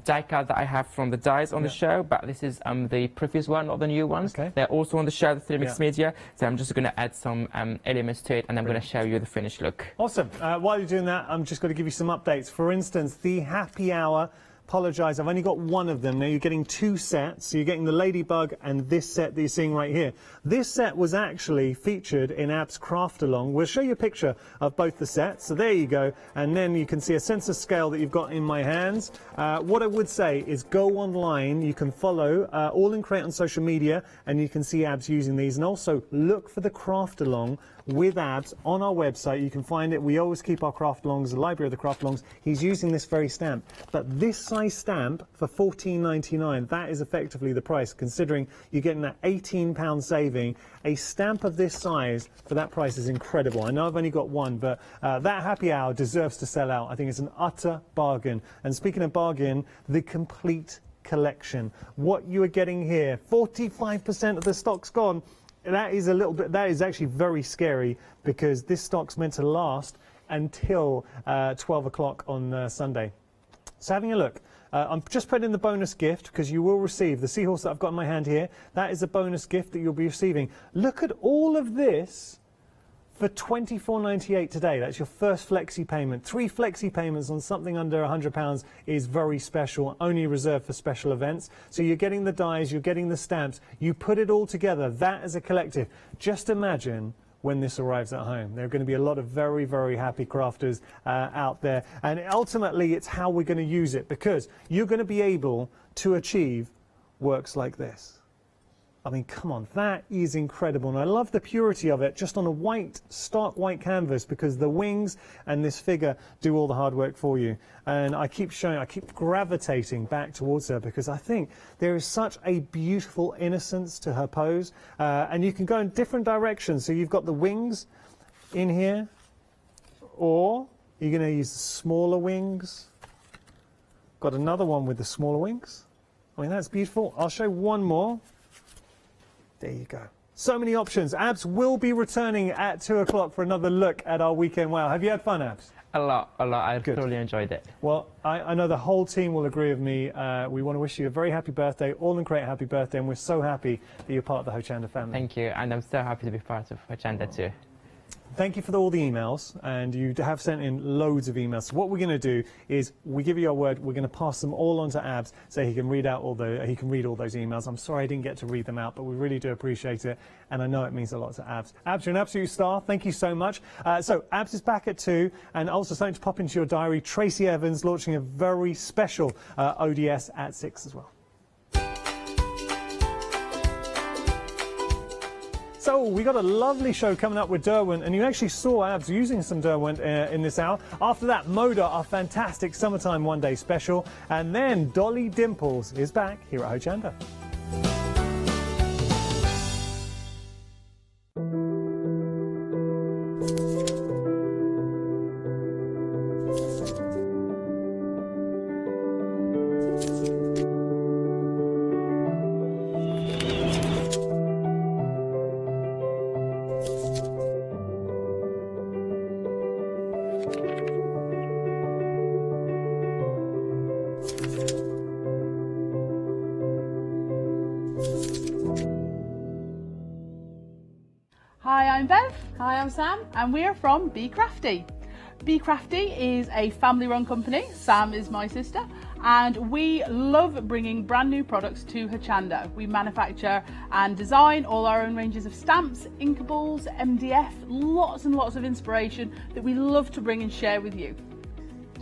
die cut that I have from the dies on the show. But this is the previous one, not the new ones. They're also on the show. The 3 mixed media, so I'm just going to add some elements to it, and I'm going to show you the finished look. Awesome. While you're doing that, I'm just going to give you some updates. For instance, the happy hour. Apologise, I've only got one of them. Now you're getting 2 sets, so you're getting the Ladybug and this set that you're seeing right here. This set was actually featured in Ab's Craft Along. We'll show you a picture of both the sets, so there you go, and then you can see a sense of scale that you've got in my hands. What I would say is go online, you can follow All in Create on social media, and you can see Abs using these, and also look for the Craft Along with Abs on our website. You can find it. We always keep our craft alongs, the library of the craft alongs. He's using this very stamp, but this size stamp for $14.99, that is effectively the price, considering you're getting that £18 saving. A stamp of this size for that price is incredible. I know I've only got one, but that happy hour deserves to sell out. I think it's an utter bargain. And speaking of bargain, the complete collection. What you are getting here, 45% of the stock's gone. That is that is actually very scary, because this stock's meant to last until 12 o'clock on Sunday. So having a look, I'm just putting in the bonus gift, because you will receive the seahorse that I've got in my hand here. That is a bonus gift that you'll be receiving. Look at all of this for £24.98 today. That's your first flexi payment. 3 flexi payments on something under £100 is very special, only reserved for special events. So you're getting the dies, you're getting the stamps, you put it all together, that as a collective. Just imagine when this arrives at home. There are going to be a lot of very, very happy crafters out there. And ultimately, it's how we're going to use it, because you're going to be able to achieve works like this. I mean, come on, that is incredible. And I love the purity of it, just on a white, stark white canvas, because the wings and this figure do all the hard work for you. And I keep gravitating back towards her, because I think there is such a beautiful innocence to her pose. And you can go in different directions. So you've got the wings in here, or you're going to use the smaller wings. Got another one with the smaller wings. I mean, that's beautiful. I'll show one more. There you go. So many options. Abs will be returning at 2 o'clock for another look at our weekend wow. Have you had fun, Abs? A lot. I totally enjoyed it. Well, I know the whole team will agree with me. We want to wish you a very happy birthday, All in Create happy birthday, and we're so happy that you're part of the Hochanda family. Thank you, and I'm so happy to be part of Hochanda too. Thank you for all the emails, and you have sent in loads of emails. So what we're going to do is we give you our word. We're going to pass them all on to Abs so he can read out all those emails. I'm sorry I didn't get to read them out, but we really do appreciate it, and I know it means a lot to Abs. Abs, you're an absolute star. Thank you so much. So Abs is back at 2, and also something to pop into your diary. Tracy Evans launching a very special ODS at 6 as well. So we got a lovely show coming up with Derwent, and you actually saw Abs using some Derwent in this hour. After that, Moda, our fantastic summertime one-day special, and then Dolly Dimples is back here at Hochanda. Hi, I'm Bev. Hi, I'm Sam, and we're from Be Crafty. Be Crafty is a family-run company. Sam is my sister, and we love bringing brand new products to Hochanda. We manufacture and design all our own ranges of stamps, inkables, MDF, lots and lots of inspiration that we love to bring and share with you.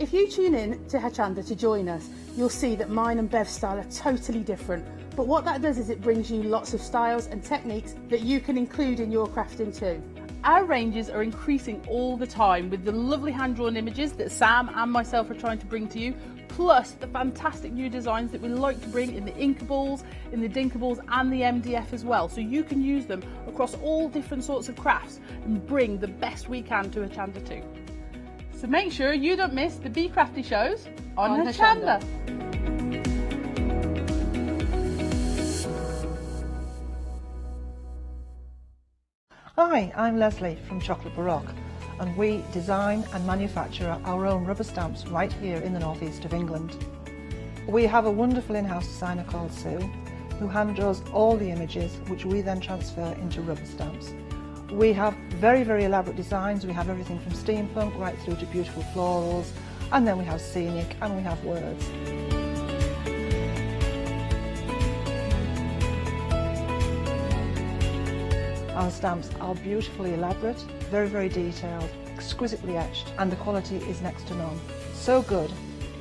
If you tune in to Hochanda to join us, you'll see that mine and Bev's style are totally different. But what that does is it brings you lots of styles and techniques that you can include in your crafting too. Our ranges are increasing all the time with the lovely hand-drawn images that Sam and myself are trying to bring to you, plus the fantastic new designs that we like to bring in the inkables, in the dinkables and the MDF as well. So you can use them across all different sorts of crafts and bring the best we can to Hochanda too. So make sure you don't miss the Be Crafty shows on Hochanda. Hi, I'm Leslie from Chocolate Baroque, and we design and manufacture our own rubber stamps right here in the northeast of England. We have a wonderful in-house designer called Sue, who hand draws all the images which we then transfer into rubber stamps. We have very, very elaborate designs. We have everything from steampunk right through to beautiful florals, and then we have scenic and we have words. Our stamps are beautifully elaborate, very, very detailed, exquisitely etched, and the quality is next to none. So good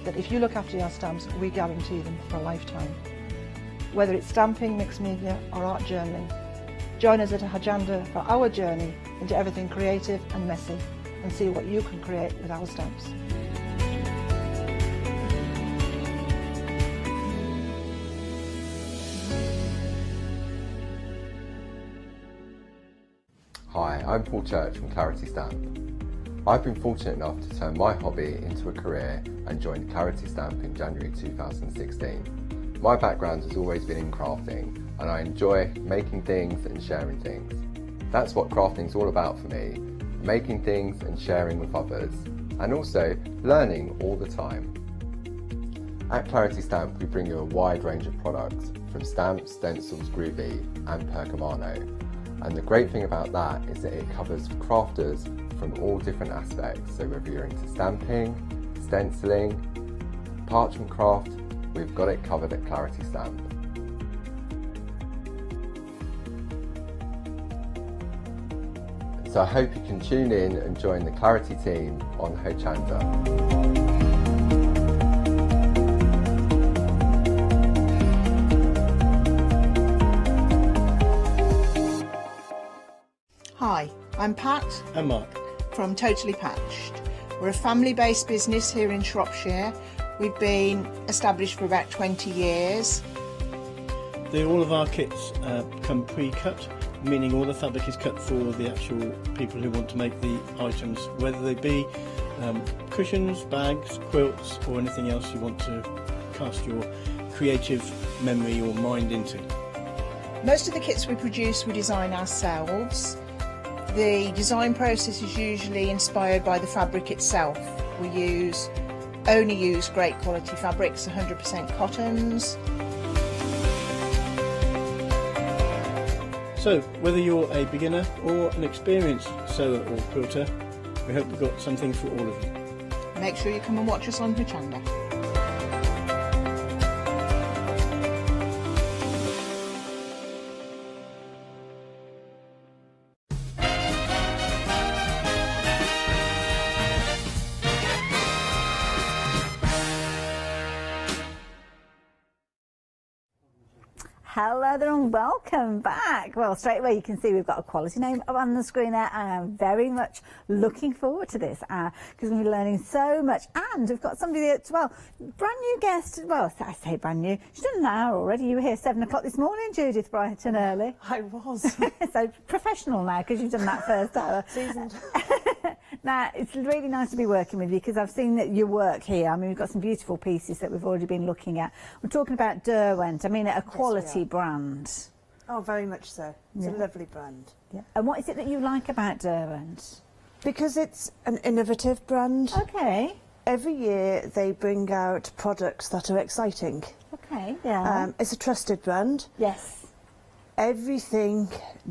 that if you look after your stamps, we guarantee them for a lifetime. Whether it's stamping, mixed media or art journaling, join us at Hochanda for our journey into everything creative and messy, and see what you can create with our stamps. Hi, I'm Paul Church from Clarity Stamp. I've been fortunate enough to turn my hobby into a career and joined Clarity Stamp in January 2016. My background has always been in crafting, and I enjoy making things and sharing things. That's what crafting's all about for me, making things and sharing with others, and also learning all the time. At Clarity Stamp we bring you a wide range of products, from stamps, stencils, groovy and percamano. And the great thing about that is that it covers crafters from all different aspects, so whether you're into stamping, stenciling, parchment craft, we've got it covered at Clarity Stamp. So I hope you can tune in and join the Clarity team on Hochanda. Hi, I'm Pat. And Mark. From Totally Patched. We're a family-based business here in Shropshire. We've been established for about 20 years. All of our kits come pre-cut, meaning all the fabric is cut for the actual people who want to make the items, whether they be cushions, bags, quilts or anything else you want to cast your creative memory or mind into. Most of the kits we produce we design ourselves. The design process is usually inspired by the fabric itself. We only use great quality fabrics, 100% cottons. So, whether you're a beginner or an experienced sewer or quilter, we hope we've got something for all of you. Make sure you come and watch us on Hochanda. Hello there and welcome back. Well, straight away you can see we've got a quality name up on the screen there, and I'm very much looking forward to this because we're learning so much, and we've got somebody that's, well, brand new guest. Well, I say brand new. She's done an hour already. You were here 7 o'clock this morning, Judith, bright and early. I was. So professional now because you've done that first hour. Seasoned. Now, it's really nice to be working with you because I've seen that your work here. I mean, we've got some beautiful pieces that we've already been looking at. We're talking about Derwent. I mean, a quality brand. Oh, very much so. It's a lovely brand. Yeah. And what is it that you like about Derwent? Because it's an innovative brand. Okay. Every year they bring out products that are exciting. Okay, yeah. It's a trusted brand. Yes. everything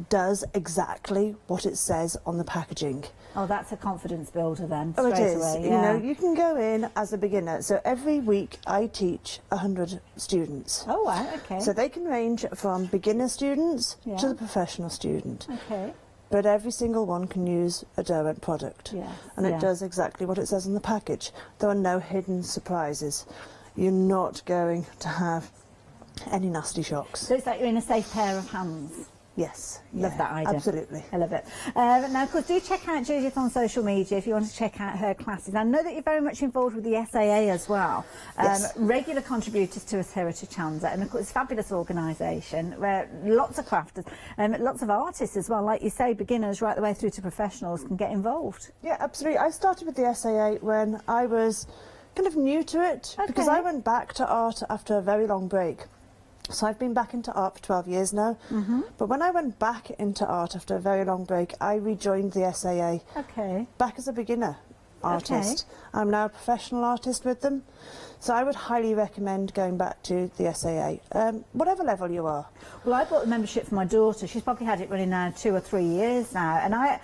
does exactly what it says on the packaging. Oh, that's a confidence builder then, Oh, it straight is. away. You know, you can go in as a beginner. So every week I teach 100 students. Oh, wow, okay. So they can range from beginner students Yeah. to the professional student. Okay. but every single one can use a Derwent product. Yes, and it yeah. does exactly what it says on the package. There are no hidden surprises. You're not going to have any nasty shocks. So it's like you're in a safe pair of hands. Yes. Love yeah, that idea. Absolutely. I love it. Now, of course, do check out Judith on social media if you want to check out her classes. I know that you're very much involved with the SAA as well. Yes. Regular contributors to us here at Hochanda, and of course, it's a fabulous organisation where lots of crafters, lots of artists as well, like you say, beginners right the way through to professionals can get involved. Yeah, absolutely. I started with the SAA when I was kind of new to it, because I went back to art after a very long break. So I've been back into art for 12 years now. Mm-hmm. But when I went back into art after a very long break, I rejoined the SAA. Okay. Back as a beginner artist. I'm now a professional artist with them. So I would highly recommend going back to the SAA, whatever level you are. Well, I bought the membership for my daughter. She's probably had it running now 2 or 3 years now. And I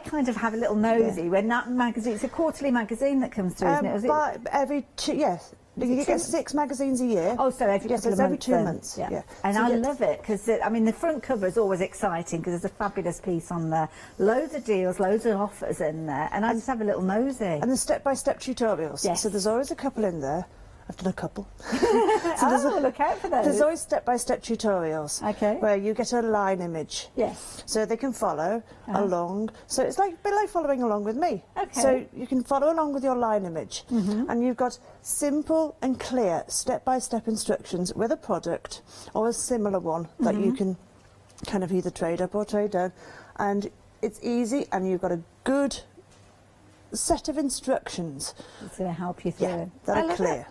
kind of have a little nosy when that magazine, it's a quarterly magazine that comes through, isn't it? Is But every two, yes. You get 6 magazines a year. Oh, so every yes, couple it's of every months 2 then. months. Yeah. Yeah. And So I you get- love it because, I mean, the front cover is always exciting because there's a fabulous piece on there. Loads of deals, loads of offers in there. And I just have a little nosy. And the step-by-step tutorials. Yes. So there's always a couple in there. I've done a couple. Oh, look out for those. There's always step-by-step tutorials. Okay. Where you get a line image. Yes. So they can follow along. So it's like a bit like following along with me. Okay. So you can follow along with your line image. Mhm. And you've got simple and clear step-by-step instructions with a product or a similar one that you can kind of either trade up or trade down. And it's easy, and you've got a good set of instructions. It's going to help you through it. That I are love clear. it.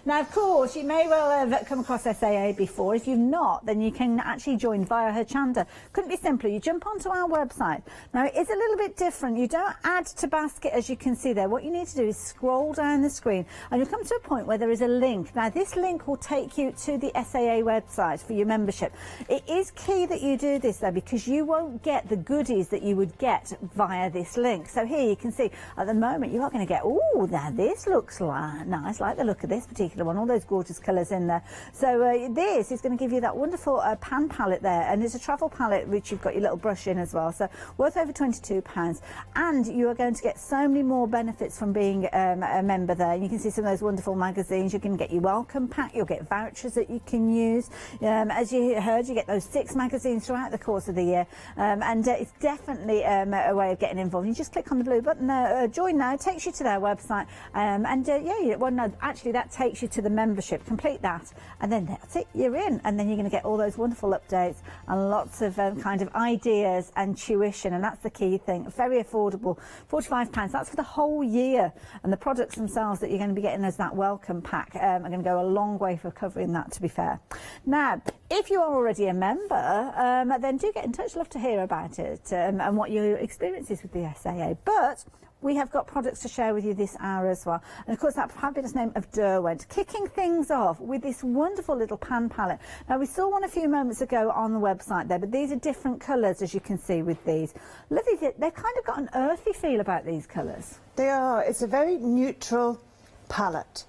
Now, of course, you may well have come across SAA before. If you've not, then you can actually join via Hochanda. Couldn't be simpler. You jump onto our website. Now, it is a little bit different. You don't add to basket, as you can see there. What you need to do is scroll down the screen, and you'll come to a point where there is a link. Now, this link will take you to the SAA website for your membership. It is key that you do this, though, because you won't get the goodies that you would get via this link. So here you can see, at the moment, you are going to get, oh, now this looks nice, like the look of this particular one, all those gorgeous colours in there. So this is going to give you that wonderful pan palette there, and it's a travel palette which you've got your little brush in as well, so worth over £22, and you are going to get so many more benefits from being a member there. You can see some of those wonderful magazines. You can get your welcome pack, you'll get vouchers that you can use. As you heard, you get those 6 magazines throughout the course of the year, and it's definitely a way of getting involved. You just click on the blue button, join now, takes you to their website, actually that takes you to the membership. Complete that, and then that's it, you're in, and then you're going to get all those wonderful updates and lots of kind of ideas and tuition, and that's the key thing. Very affordable, £45. That's for the whole year, and the products themselves that you're going to be getting as that welcome pack are going to go a long way for covering that, to be fair. Now, if you are already a member, then do get in touch. Love to hear about it and what your experience is with the SAA. But we have got products to share with you this hour as well. And of course, that fabulous name of Derwent, kicking things off with this wonderful little pan palette. Now, we saw one a few moments ago on the website there, but these are different colours, as you can see with these. Lovely, they've kind of got an earthy feel about these colours. They are. It's a very neutral palette,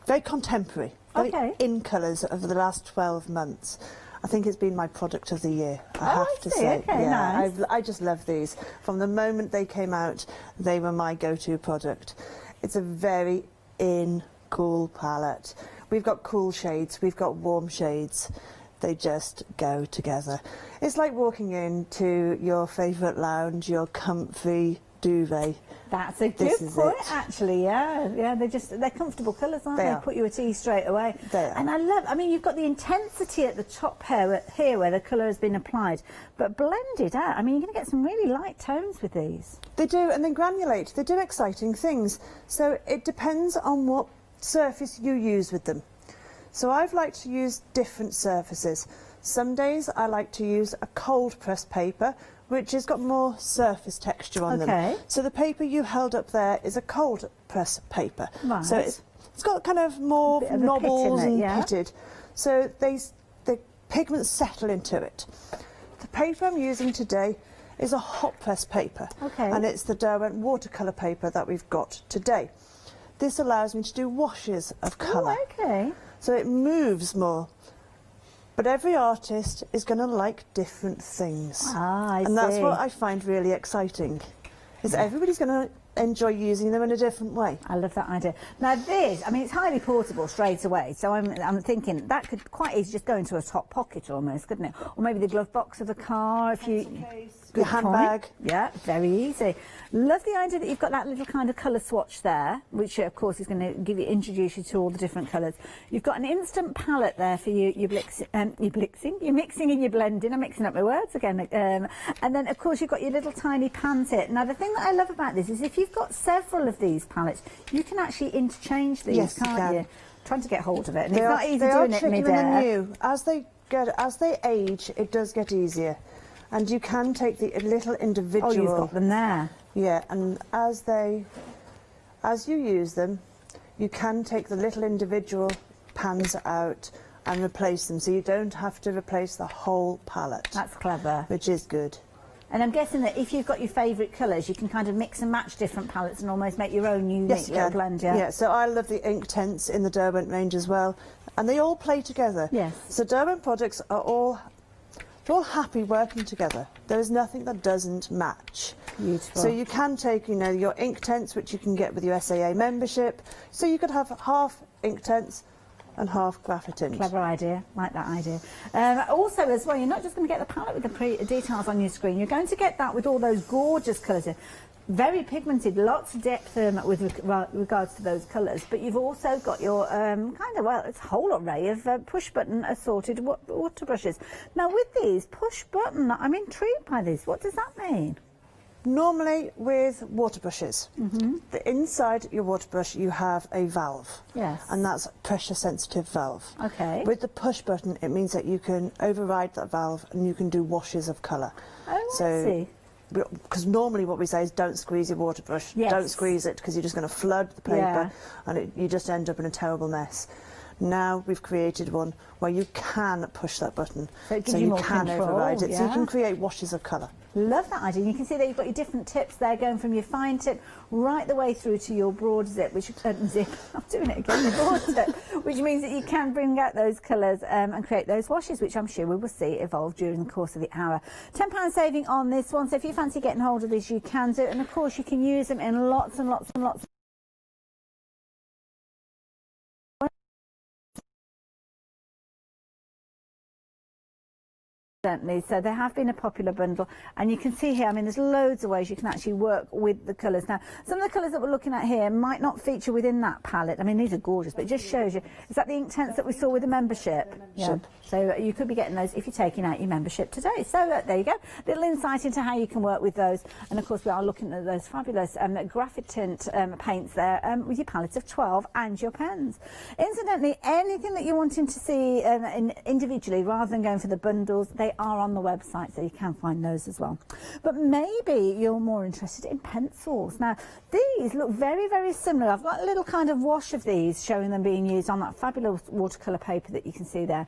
very contemporary, very in colours over the last 12 months. I think it's been my product of the year, I have to say. Okay, nice. I just love these. From the moment they came out, they were my go-to product. It's a very cool palette. We've got cool shades, we've got warm shades. They just go together. It's like walking into your favourite lounge, your comfy duvet. That's a good point, actually. Yeah, they're comfortable colours, aren't they? Put you at ease straight away. They are. And I mean, you've got the intensity at the top here where the colour has been applied, but blended out. I mean, you're going to get some really light tones with these. They do, and they granulate. They do exciting things. So it depends on what surface you use with them. So I've liked to use different surfaces. Some days I like to use a cold press paper, which has got more surface texture on them. So the paper you held up there is a cold press paper. Right. So it's got kind of more Bit of a knobbles pit in it, and pitted. So they pigments settle into it. The paper I'm using today is a hot press paper, and it's the Derwent watercolour paper that we've got today. This allows me to do washes of colour. Oh, okay. So it moves more. But every artist is going to like different things. I and that's see. what I find really exciting, is everybody's going to enjoy using them in a different way. I love that idea. Now this, I mean, it's highly portable straight away, so I'm thinking that could quite easily just go into a top pocket almost, couldn't it? Or maybe the glove box of the car if you... Your handbag. Yeah, very easy. Love the idea that you've got that little kind of colour swatch there, which of course is going to introduce you to all the different colours. You've got an instant palette there for your mixing and your blending. I'm mixing up my words again. And then of course you've got your little tiny pans here. Now the thing that I love about this is if you've got several of these palettes, you can actually interchange these, Yes, you can't can. you? Trying to get hold of it, and They it's are- not easy they are doing it trickier mid-air. than new. As they age, it does get easier. And you can take the little individual... Oh, you've got them there. Yeah, and as you use them, you can take the little individual pans out and replace them, so you don't have to replace the whole palette. That's clever. Which is good. And I'm guessing that if you've got your favourite colours, you can kind of mix and match different palettes and almost make your own unique Yes, you little can. blend, yeah? Yeah, so I love the ink tints in the Derwent range as well, and they all play together. Yes. So Derwent products are all happy working together. There is nothing that doesn't match. Beautiful. So you can take, you know, your ink tints, which you can get with your SAA membership. So you could have half ink tints and half graphitint. Clever idea, like that idea. Also as well, you're not just going to get the palette with the details on your screen, you're going to get that with all those gorgeous colours. Very pigmented, lots of depth with regards to those colours, but you've also got your it's a whole array of push button assorted water brushes. Now with these push button, I'm intrigued by this. What does that mean? Normally with water brushes, the inside your water brush you have a valve. Yes. And that's a pressure sensitive valve. Okay. With the push button it means that you can override that valve and you can do washes of colour. Oh, I see. Because normally what we say is don't squeeze your water brush. Yes. Don't squeeze it because you're just going to flood the paper Yeah. and you just end up in a terrible mess. Now we've created one where you can push that button, So it gives you more can control, override it, so you yeah. can create washes of colour. Love that idea. You can see that you've got your different tips there, going from your fine tip right the way through to your broad zip, which zip. I'm doing it again. Your broad zip, which means that you can bring out those colours and create those washes, which I'm sure we will see evolve during the course of the hour. £10 saving on this one. So if you fancy getting hold of these, you can do it, and of course you can use them in lots and lots and lots. So they have been a popular bundle, and you can see here, I mean, there's loads of ways you can actually work with the colours. Now, some of the colours that we're looking at here might not feature within that palette. I mean, these are gorgeous, but it just shows you. Is that the ink tints that we saw with the membership? Yeah. So you could be getting those if you're taking out your membership today. So there you go. Little insight into how you can work with those. And of course, we are looking at those fabulous graphitint paints there with your palette of 12 and your pens. Incidentally, anything that you're wanting to see individually rather than going for the bundles, they are on the website, so you can find those as well. But maybe you're more interested in pencils. Now, these look very, very similar. I've got a little kind of wash of these showing them being used on that fabulous watercolour paper that you can see there.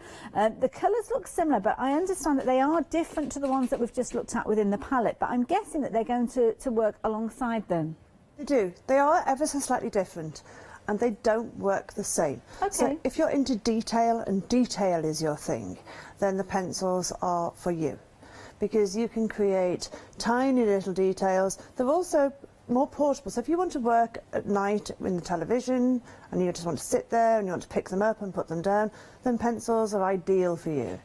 The colours look similar, but I understand that they are different to the ones that we've just looked at within the palette, but I'm guessing that they're going to work alongside them. They do. They are ever so slightly different, and they don't work the same. Okay. So if you're into detail and detail is your thing, then the pencils are for you, because you can create tiny little details. They're also more portable, so if you want to work at night in the television and you just want to sit there and you want to pick them up and put them down, then pencils are ideal for you,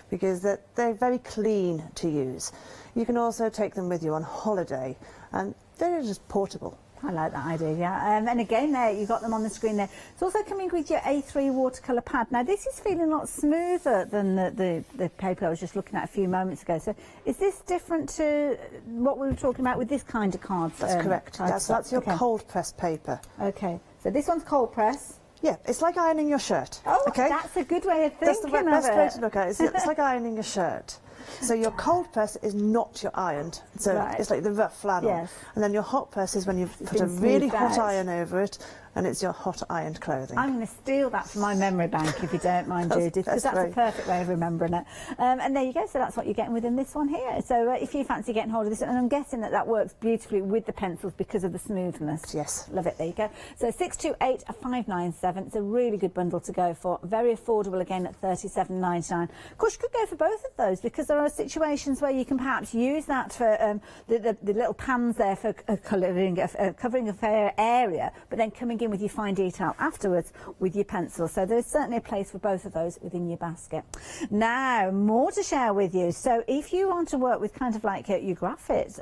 because they're very clean to use. You can also take them with you on holiday, and they're just portable. I like that idea, yeah. And again, there you've got them on the screen there. It's also coming with your A3 watercolour pad. Now, this is feeling a lot smoother than the paper I was just looking at a few moments ago. So, is this different to what we were talking about with this kind of cards? That's correct. That's your cold press paper. Okay. So this one's cold press. Yeah, it's like ironing your shirt. Oh, okay? That's a good way of thinking That's the best of way it. to look at it. It's like ironing a shirt. So your cold press is not your ironed, so Right. it's like the rough flannel. Yes. And then your hot press is when you've put been a really smoothed hot out. iron over it and it's your hot ironed clothing. I'm going to steal that from my memory bank, if you don't mind, Judith, because that's a perfect way of remembering it. And there you go, so that's what you're getting within this one here. So if you fancy getting hold of this, and I'm guessing that works beautifully with the pencils because of the smoothness. Yes. Love it, there you go. So 628597, it's a really good bundle to go for. Very affordable again at $37.99. Of course, you could go for both of those because there are situations where you can perhaps use that for the little pans there for covering a fair area, but then coming in with your fine detail afterwards with your pencil. So there's certainly a place for both of those within your basket. Now, more to share with you. So if you want to work with kind of like your graphite,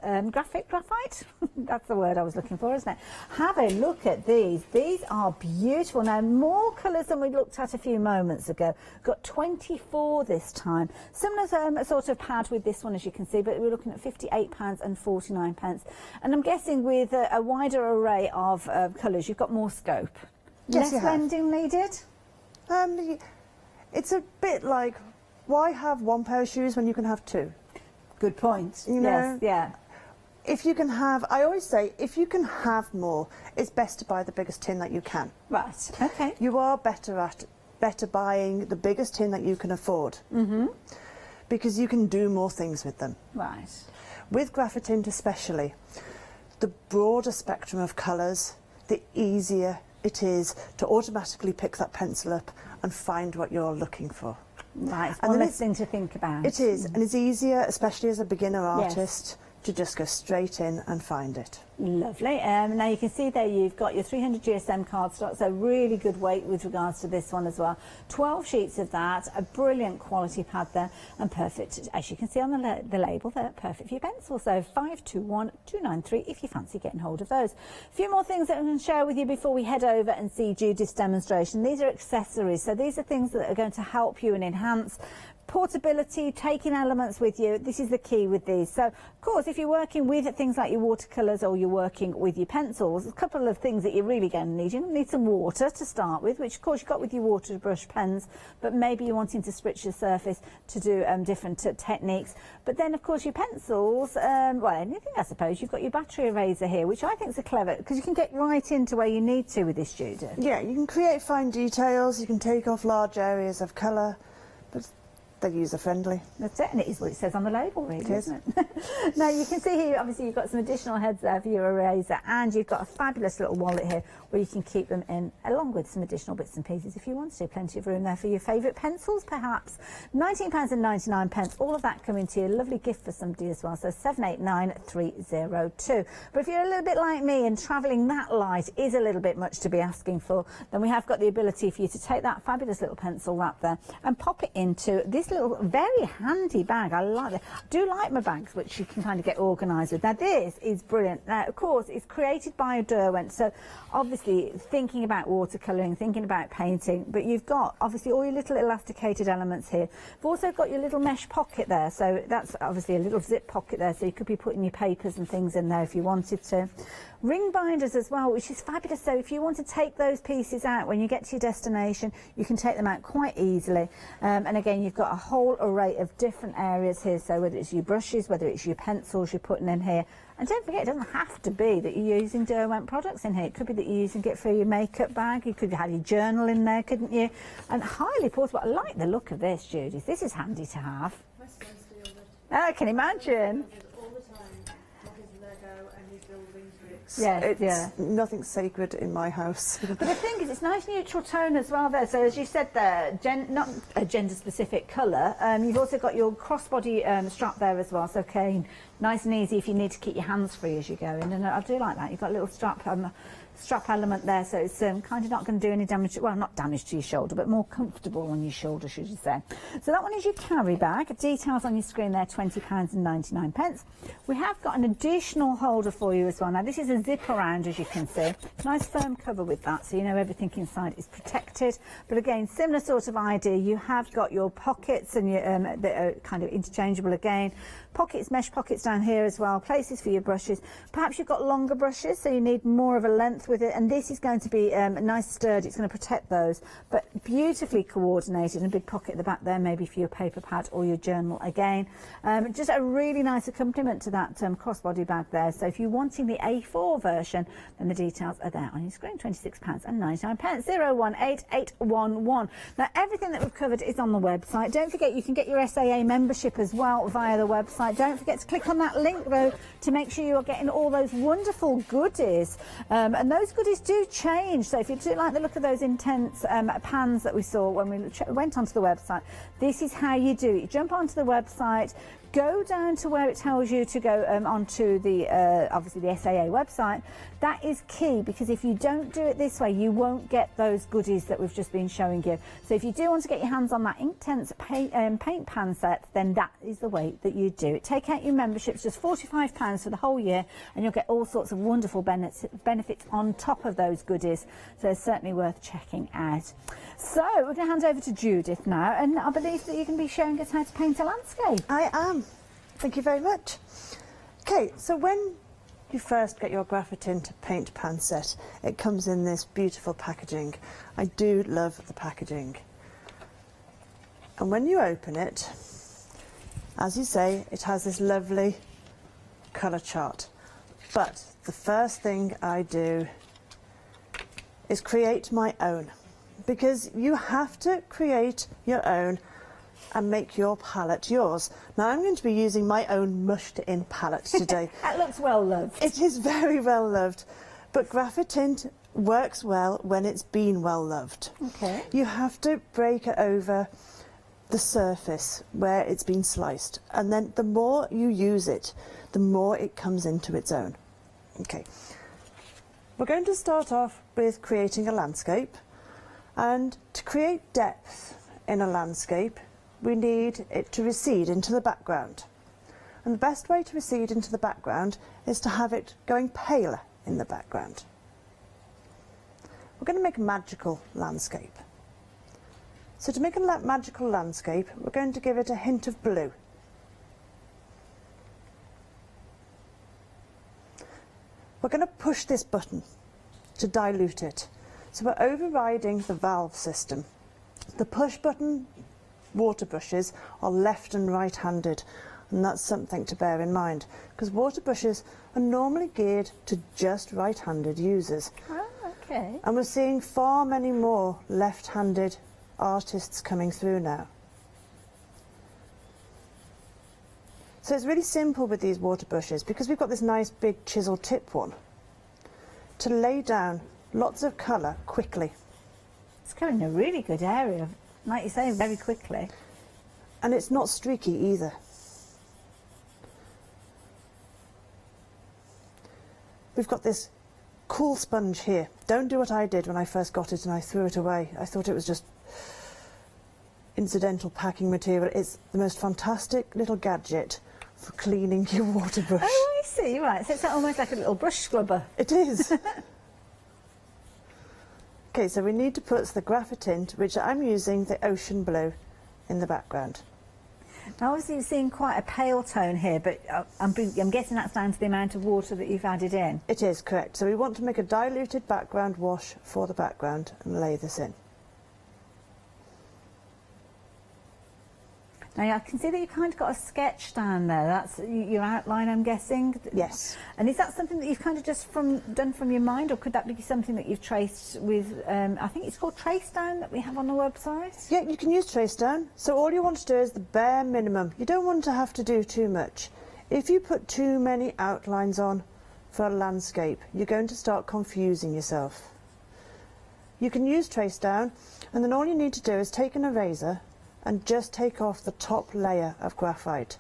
that's the word I was looking for, isn't it? Have a look at these. These are beautiful. Now, more colours than we looked at a few moments ago. Got 24 this time. Similar sort of pad with this one, as you can see, but we're looking at £58.49. And I'm guessing with a wider array of colours, you've got more scope. Yes, Less blending needed? It's a bit like, why have one pair of shoes when you can have two? Good point. You know? Yes, yeah. If you can have, I always say, if you can have more, it's best to buy the biggest tin that you can. Right, okay. You are better buying the biggest tin that you can afford. Mm-hmm. Because you can do more things with them. Right. With graphitint especially, the broader spectrum of colours, the easier it is to automatically pick that pencil up and find what you're looking for. Right, it's one less thing to think about. It is, and it's easier, especially as a beginner artist, to just go straight in and find it. Lovely. Now you can see there you've got your 300 GSM cardstock, so really good weight with regards to this one as well. 12 sheets of that, a brilliant quality pad there, and perfect, as you can see on the label there, perfect for your pencil. So 521293 if you fancy getting hold of those. A few more things that I can share with you before we head over and see Judith's demonstration. These are accessories, so these are things that are going to help you and enhance portability, taking elements with you. This is the key with these. So, of course, if you're working with things like your watercolours or you're working with your pencils, a couple of things that you're really going to need. You're going to need some water to start with, which, of course, you've got with your water brush pens, but maybe you're wanting to switch your surface to do different techniques. But then, of course, your pencils, well, anything, I suppose. You've got your battery eraser here, which I think is clever, because you can get right into where you need to with this, Judith. Yeah, you can create fine details, you can take off large areas of colour, but they're user-friendly. That's it, and it is what it says on the label, really, isn't it? Now, you can see here, obviously, you've got some additional heads there for your eraser, and you've got a fabulous little wallet here where you can keep them in, along with some additional bits and pieces if you want to. Plenty of room there for your favourite pencils, perhaps. £19.99, all of that coming to you. A lovely gift for somebody as well, so 789302. But if you're a little bit like me and travelling that light is a little bit much to be asking for, then we have got the ability for you to take that fabulous little pencil wrap there and pop it into this little very handy bag. I like it. I do like my bags, which you can kind of get organised with. Now, this is brilliant. Now, of course, it's created by Derwent, so obviously thinking about watercolouring, thinking about painting, but you've got obviously all your little elasticated elements here. You've also got your little mesh pocket there, so that's obviously a little zip pocket there, so you could be putting your papers and things in there if you wanted to. Ring binders as well, which is fabulous, so if you want to take those pieces out when you get to your destination, you can take them out quite easily. And again, you've got a whole array of different areas here, so whether it's your brushes, whether it's your pencils you're putting in here. And don't forget, it doesn't have to be that you're using Derwent products in here. It could be that you're using it for your makeup bag. You could have your journal in there, couldn't you? And highly portable. I like the look of this, Judith. This is handy to have. I can imagine. It's nothing sacred in my house. But the thing is, it's nice neutral tone as well there. So as you said there, not a gender-specific colour. You've also got your crossbody strap there as well. So okay, nice and easy if you need to keep your hands free as you go in. And I do like that. You've got a little strap element there, so it's kind of not going to do any damage, well, not damage to your shoulder, but more comfortable on your shoulder, should you say. So that one is your carry bag. Details on your screen there, £20.99. We have got an additional holder for you as well. Now, this is a zip around, as you can see. Nice firm cover with that, so you know everything inside is protected. But again, similar sort of idea. You have got your pockets and your that are kind of interchangeable again. Pockets, mesh pockets down here as well, places for your brushes. Perhaps you've got longer brushes, so you need more of a length with it, and this is going to be nice sturdy. It's going to protect those, but beautifully coordinated, and a big pocket at the back there, maybe for your paper pad or your journal again. Just a really nice accompaniment to that crossbody bag there. So if you you're wanting the A4 version, then the details are there on your screen, £26.99, 018811. Now, everything that we've covered is on the website. Don't forget, you can get your SAA membership as well via the website. Don't forget to click on that link, though, to make sure you're getting all those wonderful goodies. And those goodies do change. So if you do like the look of those intense pans that we saw when we went onto the website, this is how you do it. You jump onto the website, go down to where it tells you to go onto the obviously the SAA website. That is key, because if you don't do it this way, you won't get those goodies that we've just been showing you. So if you do want to get your hands on that intense paint pan set, then that is the way that you do it. Take out your memberships, just £45 for the whole year, and you'll get all sorts of wonderful benefits on top of those goodies. So it's certainly worth checking out. So we're going to hand over to Judith now, and I believe that you can be showing us how to paint a landscape. I am. Thank you very much. Okay, so when you first get your Graphitint paint pan set, it comes in this beautiful packaging. I do love the packaging. And when you open it, as you say, it has this lovely colour chart. But the first thing I do is create my own, because you have to create your own and make your palette yours. Now, I'm going to be using my own mushed in palette today. That looks well loved. It is very well loved, but Graphitint works well when it's been well loved. Okay. You have to break it over the surface where it's been sliced, and then the more you use it, the more it comes into its own. Okay. We're going to start off with creating a landscape, and to create depth in a landscape, we need it to recede into the background. And the best way to recede into the background is to have it going paler in the background. We're going to make a magical landscape. So to make a magical landscape, we're going to give it a hint of blue. We're going to push this button to dilute it. So we're overriding the valve system. The push button water brushes are left and right-handed, and that's something to bear in mind, because water brushes are normally geared to just right-handed users. Oh, okay. And we're seeing far many more left-handed artists coming through now. So it's really simple with these water brushes, because we've got this nice big chisel tip one, to lay down lots of colour quickly. It's covering a really good area, like you say, very quickly. And it's not streaky either. We've got this cool sponge here. Don't do what I did when I first got it and I threw it away. I thought it was just incidental packing material. It's the most fantastic little gadget for cleaning your water brush. Oh, I see, right. So it's almost like a little brush scrubber. It is. Okay, so we need to put the Graphitint, which I'm using the ocean blue, in the background. Now, obviously you're seeing quite a pale tone here, but I'm guessing that's down to the amount of water that you've added in. It is, correct. So we want to make a diluted background wash for the background and lay this in. Now, I can see that you kind of got a sketch down there. That's your outline, I'm guessing? Yes. And is that something that you've kind of just done from your mind, or could that be something that you've traced with, I think it's called Trace Down that we have on the website? Yeah, you can use Trace Down. So all you want to do is the bare minimum. You don't want to have to do too much. If you put too many outlines on for a landscape, you're going to start confusing yourself. You can use Trace Down, and then all you need to do is take an eraser and just take off the top layer of graphite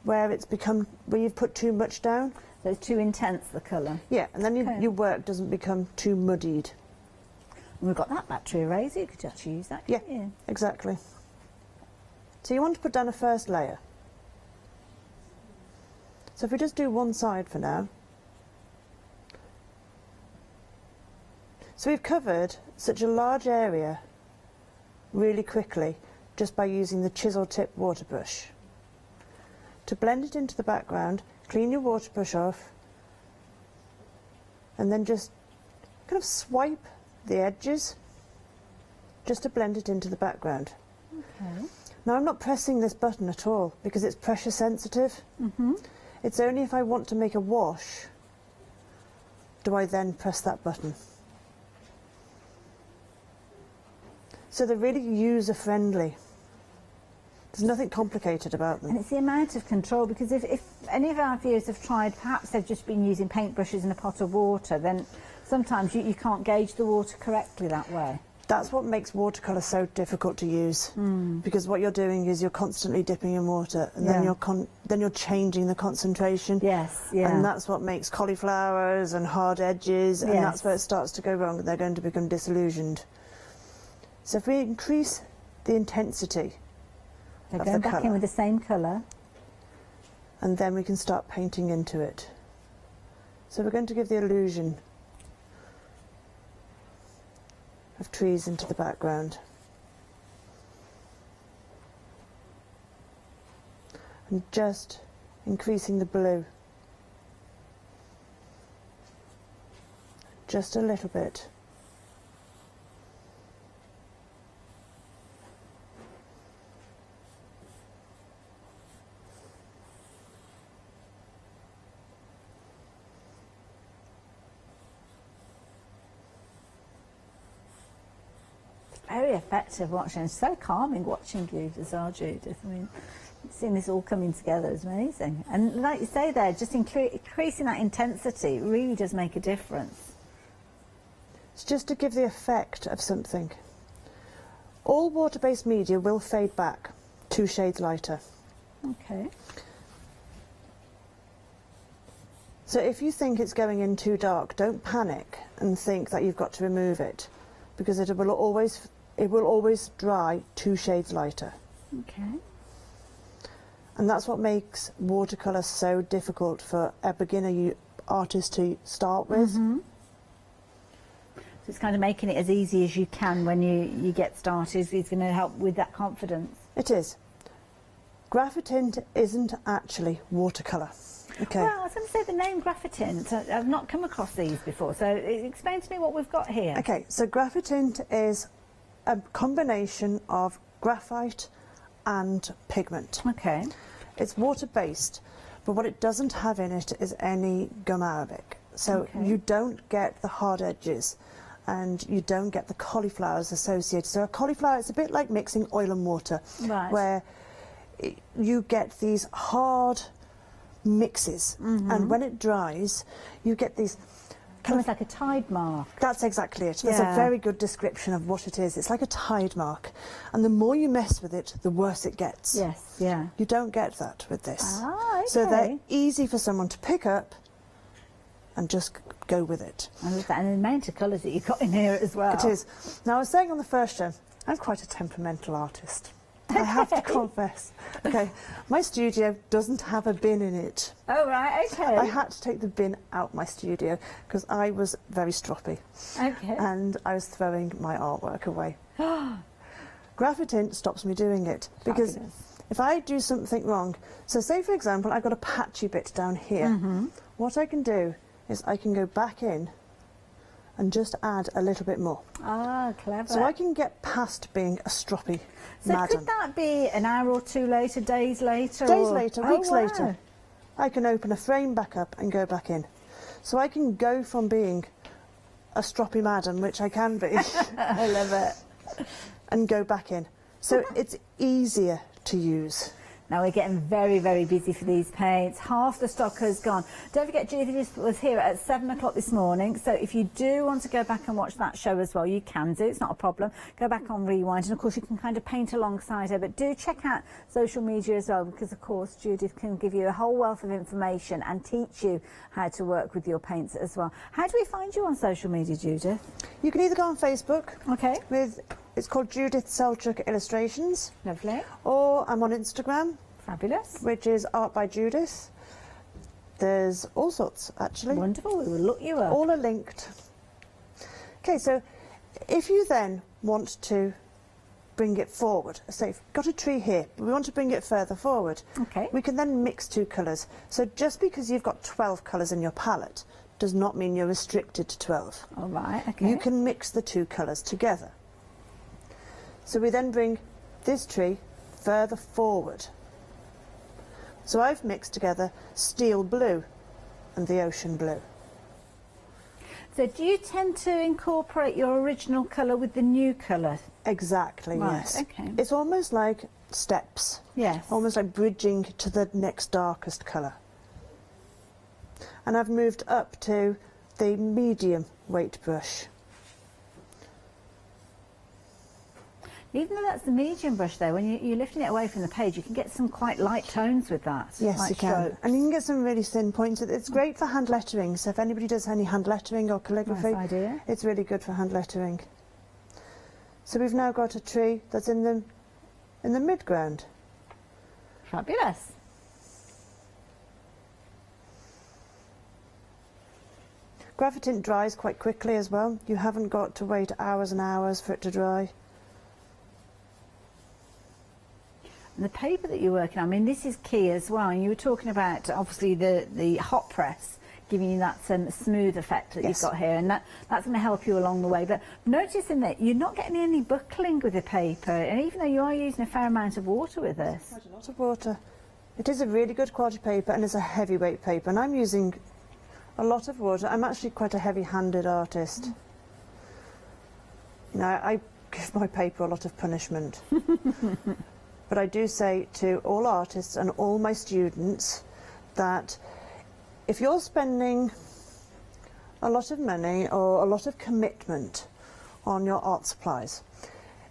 where you've put too much down. So it's too intense, the colour. Yeah, and then your work doesn't become too muddied. And we've got that battery eraser, you could actually use that. Yeah, exactly. So you want to put down a first layer. So if we just do one side for now. So we've covered such a large area really quickly, just by using the chisel tip water brush. To blend it into the background, clean your water brush off, and then just kind of swipe the edges just to blend it into the background. Okay. Now, I'm not pressing this button at all because it's pressure sensitive. It's only if I want to make a wash do I then press that button. So they're really user-friendly. There's nothing complicated about them. And it's the amount of control, because if any of our viewers have tried, perhaps they've just been using paintbrushes in a pot of water, then sometimes you can't gauge the water correctly that way. That's what makes watercolour so difficult to use, because what you're doing is you're constantly dipping in water, and then you're changing the concentration. Yes, yeah. And that's what makes cauliflowers and hard edges, and that's where it starts to go wrong. They're going to become disillusioned. So if we increase the intensity They're of going the back in colour, with the same colour. and then we can start painting into it. So we're going to give the illusion of trees into the background. And just increasing the blue. Just a little bit. Very effective watching. It's so calming watching you as well, Judith. I mean, seeing this all coming together is amazing. And like you say there, just increasing that intensity really does make a difference. It's just to give the effect of something. All water-based media will fade back 2 shades lighter. Okay. So if you think it's going in too dark, don't panic and think that you've got to remove it, because it will always dry 2 shades lighter. Okay. And that's what makes watercolour so difficult for a beginner artist to start with. So it's kind of making it as easy as you can when you get started. It's going to help with that confidence. It is. Graphitint isn't actually watercolour. Okay. Well, I was going to say the name graphitint. I've not come across these before, so explain to me what we've got here. Okay, so graphitint is a combination of graphite and pigment. Okay. It's water-based, but what it doesn't have in it is any gum arabic. So you don't get the hard edges, and you don't get the cauliflowers associated. So a cauliflower, it's a bit like mixing oil and water, where you get these hard mixes, and when it dries, you get these almost like a tide mark. That's exactly it. That's a very good description of what it is. It's like a tide mark, and the more you mess with it, the worse it gets. Yes, yeah. You don't get that with this. Ah, okay. So they're easy for someone to pick up and just go with it. I love that, and the amount of colours that you've got in here as well. It is. Now, I was saying on the first show, I'm quite a temperamental artist. I have to confess. Okay, my studio doesn't have a bin in it. Oh, right, okay. I had to take the bin out my studio because I was very stroppy. Okay. And I was throwing my artwork away. Graphitint stops me doing it because if I do something wrong, so say for example I've got a patchy bit down here, what I can do is I can go back in and just add a little bit more. Ah, clever. So I can get past being a stroppy madam. Could that be an hour or two later, days later? Days later, weeks later. I can open a frame back up and go back in. So I can go from being a stroppy madam, which I can be. I love it. And go back in. So it's easier to use. Now we're getting very, very busy for these paints. Half the stock has gone. Don't forget, Judith was here at 7 o'clock this morning, so if you do want to go back and watch that show as well, you can do. It's not a problem. Go back on Rewind, and of course you can kind of paint alongside her, but do check out social media as well, because of course Judith can give you a whole wealth of information and teach you how to work with your paints as well. How do we find you on social media, Judith? You can either go on Facebook. Okay. It's called Judith Selchuk Illustrations. Lovely. Or I'm on Instagram. Fabulous. Which is Art by Judith. There's all sorts, actually. Wonderful. We will look you up. All are linked. Okay, so if you then want to bring it forward, say you've got a tree here, but we want to bring it further forward. Okay. We can then mix 2 colours. So just because you've got 12 colours in your palette does not mean you're restricted to 12. All right, okay. You can mix the 2 colours together. So we then bring this tree further forward. So I've mixed together steel blue and the ocean blue. So do you tend to incorporate your original colour with the new colour? Exactly, Right, yes. okay. It's almost like steps. Yes. Almost like bridging to the next darkest colour. And I've moved up to the medium weight brush. Even though that's the medium brush though, when you're lifting it away from the page, you can get some quite light tones with that. Yes, light you can. strokes. And you can get some really thin points. It's great for hand lettering, so if anybody does any hand lettering or calligraphy, Nice idea. it's really good for hand lettering. So we've now got a tree that's in the midground. Fabulous. Graphitint dries quite quickly as well. You haven't got to wait hours and hours for it to dry. And the paper that you're working on, I mean, this is key as well. And you were talking about, obviously, the hot press giving you that smooth effect that Yes. you've got here, and that's going to help you along the way. But noticing that you're not getting any buckling with the paper, and even though you are using a fair amount of water with this. Quite a lot of water. It is a really good quality paper, and it's a heavyweight paper, and I'm using a lot of water. I'm actually quite a heavy-handed artist. You know, I give my paper a lot of punishment. But I do say to all artists and all my students that if you're spending a lot of money or a lot of commitment on your art supplies,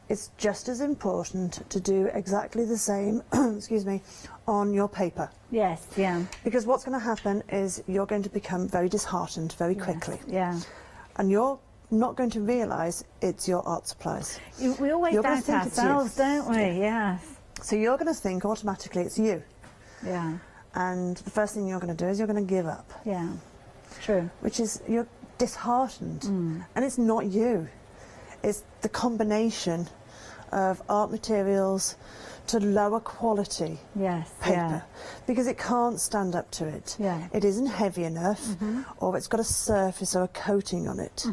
it's just as important to do exactly the same, excuse me, on your paper. Yes, yeah. Because what's going to happen is you're going to become very disheartened very quickly. Yeah. And you're not going to realise it's your art supplies. We always You're gonna doubt think it's you. ourselves, don't we? Yes. So you're going to think automatically it's you. Yeah. And the first thing you're going to do is you're going to give up. Yeah. True. Which is, you're disheartened. And it's not you. It's the combination of art materials to lower quality Yes. paper. Yeah. Because it can't stand up to it. Yeah. It isn't heavy enough, or it's got a surface or a coating on it.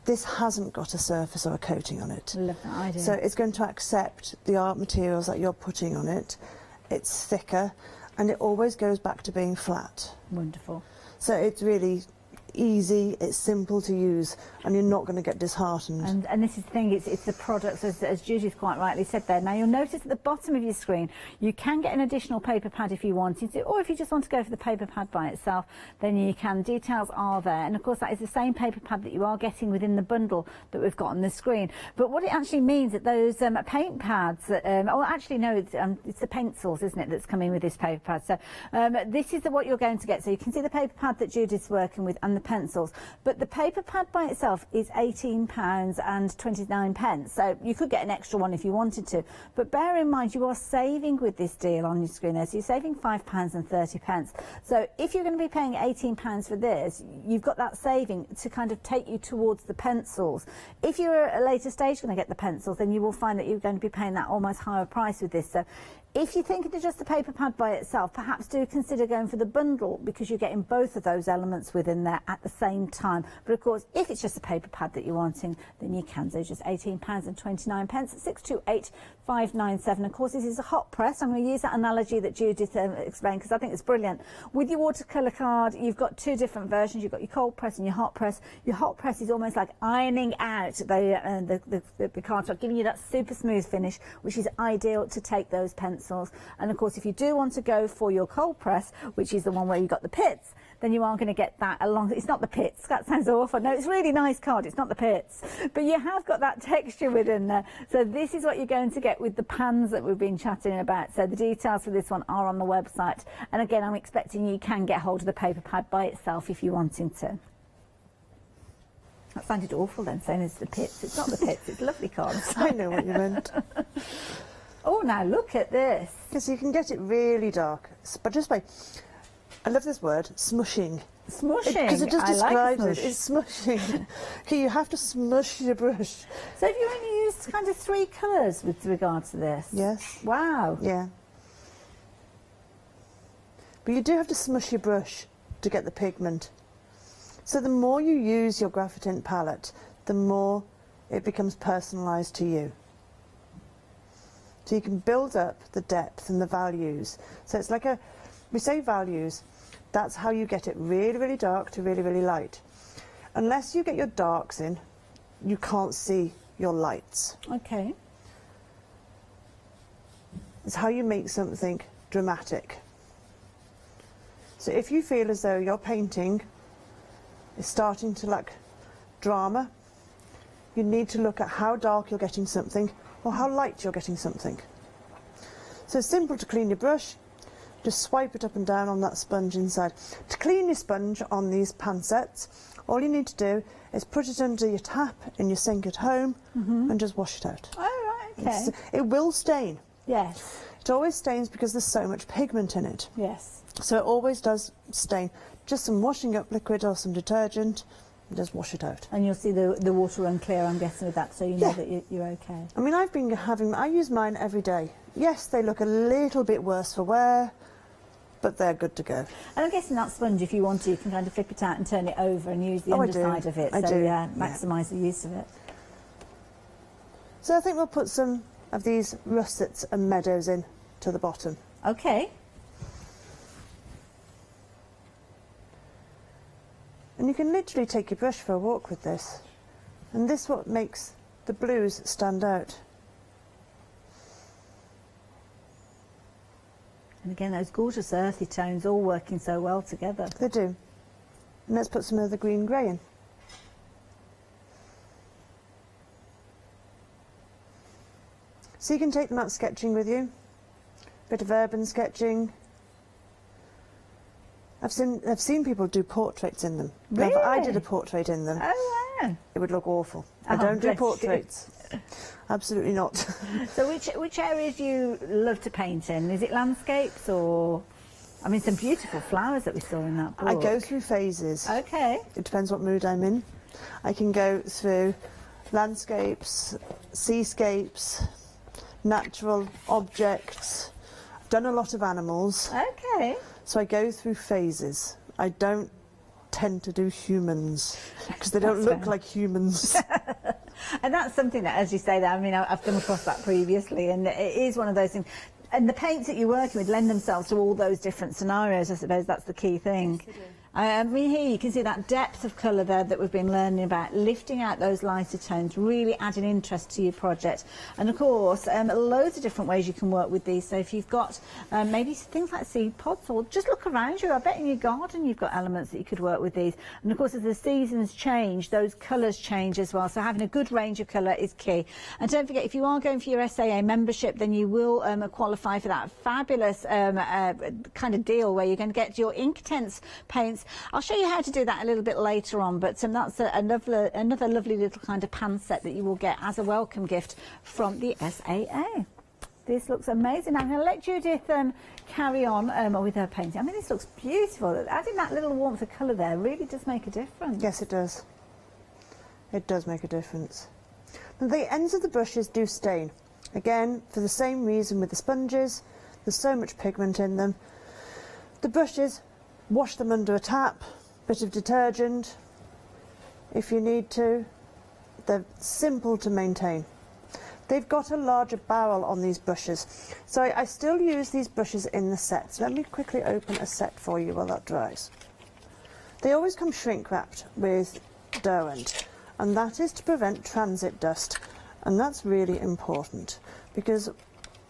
This hasn't got a surface or a coating on it. Love that idea. So it's going to accept the art materials that you're putting on it. It's thicker, and it always goes back to being flat. Wonderful. So it's really easy, it's simple to use, and you're not going to get disheartened. And this is the thing, it's the products, as Judith quite rightly said there. Now you'll notice at the bottom of your screen you can get an additional paper pad if you wanted to, or if you just want to go for the paper pad by itself, then you can. Details are there, and of course that is the same paper pad that you are getting within the bundle that we've got on the screen. But what it actually means that those paint pads, actually no, it's the pencils, isn't it, that's coming with this paper pad. So this is what you're going to get. So you can see the paper pad that Judith's working with and the pencils, but the paper pad by itself is £18.29, so you could get an extra one if you wanted to, but bear in mind you are saving with this deal on your screen there, so you're saving £5.30. So if you're going to be paying £18 for this, you've got that saving to kind of take you towards the pencils. If you're at a later stage going to get the pencils, then you will find that you're going to be paying that almost higher price with this. So if you're thinking of just the paper pad by itself, perhaps do consider going for the bundle, because you're getting both of those elements within there at the same time. But of course, if it's just a paper pad that you're wanting, then you can do just £18.29, 628597. Of course, this is a hot press. I'm going to use that analogy that Judith explained, because I think it's brilliant. With your watercolour card, you've got two different versions. You've got your cold press and your hot press. Your hot press is almost like ironing out the card, giving you that super smooth finish, which is ideal to take those pencils. And of course, if you do want to go for your cold press, which is the one where you've got the pits, then you are going to get that along. It's not the pits. That sounds awful. No, it's a really nice card. It's not the pits. But you have got that texture within there. So this is what you're going to get with the pans that we've been chatting about. So the details for this one are on the website. And again, I'm expecting you can get hold of the paper pad by itself if you're wanting to. That sounded awful then, saying it's the pits. It's not the pits. It's lovely cards. I know what you meant. Oh, now look at this. Because you can get it really dark, but just by, I love this word, smushing. Smushing? Because it just I like describes smush. it. It's smushing. Okay, you have to smush your brush. So have you only used kind of 3 colours with regard to this? Yes. Wow. Yeah. But you do have to smush your brush to get the pigment. So the more you use your Graphitint palette, the more it becomes personalised to you. So you can build up the depth and the values. So it's like We say values. That's how you get it really, really dark to really, really light. Unless you get your darks in, you can't see your lights. Okay. It's how you make something dramatic. So if you feel as though your painting is starting to lack drama, you need to look at how dark you're getting something or how light you're getting something. So it's simple to clean your brush. Just swipe it up and down on that sponge inside. To clean your sponge on these pan sets, all you need to do is put it under your tap in your sink at home and just wash it out. Oh, right, okay. It will stain. Yes. It always stains because there's so much pigment in it. Yes. So it always does stain. Just some washing up liquid or some detergent, and just wash it out. And you'll see the water run clear, I'm guessing, with that, so you know that you're okay. I mean, I use mine every day. Yes, they look a little bit worse for wear, but they're good to go. And I'm guessing that sponge, if you want to, you can kind of flip it out and turn it over and use the underside of it. Yeah, maximise the use of it. So I think we'll put some of these russets and meadows in to the bottom. Okay. And you can literally take your brush for a walk with this. And this is what makes the blues stand out. And again, those gorgeous earthy tones all working so well together. They do. And let's put some of the green grey in. So you can take them out sketching with you. Bit of urban sketching. I've seen people do portraits in them. Really? Now, if I did a portrait in them, wow. It would look awful. I Oh, don't do bless portraits. Absolutely not. So which areas do you love to paint in? Is it landscapes or... I mean, some beautiful flowers that we saw in that book. I go through phases. Okay. It depends what mood I'm in. I can go through landscapes, seascapes, natural objects. I've done a lot of animals. Okay. So I go through phases. I don't tend to do humans because they don't look like humans. And that's something that, as you say that, I mean, I've come across that previously, and it is one of those things. And the paints that you're working with lend themselves to all those different scenarios. I suppose that's the key thing. Yes, I mean, here you can see that depth of colour there that we've been learning about, lifting out those lighter tones, really adding interest to your project. And of course, loads of different ways you can work with these. So if you've got maybe things like seed pods, or just look around you, I bet in your garden you've got elements that you could work with these. And of course, as the seasons change, those colours change as well. So having a good range of colour is key. And don't forget, if you are going for your SAA membership, then you will qualify for that fabulous kind of deal where you're going to get your Inktense paints. I'll show you how to do that a little bit later on, but that's another lovely little kind of pan set that you will get as a welcome gift from the SAA. This looks amazing. I'm going to let Judith carry on with her painting. I mean, this looks beautiful. Adding that little warmth of colour there really does make a difference. Yes, it does. It does make a difference. Now, the ends of the brushes do stain. Again, for the same reason with the sponges, there's so much pigment in them. The brushes, wash them under a tap, bit of detergent if you need to. They're simple to maintain. They've got a larger barrel on these brushes, so I still use these brushes in the sets. Let me quickly open a set for you while that dries. They always come shrink wrapped with Derwent, and that is to prevent transit dust, and that's really important because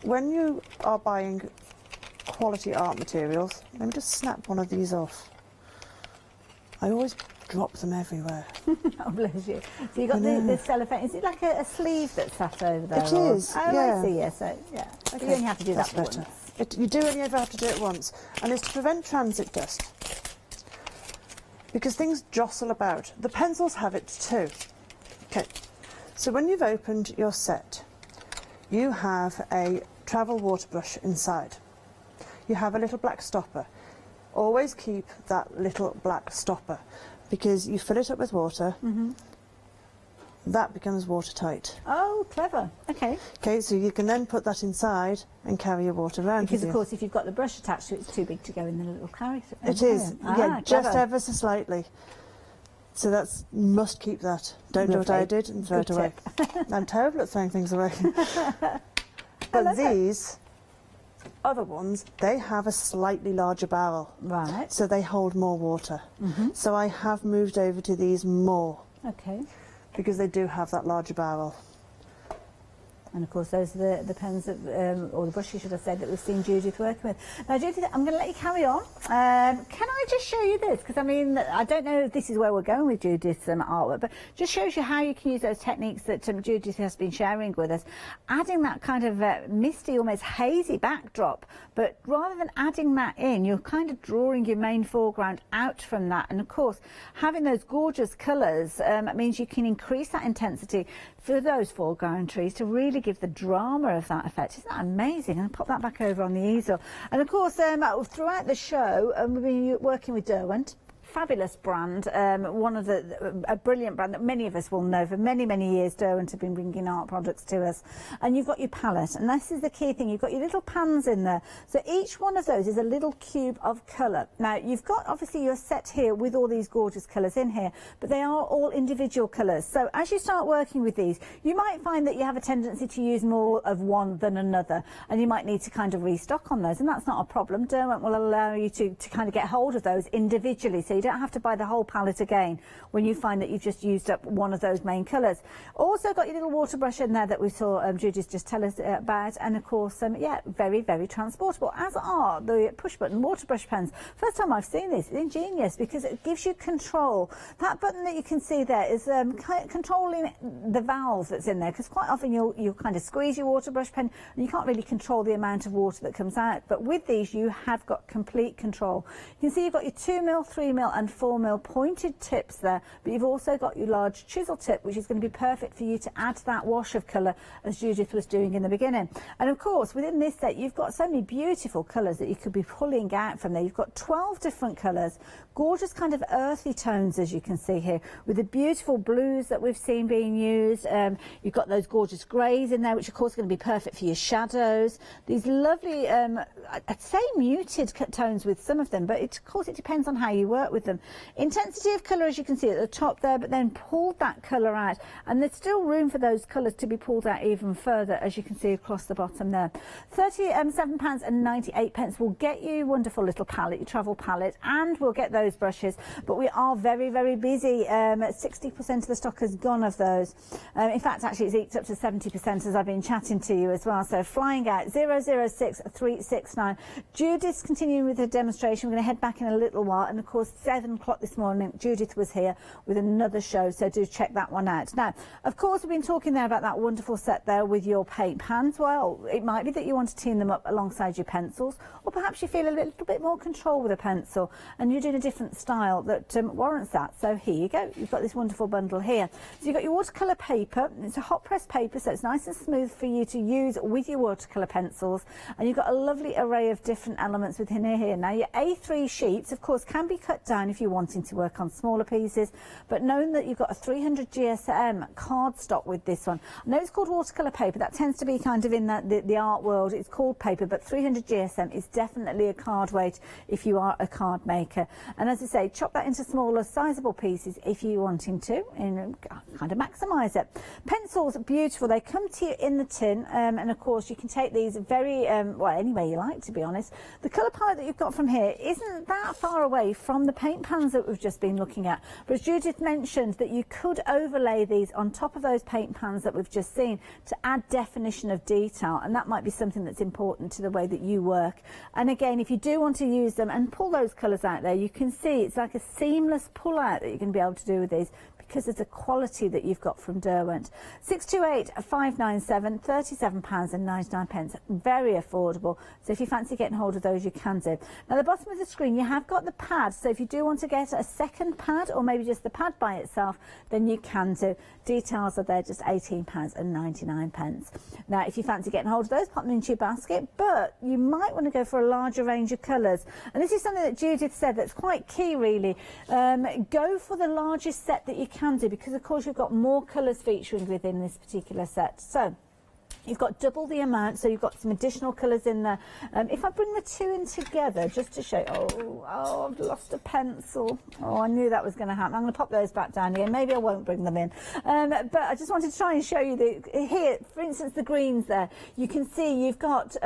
when you are buying quality art materials, let me just snap one of these off. I always drop them everywhere. Oh, bless you. So you've got the cellophane. Is it like a sleeve that's sat over there? It is, Oh, yeah. I see, yes. Yeah, so, yeah. Okay, You only have to do that's that better. once. You do only ever have to do it once, and it's to prevent transit dust. Because things jostle about. The pencils have it too. Okay, so when you've opened your set, you have a travel water brush inside. You have a little black stopper. Always keep that little black stopper because you fill it up with water, that becomes watertight. Oh, clever. Okay. Okay, so you can then put that inside and carry your water around Because, with of you. course, if you've got the brush attached to it, it's too big to go in the little carry. It is, yeah, just clever. ever so slightly. So that's, must keep that. Don't do what I did and throw Good it away. I'm terrible at throwing things away. But these other ones, they have a slightly larger barrel. Right. So they hold more water. So I have moved over to these more. Okay. Because they do have that larger barrel. And of course, those are the pens that, or the brushes, should I say, that we've seen Judith working with. Now, Judith, I'm going to let you carry on. Can I just show you this? Because I mean, I don't know if this is where we're going with Judith's artwork, but just shows you how you can use those techniques that Judith has been sharing with us, adding that kind of misty, almost hazy backdrop. But rather than adding that in, you're kind of drawing your main foreground out from that. And of course, having those gorgeous colours means you can increase that intensity for those foreground trees to really give the drama of that effect. Isn't that amazing? And pop that back over on the easel. And of course, throughout the show, we've been working with Derwent. Fabulous brand, one of a brilliant brand that many of us will know. For many, many years, Derwent have been bringing art products to us. And you've got your palette, and this is the key thing. You've got your little pans in there. So each one of those is a little cube of colour. Now, you've got, obviously, your set here with all these gorgeous colours in here, but they are all individual colours. So as you start working with these, you might find that you have a tendency to use more of one than another, and you might need to kind of restock on those, and that's not a problem. Derwent will allow you to kind of get hold of those individually, so you don't have to buy the whole palette again when you find that you've just used up one of those main colours. Also got your little water brush in there that we saw Judith just tell us about, and of course, yeah, very, very transportable, as are the push button water brush pens. First time I've seen this. It's ingenious because it gives you control. That button that you can see there is controlling the valve that's in there, because quite often you'll kind of squeeze your water brush pen and you can't really control the amount of water that comes out. But with these, you have got complete control. You can see you've got your 2mm, 3mm and 4mm pointed tips there, but you've also got your large chisel tip, which is going to be perfect for you to add that wash of colour as Judith was doing in the beginning. And of course, within this set, you've got so many beautiful colours that you could be pulling out from there. You've got 12 different colours, gorgeous kind of earthy tones, as you can see here, with the beautiful blues that we've seen being used. You've got those gorgeous greys in there, which of course are going to be perfect for your shadows. These lovely, I'd say muted tones with some of them, but of course it depends on how you work with them. Intensity of colour, as you can see at the top there, but then pulled that colour out, and there's still room for those colours to be pulled out even further, as you can see across the bottom there. £37.98 will get you wonderful little palette, your travel palette, and we'll get those brushes, but we are very, very busy. 60% of the stock has gone of those. In fact, actually it's eked up to 70% as I've been chatting to you as well, so flying out 006369. Judith's continuing with her demonstration. We're going to head back in a little while, and of course 7 o'clock this morning Judith was here with another show, so do check that one out. Now, of course, we've been talking there about that wonderful set there with your paint pans. Well, it might be that you want to team them up alongside your pencils, or perhaps you feel a little bit more control with a pencil and you're doing a different style that warrants that. So here you go, you've got this wonderful bundle here. So you've got your watercolour paper. It's a hot press paper, so it's nice and smooth for you to use with your watercolour pencils, and you've got a lovely array of different elements within here. Now, your A3 sheets, of course, can be cut down if you're wanting to work on smaller pieces, but knowing that you've got a 300 GSM cardstock with this one. I know it's called watercolour paper, that tends to be kind of in the art world, it's called paper, but 300 GSM is definitely a card weight if you are a card maker. And as I say, chop that into smaller, sizable pieces if you're wanting to, and kind of maximise it. Pencils are beautiful, they come to you in the tin, and of course you can take these very, well, any way you like, to be honest. The colour palette that you've got from here isn't that far away from the paint pans that we've just been looking at, but as Judith mentioned, that you could overlay these on top of those paint pans that we've just seen to add definition of detail, and that might be something that's important to the way that you work. And again, if you do want to use them and pull those colours out there, you can see it's like a seamless pull out that you're going to be able to do with these, because of the quality that you've got from Derwent. 628-597, £37.99, very affordable. So if you fancy getting hold of those, you can do. Now, the bottom of the screen, you have got the pad, so if you do want to get a second pad, or maybe just the pad by itself, then you can do. Details are there, just £18.99. Now, if you fancy getting hold of those, pop them into your basket, but you might want to go for a larger range of colours. And this is something that Judith said that's quite key, really. Go for the largest set that you can do, because of course you've got more colours featuring within this particular set. So You've got double the amount, so you've got some additional colours in there. If I bring the two in together, just to show you, I've lost a pencil. Oh, I knew that was going to happen. I'm going to pop those back down again. Maybe I won't bring them in. But I just wanted to try and show you here, for instance, the greens there. You can see you've got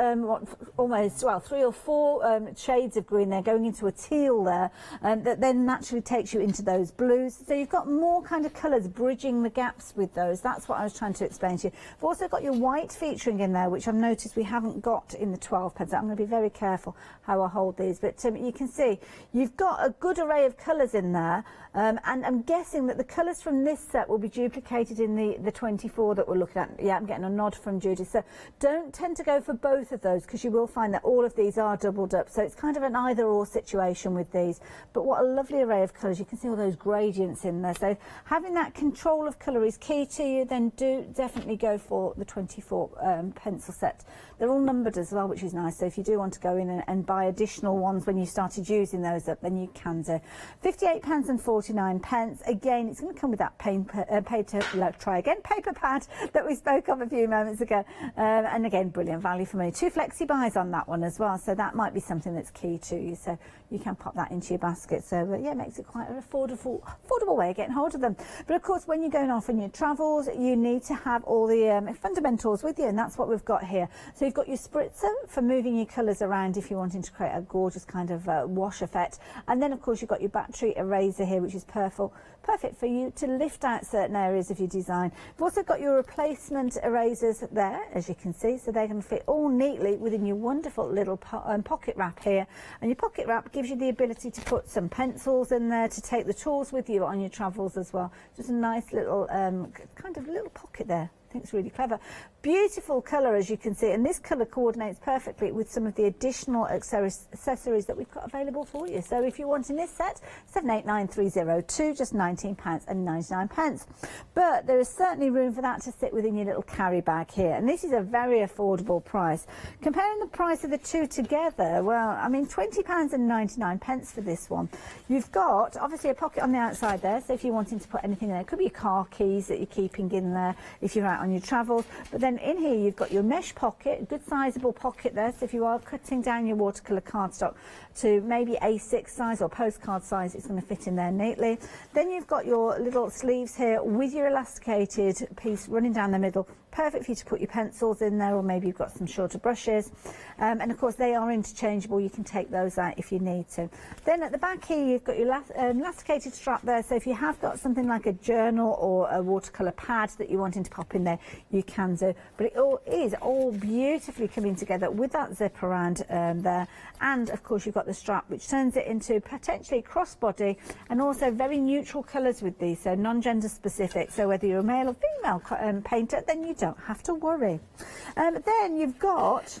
almost, well, 3 or 4 shades of green there going into a teal there, that then naturally takes you into those blues. So you've got more kind of colours bridging the gaps with those. That's what I was trying to explain to you. You've also got your white featuring in there, which I've noticed we haven't got in the 12 pence. I'm going to be very careful how I hold these, but you can see you've got a good array of colours in there, and I'm guessing that the colours from this set will be duplicated in the 24 that we're looking at. Yeah, I'm getting a nod from Judy. So don't tend to go for both of those, because you will find that all of these are doubled up, so it's kind of an either or situation with these. But what a lovely array of colours. You can see all those gradients in there, so having that control of colour is key to you. Then do definitely go for the 24 pencil set. They're all numbered as well, which is nice, so if you do want to go in and buy additional ones when you started using those up, then you can do. £58.49. Again, it's going to come with that paper pad that we spoke of a few moments ago, and again, brilliant value for money. 2 flexi buys on that one as well, so that might be something that's key to you, so you can pop that into your basket. So yeah, it makes it quite an affordable way of getting hold of them. But of course, when you're going off on your travels, you need to have all the fundamentals with you, and that's what we've got here. So you've got your spritzer for moving your colours around if you're wanting to create a gorgeous kind of wash effect, and then of course you've got your battery eraser here, which is perfect for you to lift out certain areas of your design. You've also got your replacement erasers there, as you can see, so they can fit all neatly within your wonderful little pocket wrap here, and your pocket wrap gives you the ability to put some pencils in there to take the tools with you on your travels as well. Just a nice little kind of little pocket there. I think it's really clever. Beautiful colour, as you can see, and this colour coordinates perfectly with some of the additional accessories that we've got available for you. So if you're wanting this set, 789302, just £19.99. But there is certainly room for that to sit within your little carry bag here, and this is a very affordable price. Comparing the price of the two together, well, I mean, £20.99 for this one. You've got obviously a pocket on the outside there, so if you're wanting to put anything in there, it could be your car keys that you're keeping in there if you're out on your travels. But then in here you've got your mesh pocket, a good sizable pocket there, so if you are cutting down your watercolour cardstock to maybe A6 size or postcard size, it's going to fit in there neatly. Then you've got your little sleeves here with your elasticated piece running down the middle, perfect for you to put your pencils in there, or maybe you've got some shorter brushes, and of course they are interchangeable. You can take those out if you need to. Then at the back here you've got your elasticated strap there, so if you have got something like a journal or a watercolour pad that you're wanting to pop in there, you can do. But it all is all beautifully coming together with that zip around there, and of course you've got the strap which turns it into potentially crossbody, and also very neutral colours with these, so non-gender specific, so whether you're a male or female painter, then you don't have to worry. Then you've got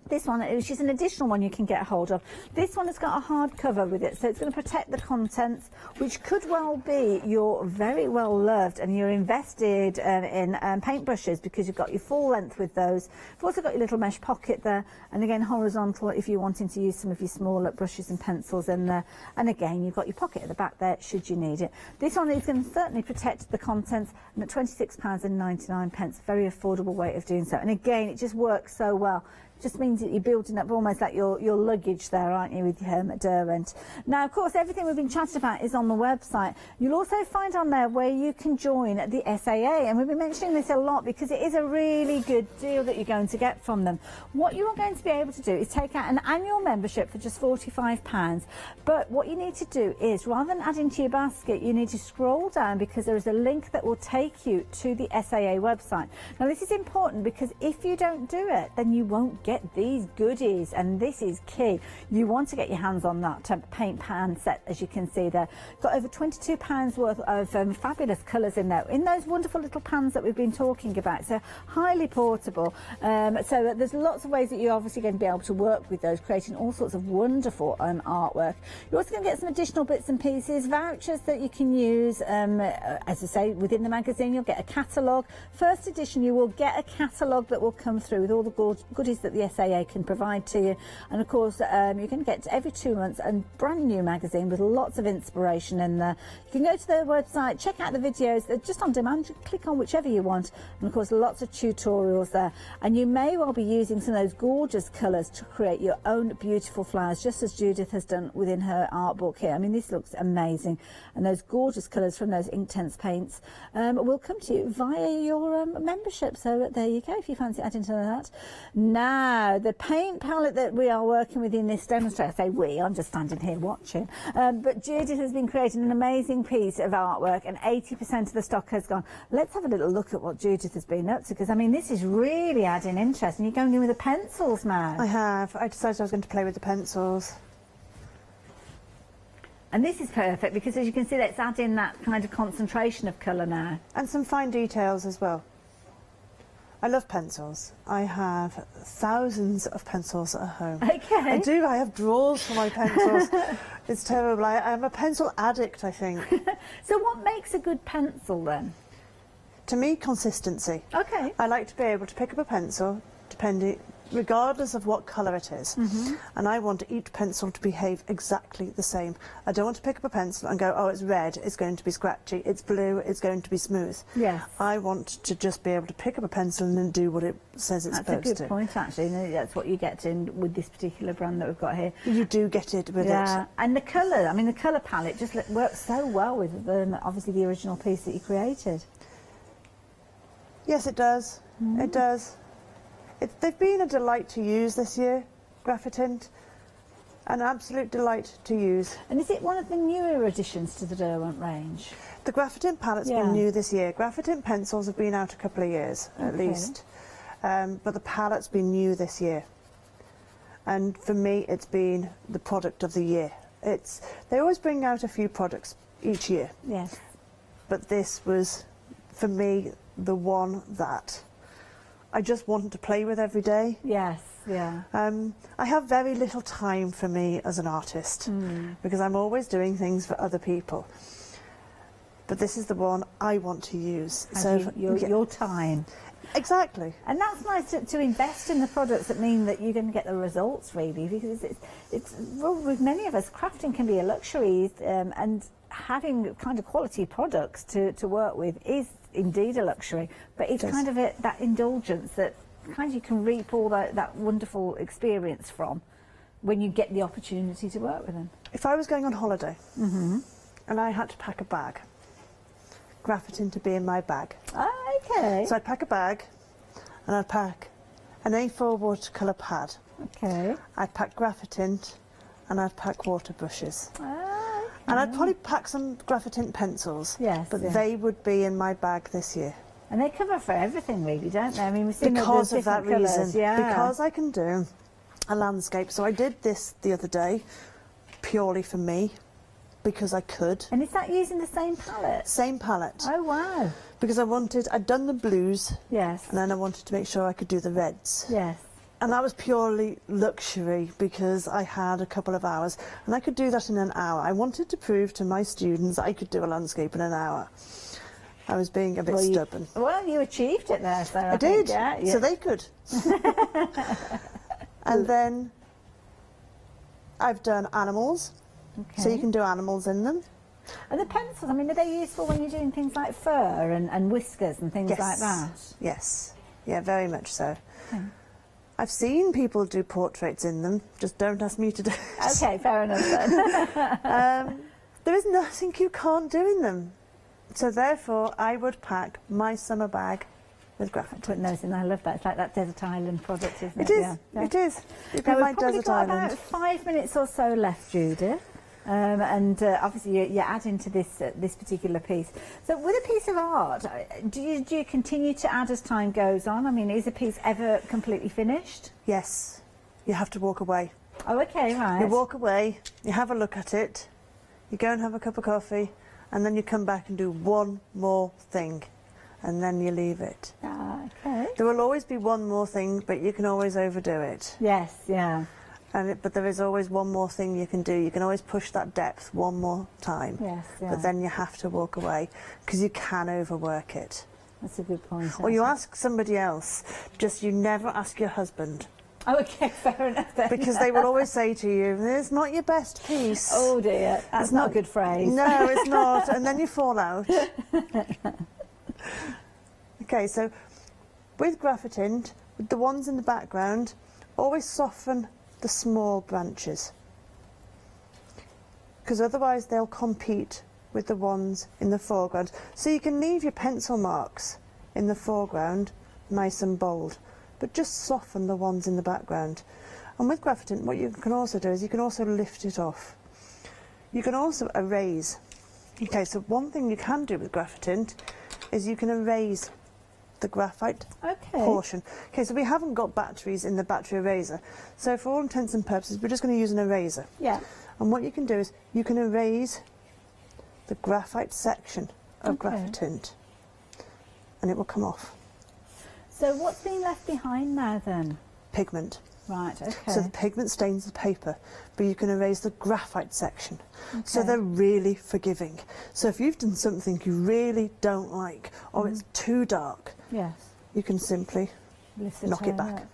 this one, which is an additional one you can get a hold of. This one has got a hard cover with it, so it's going to protect the contents, which could well be your very well loved and you're invested in paintbrushes, because you've got your full length with those. You've also got your little mesh pocket there, and again horizontal if you're wanting to use some of your smaller brushes and pencils in there. And again, you've got your pocket at the back there should you need it. This one is going to certainly protect the contents, and at £26.99, very affordable way of doing so. And again, it just works so well. Just means that you're building up almost like your luggage there, aren't you, with your Derwent. Now, of course, everything we've been chatting about is on the website. You'll also find on there where you can join the SAA, and we've been mentioning this a lot because it is a really good deal that you're going to get from them. What you are going to be able to do is take out an annual membership for just £45, but what you need to do is, rather than adding to your basket, you need to scroll down, because there is a link that will take you to the SAA website. Now, this is important because if you don't do it, then you won't get these goodies, and this is key. You want to get your hands on that paint pan set, as you can see there. Got over £22 worth of fabulous colours in there, in those wonderful little pans that we've been talking about, so highly portable. So there's lots of ways that you're obviously going to be able to work with those, creating all sorts of wonderful artwork. You're also going to get some additional bits and pieces, vouchers that you can use. As I say, within the magazine you'll get a catalogue. First edition, you will get a catalogue that will come through with all the goodies that the the SAA can provide to you. And of course, you're going to get every 2 months a brand new magazine with lots of inspiration in there. You can go to their website, check out the videos. They're just on demand. Click on whichever you want. And of course, lots of tutorials there. And you may well be using some of those gorgeous colours to create your own beautiful flowers, just as Judith has done within her art book here. I mean, this looks amazing. And those gorgeous colours from those Inktense paints will come to you via your membership. So there you go, if you fancy adding to that. Now, the paint palette that we are working with in this demonstration, I say we, I'm just standing here watching, but Judith has been creating an amazing piece of artwork, and 80% of the stock has gone. Let's have a little look at what Judith has been up to, because I mean, this is really adding interest. And you're going in with the pencils now. I have. I decided I was going to play with the pencils. And this is perfect because, as you can see, let's add in that kind of concentration of colour now. And some fine details as well. I love pencils. I have thousands of pencils at home. Okay. I do. I have drawers for my pencils. It's terrible. I'm a pencil addict, I think. So what makes a good pencil then? To me, consistency. Okay. I like to be able to pick up a pencil, regardless of what colour it is. And I want each pencil to behave exactly the same. I don't want to pick up a pencil and go, oh, it's red, it's going to be scratchy, it's blue, it's going to be smooth. Yes. I want to just be able to pick up a pencil and then do what it says it's supposed to. That's a good point, actually. That's what you get in with this particular brand that we've got here. You do get it with it. And the colour, I mean, the colour palette just works so well with obviously the original piece that you created. Yes, it does. It does. They've been a delight to use this year, Graphitint. An absolute delight to use. And is it one of the newer additions to the Derwent range? The Graphitint palette's been new this year. Graphitint pencils have been out a couple of years, at least. But the palette's been new this year. And for me, it's been the product of the year. They always bring out a few products each year. Yes. But this was, for me, the one that I just wanted to play with every day. Yes, yeah. I have very little time for me as an artist because I'm always doing things for other people. But this is the one I want to use. Your time. Exactly. And that's nice to invest in the products that mean that you're going to get the results, really, because well, with many of us, crafting can be a luxury, and having kind of quality products to work with is indeed a luxury, but it's kind of that indulgence that kind of you can reap all that wonderful experience from when you get the opportunity to work with them. If I was going on holiday and I had to pack a bag, Graphitint to be in my bag. Okay. So I'd pack a bag and I'd pack an A4 watercolour pad. Okay. I'd pack Graphitint and I'd pack water brushes. And I'd probably pack some Graphitint pencils. Yes. But they would be in my bag this year. And they cover for everything, really, don't they? I mean, we've seen because of that colours, reason. Because I can do a landscape. So I did this the other day purely for me because I could. And is that using the same palette? Same palette. Oh, wow. Because I'd done the blues. Yes. And then I wanted to make sure I could do the reds. Yes. And that was purely luxury because I had a couple of hours and I could do that in an hour. I wanted to prove to my students I could do a landscape in an hour. I was being a bit stubborn. Well, you achieved it there, so I did. Yeah. So they could. And then I've done animals. Okay. So you can do animals in them. And the pencils, I mean, are they useful when you're doing things like fur and whiskers and things like that? Yes. Yeah, very much so. Okay. I've seen people do portraits in them, just don't ask me to do it. Okay, fair enough then. There is nothing you can't do in them. So therefore, I would pack my summer bag with Graphitint. Putting those in, I love that. It's like that desert island product, isn't it? It is, it is. It'd be Now, my we've probably desert got island. about 5 minutes or so left, Judith. And obviously you're adding to this particular piece. So with a piece of art, do you continue to add as time goes on? I mean, is a piece ever completely finished? Yes. You have to walk away. Oh, okay, right. You walk away, you have a look at it, you go and have a cup of coffee, and then you come back and do one more thing, and then you leave it. Okay. There will always be one more thing, but you can always overdo it. Yes, yeah. But there is always one more thing you can do. You can always push that depth one more time. Yes, yeah. But then you have to walk away because you can overwork it. That's a good point. Or you ask somebody else. Just you never ask your husband Oh, okay, fair enough then. Because they will always say to you, it's not your best piece. Oh dear, that's not a good phrase. No, it's not, and then you fall out. Okay, so with graphitint, with the ones in the background, always soften the small branches, because otherwise they'll compete with the ones in the foreground. So you can leave your pencil marks in the foreground nice and bold, but just soften the ones in the background. And with graphitint, what you can also do is you can also lift it off. You can also erase. Okay, so one thing you can do with graphitint is you can erase the graphite portion. Okay, so we haven't got batteries in the battery eraser, so for all intents and purposes we're just going to use an eraser. Yeah. And what you can do is you can erase the graphite section of graphitint, and it will come off. So what's being left behind now then? Pigment. Right, okay. So the pigment stains the paper, but you can erase the graphite section. So they're really forgiving. So if you've done something you really don't like, or it's too dark, yes, you can simply knock it back.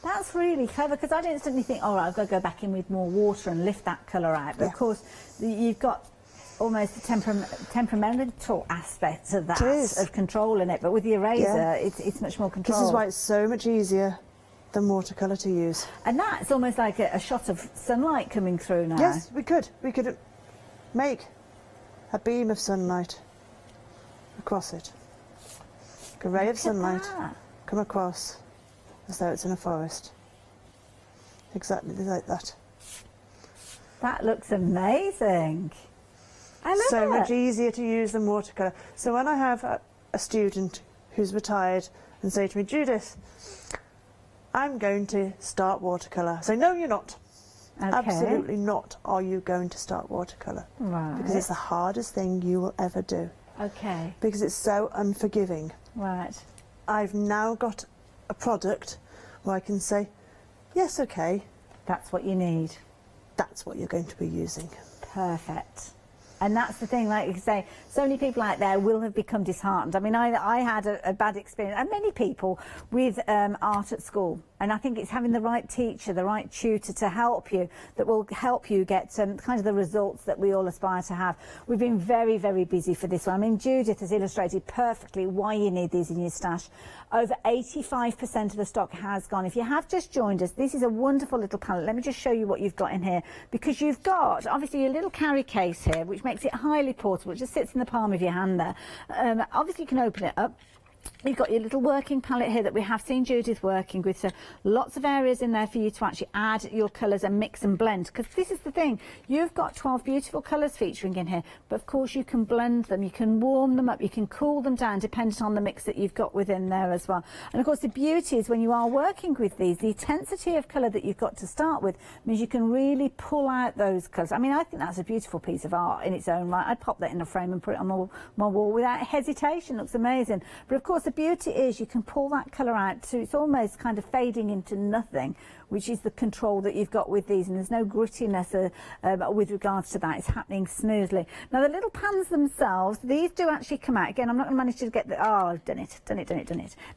That's really clever, because I'd instantly think, all right, I've got to go back in with more water and lift that colour out. But of course, you've got almost a temperamental aspect of that, of controlling it. But with the eraser, it's much more controlled. This is why it's so much easier than watercolour to use. And that's almost like a shot of sunlight coming through now. Yes, we could make a beam of sunlight across it. A ray of sunlight come across as though it's in a forest. Exactly like that. That looks amazing. I love it. So much easier to use than watercolour. So when I have a student who's retired and say to me, Judith, I'm going to start watercolour. I say, no, you're not. Absolutely not are you going to start watercolour. Right. Because it's the hardest thing you will ever do. Okay. Because it's so unforgiving. Right. I've now got a product where I can say, yes, okay. That's what you need. That's what you're going to be using. Perfect. And that's the thing, like you say, so many people out there will have become disheartened. I mean, I had a bad experience, and many people, with art at school. And I think it's having the right teacher, the right tutor to help you, that will help you get kind of the results that we all aspire to have. We've been very, very busy for this one. I mean, Judith has illustrated perfectly why you need these in your stash. Over 85% of the stock has gone. If you have just joined us, this is a wonderful little palette. Let me just show you what you've got in here, because you've got, obviously, your little carry case here, which makes it highly portable. It just sits in the palm of your hand there. Obviously, you can open it up. You've got your little working palette here that we have seen Judith working with, so lots of areas in there for you to actually add your colours and mix and blend, because this is the thing, you've got 12 beautiful colours featuring in here, but of course you can blend them, you can warm them up, you can cool them down depending on the mix that you've got within there as well. And of course the beauty is when you are working with these, the intensity of colour that you've got to start with means you can really pull out those colours. I mean, I think that's a beautiful piece of art in its own right. I'd pop that in a frame and put it on my wall without hesitation. It looks amazing. But of course the beauty is you can pull that colour out, so it's almost kind of fading into nothing, which is the control that you've got with these, and there's no grittiness with regards to that. It's happening smoothly. Now the little pans themselves, these do actually come out. Again, I'm not going to manage to get the, oh, I've done it.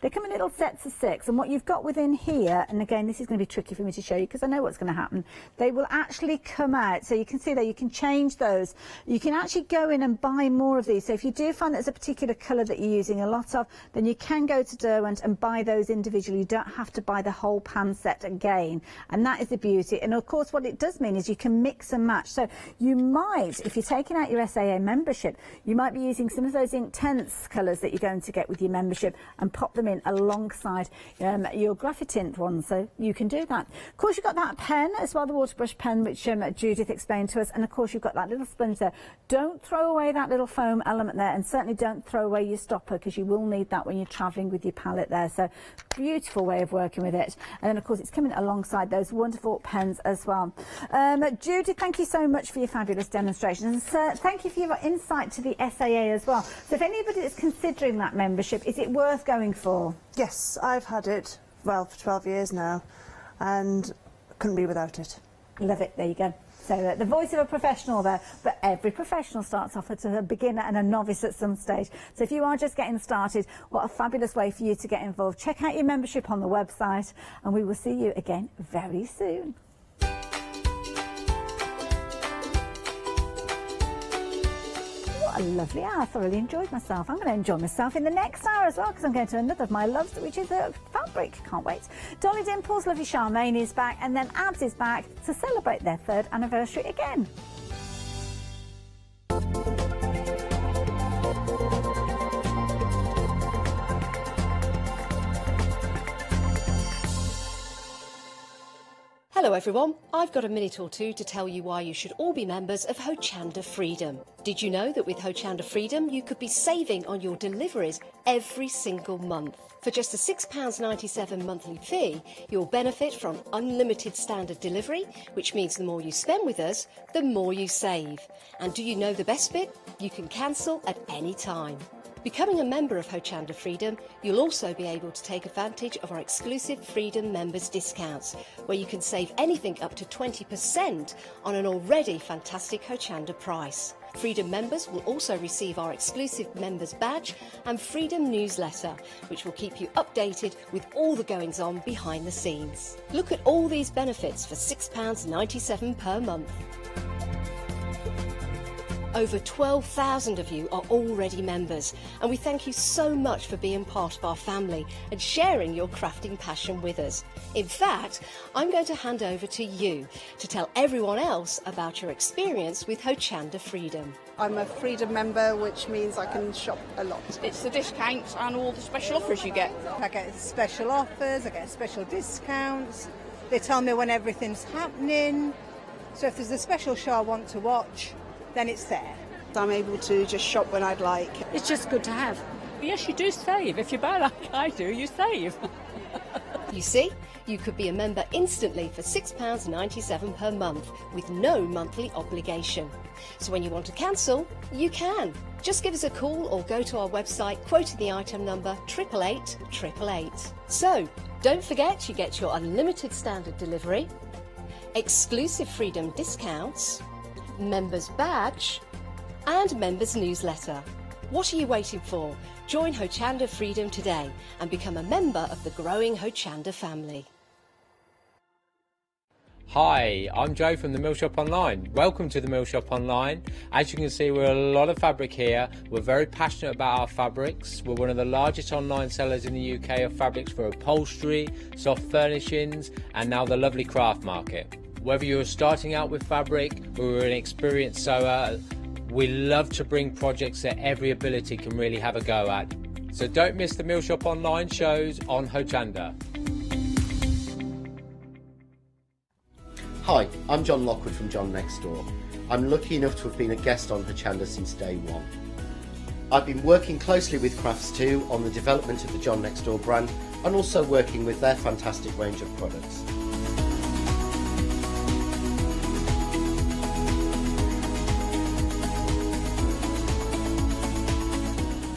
They come in little sets of 6, and what you've got within here, and again this is going to be tricky for me to show you because I know what's going to happen, they will actually come out. So you can see there, you can change those. You can actually go in and buy more of these. So if you do find there's a particular colour that you're using a lot of, then you can go to Derwent and buy those individually. You don't have to buy the whole pan set again, and that is the beauty. And of course what it does mean is you can mix and match. So you might, if you're taking out your SAA membership, you might be using some of those intense colours that you're going to get with your membership and pop them in alongside your graphitint ones, so you can do that. Of course you've got that pen as well, the water brush pen, which Judith explained to us, and of course you've got that little sponge there. Don't throw away that little foam element there, and certainly don't throw away your stopper, because you will need that when you're travelling with your palette there. So beautiful way of working with it. And then of course it's coming alongside those wonderful pens as well. Judith, thank you so much for your fabulous demonstration, and thank you for your insight to the SAA as well. So if anybody is considering that membership, is it worth going for? Yes, I've had it, well, for 12 years now, and couldn't be without it. Love it. There you go. So the voice of a professional there, but every professional starts off as a beginner and a novice at some stage. So if you are just getting started, what a fabulous way for you to get involved. Check out your membership on the website, and we will see you again very soon. What a lovely hour. I thoroughly enjoyed myself. I'm going to enjoy myself in the next hour as well, because I'm going to another of my loves, which is fabric. Can't wait. Dolly Dimples, lovely Charmaine is back, and then Abs is back to celebrate their 3rd anniversary again. Hello everyone, I've got a minute or two to tell you why you should all be members of Hochanda Freedom. Did you know that with Hochanda Freedom you could be saving on your deliveries every single month? For just a £6.97 monthly fee, you'll benefit from unlimited standard delivery, which means the more you spend with us, the more you save. And do you know the best bit? You can cancel at any time. Becoming a member of Hochanda Freedom, you'll also be able to take advantage of our exclusive Freedom members discounts, where you can save anything up to 20% on an already fantastic Hochanda price. Freedom members will also receive our exclusive members badge and Freedom newsletter, which will keep you updated with all the goings on behind the scenes. Look at all these benefits for £6.97 per month. Over 12,000 of you are already members, and we thank you so much for being part of our family and sharing your crafting passion with us. In fact, I'm going to hand over to you to tell everyone else about your experience with Hochanda Freedom. I'm a Freedom member, which means I can shop a lot. It's the discounts and all the special offers you get. I get special offers, I get special discounts. They tell me when everything's happening. So if there's a special show I want to watch, then it's there. I'm able to just shop when I'd like. It's just good to have. Yes, you do save. If you buy like I do, you save. You see, you could be a member instantly for £6.97 per month with no monthly obligation. So when you want to cancel, you can. Just give us a call or go to our website quoting the item number 888-888. So don't forget you get your unlimited standard delivery, exclusive Freedom discounts, members badge and members newsletter. What are you waiting for? Join Hochanda Freedom today and become a member of the growing Hochanda family. Hi, I'm Joe from the Mill Shop Online. Welcome to the Mill Shop Online. As you can see, we're a lot of fabric here. We're very passionate about our fabrics. We're one of the largest online sellers in the UK of fabrics for upholstery, soft furnishings and now the lovely craft market. Whether you're starting out with fabric or you're an experienced sewer, we love to bring projects that every ability can really have a go at. So don't miss the Mill Shop Online shows on Hochanda. Hi, I'm John Lockwood from John Next Door. I'm lucky enough to have been a guest on Hochanda since day one. I've been working closely with Crafts2 on the development of the John Next Door brand and also working with their fantastic range of products.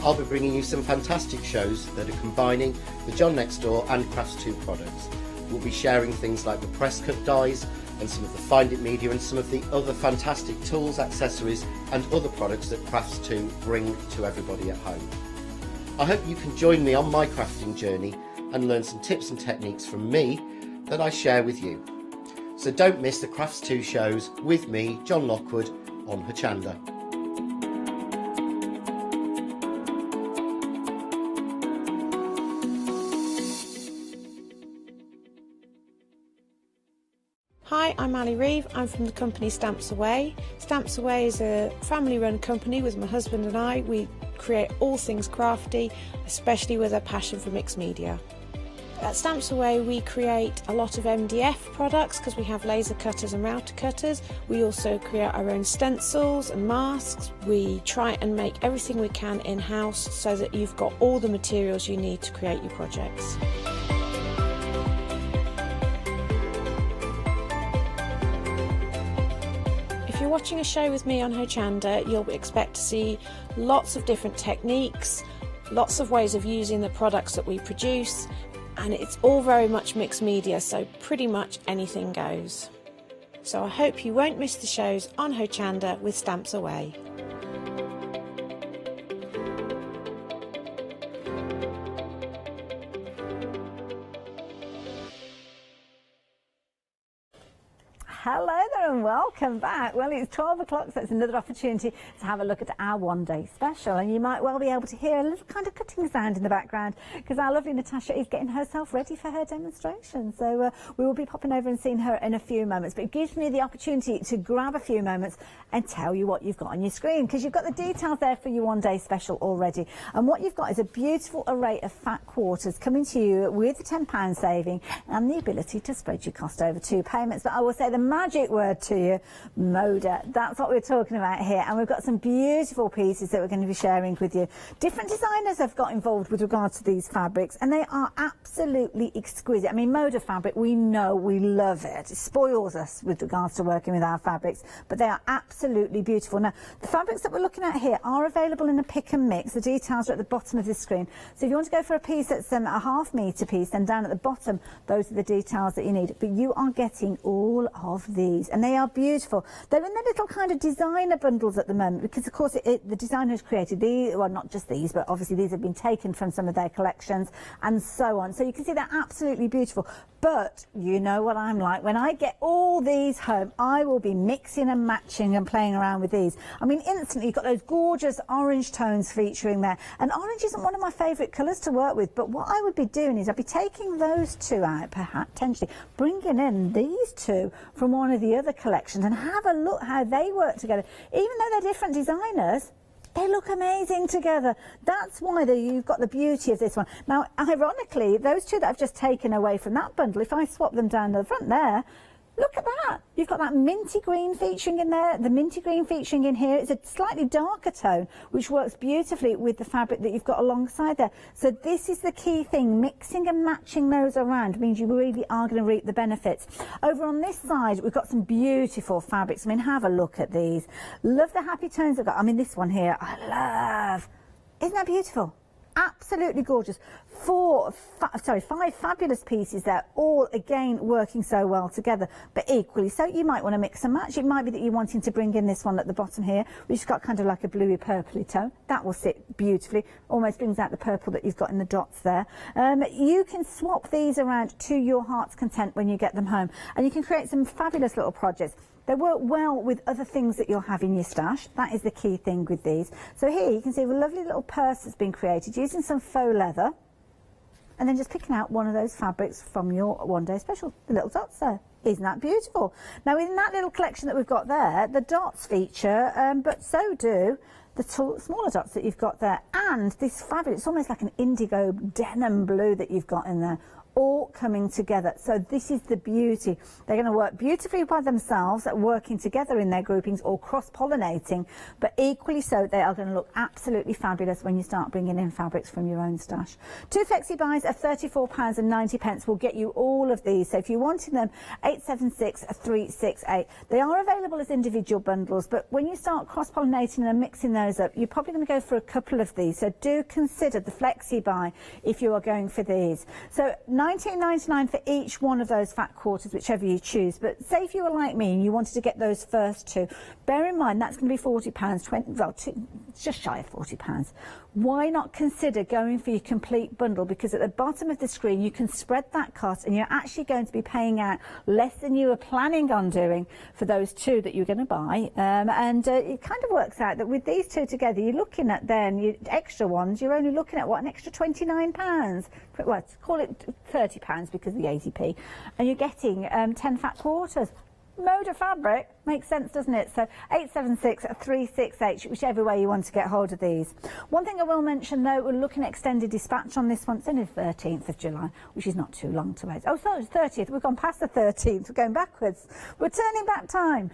I'll be bringing you some fantastic shows that are combining the John Next Door and Crafts2 products. We'll be sharing things like the press cut dies and some of the Find It media and some of the other fantastic tools, accessories and other products that Crafts2 bring to everybody at home. I hope you can join me on my crafting journey and learn some tips and techniques from me that I share with you. So don't miss the Crafts2 shows with me, John Lockwood, on Hochanda. Hi, I'm Ali Reeve. I'm from the company Stamps Away. Stamps Away is a family-run company with my husband and I. We create all things crafty, especially with a passion for mixed media. At Stamps Away we create a lot of MDF products because we have laser cutters and router cutters. We also create our own stencils and masks. We try and make everything we can in-house so that you've got all the materials you need to create your projects. If you're watching a show with me on Hochanda, you'll expect to see lots of different techniques, lots of ways of using the products that we produce, and it's all very much mixed media, so pretty much anything goes. So I hope you won't miss the shows on Hochanda with Stamps Away. Hello there and welcome back. Well, it's 12 o'clock, so it's another opportunity to have a look at our one-day special, and you might well be able to hear a little kind of cutting sound in the background because our lovely Natasha is getting herself ready for her demonstration. So we will be popping over and seeing her in a few moments, but it gives me the opportunity to grab a few moments and tell you what you've got on your screen, because you've got the details there for your one-day special already. And what you've got is a beautiful array of fat quarters coming to you with a £10 saving and the ability to spread your cost over 2 payments. But I will say the magic word to you, Moda. That's what we're talking about here, and we've got some beautiful pieces that we're going to be sharing with you. Different designers have got involved with regard to these fabrics, and they are absolutely exquisite. I mean, Moda fabric, we know, we love it. It spoils us with regards to working with our fabrics, but they are absolutely beautiful. Now, the fabrics that we're looking at here are available in a pick and mix. The details are at the bottom of this screen. So if you want to go for a piece that's a ½ metre piece, then down at the bottom, those are the details that you need. But you are getting all of these, and they are beautiful. They're in their little kind of designer bundles at the moment because, of course, the designers created these, well, not just these, but obviously these have been taken from some of their collections and so on. So you can see they're absolutely beautiful. But you know what I'm like. When I get all these home, I will be mixing and matching and playing around with these. I mean, instantly you've got those gorgeous orange tones featuring there. And orange isn't one of my favourite colours to work with, but what I would be doing is I'd be taking those two out, perhaps, potentially, bringing in these two from one of the other collections and have a look how they work together. Even though they're different designers, they look amazing together. That's why you've got the beauty of this one. Now, ironically, those two that I've just taken away from that bundle, if I swap them down to the front there, look at that. You've got that minty green featuring in there, the minty green featuring in here. It's a slightly darker tone, which works beautifully with the fabric that you've got alongside there. So this is the key thing. Mixing and matching those around means you really are going to reap the benefits. Over on this side, we've got some beautiful fabrics. I mean, have a look at these. Love the happy tones I've got. I mean, this one here, I love. Isn't that beautiful? Absolutely gorgeous. 5 fabulous pieces there, all again working so well together, but equally so you might want to mix and match. It might be that you're wanting to bring in this one at the bottom here, which has got kind of like a bluey purpley tone. That will sit beautifully, almost brings out the purple that you've got in the dots there. You can swap these around to your heart's content when you get them home, and you can create some fabulous little projects. They work well with other things that you'll have in your stash. That is the key thing with these. So here you can see a lovely little purse that's been created using some faux leather, and then just picking out one of those fabrics from your one-day special, the little dots there. Isn't that beautiful? Now, in that little collection that we've got there, the dots feature, but so do the smaller dots that you've got there. And this fabric, it's almost like an indigo denim blue that you've got in there, all coming together. So this is the beauty. They're going to work beautifully by themselves, working together in their groupings or cross-pollinating, but equally so they are going to look absolutely fabulous when you start bringing in fabrics from your own stash. 2 flexi buys of £34.90 will get you all of these. So if you're wanting them, 876-368. They are available as individual bundles, but when you start cross-pollinating and mixing those up, you're probably going to go for a couple of these. So do consider the flexi buy if you are going for these. So £19.99 for each one of those fat quarters, whichever you choose. But say if you were like me and you wanted to get those first two, bear in mind that's going to be £40, just shy of £40. Why not consider going for your complete bundle? Because at the bottom of the screen you can spread that cost, and you're actually going to be paying out less than you were planning on doing for those two that you're going to buy. It kind of works out that with these two together, you're looking at then your extra ones, you're only looking at what, an extra £29. Well, call it £30 because of the 80p, and you're getting 10 fat quarters. Moda fabric makes sense, doesn't it? So 876-368, whichever way you want to get hold of these. One thing I will mention though, we're looking at extended dispatch on this one. It's only the 13th of July, which is not too long to wait. Oh, sorry, it's 30th. We've gone past the 13th. We're going backwards. We're turning back time.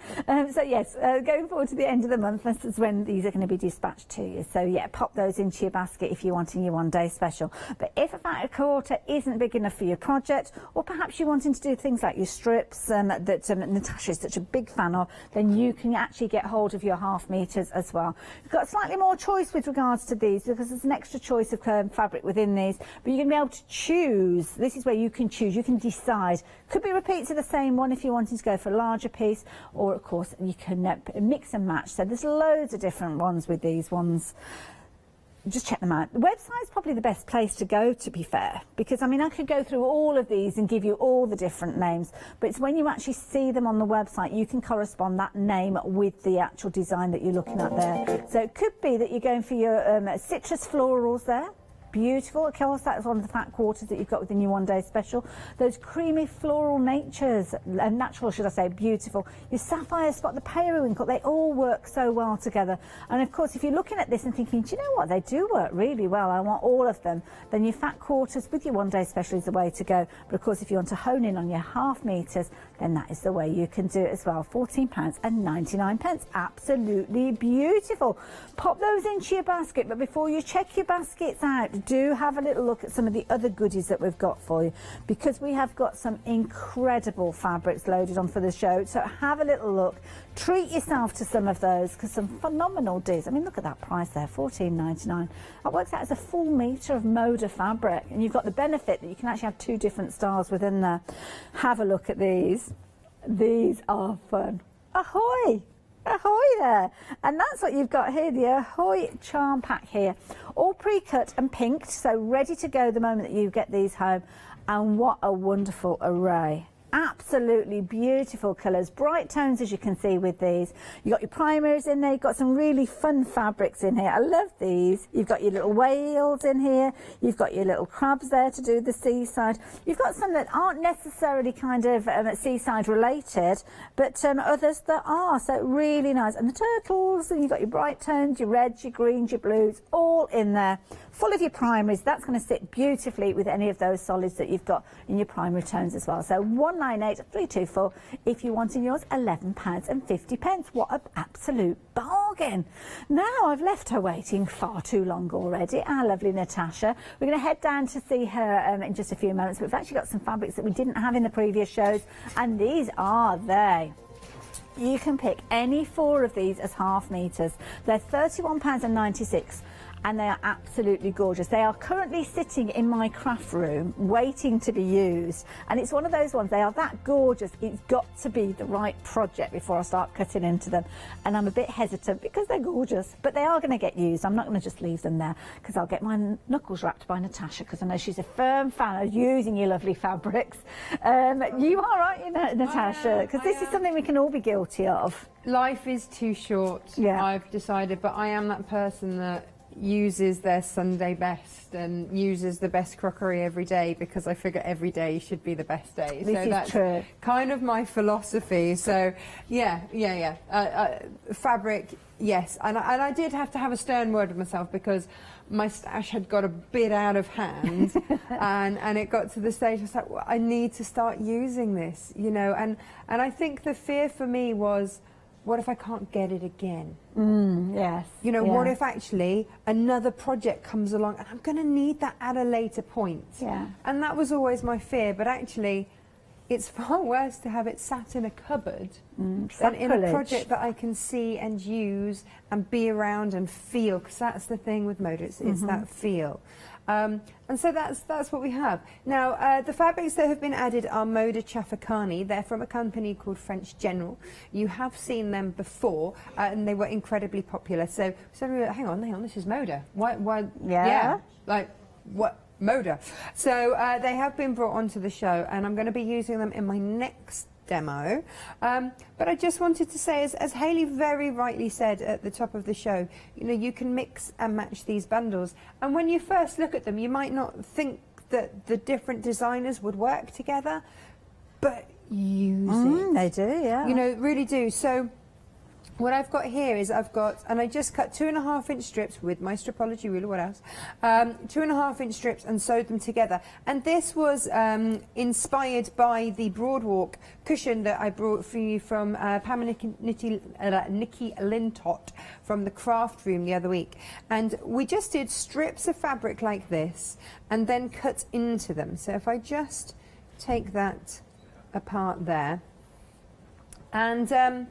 So yes, going forward to the end of the month, this is when these are going to be dispatched to you. So yeah, pop those into your basket if you're wanting your one-day special. But if a fat quarter isn't big enough for your project, or perhaps you're wanting to do things like your strips that Natasha is such a big fan of, then you can actually get hold of your half meters as well. You've got slightly more choice with regards to these because there's an extra choice of fabric within these, but you're going to be able to choose. This is where you can choose, you can decide. Could be repeats of the same one if you wanted to go for a larger piece, or of course you can mix and match. So there's loads of different ones with these ones. Just check them out. The website is probably the best place to go, to be fair, because I mean I could go through all of these and give you all the different names, but it's when you actually see them on the website you can correspond that name with the actual design that you're looking at there. So it could be that you're going for your citrus florals there. Beautiful. Of course, that's one of the fat quarters that you've got within your one-day special. Those creamy floral natures, natural, should I say, beautiful. Your sapphire spot, the periwinkle, they all work so well together. And of course, if you're looking at this and thinking, do you know what, they do work really well, I want all of them, then your fat quarters with your one-day special is the way to go. But of course, if you want to hone in on your half meters, then that is the way you can do it as well. £14.99. Absolutely beautiful. Pop those into your basket, but before you check your baskets out, do have a little look at some of the other goodies that we've got for you, because we have got some incredible fabrics loaded on for the show. So have a little look, treat yourself to some of those, because some phenomenal deals. I mean, look at that price there, £14.99. That works out as a full metre of Moda fabric, and you've got the benefit that you can actually have 2 different styles within there. Have a look at these. These are fun. Ahoy! Ahoy there. And that's what you've got here, the Ahoy charm pack here. All pre-cut and pinked, so ready to go the moment that you get these home. And what a wonderful array. Absolutely beautiful colours, bright tones as you can see with these. You've got your primers in there, you've got some really fun fabrics in here. I love these. You've got your little whales in here, you've got your little crabs there to do the seaside. You've got some that aren't necessarily kind of seaside related, but others that are, so really nice. And the turtles, and you've got your bright tones, your reds, your greens, your blues, all in there. Full of your primaries. That's going to sit beautifully with any of those solids that you've got in your primary tones as well. So 198,324. If you want in yours, £11.50. What an absolute bargain. Now I've left her waiting far too long already, our lovely Natasha. We're going to head down to see her in just a few moments. We've actually got some fabrics that we didn't have in the previous shows, and these are they. You can pick any 4 of these as half meters. They're £31.96. And they are absolutely gorgeous. They are currently sitting in my craft room waiting to be used, and it's one of those ones, they are that gorgeous, it's got to be the right project before I start cutting into them, and I'm a bit hesitant because they're gorgeous, but they are going to get used. I'm not going to just leave them there, because I'll get my knuckles wrapped by Natasha, because I know she's a firm fan of using your lovely fabrics. You are, aren't you, Natasha? Because this is something we can all be guilty of. Life is too short, yeah. I've decided, but I am that person that uses their Sunday best and uses the best crockery every day, because I figure every day should be the best day. This so that's true. Kind of my philosophy. So yeah. Fabric, yes, and I did have to have a stern word with myself, because my stash had got a bit out of hand and it got to the stage I was like, well, I need to start using this, you know, and I think the fear for me was, what if I can't get it again? Yes. You know, what if actually another project comes along and I'm going to need that at a later point? Yeah. And that was always my fear, but actually it's far worse to have it sat in a cupboard than in a project that I can see and use and be around and feel, because that's the thing with Moda, it's that feel. And so that's what we have. Now, the fabrics that have been added are Moda Chafakani. They're from a company called French General. You have seen them before, and they were incredibly popular. So hang on, this is Moda. Why? Yeah. Like, what? Moda. So they have been brought onto the show, and I'm going to be using them in my next demo. But I just wanted to say, as Hayley very rightly said at the top of the show, you know, you can mix and match these bundles, and when you first look at them you might not think that the different designers would work together, but use it. They do, yeah. You know, really do. So what I've got here is and I just cut 2.5-inch strips with my stripology ruler, what else? 2.5-inch strips and sewed them together. And this was inspired by the Broadwalk cushion that I brought for you from Pam and Nikki Lintott from the craft room the other week. And we just did strips of fabric like this and then cut into them. So if I just take that apart there, and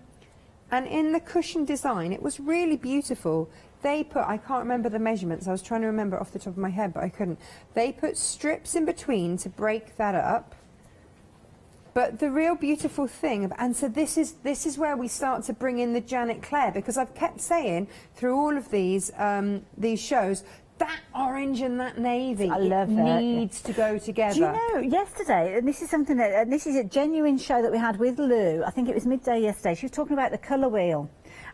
And in the cushion design, it was really beautiful. They put, I can't remember the measurements, I was trying to remember off the top of my head, but I couldn't. They put strips in between to break that up. But the real beautiful thing, and so this is where we start to bring in the Janet Claire, because I've kept saying through all of these shows, that orange and that navy, I love it. Needs to go together. Do you know, yesterday, and this is something that, and this is a genuine show that we had with Lou, I think it was midday yesterday, she was talking about the colour wheel.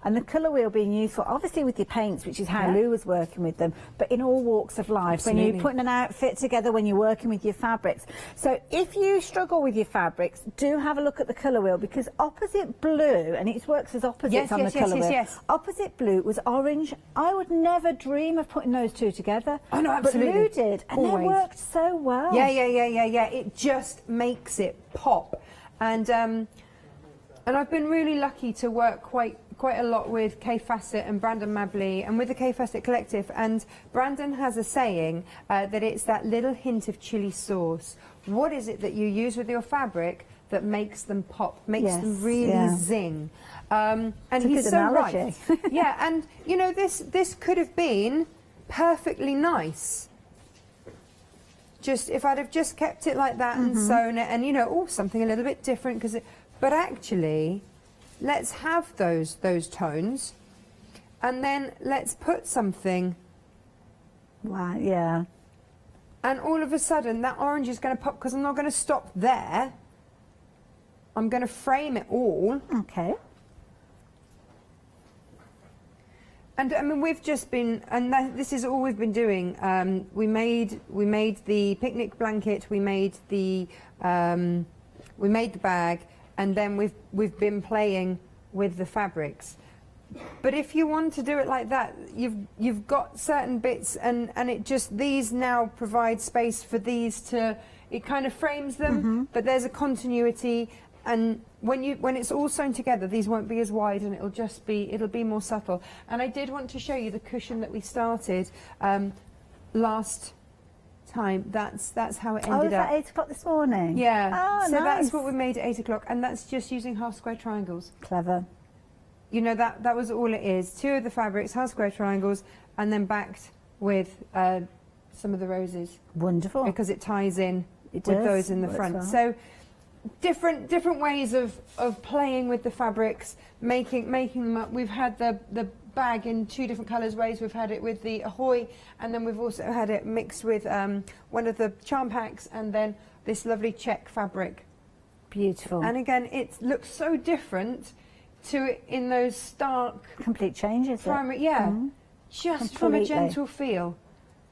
And the colour wheel being used for, obviously with your paints, which is how Lou was working with them, but in all walks of life, Absolutely. when you're putting an outfit together, when you're working with your fabrics. So if you struggle with your fabrics, do have a look at the colour wheel, because opposite blue, and it works as opposites on the colour wheel, opposite blue was orange. I would never dream of putting those two together. Oh no, absolutely. But Lou did, and they worked so well. Yeah. It just makes it pop. And I've been really lucky to work quite a lot with Kay Fassett and Brandon Mabley and with the Kay Fassett Collective, and Brandon has a saying that it's that little hint of chili sauce. What is it that you use with your fabric that makes them pop, makes them really zing? And he's so right. Yeah, and you know, this could have been perfectly nice. Just if I'd have just kept it like that and sewn it, and you know, something a little bit different, because but actually, let's have those tones, and then let's put something. Wow, yeah. And all of a sudden, that orange is going to pop, because I'm not going to stop there. I'm going to frame it all. Okay. And I mean, we've just been, and this is all we've been doing. We made the picnic blanket. We made the bag. And then we've been playing with the fabrics. But if you want to do it like that, you've got certain bits, and it just, these now provide space for these to, it kind of frames them, but there's a continuity, and when it's all sewn together, these won't be as wide, and it'll be more subtle. And I did want to show you the cushion that we started last time. That's how it ended up. Oh, was up. that 8 o'clock this morning? Yeah. Oh, so nice. that's what we made at 8 o'clock, and that's just using half square triangles. Clever. You know, that was all it is. 2 of the fabrics, half square triangles, and then backed with some of the roses. Wonderful. Because it ties in with those in the front. Well. So different ways of playing with the fabrics, making them up. We've had the bag in 2 different colours ways. We've had it with the Ahoy, and then we've also had it mixed with one of the charm packs, and then this lovely check fabric. Beautiful. And again, it looks so different to it in those stark, complete changes. Primary, just from a gentle feel,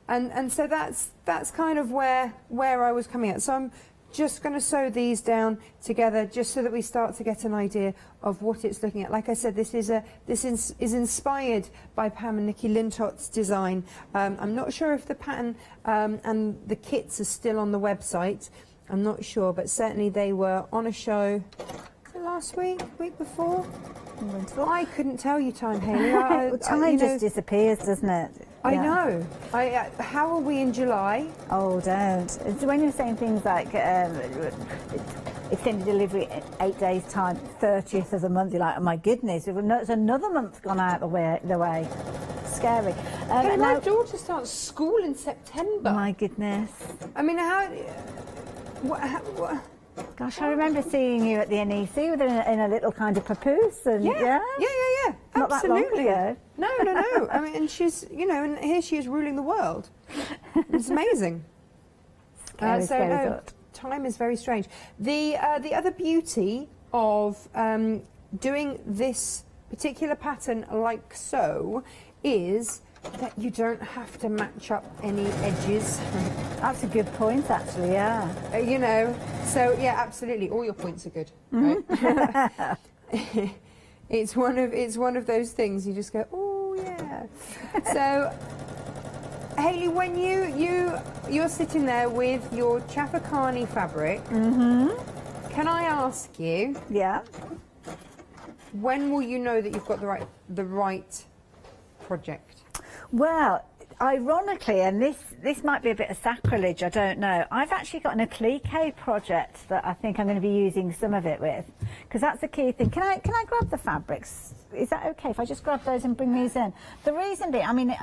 and so that's kind of where I was coming at. So I'm just going to sew these down together, just so that we start to get an idea of what it's looking at. Like I said, this is inspired by Pam and Nikki Lintot's design. I'm not sure if the pattern and the kits are still on the website. I'm not sure, but certainly they were on a show last week before. I couldn't tell you time, Hayley. Time just disappears, doesn't it? I know. How are we in July? Oh, don't. So when you're saying things like extended delivery 8 days' time, 30th of the month, you're like, oh my goodness, it's another month gone out the way. Scary. But my daughter starts school in September. My goodness. I mean, what? Gosh, I remember seeing you at the NEC in a little kind of papoose, and yeah. Not Absolutely. That long ago. No. I mean, and she's, and here she is ruling the world. It's amazing. Time is very strange. The other beauty of doing this particular pattern like so is that you don't have to match up any edges. That's a good point, actually, yeah. So yeah, absolutely, all your points are good, right? It's one of those things you just go, oh yeah. So, Hayley, when you're sitting there with your Chafakani fabric, can I ask you? Yeah. When will you know that you've got the right project? Well, ironically, and this might be a bit of sacrilege, I don't know, I've actually got an applique project that I think I'm going to be using some of it with, because that's the key thing. Can I grab the fabrics? Is that okay if I just grab those and bring these in? The reason being, I mean,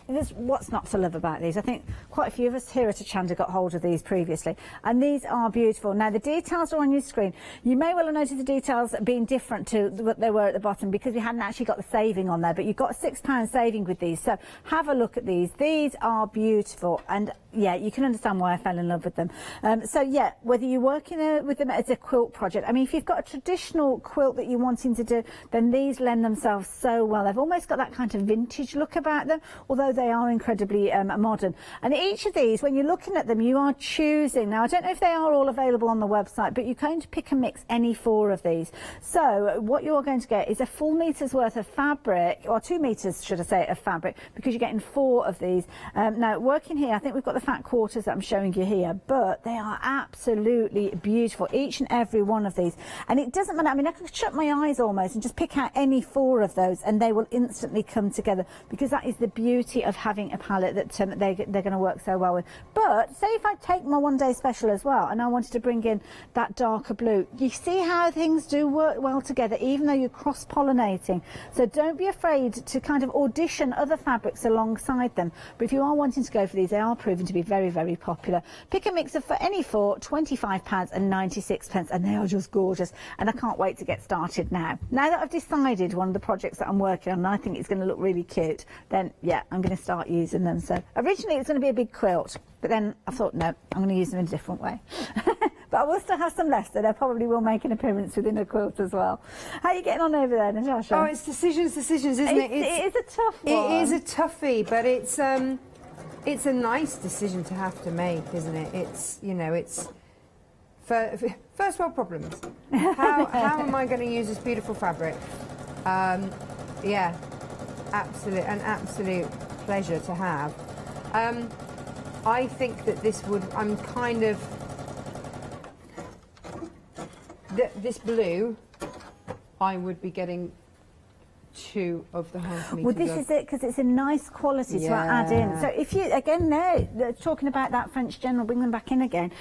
there's what's not to love about these. I think quite a few of us here at Hochanda got hold of these previously, and these are beautiful. Now, the details are on your screen. You may well have noticed the details being different to what they were at the bottom because we hadn't actually got the saving on there, but you've got a £6 saving with these. So have a look at these. These are beautiful, and yeah, you can understand why I fell in love with them. So yeah, whether you're working with them as a quilt project, I mean, if you've got a traditional quilt that you're wanting to do, then these lend themselves so well. They've almost got that kind of vintage look about them, although they are incredibly modern. And each of these, when you're looking at them, you are choosing. Now, I don't know if they are all available on the website, but you're going to pick and mix any 4 of these. So what you're going to get is a full meter's worth of fabric, or 2 meters, should I say, of fabric, because you're getting 4 of these. Now, working here, I think we've got the fat quarters that I'm showing you here, but they are absolutely beautiful, each and every one of these. And it doesn't matter, I mean, I could shut my eyes almost and just pick out any 4 of those and they will instantly come together, because that is the beauty of having a palette that they're going to work so well with. But say if I take my one day special as well and I wanted to bring in that darker blue, you see how things do work well together even though you're cross-pollinating. So don't be afraid to kind of audition other fabrics alongside them, but if you are wanting to go for these, they are proven to be very, very popular. Pick a mix of for any 4, £25 and 96p, and they are just gorgeous, and I can't wait to get started now. Now that I've decided one of the projects that I'm working on and I think it's going to look really cute, then yeah, I'm going to start using them. So originally it's going to be a big quilt, but then I thought no, I'm going to use them in a different way. But I will still have some left, so they probably will make an appearance within a quilt as well. How are you getting on over there, Natasha? Oh, it's decisions, isn't it? It is a tough one. It is a toughie, but it's a nice decision to have to make, isn't it? It's, you know, it's first world problems. How am I going to use this beautiful fabric? Yeah, an absolute pleasure to have. I think that this would, I'm kind of, this blue, I would be getting 2 of the half meters. Well, this is it, because it's a nice quality to add in. So if you, again, they're talking about that French General, bring them back in again.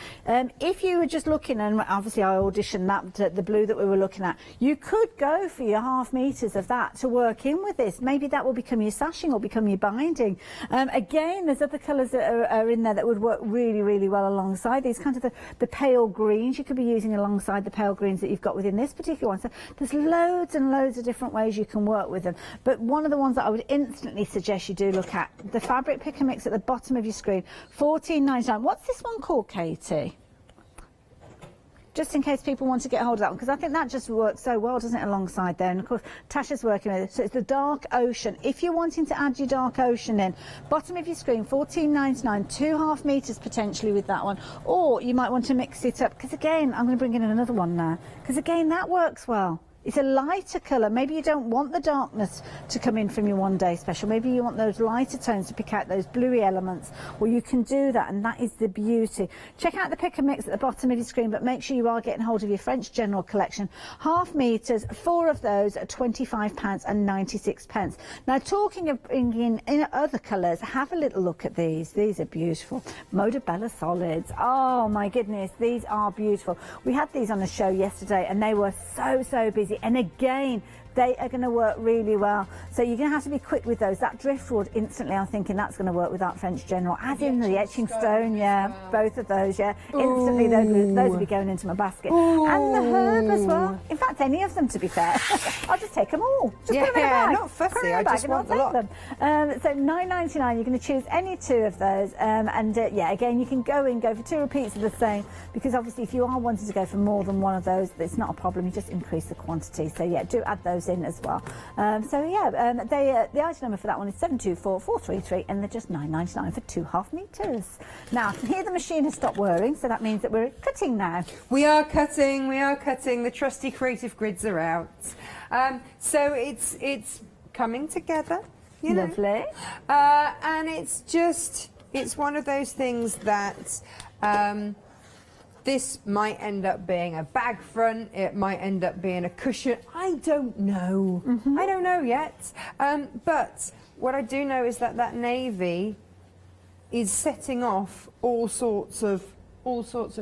If you were just looking, and obviously I auditioned that, the blue that we were looking at, you could go for your half meters of that to work in with this. Maybe that will become your sashing or become your binding. Again, there's other colours that are in there that would work really, really well alongside these, kind of the pale greens you could be using alongside the pale greens that you've got within this particular one. So there's loads and loads of different ways you can work with them, but one of the ones that I would instantly suggest you do look at, the fabric pick and mix at the bottom of your screen, $14.99. What's this one called, Katie? Just in case people want to get hold of that one, because I think that just works so well, doesn't it, alongside there? And of course Tasha's working with it, so it's the Dark Ocean. If you're wanting to add your Dark Ocean in, bottom of your screen, $14.99, 2 half meters potentially with that one, or you might want to mix it up, because again, I'm going to bring in another one now, because again that works well. It's a lighter colour. Maybe you don't want the darkness to come in from your one day special. Maybe you want those lighter tones to pick out those bluey elements. Well, you can do that, and that is the beauty. Check out the pick and mix at the bottom of your screen, but make sure you are getting hold of your French General collection. Half meters, 4 of those at £25 and 96p. Now, talking of bringing in other colours, have a little look at these. These are beautiful. Modabella solids. Oh my goodness, these are beautiful. We had these on the show yesterday, and they were so busy. And again, they are going to work really well. So you're going to have to be quick with those. That driftwood, instantly I'm thinking that's going to work with that French General. Add in the etching stone, yeah, both of those, yeah. Instantly those will be going into my basket. Ooh. And the herb as well. In fact, any of them, to be fair. I'll just take them all. Just put them in a bag. Not fussy, I just want the lot. So $9.99, you're going to choose any 2 of those. Yeah, again, you can go for 2 repeats of the same, because obviously if you are wanting to go for more than one of those, it's not a problem. You just increase the quantity. So yeah, do add those in as well. The item number for that one is 724433, and they're just $9.99 for 2 half meters. Now I can hear the machine has stopped whirring, so that means that we're cutting now. We are cutting. The trusty creative grids are out. So it's coming together, you know. Lovely. And it's one of those things that this might end up being a bag front, it might end up being a cushion. I don't know. I don't know yet. But what I do know is that navy is setting off all sorts of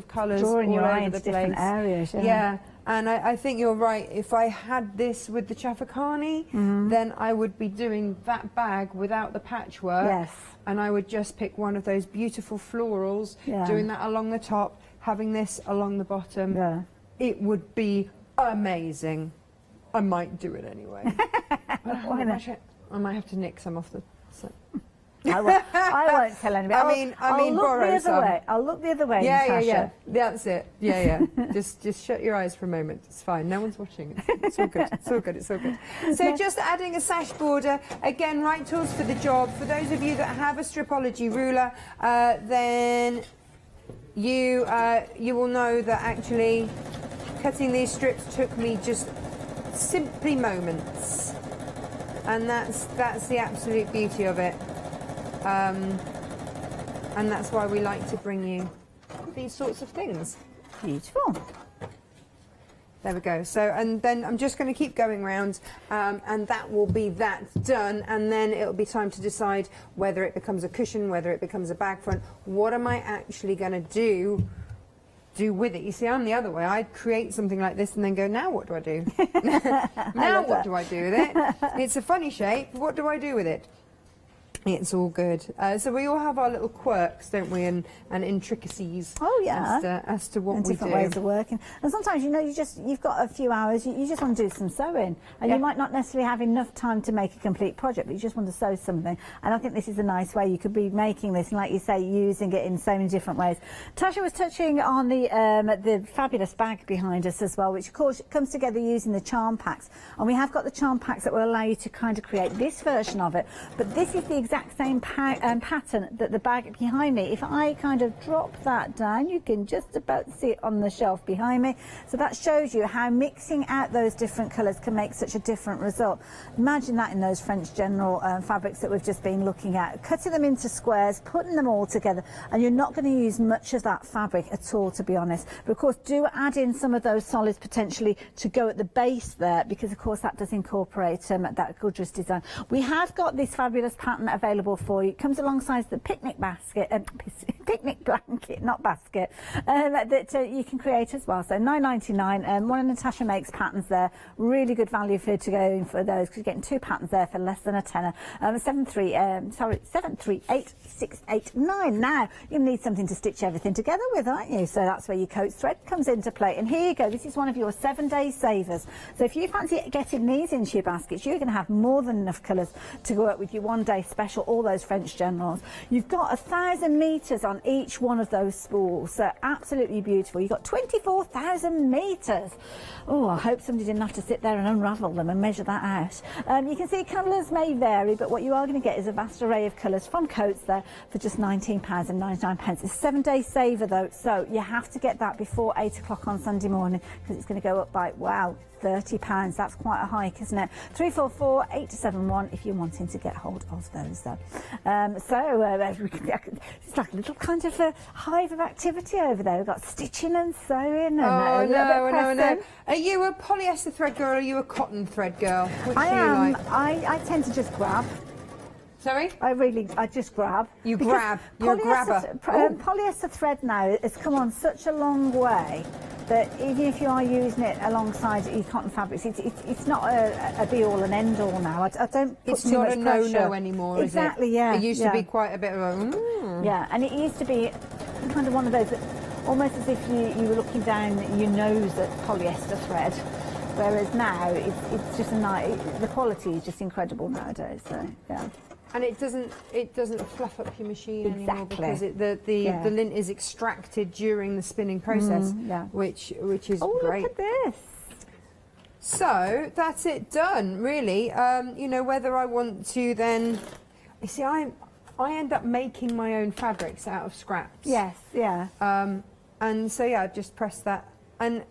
colours drawing all your eye over into the different place. areas. Yeah, and I think you're right. If I had this with the Chafakani, then I would be doing that bag without the patchwork. Yes. And I would just pick one of those beautiful florals, doing that along the top, having this along the bottom. Yeah. It would be amazing. I might do it anyway. Why not? I might have to nick some off the... I won't tell anybody. I mean, borrow some. I'll look the other way. Yeah, Natasha. That's it. Yeah. just shut your eyes for a moment. It's fine. No one's watching. It's all good. It's all good. It's all good. So just adding a sash border. Again, right tools for the job. For those of you that have a stripology ruler, then you will know that actually cutting these strips took me just simply moments, and that's the absolute beauty of it. And that's why we like to bring you these sorts of things. Beautiful. There we go. So, and then I'm just going to keep going round, and that will be that done. And then it'll be time to decide whether it becomes a cushion, whether it becomes a bag front. What am I actually going to do with it? You see, I'm the other way. I'd create something like this and then go, now what do I do? Now what do I do with it? It's a funny shape. What do I do with it? It's all good. So we all have our little quirks, don't we, and intricacies. Oh yeah. As to what and we different do. ways of working. And sometimes, you know, you've got a few hours. You just want to do some sewing, and you might not necessarily have enough time to make a complete project, but you just want to sew something. And I think this is a nice way you could be making this, and like you say, using it in so many different ways. Tasha was touching on the fabulous bag behind us as well, which of course comes together using the charm packs. And we have got the charm packs that will allow you to kind of create this version of it. But this is the exact same pattern that the bag behind me. If I kind of drop that down, you can just about see it on the shelf behind me. So that shows you how mixing out those different colours can make such a different result. Imagine that in those French general fabrics that we've just been looking at. Cutting them into squares, putting them all together, and you're not going to use much of that fabric at all, to be honest. But of course, do add in some of those solids potentially to go at the base there, because of course that does incorporate that gorgeous design. We have got this fabulous pattern available for you. It comes alongside the picnic basket, picnic blanket, not basket, that you can create as well. So £9.99. One of Natasha Makes patterns there. Really good value for to go in for those, because you're getting two patterns there for less than a tenner. 738,689. Now you need something to stitch everything together with, aren't you? So that's where your coat thread comes into play. And here you go. This is one of your 7-day savers. So if you fancy getting these into your baskets, you're going to have more than enough colours to go up with your one-day special. All those French generals. You've got 1,000 metres on each one of those spools, so absolutely beautiful. You've got 24,000 metres. Oh, I hope somebody didn't have to sit there and unravel them and measure that out. You can see colours may vary, but what you are going to get is a vast array of colours from coats there for just £19.99. It's a 7-day saver though, so you have to get that before 8 o'clock on Sunday morning, because it's going to go up by, wow, £30. That's quite a hike, isn't it? 344-871 if you're wanting to get hold of those though. It's like a little kind of a hive of activity over there. We've got stitching and sewing and no. pressing. Are you a polyester thread girl or are you a cotton thread girl? Which I do you am. like? I tend to just grab. Sorry? I just grab. You grab. You're a grabber. Polyester thread now has come on such a long way that even if you are using it alongside your cotton fabrics, it's not a be-all and end-all now. I don't put it's too not much a pressure. no-no anymore, exactly, is it? Yeah. It used to be quite a bit of a... Yeah, and it used to be kind of one of those that almost as if you were looking down your nose at polyester thread. Whereas now, it's just a nice... The quality is just incredible nowadays, so, yeah. And it doesn't fluff up your machine anymore, because the lint is extracted during the spinning process, which is great. Look at this. So that's it done, really. You know, whether I want to then, you see, I end up making my own fabrics out of scraps. Yes, yeah. And so yeah, I just press that, and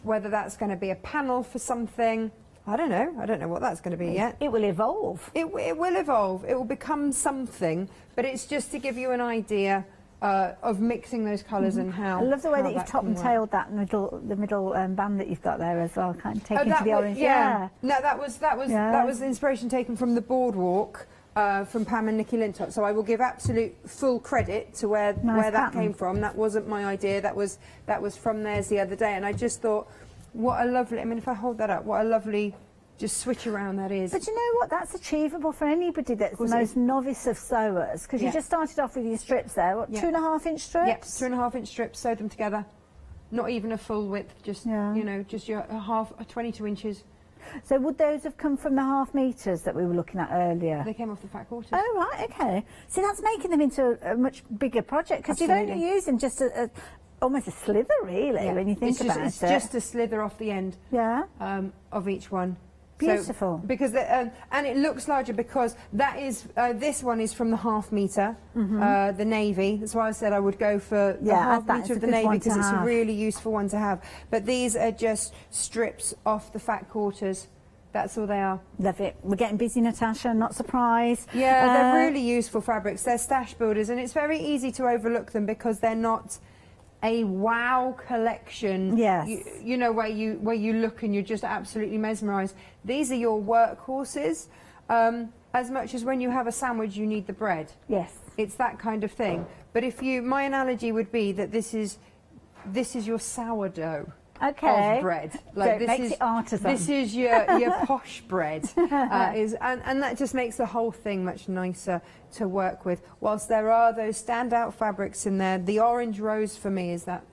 whether that's going to be a panel for something. I don't know. I don't know what that's going to be yet. It will evolve. It will evolve. It will become something. But it's just to give you an idea of mixing those colours and how. I love the way that you've that top can and work. tailed that middle band that you've got there as well, kind of taking to the orange. Yeah. No, that was inspiration taken from the boardwalk from Pam and Nikki Lintott. So I will give absolute full credit to where that came from. That wasn't my idea. That was from theirs the other day. And I just thought, what a lovely, I mean, if I hold that up, what a lovely just switch around that is. But you know what? That's achievable for anybody that's the most novice of sewers, because you just started off with your strips there. What, 2.5-inch strips? Yep, 2.5-inch strips, sewed them together. Not even a full width, just, you know, just your 22 inches. So would those have come from the 1/2 metres that we were looking at earlier? They came off the fat quarters. Oh, right, okay. See, that's making them into a much bigger project, because you're only using just almost a slither, really, when you think about it. It's just a slither off the end of each one. Beautiful. So, because and it looks larger because that is this one is from the 1/2 metre, the navy. That's why I said I would go for the 1/2 metre of the navy, because it's a really useful one to have. But these are just strips off the fat quarters. That's all they are. Love it. We're getting busy, Natasha, not surprised. Yeah, they're really useful fabrics. They're stash builders, and it's very easy to overlook them because they're not a wow collection. Yes. You know, where you look and you're just absolutely mesmerised. These are your workhorses. As much as when you have a sandwich, you need the bread. Yes. It's that kind of thing. But my analogy would be that this is your sourdough. Okay. Of bread. Like so it makes it artisan. This is your posh bread, and that just makes the whole thing much nicer to work with. Whilst there are those standout fabrics in there, the orange rose for me is that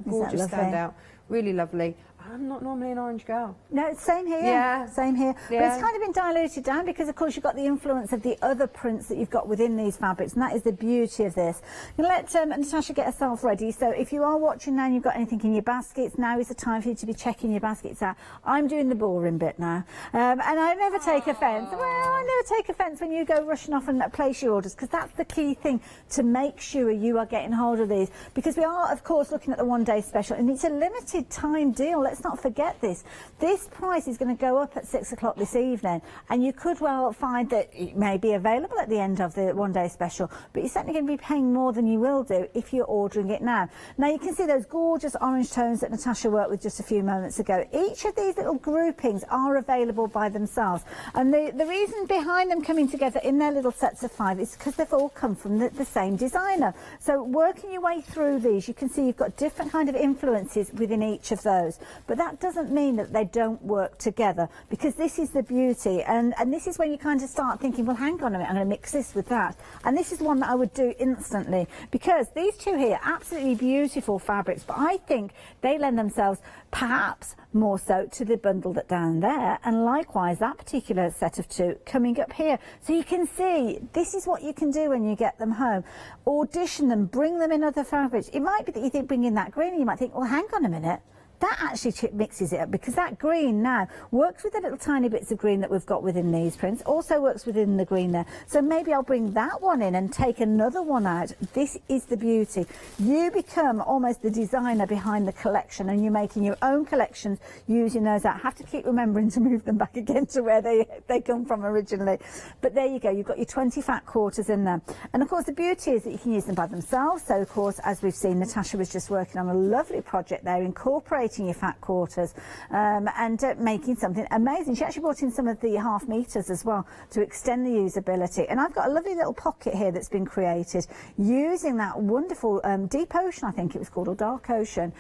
gorgeous standout, really lovely. I'm not normally an orange girl. No, same here. Yeah. Same here. Yeah. But it's kind of been diluted down because, of course, you've got the influence of the other prints that you've got within these fabrics, and that is the beauty of this. I'm going to let Natasha get herself ready. So if you are watching now and you've got anything in your baskets, now is the time for you to be checking your baskets out. I'm doing the boring bit now. And I never take offence. Well, I never take offence when you go rushing off and place your orders, because that's the key thing, to make sure you are getting hold of these. Because we are, of course, looking at the one-day special, and it's a limited time deal. Let's not forget this. This price is going to go up at 6 o'clock this evening, and you could well find that it may be available at the end of the one-day special, but you're certainly going to be paying more than you will do if you're ordering it now. Now, you can see those gorgeous orange tones that Natasha worked with just a few moments ago. Each of these little groupings are available by themselves, and the reason behind them coming together in their little sets of 5 is because they've all come from the same designer. So working your way through these, you can see you've got different kind of influences within each of those, but that doesn't mean that they don't work together, because this is the beauty, and this is when you kind of start thinking, well, hang on a minute, I'm going to mix this with that, and this is one that I would do instantly, because these two here, absolutely beautiful fabrics, but I think they lend themselves perhaps more so to the bundle that down there, and likewise that particular set of 2 coming up here. So you can see this is what you can do when you get them home. Audition them, bring them in other fabrics. It might be that you think bring in that green, and you might think, well, hang on a minute, that actually mixes it up, because that green now works with the little tiny bits of green that we've got within these prints, also works within the green there. So maybe I'll bring that one in and take another one out. This is the beauty. You become almost the designer behind the collection, and you're making your own collections using those out. I have to keep remembering to move them back again to where they come from originally. But there you go, you've got your 20 fat quarters in there. And of course the beauty is that you can use them by themselves. So of course, as we've seen, Natasha was just working on a lovely project there, incorporating your fat quarters and making something amazing. She actually brought in some of the 1/2 meters as well to extend the usability. And I've got a lovely little pocket here that's been created using that wonderful deep ocean, I think it was called, or dark ocean,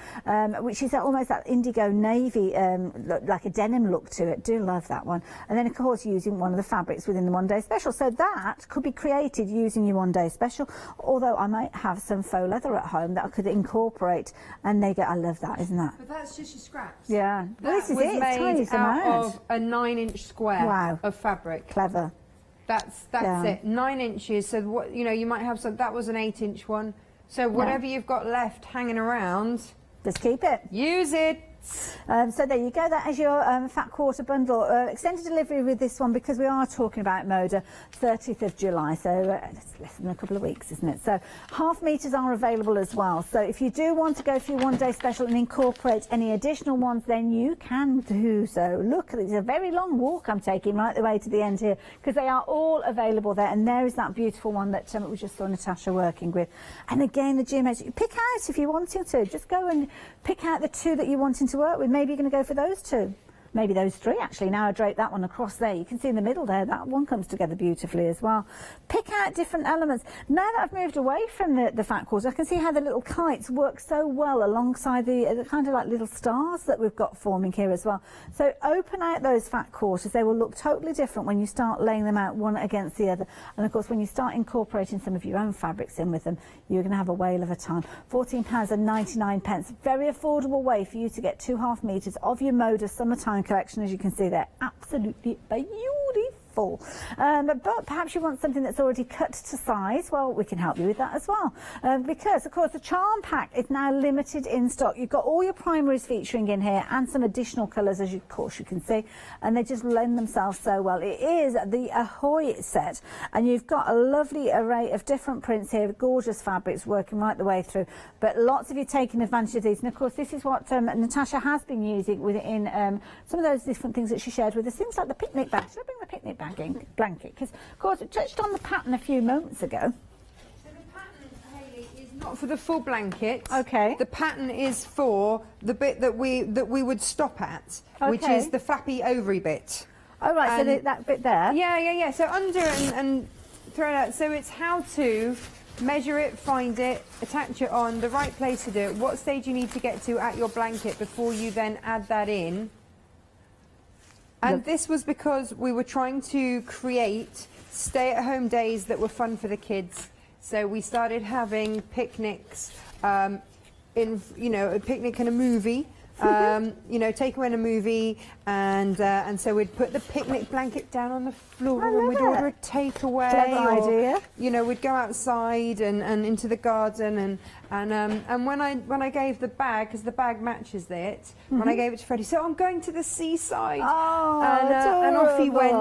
which is almost that indigo navy, like a denim look to it. Do love that one. And then of course using one of the fabrics within the one-day special. So that could be created using your one-day special, although I might have some faux leather at home that I could incorporate, and they go, I love that, isn't that? But that's just your scraps. Yeah. Well, this is it. Made out of a 9-inch square of fabric. Clever. That's it. 9 inches. So what you might have some. That was an 8-inch one. So whatever you've got left hanging around, just keep it. Use it. So there you go, that is your fat quarter bundle. Extended delivery with this one, because we are talking about Moda, 30th of July, so it's less than a couple of weeks, isn't it? So 1/2 meters are available as well. So if you do want to go for your one-day special and incorporate any additional ones, then you can do so. Look, it's a very long walk I'm taking right the way to the end here, because they are all available there. And there is that beautiful one that we just saw Natasha working with. And again, the geometry, pick out if you're wanting to. Just go and pick out the 2 that you're wanting to work with. Maybe you're going to go for those 2. maybe those three actually. Now I drape that one across there. You can see in the middle there, that one comes together beautifully as well. Pick out different elements. Now that I've moved away from the fat quarters, I can see how the little kites work so well alongside the kind of like little stars that we've got forming here as well. So open out those fat quarters. They will look totally different when you start laying them out one against the other. And of course, when you start incorporating some of your own fabrics in with them, you're going to have a whale of a time. £14.99. Very affordable way for you to get 2.5 metres of your Moda summertime collection. As you can see, they're absolutely beautiful. But perhaps you want something that's already cut to size. Well, we can help you with that as well, because of course the charm pack is now limited in stock. You've got all your primaries featuring in here and some additional colours, as of course you can see, and they just lend themselves so well. It is the Ahoy set, and you've got a lovely array of different prints here, gorgeous fabrics working right the way through, but lots of you taking advantage of these. And of course this is what Natasha has been using within some of those different things that she shared with us, things like the picnic bag. Should I bring the picnic blanket? Because of course it touched on the pattern a few moments ago. So the pattern, Hayley, is not for the full blanket. Okay. The pattern is for the bit that we would stop at, which Okay. is the flappy ovary bit. Oh right, so that bit there. Yeah. So under and throw it out. So it's how to measure it, find it, attach it on, the right place to do it, what stage you need to get to at your blanket before you then add that in. And this was because we were trying to create stay-at-home days that were fun for the kids. So we started having picnics, a picnic and a movie. Take away in a movie, and so we'd put the picnic blanket down on the floor and we'd order a takeaway. Clever idea. We'd go outside and into the garden and when I gave the bag, because the bag matches it, when I gave it to Freddie, so I'm going to the seaside. And off he went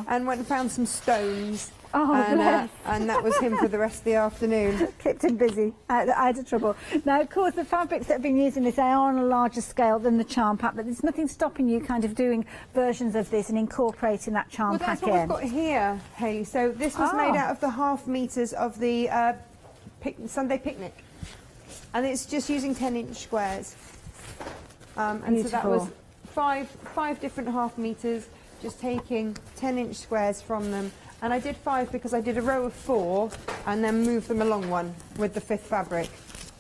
and found some stones. And that was him for the rest of the afternoon. Kept him busy, out of trouble. Now, of course, the fabrics that have been using this, they are on a larger scale than the charm pack, but there's nothing stopping you kind of doing versions of this and incorporating that charm pack in. Well, that's what we've got here, Hayley. So this was made out of the 1/2 metres of the Sunday picnic. And it's just using 10-inch squares. And so that was five different 1/2 metres, just taking 10-inch squares from them. And I did 5 because I did a row of 4 and then moved them along one with the 5th fabric,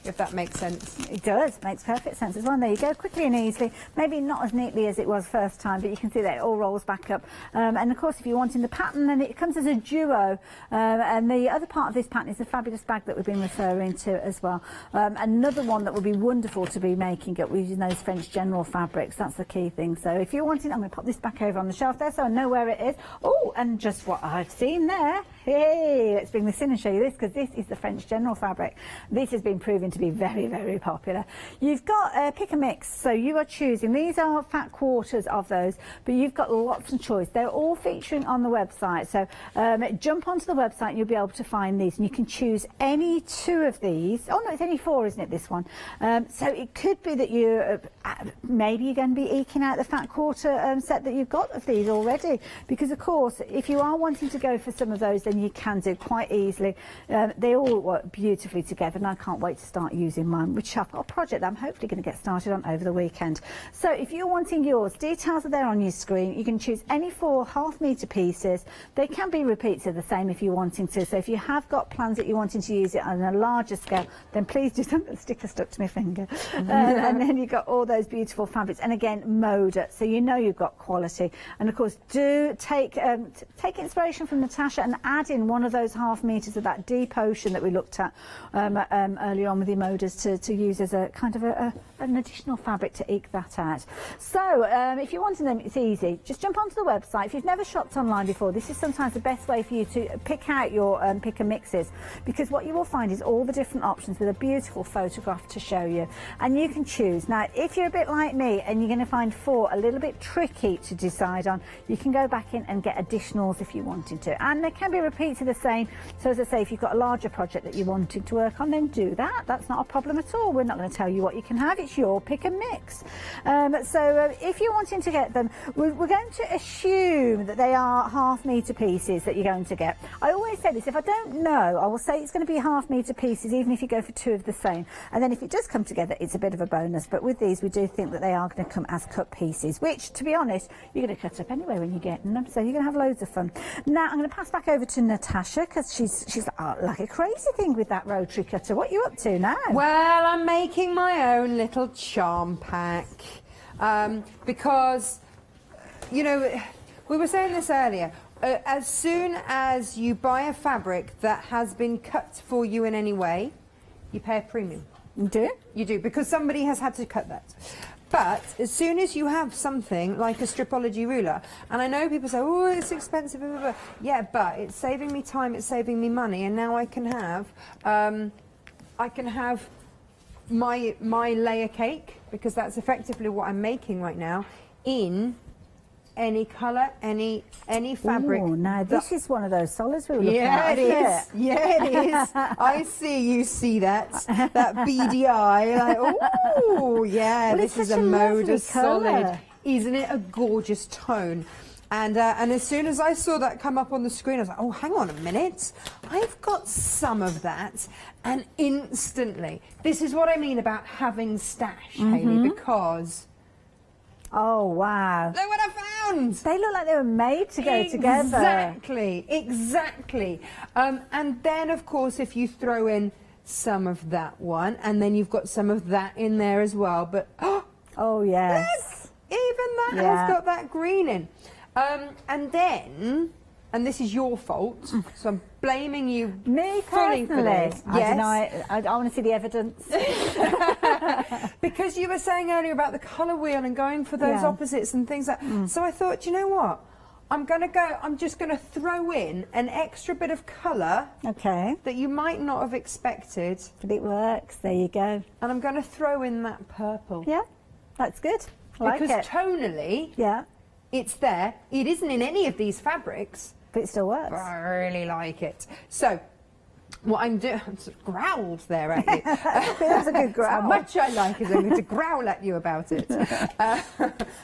if that makes sense. It does, makes perfect sense as well. And there you go, quickly and easily. Maybe not as neatly as it was first time, but you can see that it all rolls back up. And of course, if you're wanting the pattern, then it comes as a duo. And the other part of this pattern is the fabulous bag that we've been referring to as well. Another one that would be wonderful to be making up using those French general fabrics. That's the key thing. So if you're wanting, I'm going to pop this back over on the shelf there so I know where it is. Oh, and just what I've seen there. Hey, let's bring this in and show you this, because this is the French general fabric. This has been proven to be very, very popular. You've got pick a mix, so you are choosing. These are fat quarters of those, but you've got lots of choice. They're all featuring on the website, so jump onto the website and you'll be able to find these, and you can choose any 2 of these. Oh no, it's only 4, isn't it, this one? So it could be that you maybe you're going to be eking out the fat quarter set that you've got of these already, because of course if you are wanting to go for some of those, then you can do quite easily. They all work beautifully together, and I can't wait to start using mine, which I've got a project that I'm hopefully going to get started on over the weekend. So if you're wanting yours, details are there on your screen. You can choose any 4 1/2 metre pieces. They can be repeats of the same if you're wanting to. So if you have got plans that you're wanting to use it on a larger scale, then please do something. The sticker stuck to my finger. And then you've got all those beautiful fabrics, and again, Moda, so you know you've got quality. And of course, do take inspiration from Natasha and add in one of those 1/2 metres of that deep ocean that we looked at earlier on with the Modas to use as a kind of an additional fabric to eke that out. So if you're wanting them, it's easy. Just jump onto the website. If you've never shopped online before, this is sometimes the best way for you to pick out your pick and mixes, because what you will find is all the different options with a beautiful photograph to show you, and you can choose. Now, if you're a bit like me and you're going to find 4 a little bit tricky to decide on, you can go back in and get additionals if you wanted to, and they can be repeat to the same. So as I say, if you've got a larger project that you're wanting to work on, then do that. That's not a problem at all. We're not going to tell you what you can have. It's your pick and mix. So if you're wanting to get them, we're going to assume that they are half-metre pieces that you're going to get. I always say this, if I don't know, I will say it's going to be half-metre pieces, even if you go for 2 of the same. And then if it does come together, it's a bit of a bonus. But with these, we do think that they are going to come as cut pieces, which, to be honest, you're going to cut up anyway when you're getting them. So you're going to have loads of fun. Now, I'm going to pass back over to Natasha, because she's like a crazy thing with that rotary cutter. What are you up to now? Well, I'm making my own little charm pack. Because, you know, we were saying this earlier, as soon as you buy a fabric that has been cut for you in any way, you pay a premium. You do? You do, because somebody has had to cut that. But as soon as you have something like a stripology ruler, and I know people say, oh, it's expensive, blah, blah, blah. Yeah, but it's saving me time, it's saving me money, and now I can have my layer cake, because that's effectively what I'm making right now, in any colour, any fabric. Oh, now this is one of those solids we were looking yeah, at. it is. Yeah, it is. I see that beady eye. Like, oh, yeah, Well, this it's is such a a mode lovely of solid. colour. Isn't it a gorgeous tone? And as soon as I saw that come up on the screen, I was like, oh, hang on a minute. I've got some of that. And instantly, this is what I mean about having stash, Hayley, because... Oh, wow. Look what I found! They look like they were made to go together. Exactly. And then, of course, if you throw in some of that one, and then you've got some of that in there as well, but... Oh, yes. Look, even that has got that green in. And then... And this is your fault, so I'm blaming you Me fully for personally. this. I want to see the evidence. Because you were saying earlier about the colour wheel and going for those opposites and things like that. So I thought, you know what? I'm just going to throw in an extra bit of colour that you might not have expected. But it works, there you go. And I'm going to throw in that purple. Yeah, that's good. I like because it. tonally, it's there. It isn't in any of these fabrics. But it still works. But I really like it. So, what I'm doing... I sort of growled there at you. That's a good growl. How much I like it, I'm going to growl at you about it.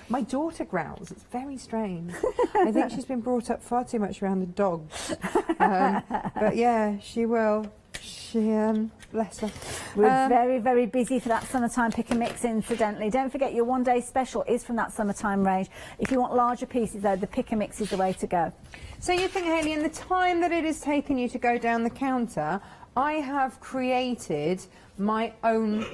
My daughter growls. It's very strange. I think she's been brought up far too much around the dogs. But yeah, she will. Bless her. We're very, very busy for that summertime pick and mix, incidentally. Don't forget your one-day special is from that summertime range. If you want larger pieces, though, the pick and mix is the way to go. So you think, Hayley, in the time that it has taken you to go down the counter, I have created my own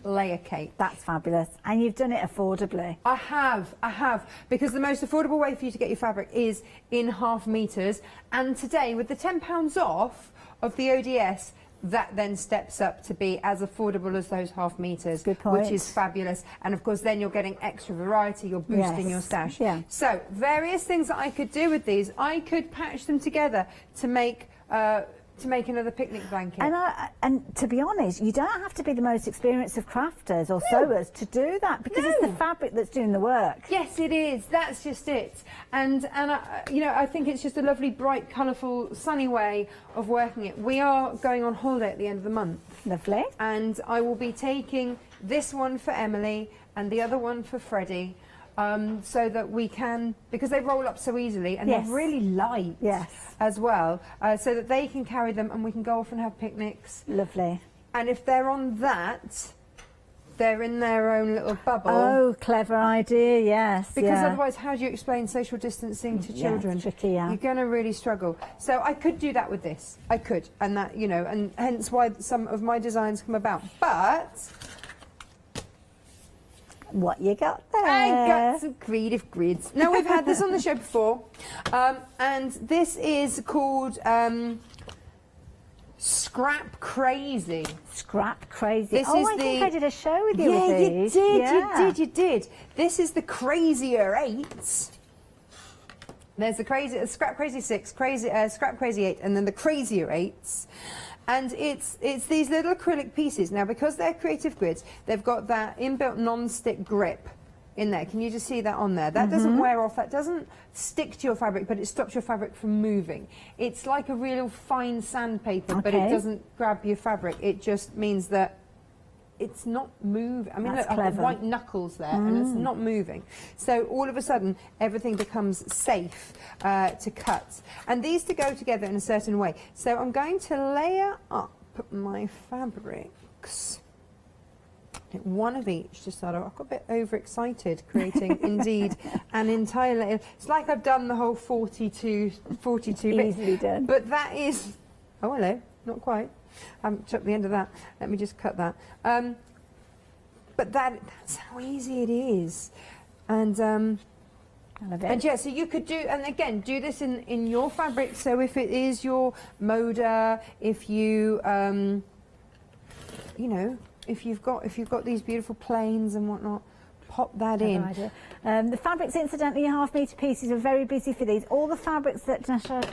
layer cake. That's fabulous. And you've done it affordably. I have. Because the most affordable way for you to get your fabric is in half metres. And today, with the £10 off of the ODS, that then steps up to be as affordable as those half metres, which is fabulous. And of course, then you're getting extra variety, you're boosting your stash. Yeah. So, various things that I could do with these, I could patch them together to make another picnic blanket. And to be honest, you don't have to be the most experienced of crafters or sewers to do that, because it's the fabric that's doing the work. Yes, it is. That's just it. And you know, I think it's just a lovely, bright, colourful, sunny way of working it. We are going on holiday at the end of the month. Lovely. And I will be taking this one for Emily and the other one for Freddie. So that we can, because they roll up so easily and they're really light as well, so that they can carry them and we can go off and have picnics. Lovely. And if they're on that, they're in their own little bubble. Oh, clever idea, yes. Because otherwise, how do you explain social distancing to children? It's tricky, You're going to really struggle. So I could do that with this. I could. And that, you know, and hence why some of my designs come about. But... what you got there? I got some creative grids. Now, we've had this on the show before, and this is called Scrap Crazy. Scrap Crazy. This I is think I did a show with you with these. You did. This is the Crazier 8s. There's the Scrap Crazy 6, Scrap Crazy 8, and then the Crazier 8s. And it's these little acrylic pieces. Now, because they're creative grids, they've got that inbuilt non-stick grip in there. Can you just see that on there? That doesn't wear off, that doesn't stick to your fabric, but it stops your fabric from moving. It's like a real fine sandpaper, but it doesn't grab your fabric. It just means that it's not moving. I mean, look, I've got white knuckles there, and it's not moving. So all of a sudden, everything becomes safe to cut. And these to go together in a certain way. So I'm going to layer up my fabrics. One of each, just sort of, I got a bit overexcited creating indeed an entire layer. It's like I've done the whole 42 Easily done. But that is, oh hello, not quite. I haven't chopped the end of that. Let me just cut that. But that's how easy it is. And I love it. And yeah, so you could do, and again, do this in your fabric. So if it is your Moda, if you, you know, if you've got these beautiful planes and whatnot, pop that in. The fabrics, incidentally, half-metre pieces are very busy for these. All the fabrics that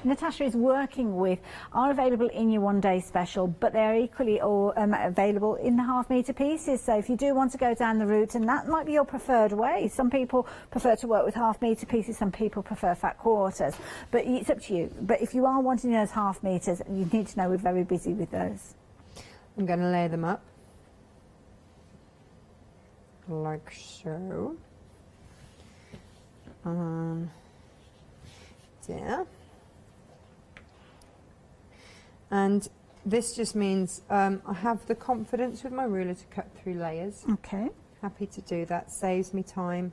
Natasha is working with are available in your one-day special, but they're equally all available in the half-metre pieces. So if you do want to go down the route, and that might be your preferred way. Some people prefer to work with half-metre pieces, some people prefer fat quarters, but it's up to you. But if you are wanting those half-metres, you need to know we're very busy with those. I'm going to layer them up. Like so. There. And this just means I have the confidence with my ruler to cut through layers. Okay. Happy to do that. Saves me time,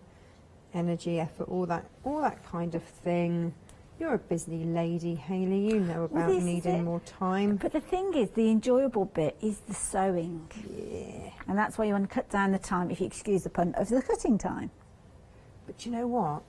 energy, effort, all that kind of thing. You're a busy lady, Hayley. You know about needing more time. But the thing is, the enjoyable bit is the sewing. Yeah. And that's why you want to cut down the time, if you excuse the pun, of the cutting time. But you know what?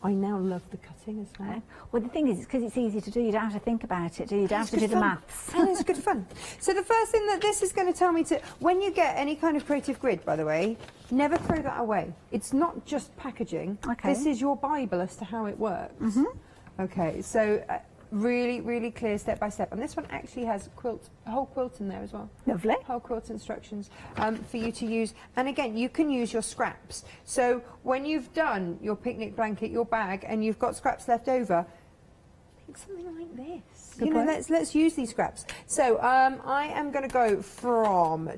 I now love the cutting as well. Well, the thing is, it's because it's easy to do. You don't have to think about it, do you? You don't have to do the maths. And it's good fun. So the first thing that this is going to tell me to, when you get any kind of creative grid, by the way, never throw that away. It's not just packaging. Okay. This is your Bible as to how it works. Okay, so really, really clear step by step. And this one actually has a whole quilt in there as well. Lovely. Whole quilt instructions for you to use. And again, you can use your scraps. So when you've done your picnic blanket, your bag, and you've got scraps left over, pick something like this. Good you know, point. let's use these scraps. So I am going to go from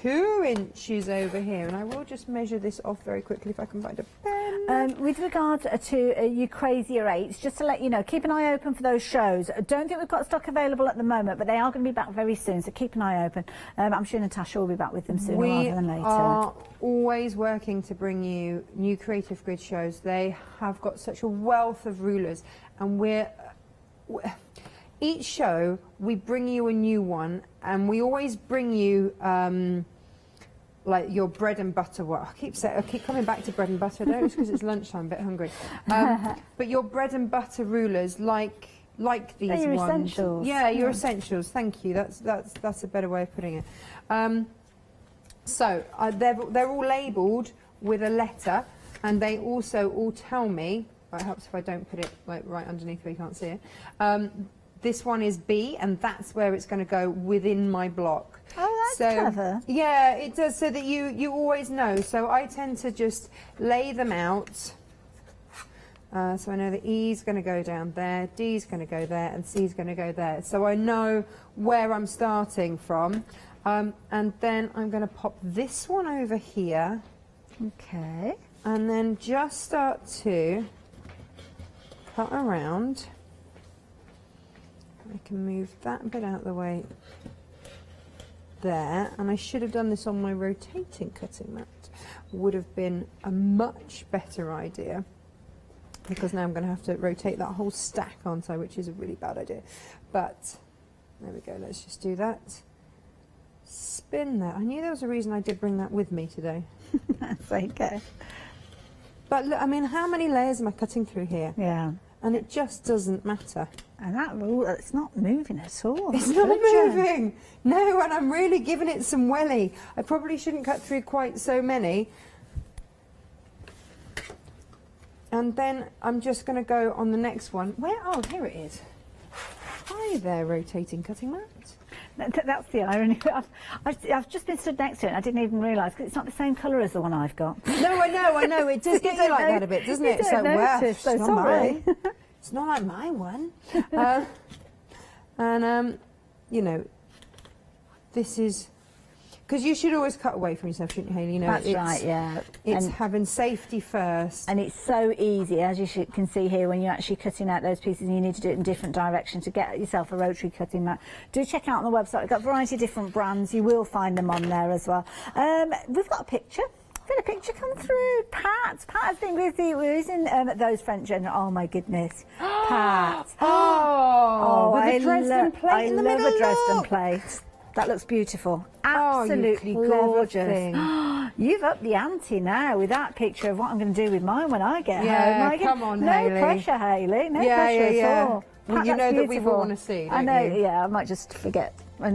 2 inches over here, and I will just measure this off very quickly if I can find a pen. With regard to you crazier eights, just to let you know, keep an eye open for those shows. I don't think we've got stock available at the moment, but they are going to be back very soon, so keep an eye open. I'm sure Natasha will be back with them sooner rather than later. We are always working to bring you new Creative Grid shows. They have got such a wealth of rulers, and each show we bring you a new one, and we always bring you like your bread and butter. Well, I keep coming back to bread and butter. I don't know, it's because it's lunchtime, I'm a bit hungry. But your bread and butter rulers, like these They're your ones. essentials. Yeah, your essentials. Thank you. That's a better way of putting it. So they're all labelled with a letter, and they also all tell me. It helps if I don't put it like right underneath where you can't see it. This one is B, and that's where it's going to go within my block. Oh, that's clever. Yeah, it does, so that you always know. So I tend to just lay them out. So I know that E's going to go down there, D's going to go there, and C's going to go there. So I know where I'm starting from. And then I'm going to pop this one over here. Okay. And then just start to cut around. I can move that bit out of the way there, and I should have done this on my rotating cutting mat. Would have been a much better idea, because now I'm going to have to rotate that whole stack, aren't I, which is a really bad idea. But there we go, let's just do that. Spin that. I knew there was a reason I did bring that with me today. That's okay. But look, I mean, how many layers am I cutting through here? Yeah. And it just doesn't matter. And that rule, it's not moving at all. It's not moving. No, and I'm really giving it some welly. I probably shouldn't cut through quite so many. And then I'm just going to go on the next one. Where? Oh, here it is. Hi there, rotating cutting mat. That's the irony. I've just been stood next to it and I didn't even realise because it's not the same colour as the one I've got. No, I know. It does get you like that a bit, doesn't it? You don't notice, so sorry. It's not like my one. You know, this is... Because you should always cut away from yourself, shouldn't you, Hayley? You know, That's right, yeah. It's having safety first. And it's so easy, as you can see here, when you're actually cutting out those pieces and you need to do it in different directions to get yourself a rotary cutting mat. Do check out on the website. We've got a variety of different brands. You will find them on there as well. We've got a picture. We've had a picture come through. Pat has been busy. We're using those French general. Oh my goodness. Pat. With a Dresden plate in the middle. I love a Dresden plate. That looks beautiful. Absolutely gorgeous. You've upped the ante now with that picture of what I'm going to do with mine when I get home. Come on, no Hayley. Pressure, Hayley. No pressure at all. Well, Pat, you know that's that we've all beautiful. want to see, don't I know, you? yeah, I might just forget. And